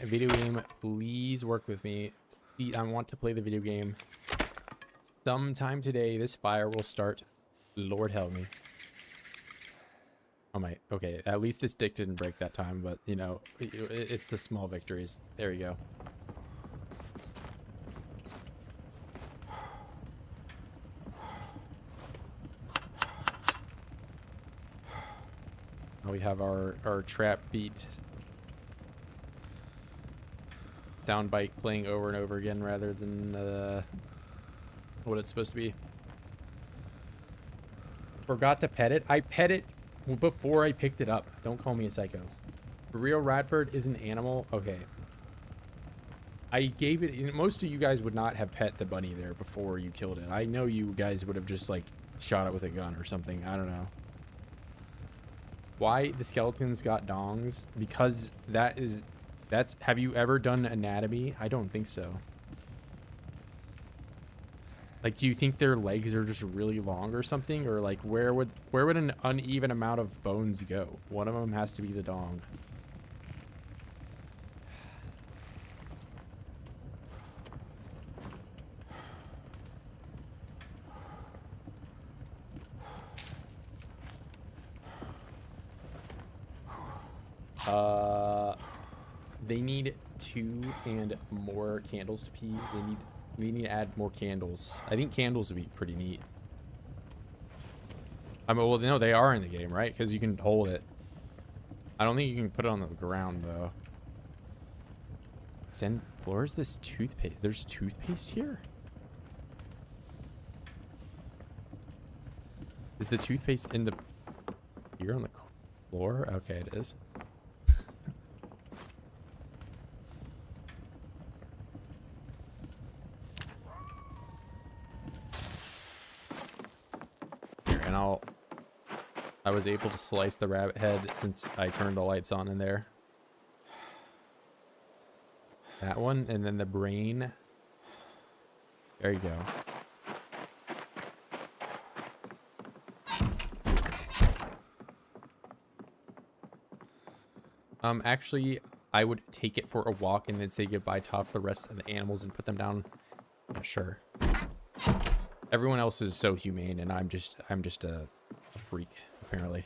Video game, please work with me. Please, I want to play the video game. Sometime today, this fire will start. Lord help me. Oh my, okay, at least this dick didn't break that time, but, you know, it's the small victories. There you go. Now we have our trap beat. Soundbite playing over and over again rather than what it's supposed to be. Forgot to pet it. I pet it before I picked it up. Don't call me a psycho. Real Radford is an animal. Okay. I gave it. Most of you guys would not have pet the bunny there before you killed it. I know you guys would have just like shot it with a gun or something. I don't know. Why the skeletons got dongs? Because that's. Have you ever done anatomy? I don't think so. Like, do you think their legs are just really long or something? Or like, where would an uneven amount of bones go? One of them has to be the dong. They need 2 and more candles to pee. We need to add more candles. I think candles would be pretty neat. I mean, well, no, they are in the game, right? Because you can hold it. I don't think you can put it on the ground, though. Extend floors. This toothpaste. There's toothpaste here? Is the toothpaste in the... Here on the floor? Okay, it is. Here, and I was able to slice the rabbit head since I turned the lights on in there. That one, and then the brain. There you go. Actually, I would take it for a walk and then say goodbye to the rest of the animals and put them down. Yeah, sure. Everyone else is so humane, and I'm just a freak, apparently.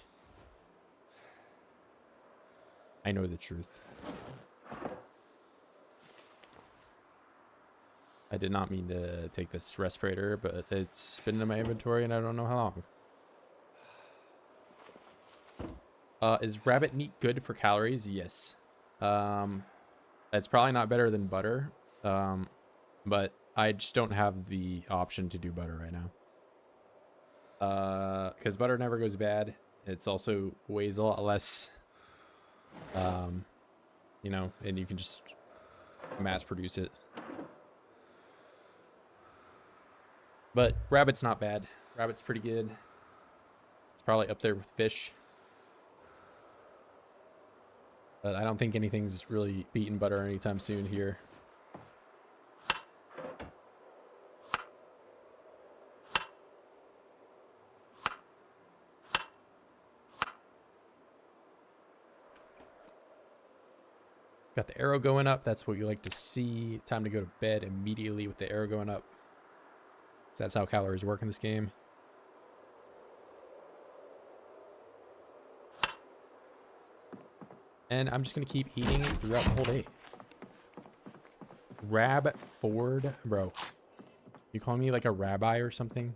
I know the truth. I did not mean to take this respirator, but it's been in my inventory and I don't know how long. Is rabbit meat good for calories? Yes. It's probably not better than butter. But I just don't have the option to do butter right now. Because butter never goes bad. It's also weighs a lot less. You know, and you can just mass produce it. But rabbit's not bad. Rabbit's pretty good. It's probably up there with fish. But I don't think anything's really beaten butter anytime soon here. Got the arrow going up. That's what you like to see. Time to go to bed immediately with the arrow going up. So that's how calories work in this game. And I'm just going to keep eating it throughout the whole day. Rab Ford. Bro, you calling me like a rabbi or something?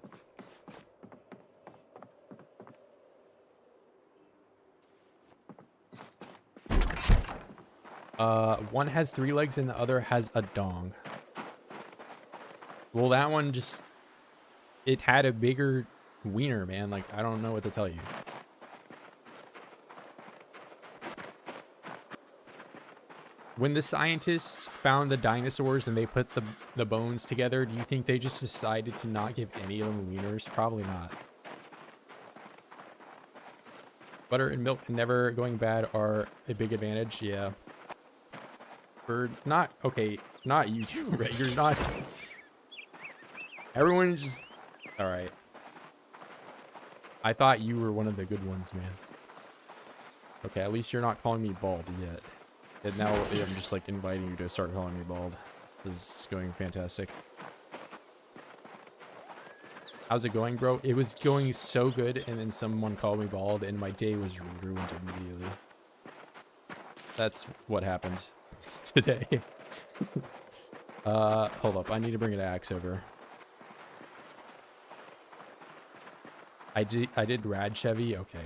One has 3 legs and the other has a dong. Well, that one just... It had a bigger wiener, man. Like, I don't know what to tell you. When the scientists found the dinosaurs and they put the bones together, do you think they just decided to not give any of them wieners? Probably not. Butter and milk never going bad are a big advantage. Yeah. For not... Okay, not you two, right? You're not... Everyone just... Alright. I thought you were one of the good ones, man. Okay, at least you're not calling me bald yet. And now I'm just like inviting you to start calling me bald. This is going fantastic. How's it going, bro? It was going so good, and then someone called me bald, and my day was ruined immediately. That's what happened today. Hold up. I need to bring an axe over. I did Rad Chevy? Okay.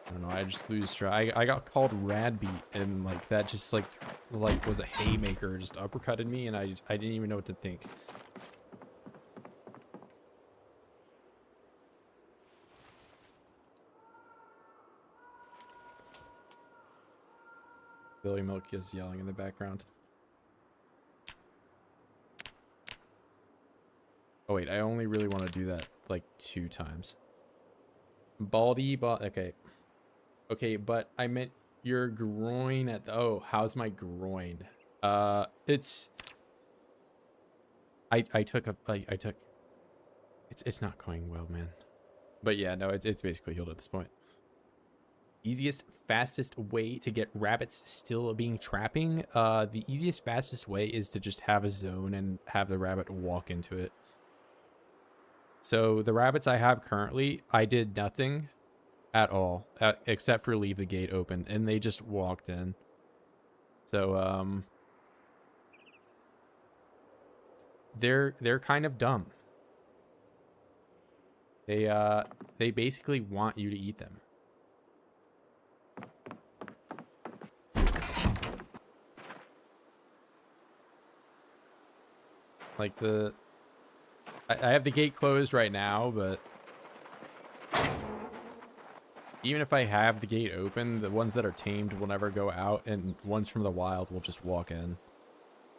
I don't know, I just lose track. I got called Radbeat, and like that just like was a haymaker, just uppercutted me, and I didn't even know what to think. Billy Milk is yelling in the background. Oh wait, I only really want to do that like 2 times. Baldy, okay. Okay, but I meant your groin at the... Oh, how's my groin? It's... I took... It's not going well, man. But yeah, no, it's basically healed at this point. Easiest, fastest way to get rabbits still being trapping? The easiest, fastest way is to just have a zone and have the rabbit walk into it. So the rabbits I have currently, I did nothing at all, except for leave the gate open, and they just walked in. So they're kind of dumb. They basically want you to eat them. Like I have the gate closed right now, but even if I have the gate open, the ones that are tamed will never go out, and ones from the wild will just walk in.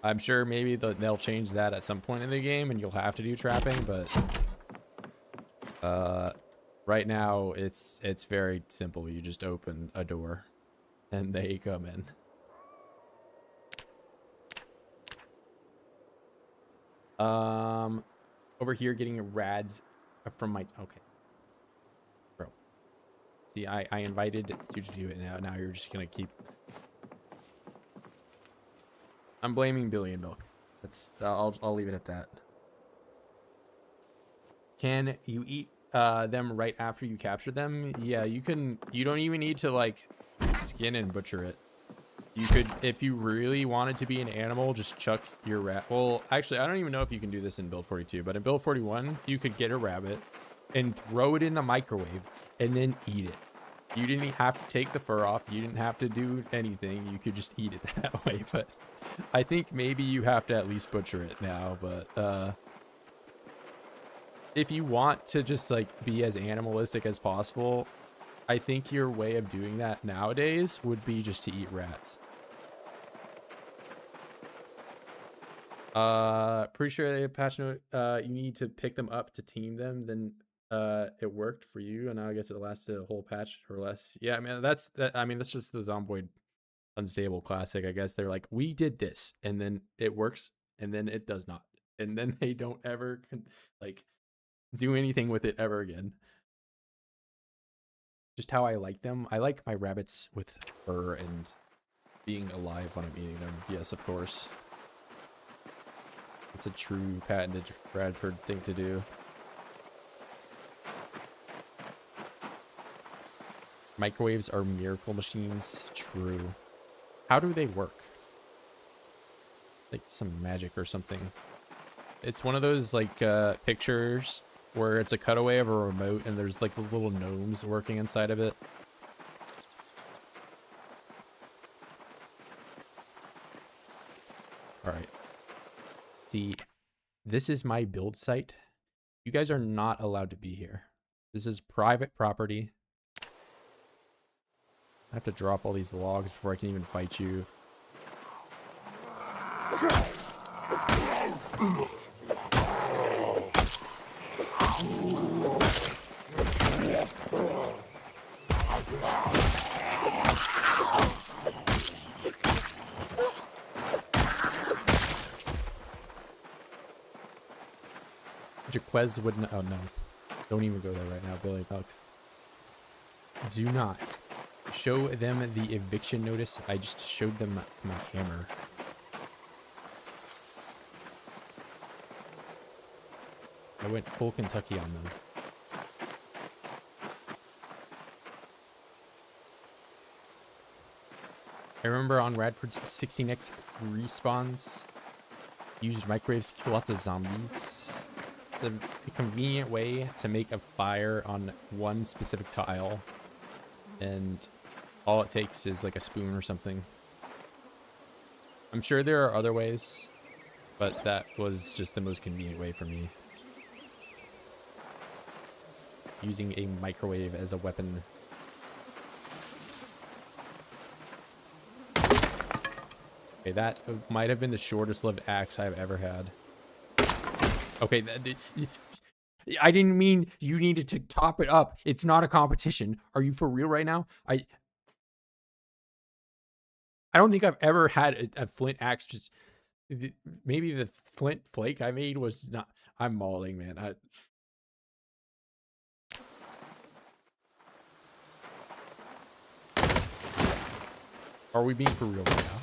I'm sure maybe they'll change that at some point in the game, and you'll have to do trapping, but right now it's very simple. You just open a door, and they come in. Over here getting rads from my okay, bro. See, I invited you to do it now. Now you're just gonna keep. I'm blaming Billy and Milk. That's I'll leave it at that. Can you eat them right after you capture them? Yeah, you can. You don't even need to like skin and butcher it. You could, if you really wanted to be an animal, just chuck your rat. Well, actually, I don't even know if you can do this in build 42, but in build 41, you could get a rabbit and throw it in the microwave and then eat it. You didn't have to take the fur off. You didn't have to do anything. You could just eat it that way. But I think maybe you have to at least butcher it now. But if you want to just like be as animalistic as possible, I think your way of doing that nowadays would be just to eat rats. Pretty sure they have patch note. You need to pick them up to tame them. Then it worked for you, and now I guess it lasted a whole patch or less. Yeah, I mean that's just the Zomboid unstable classic. I guess they're like, we did this, and then it works, and then it does not, and then they don't ever like do anything with it ever again. Just how I like them. I like my rabbits with fur and being alive when I'm eating them. Yes, of course. It's a true patented Bradford thing to do. Microwaves are miracle machines. True. How do they work? Like some magic or something. It's one of those like pictures where it's a cutaway of a remote and there's like the little gnomes working inside of it. All right. See, this is my build site. You guys are not allowed to be here. This is private property. I have to drop all these logs before I can even fight you. Jaquez wouldn't. Oh no. Don't even go there right now, Billy Buck. Do not show them the eviction notice. I just showed them my hammer. I went full Kentucky on them. I remember on Radford's 16x respawns, used microwaves to kill lots of zombies. It's a convenient way to make a fire on one specific tile, and all it takes is like a spoon or something. I'm sure there are other ways, but that was just the most convenient way for me. Using a microwave as a weapon. Okay, that might have been the shortest lived axe I've ever had. Okay, I didn't mean you needed to top it up. It's not a competition. Are you for real right now? I don't think I've ever had a flint axe. Just maybe the flint flake I made was not. I'm mauling, man. Are we being for real right now?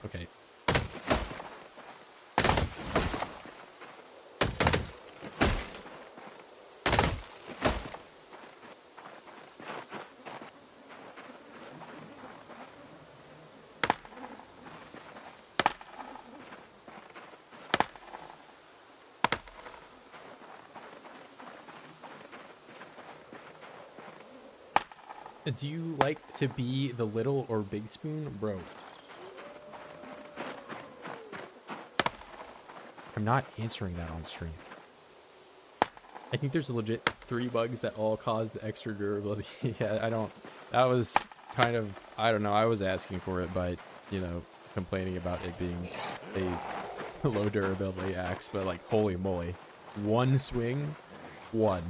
Okay. Do you like to be the little or big spoon? Bro. I'm not answering that on stream. I think there's legit 3 bugs that all cause the extra durability. Yeah, I don't... That was kind of... I don't know. I was asking for it by, you know, complaining about it being a low durability axe. But, like, holy moly. 1 swing, 1.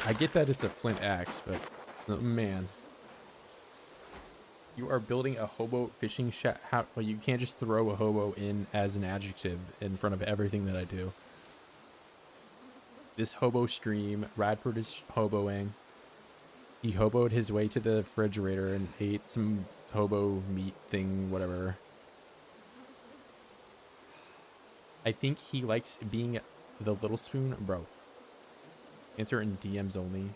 I get that it's a flint axe, but oh, man, you are building a hobo fishing shack. How? Well, you can't just throw a hobo in as an adjective in front of everything that I do. This hobo stream, Radford is hoboing. He hoboed his way to the refrigerator and ate some hobo meat thing, whatever. I think he likes being the little spoon, bro. Answer in DMs only.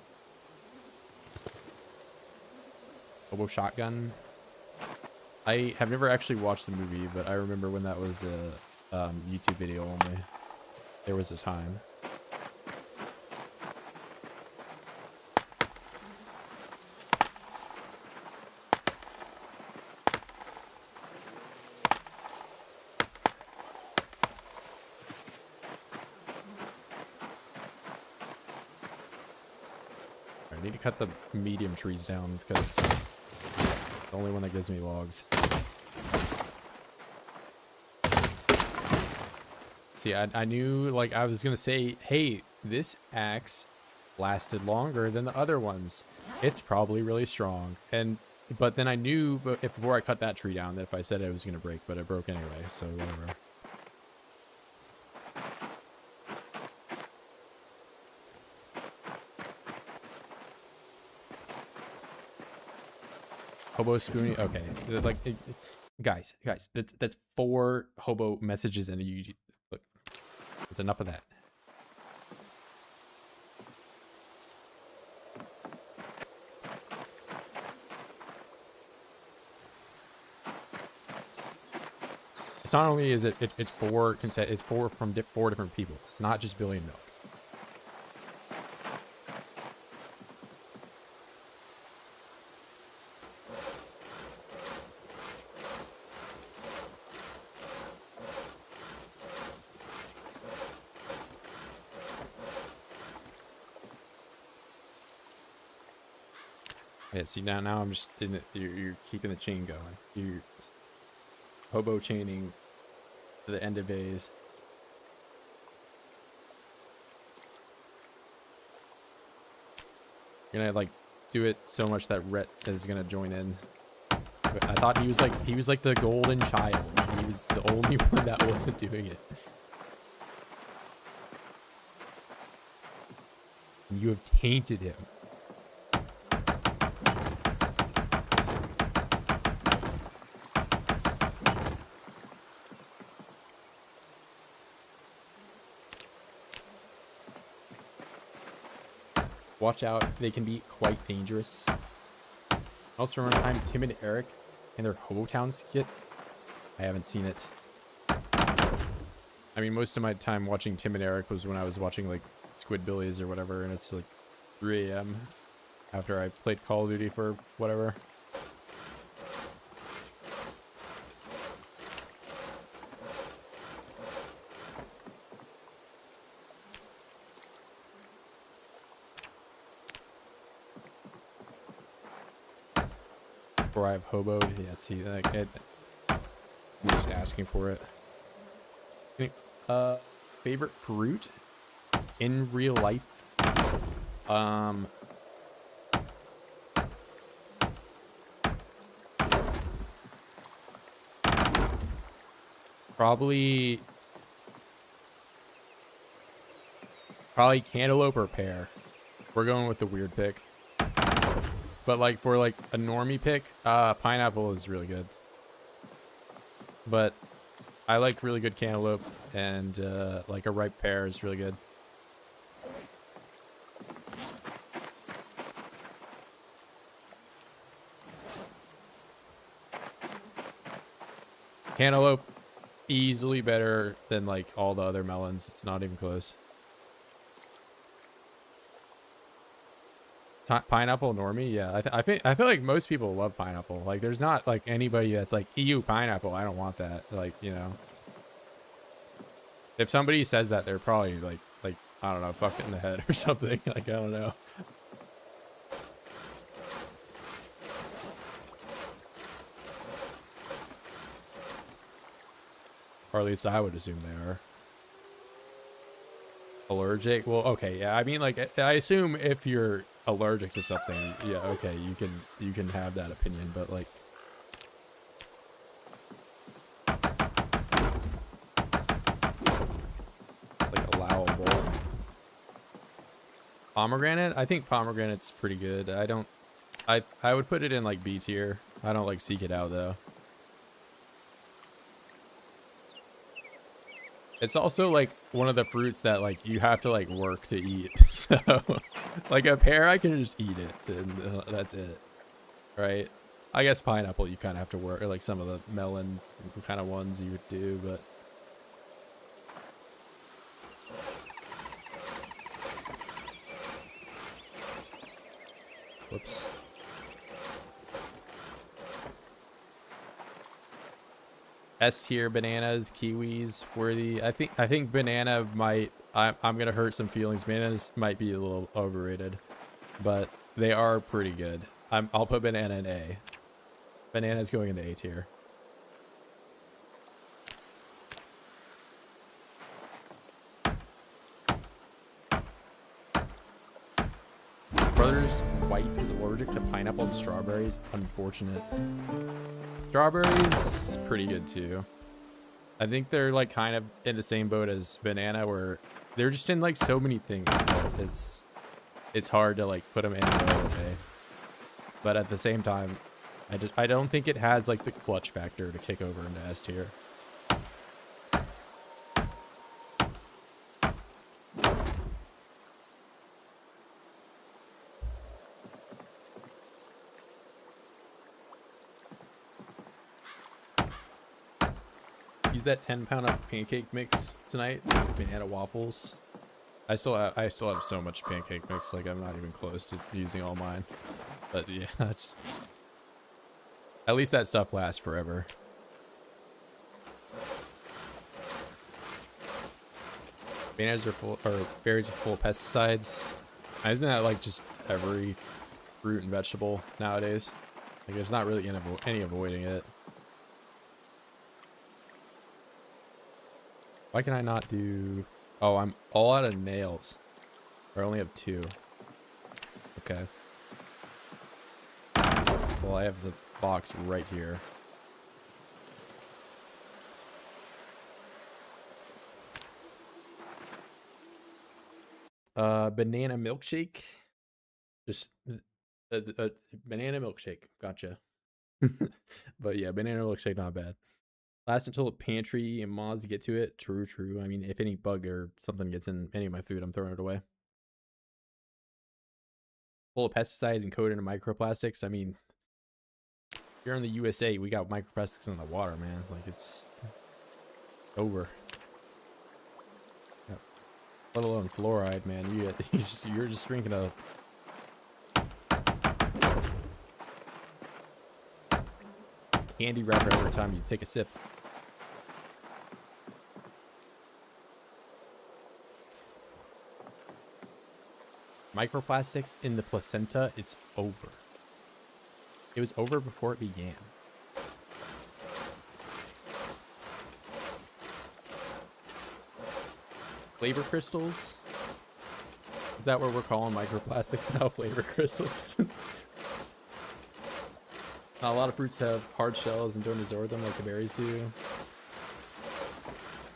Hobo shotgun. I have never actually watched the movie, but I remember when that was a YouTube video only. There was a time. I need to cut the medium trees down because it's the only one that gives me logs. See, I knew, like, I was going to say, hey, this axe lasted longer than the other ones. It's probably really strong. But then I knew before I cut that tree down that if I said it was going to break, but it broke anyway, so whatever. Hobo spoonie. Okay, like guys, that's 4 hobo messages and you look. It's enough of that. It's not only is it's 4 consent. It's 4 from 4 different people, not just Billy and Milk. Yeah, see now I'm just in the, you're keeping the chain going. You're hobo chaining to the end of days. You're gonna like do it so much that Rhett is gonna join in. I thought he was like the golden child. He was the only one that wasn't doing it. And you have tainted him. Watch out, they can be quite dangerous. Also remember time Tim and Eric and their Hobo Town skit? I haven't seen it. I mean, most of my time watching Tim and Eric was when I was watching like Squidbillies or whatever, and it's like 3 AM after I played Call of Duty for whatever. Before I have hoboed, yeah. See, like it, I'm just asking for it. Favorite fruit in real life? Probably cantaloupe or pear. We're going with the weird pick. But like for like a normie pick, pineapple is really good. But I like really good cantaloupe, and like a ripe pear is really good. Cantaloupe, easily better than like all the other melons. It's not even close. Pineapple normie, yeah. I feel like most people love pineapple. Like, there's not like anybody that's like EU pineapple. I don't want that. Like, you know, if somebody says that, they're probably like I don't know, fucked in the head or something. Like, I don't know. Or at least I would assume they are. Allergic? Well, okay, yeah. I mean, like, I assume if you're allergic to something, yeah, okay, you can have that opinion, but like, allowable. Pomegranate? I think pomegranate's pretty good. I would put it in like B tier. I don't like seek it out though. It's also like one of the fruits that like you have to like work to eat. So like a pear, I can just eat it and that's it. Right? I guess pineapple you kind of have to work, or like some of the melon kind of ones you would do, but whoops. S tier bananas, kiwis, worthy. I think banana might. I'm gonna hurt some feelings. Bananas might be a little overrated, but they are pretty good. I'll put banana in A. Banana's going in the A tier. Brother's wife is allergic to pineapple and strawberries. Unfortunate. Strawberries, pretty good too. I think they're like kind of in the same boat as banana, where they're just in like so many things that it's hard to like put them in the other way. But at the same time, I don't think it has like the clutch factor to kick over into S tier. Use that 10-pound of pancake mix tonight. Banana waffles. I still have so much pancake mix, like I'm not even close to using all mine. But yeah, that's at least that stuff lasts forever. Bananas are full, or berries are full of pesticides. Isn't that like just every fruit and vegetable nowadays? Like there's not really any avoiding it. Why can I not do... Oh, I'm all out of nails. I only have 2. Okay. Well, I have the box right here. Banana milkshake. Just a banana milkshake. Gotcha. But yeah, banana milkshake, not bad. Last until the pantry and moths get to it. True, true. I mean, if any bug or something gets in any of my food, I'm throwing it away. Full of pesticides and coated in microplastics. I mean, here in the USA, we got microplastics in the water, man. Like, it's over. Yeah. Let alone fluoride, man. You're just drinking a... candy wrapper every time you take a sip. Microplastics in the placenta, it's over. It was over before it began. Flavor crystals? Is that what we're calling microplastics now? Flavor crystals? Not a lot of fruits have hard shells and don't absorb them like the berries do.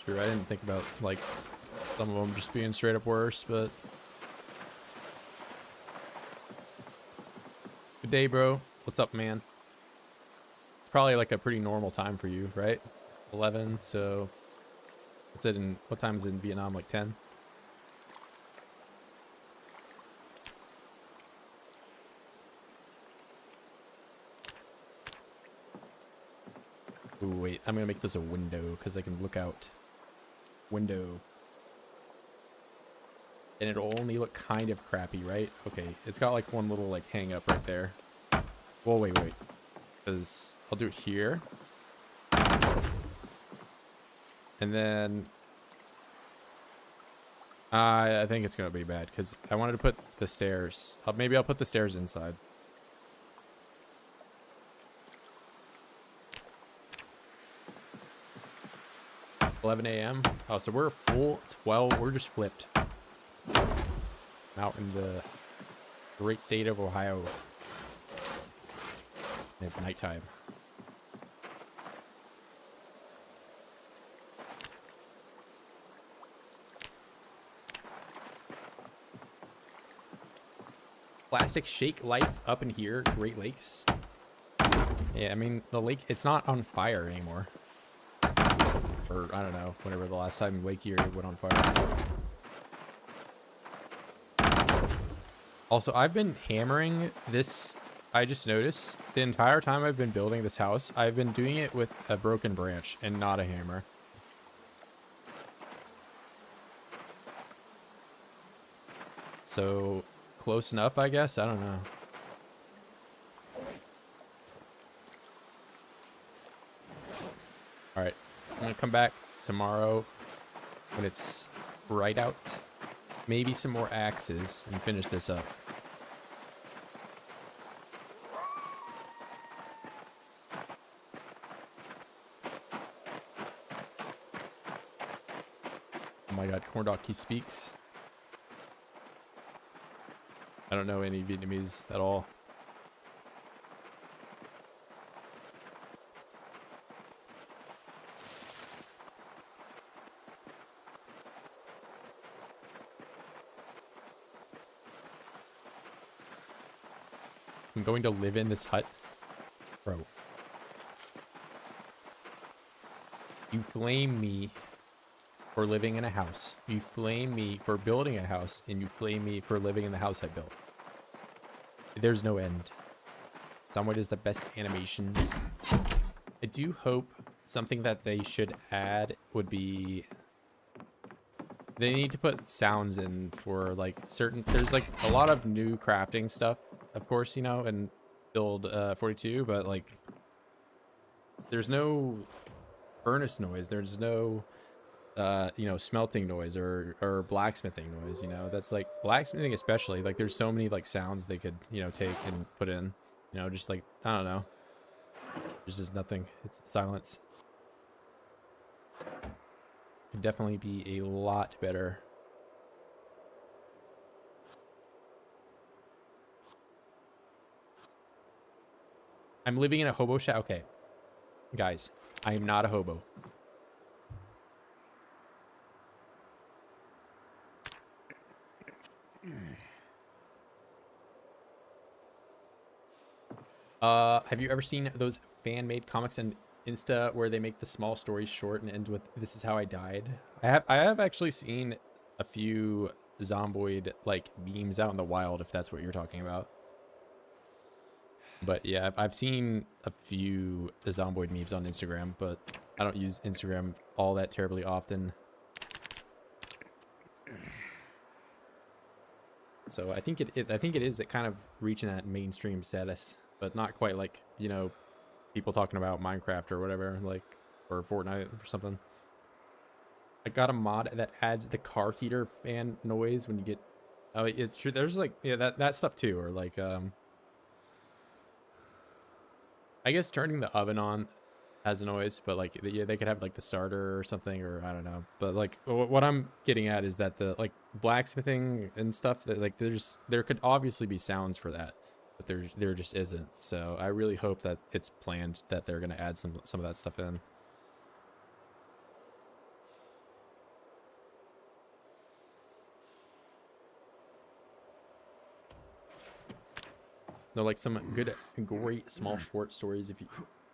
True, I didn't think about like some of them just being straight up worse, but... Good day, bro. What's up, man? It's probably like a pretty normal time for you, right? 11, so... What's it in... What time is it in Vietnam? Like 10? Ooh, wait. I'm gonna make this a window, because I can look out. Window. and it'll only look kind of crappy, right? Okay, it's got like one little like hang up right there. Well, wait, because I'll do it here, and then I think it's gonna be bad because I wanted to put the stairs. Maybe I'll put the stairs inside. 11 a.m. Oh, so we're full 12. We're just flipped. Out in the great state of Ohio. And it's nighttime. Classic shake life up in here, Great Lakes. Yeah, I mean, the lake, it's not on fire anymore. Or, I don't know, whenever the last time Lake Erie went on fire. Also, I've been hammering this, I just noticed, the entire time I've been building this house, I've been doing it with a broken branch and not a hammer. So, close enough, I guess? I don't know. Alright, I'm gonna come back tomorrow when it's bright out. Maybe some more axes and finish this up. Oh my god, Corndog, he speaks. I don't know any Vietnamese at all. I'm going to live in this hut. Bro. You flame me for living in a house. You flame me for building a house. And you flame me for living in the house I built. There's no end. Zomboid is the best animations. I do hope something that they should add would be... They need to put sounds in for like certain... There's like a lot of new crafting stuff, of course, you know, and build 42, but like there's no furnace noise. There's no, you know, smelting noise or blacksmithing noise, you know. That's like blacksmithing especially. Like there's so many like sounds they could, you know, take and put in, you know, just like, I don't know. There's just nothing. It's silence. Could definitely be a lot better. I'm living in a hobo shack. Okay. Guys, I am not a hobo. Have you ever seen those fan-made comics and Insta where they make the small stories short and end with "This is how I died"? I have actually seen a few Zomboid like memes out in the wild, if that's what you're talking about. But yeah, I've seen a few Zomboid memes on Instagram, but I don't use Instagram all that terribly often. So I think it is kind of reaching that mainstream status, but not quite like, you know, people talking about Minecraft or whatever, like, or Fortnite or something. I got a mod that adds the car heater fan noise when you get, oh, it's true. There's like, yeah, that stuff too, or like, I guess turning the oven on has a noise, but like, yeah, they could have like the starter or something, or I don't know. But like, what I'm getting at is that the like blacksmithing and stuff, that like there could obviously be sounds for that, but there just isn't. So I really hope that it's planned that they're gonna add some of that stuff in. No, like some good, great small short stories. If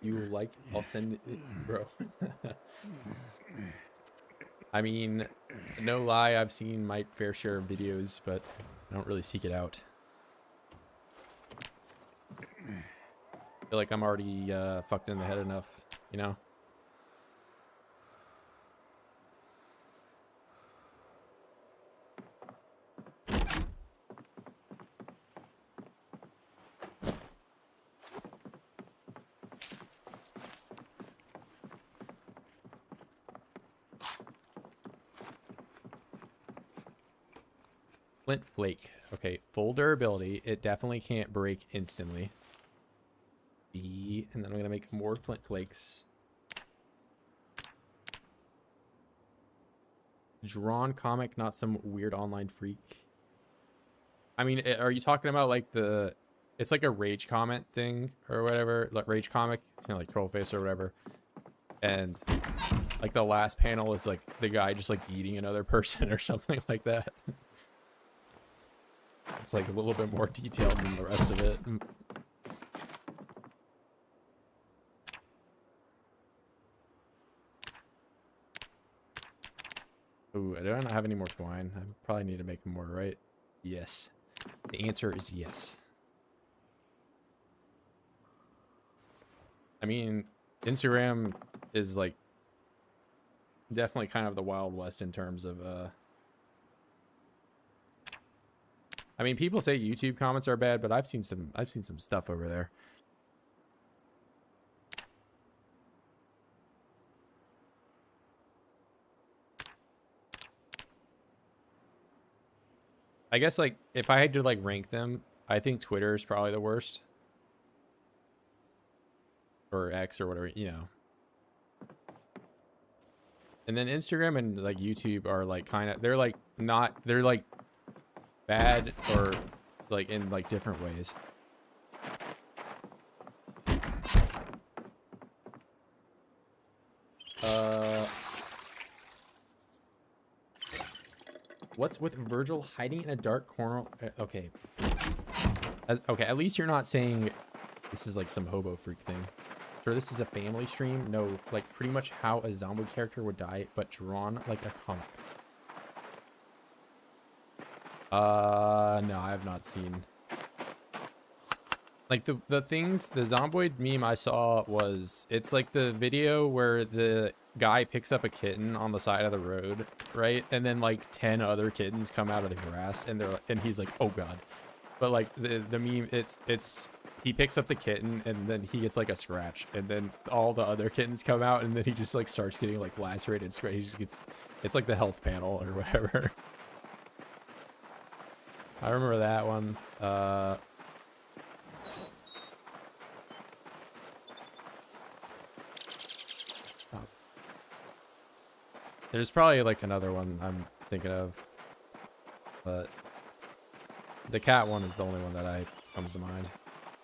you like, I'll send it, bro. I mean, no lie, I've seen my fair share of videos, but I don't really seek it out. I feel like I'm already fucked in the head enough, you know? Flint flake. Okay, full durability. It definitely can't break instantly. B, and then I'm gonna make more flint flakes. Drawn comic, not some weird online freak. I mean, are you talking about like the? It's like a rage comment thing or whatever, like rage comic, you know, like Trollface or whatever. And like the last panel is like the guy just like eating another person or something like that. It's like a little bit more detailed than the rest of it. Ooh, I don't have any more twine. I probably need to make more, right? Yes. The answer is yes. I mean, Instagram is like definitely kind of the Wild West in terms of I mean, people say YouTube comments are bad, but I've seen some stuff over there. I guess like if I had to like rank them, I think Twitter is probably the worst. Or X or whatever, you know. And then Instagram and like YouTube are like kind of, they're like not, they're like bad or like in like different ways. What's with Virgil hiding in a dark corner? Okay. Okay, at least you're not saying this is like some hobo freak thing. Sure, this is a family stream. No, like pretty much how a Zomboid character would die, but drawn like a comic. No, I have not seen. Like the things, the Zomboid meme I saw was, it's like the video where the guy picks up a kitten on the side of the road, right? And then like 10 other kittens come out of the grass and he's like, oh God. But like the meme, it's he picks up the kitten and then he gets like a scratch and then all the other kittens come out and then he just like starts getting like lacerated and scratched. He just gets, it's like the health panel or whatever. I remember that one. There's probably like another one I'm thinking of, but the cat one is the only one that comes to mind.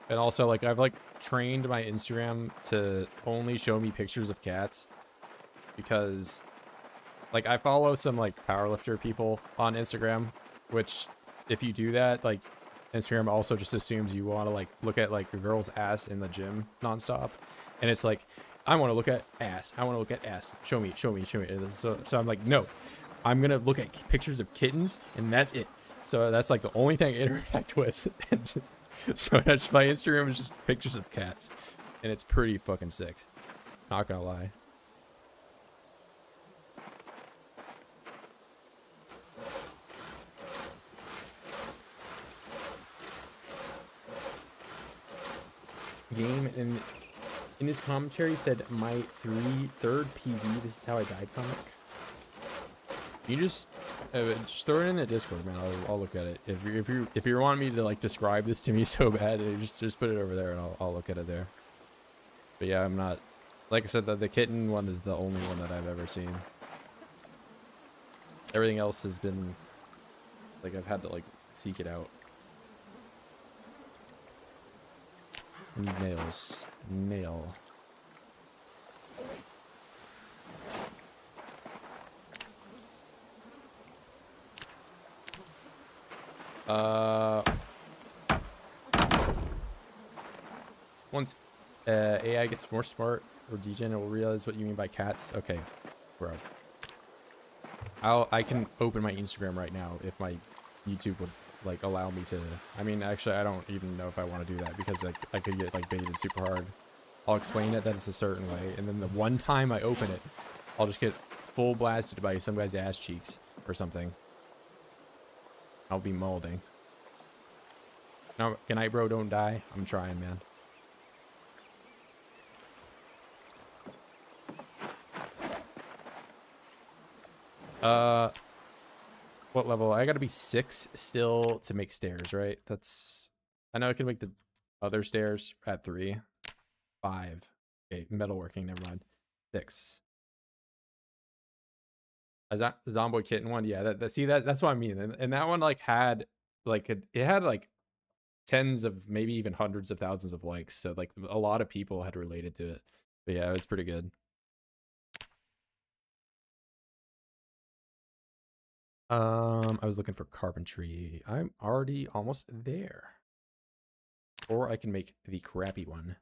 And also like I've like trained my Instagram to only show me pictures of cats because like I follow some like powerlifter people on Instagram, which if you do that, like Instagram also just assumes you want to like look at like a girl's ass in the gym nonstop. And it's like, I want to look at ass. I want to look at ass. Show me, show me, show me. So I'm like, no, I'm going to look at pictures of kittens and that's it. So that's like the only thing I interact with. So that's my Instagram is just pictures of cats. And it's pretty fucking sick. Not gonna lie. Game in his commentary said my third PZ, this is how I died comic. You just throw it in the Discord, man. I'll look at it. If you want me to like describe this to me so bad, just put it over there and I'll look at it there. But yeah, I'm not, like I said, the kitten one is the only one that I've ever seen. Everything else has been like I've had to like seek it out. I need nails. Nail. Once AI gets more smart or degen, it will realize what you mean by cats. Okay, bro. I can open my Instagram right now if my YouTube would like allow me to. I mean, actually, I don't even know if I want to do that because I could get like baited super hard. I'll explain it that it's a certain way, and then the one time I open it, I'll just get full blasted by some guy's ass cheeks or something. I'll be molding. No, good night, bro. Don't die. I'm trying, man. What level? I gotta be 6 still to make stairs, right? That's... I know I can make the other stairs at 3. 5. Okay, metalworking, never mind. 6. Is that Zomboid Kitten one? Yeah, that's what I mean. And that one like had like it had like tens of maybe even hundreds of thousands of likes. So like a lot of people had related to it. But yeah, it was pretty good. I was looking for carpentry. I'm already almost there. Or I can make the crappy one.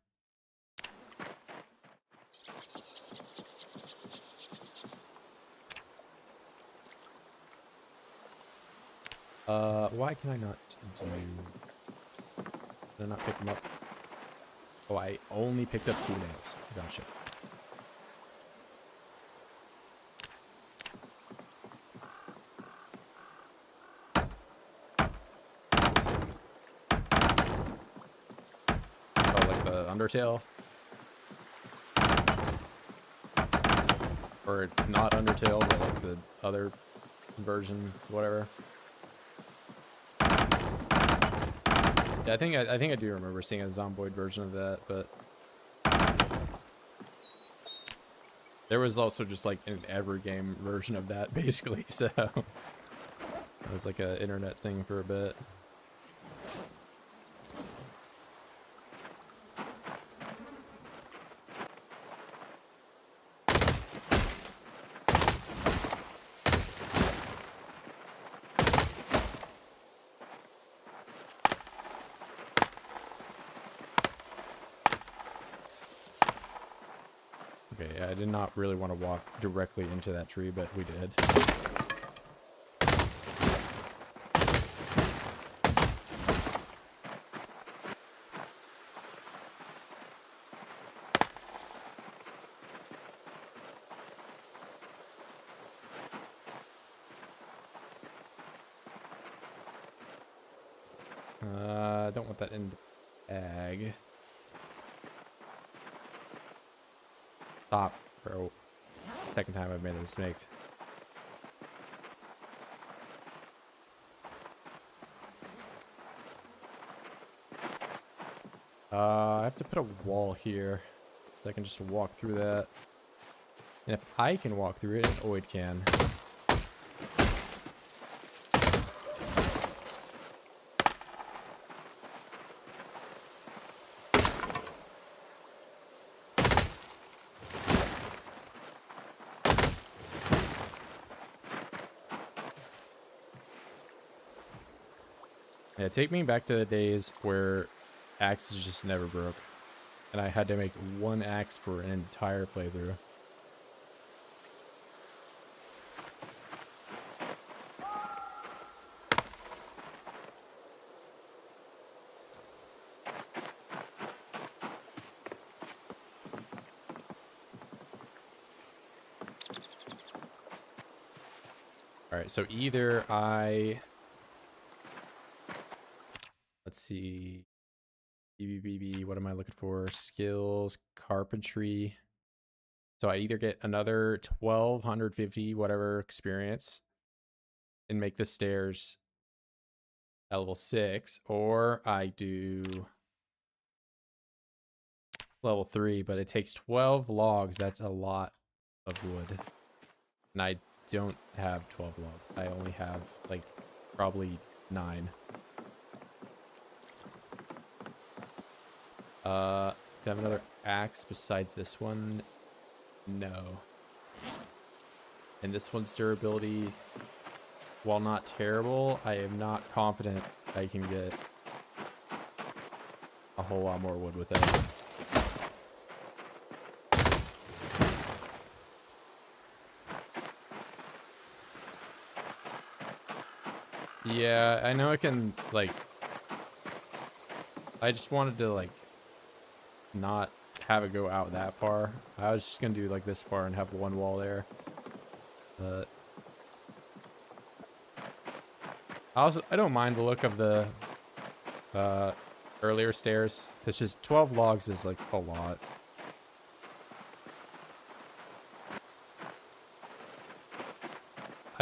Why can I not do... Did I not pick them up? Oh, I only picked up 2 nails. Gotcha. Oh, like the Undertale? Or not Undertale, but like the other version, whatever. Yeah, I think I do remember seeing a Zomboid version of that, but there was also just like an every game version of that basically, so it was like an internet thing for a bit. Okay, I did not really want to walk directly into that tree, but we did. I don't want that in the bag. Stop, bro. Second time I've made a mistake. I have to put a wall here so I can just walk through that. And if I can walk through it, an oid can. Yeah, take me back to the days where axes just never broke. And I had to make 1 axe for an entire playthrough. Alright, so either I... Let's see... BBBB, what am I looking for? Skills, carpentry. So I either get another 1250 whatever experience and make the stairs at level 6, or I do level 3, but it takes 12 logs. That's a lot of wood. And I don't have 12 logs. I only have like probably 9. Do I have another axe besides this one? No. And this one's durability, while not terrible, I am not confident I can get a whole lot more wood with it. Yeah, I know I can, like... I just wanted to, like, not have it go out that far. I was just gonna do like this far and have 1 wall there. But I don't mind the look of the earlier stairs. It's just 12 logs is like a lot.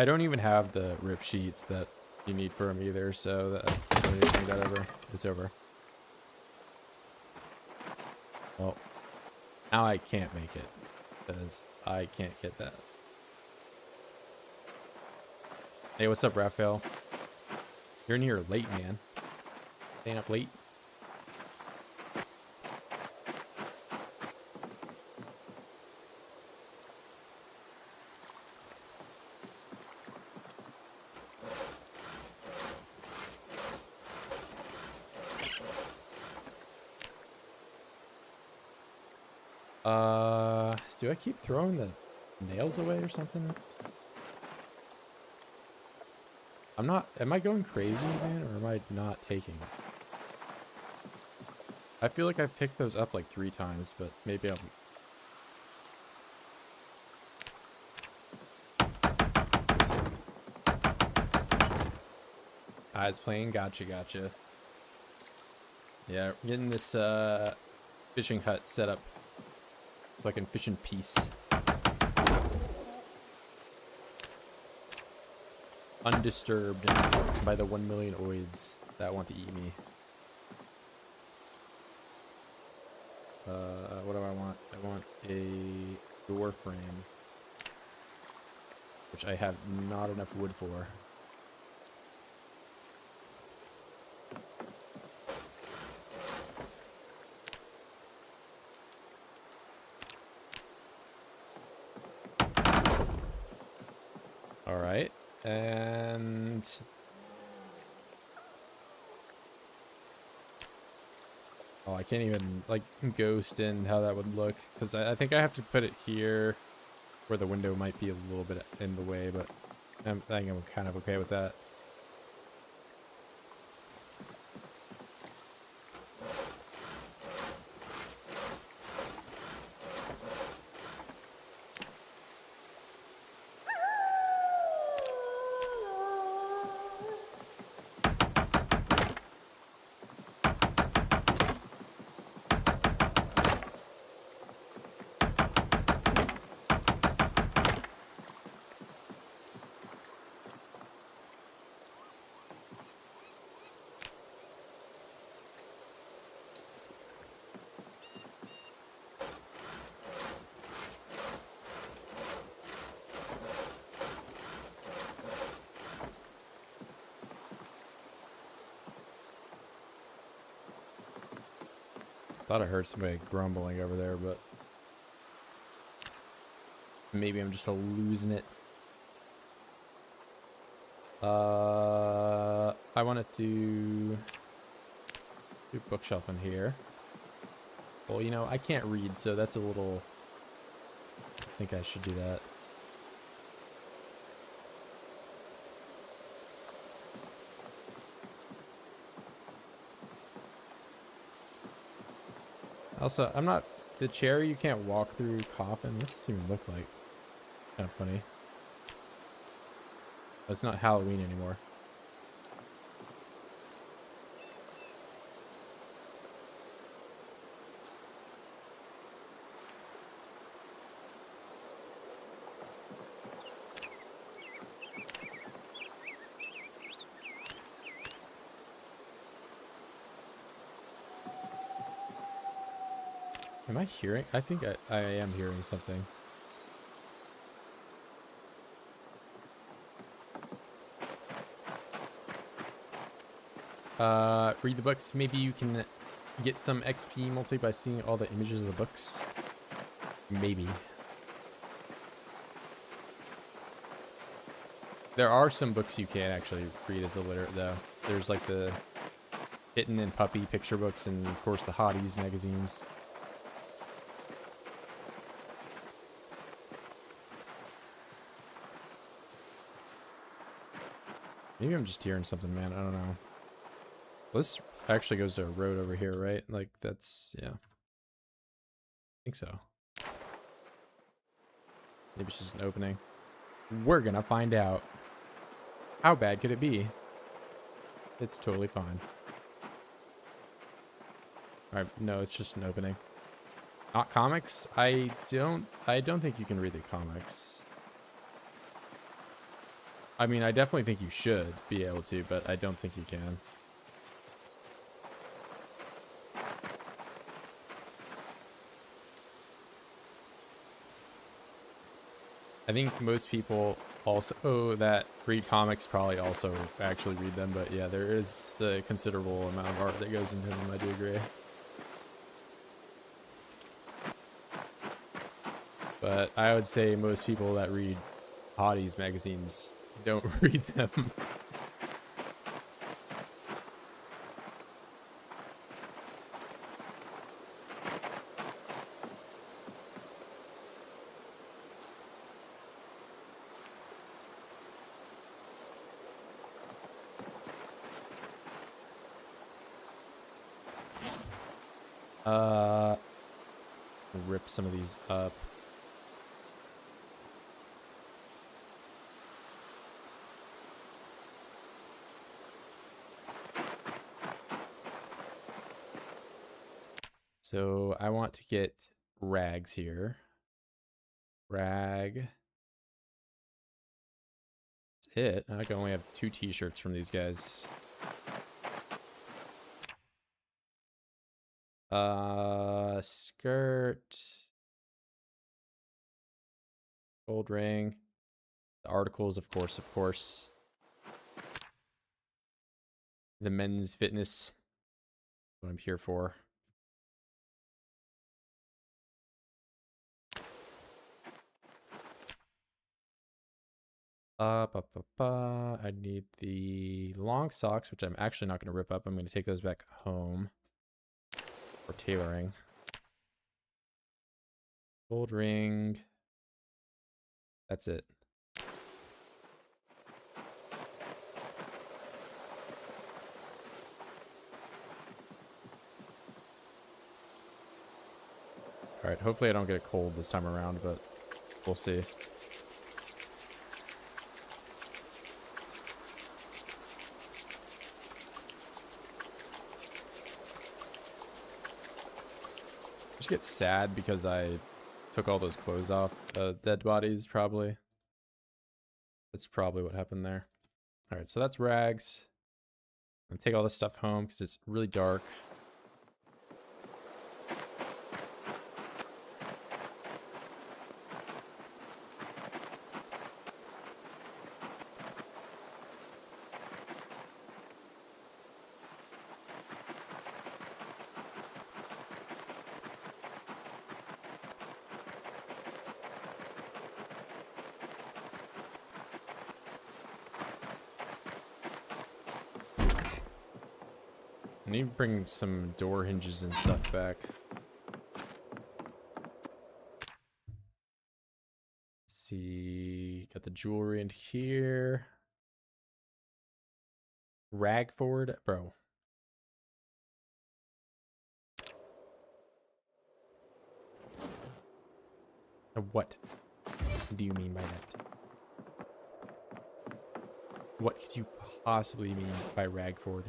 I don't even have the rip sheets that you need for them either, so that I don't even think that over. It's over. Well, now I can't make it because I can't get that. Hey, what's up, Raphael? You're in here late, man. Staying up late. Do I keep throwing the nails away or something? I'm not, am I going crazy, man, or am I not taking? I feel like I've picked those up like 3 times, but maybe I'm... Eyes playing, gotcha. Yeah, getting this fishing hut set up so I can fish in peace. Undisturbed by the 1 million oids that want to eat me. What do I want? I want a door frame, which I have not enough wood for. All right, and oh, I can't even like ghost in how that would look because I think I have to put it here where the window might be a little bit in the way, but I think I'm kind of okay with that. Thought I heard somebody grumbling over there, but maybe I'm just losing it. I wanted to do bookshelf in here. Well, you know, I can't read, so that's a little... I think I should do that. Also, I'm not... The chair you can't walk through coffin. What's this even look like? Kind of funny. But it's not Halloween anymore. Am I hearing? I think I am hearing something. Read the books. Maybe you can get some XP multi by seeing all the images of the books. Maybe. There are some books you can actually read as illiterate, though. There's like the kitten and puppy picture books, and of course the Hotties magazines. Maybe I'm just hearing something, man. I don't know. This actually goes to a road over here, right? Like, that's... yeah. I think so. Maybe it's just an opening. We're gonna find out. How bad could it be? It's totally fine. Alright, no, it's just an opening. Not comics? I don't think you can read the comics. I mean, I definitely think you should be able to, but I don't think you can. I think most people also that read comics probably also actually read them, but yeah, there is a considerable amount of art that goes into them. I do agree. But I would say most people that read Hotties magazines don't read them. Rip some of these up. So I want to get rags here. Rag. That's it. I can only have 2 t-shirts from these guys. Skirt. Gold ring. The articles, of course. The men's fitness. What I'm here for. I need the long socks, which I'm actually not going to rip up. I'm going to take those back home for tailoring. Gold ring. That's it. All right, hopefully I don't get a cold this time around, but we'll see. I just get sad because I took all those clothes off dead bodies, probably. That's probably what happened there. All right, so that's rags. I'm gonna take all this stuff home because it's really dark. I need to bring some door hinges and stuff back. Let's see, got the jewelry in here. Ragford, bro. What do you mean by that? What could you possibly mean by Ragford?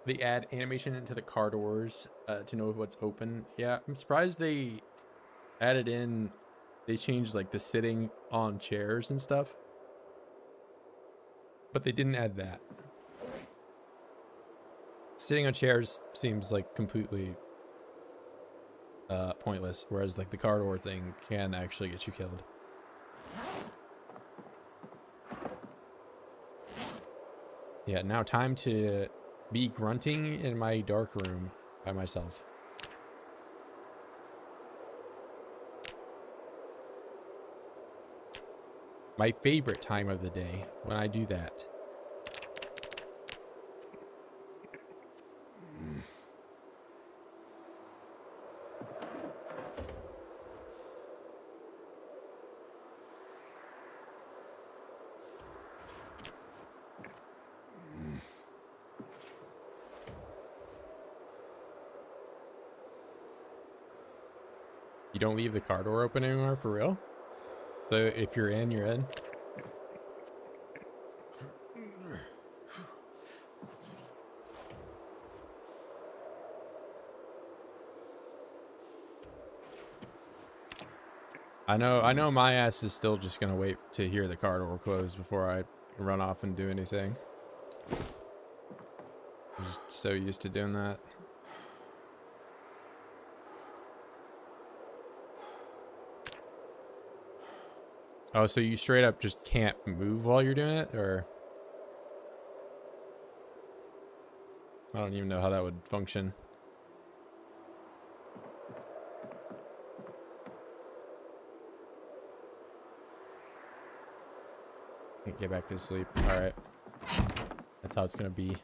They add animation into the car doors to know what's open. Yeah, I'm surprised they added in. They changed like the sitting on chairs and stuff, but they didn't add that. Sitting on chairs seems like completely pointless, whereas like the car door thing can actually get you killed. Yeah, now time to be grunting in my dark room by myself. My favorite time of the day when I do that. You don't leave the car door open anymore, for real? So if you're in, you're in? I know my ass is still just gonna wait to hear the car door close before I run off and do anything. I'm just so used to doing that. Oh, so you straight up just can't move while you're doing it, or? I don't even know how that would function. Can't get back to sleep. Alright. That's how it's gonna be.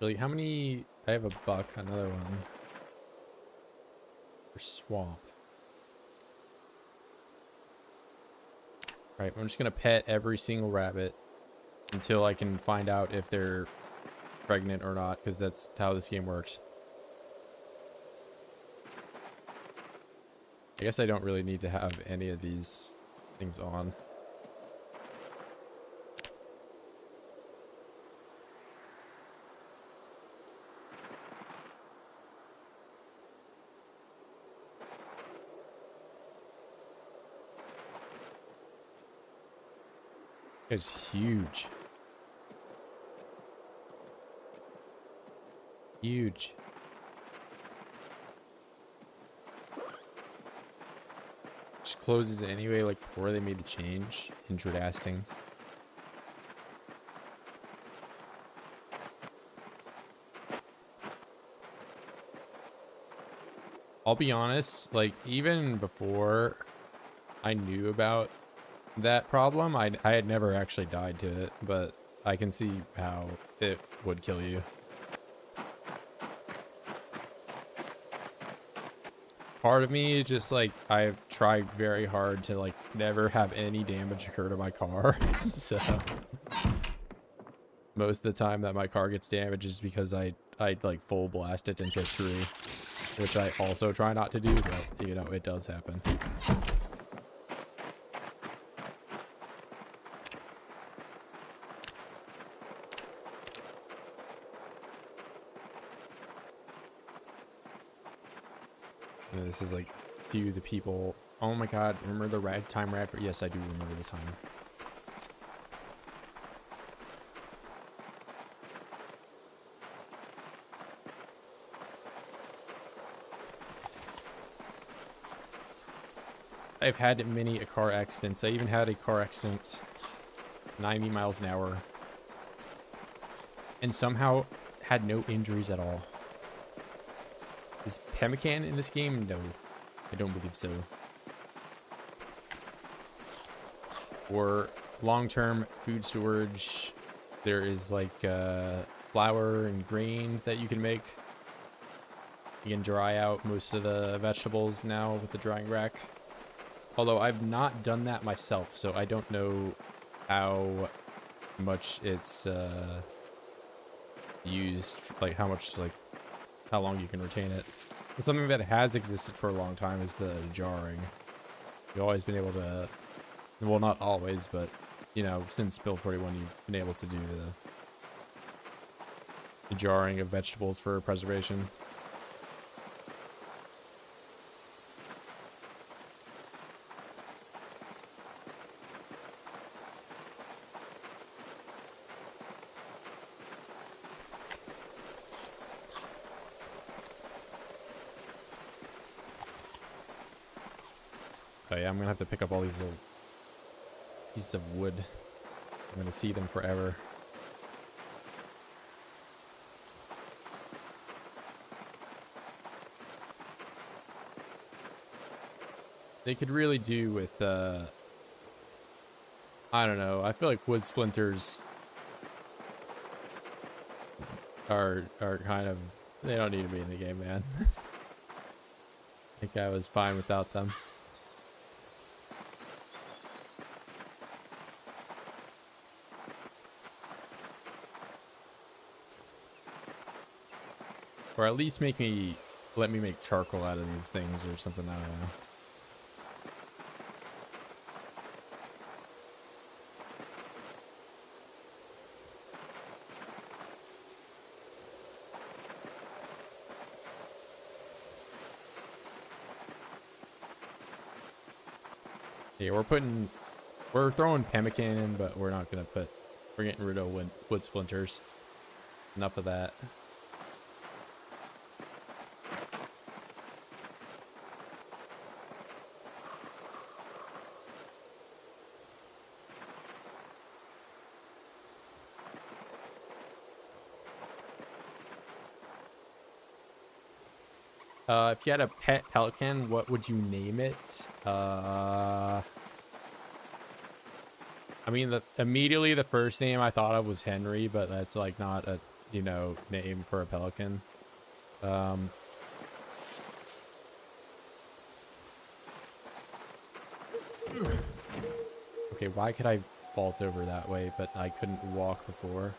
Really, how many? I have a buck, another one. For swamp. Alright, I'm just gonna pet every single rabbit until I can find out if they're pregnant or not, because that's how this game works. I guess I don't really need to have any of these things on. It's huge. Huge. Just closes anyway, like before they made the change. Interesting. I'll be honest, like even before I knew about that problem, I had never actually died to it, but I can see how it would kill you. Part of me is just like, I've tried very hard to like never have any damage occur to my car. So most of the time that my car gets damaged is because I like full blast it into a tree, which I also try not to do, but you know, it does happen. And this is like, do the people... Oh my god, remember the ragtime rad? Yes, I do remember the time. I've had many car accidents. I even had a car accident 90 miles an hour. And somehow had no injuries at all. Is pemmican in this game? No, I don't believe so. For long-term food storage, there is like flour and grain that you can make. You can dry out most of the vegetables now with the drying rack. Although I've not done that myself, so I don't know how much it's used, like how much, like how long you can retain it. But something that has existed for a long time is the jarring. You've always been able to, well, not always, but you know, since Build 41, you've been able to do the jarring of vegetables for preservation. Oh yeah, I'm gonna have to pick up all these little pieces of wood. I'm gonna see them forever. They could really do with, I don't know, I feel like wood splinters are kind of, they don't need to be in the game, man. I think I was fine without them. Or at least let me make charcoal out of these things or something, I don't know. Yeah, we're throwing pemmican in, but we're not gonna we're getting rid of wood splinters. Enough of that. If you had a pet pelican, what would you name it? I mean, immediately the first name I thought of was Henry, but that's like not a, name for a pelican. Okay, why could I vault over that way, but I couldn't walk before?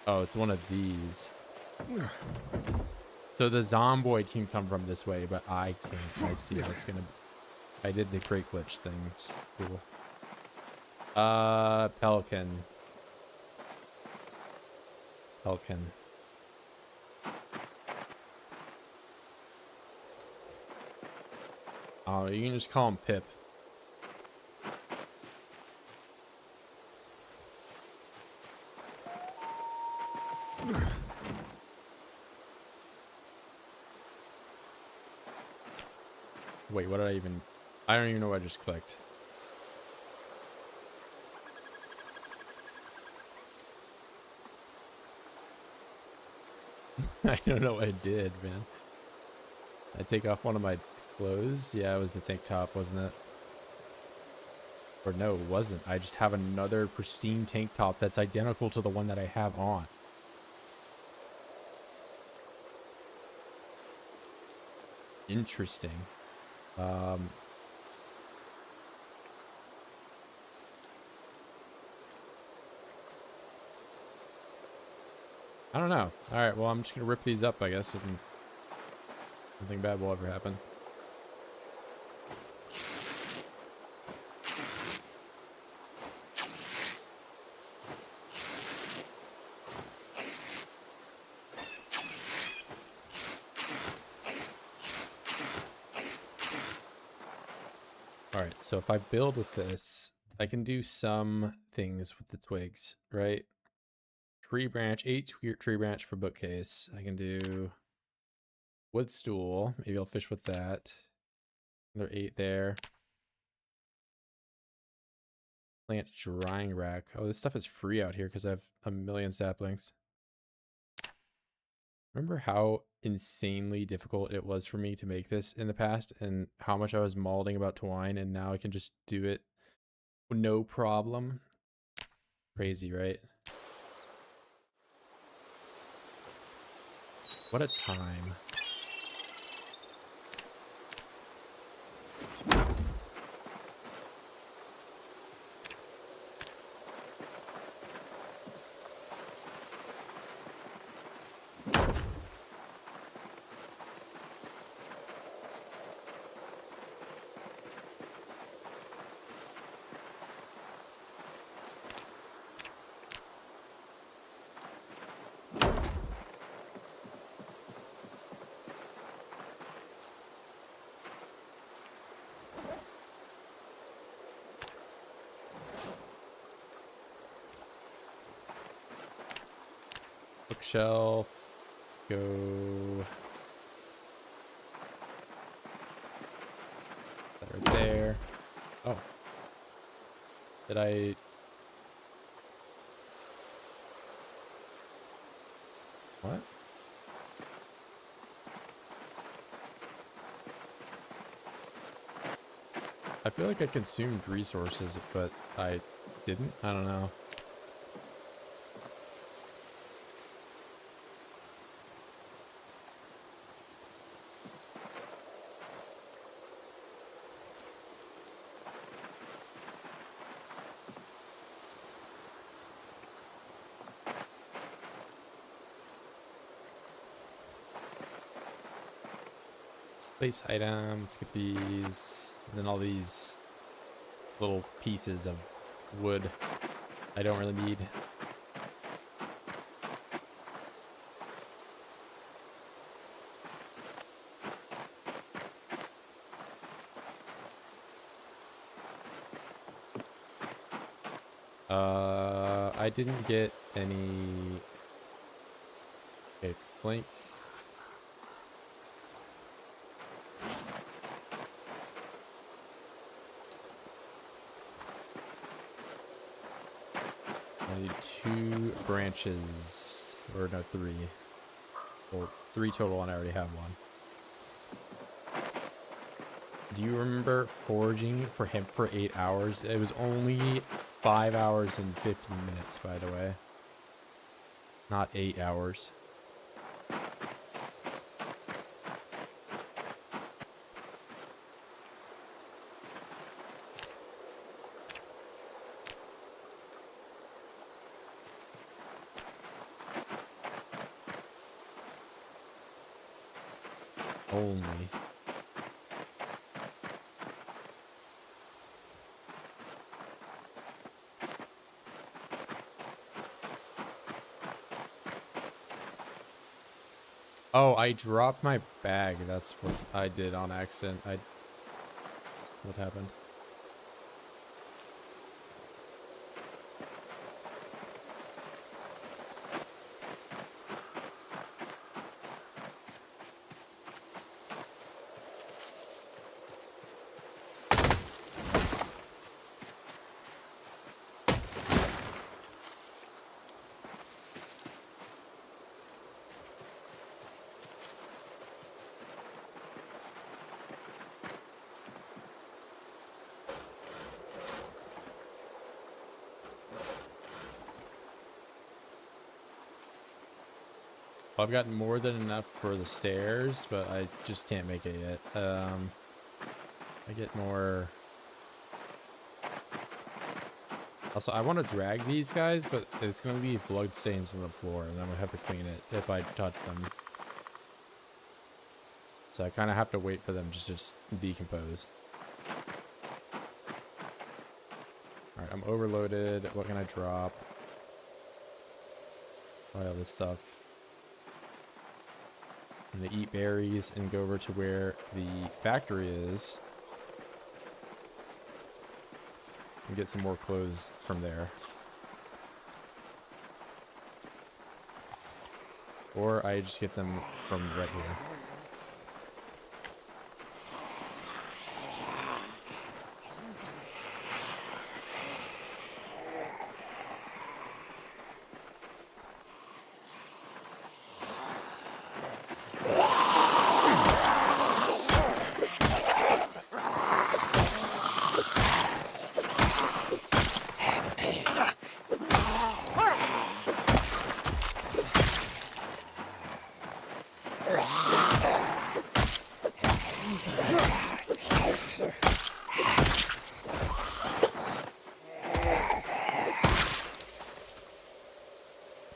Oh, it's one of these. So the Zomboid can come from this way, but I can't. I see how it's gonna... I did the great glitch thing. It's cool. Pelican. Pelican. Oh, you can just call him Pip. Wait, what did I even... I don't even know what I just clicked. I don't know what I did, man. I take off one of my clothes? Yeah, it was the tank top, wasn't it? Or no, it wasn't. I just have another pristine tank top that's identical to the one that I have on. Interesting. I don't know. All right, well, I'm just gonna rip these up, I guess, and nothing bad will ever happen. All right, so if I build with this, I can do some things with the twigs, right? Tree branch, 8 tree branch for bookcase. I can do wood stool. Maybe I'll fish with that. Another 8 there. Plant drying rack. Oh, this stuff is free out here because I have a million saplings. Remember how insanely difficult it was for me to make this in the past and how much I was mauling about twine, and now I can just do it no problem? Crazy, right? What a time. Bookshelf. Let's go. That right there. Oh. Did I... What? I feel like I consumed resources, but I didn't. I don't know. Place item. Let's get these. And then all these little pieces of wood I don't really need. I didn't get any. Okay, flank. I need 2 branches, or no, 3. Well, 3 total, and I already have one. Do you remember foraging for hemp for 8 hours? It was only 5 hours and 15 minutes, by the way. Not 8 hours. Only. Oh, I dropped my bag. That's what I did on accident. That's what happened. Well, I've gotten more than enough for the stairs, but I just can't make it yet. I get more. Also, I want to drag these guys, but it's going to leave blood stains on the floor, and I'm going to have to clean it if I touch them. So I kind of have to wait for them to just decompose. Alright, I'm overloaded. What can I drop? All this stuff. I'm going to eat berries and go over to where the factory is. And get some more clothes from there. Or I just get them from right here.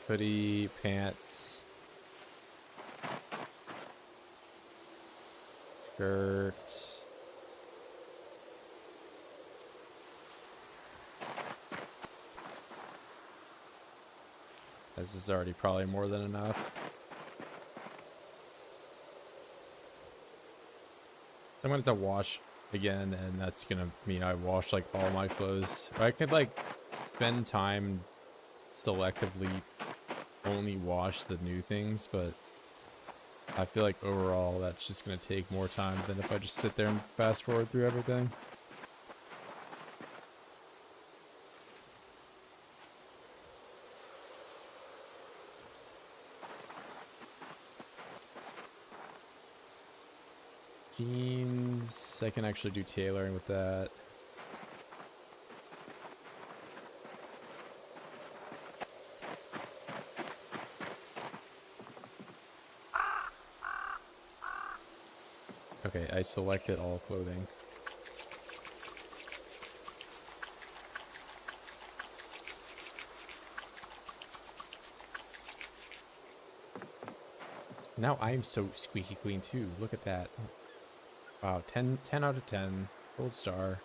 Hoodie, pants, skirt. This is already probably more than enough. I'm gonna have to wash again, and that's gonna mean I wash like all my clothes. Or I could like spend time selectively only wash the new things, but I feel like overall that's just gonna take more time than if I just sit there and fast forward through everything. Jeans, I can actually do tailoring with that. Okay, I selected all clothing. Now I'm so squeaky clean too. Look at that. Wow, 10 out of 10. Gold star.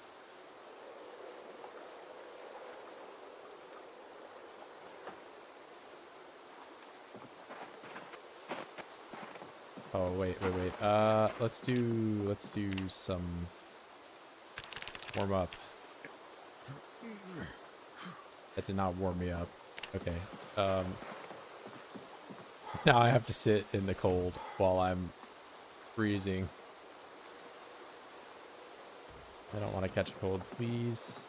Oh, wait. Let's do some warm up. That did not warm me up. Okay. Now I have to sit in the cold while I'm freezing. I don't want to catch a cold, please.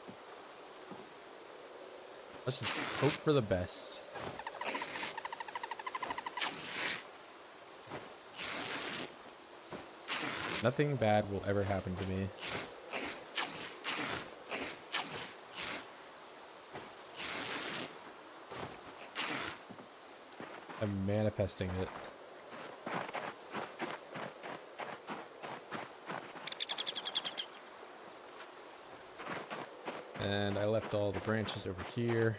Let's just hope for the best. Nothing bad will ever happen to me. I'm manifesting it. And I left all the branches over here.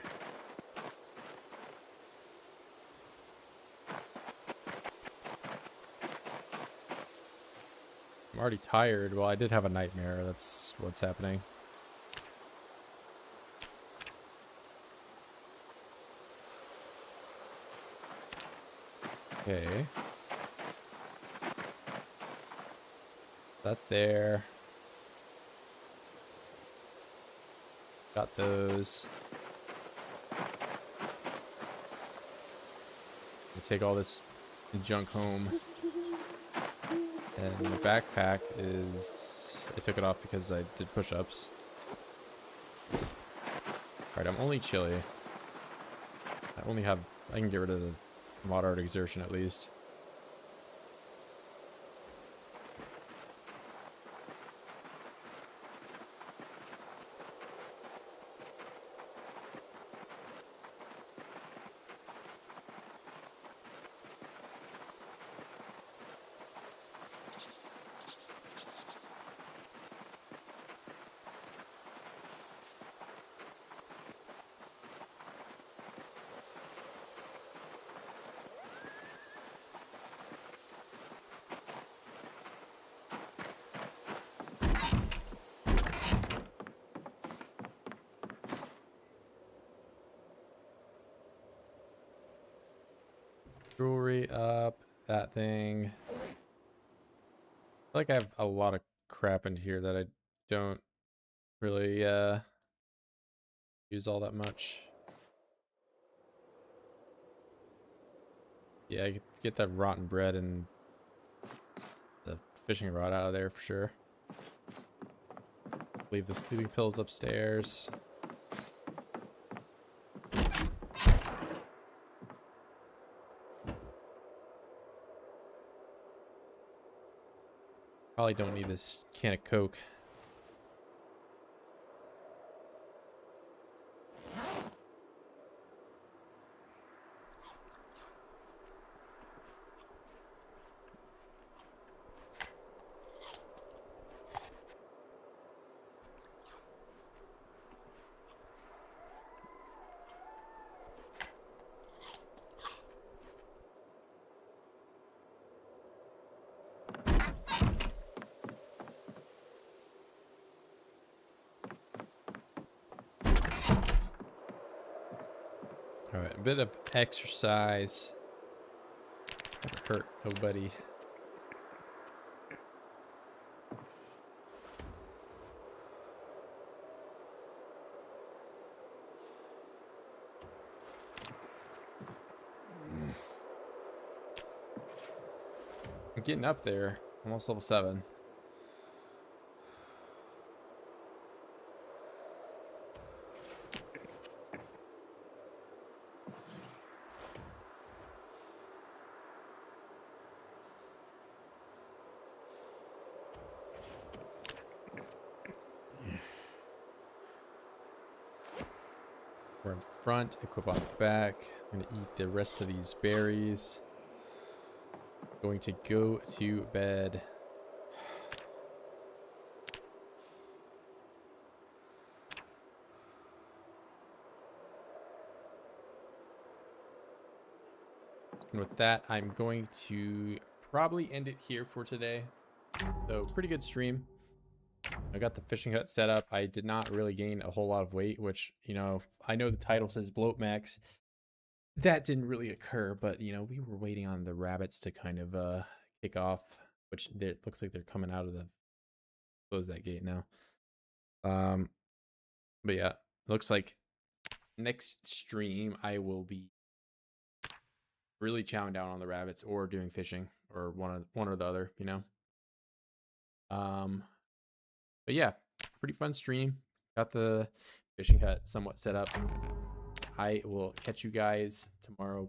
I'm already tired. Well, I did have a nightmare. That's what's happening. Okay. That there. Got those. I'll take all this junk home. And the backpack is... I took it off because I did push-ups. Alright, I'm only chilly. I can get rid of the moderate exertion at least. Jewelry up, that thing. I feel like I have a lot of crap in here that I don't really use all that much. Yeah, I could get that rotten bread and the fishing rod out of there for sure. Leave the sleeping pills upstairs. Probably don't need this can of Coke. Alright, a bit of exercise. Never hurt nobody. I'm getting up there. Almost level 7. We're in front, equip on the back. I'm gonna eat the rest of these berries. Going to go to bed. And with that, I'm going to probably end it here for today. So pretty good stream. I got the fishing hut set up. I did not really gain a whole lot of weight, which, you know, I know the title says bloat max. That didn't really occur, but, you know, we were waiting on the rabbits to kind of kick off, which it looks like they're coming out of the, close that gate now. But yeah, looks like next stream I will be really chowing down on the rabbits or doing fishing or one or the other, you know. But yeah, pretty fun stream. Got the fishing hut somewhat set up. I will catch you guys tomorrow.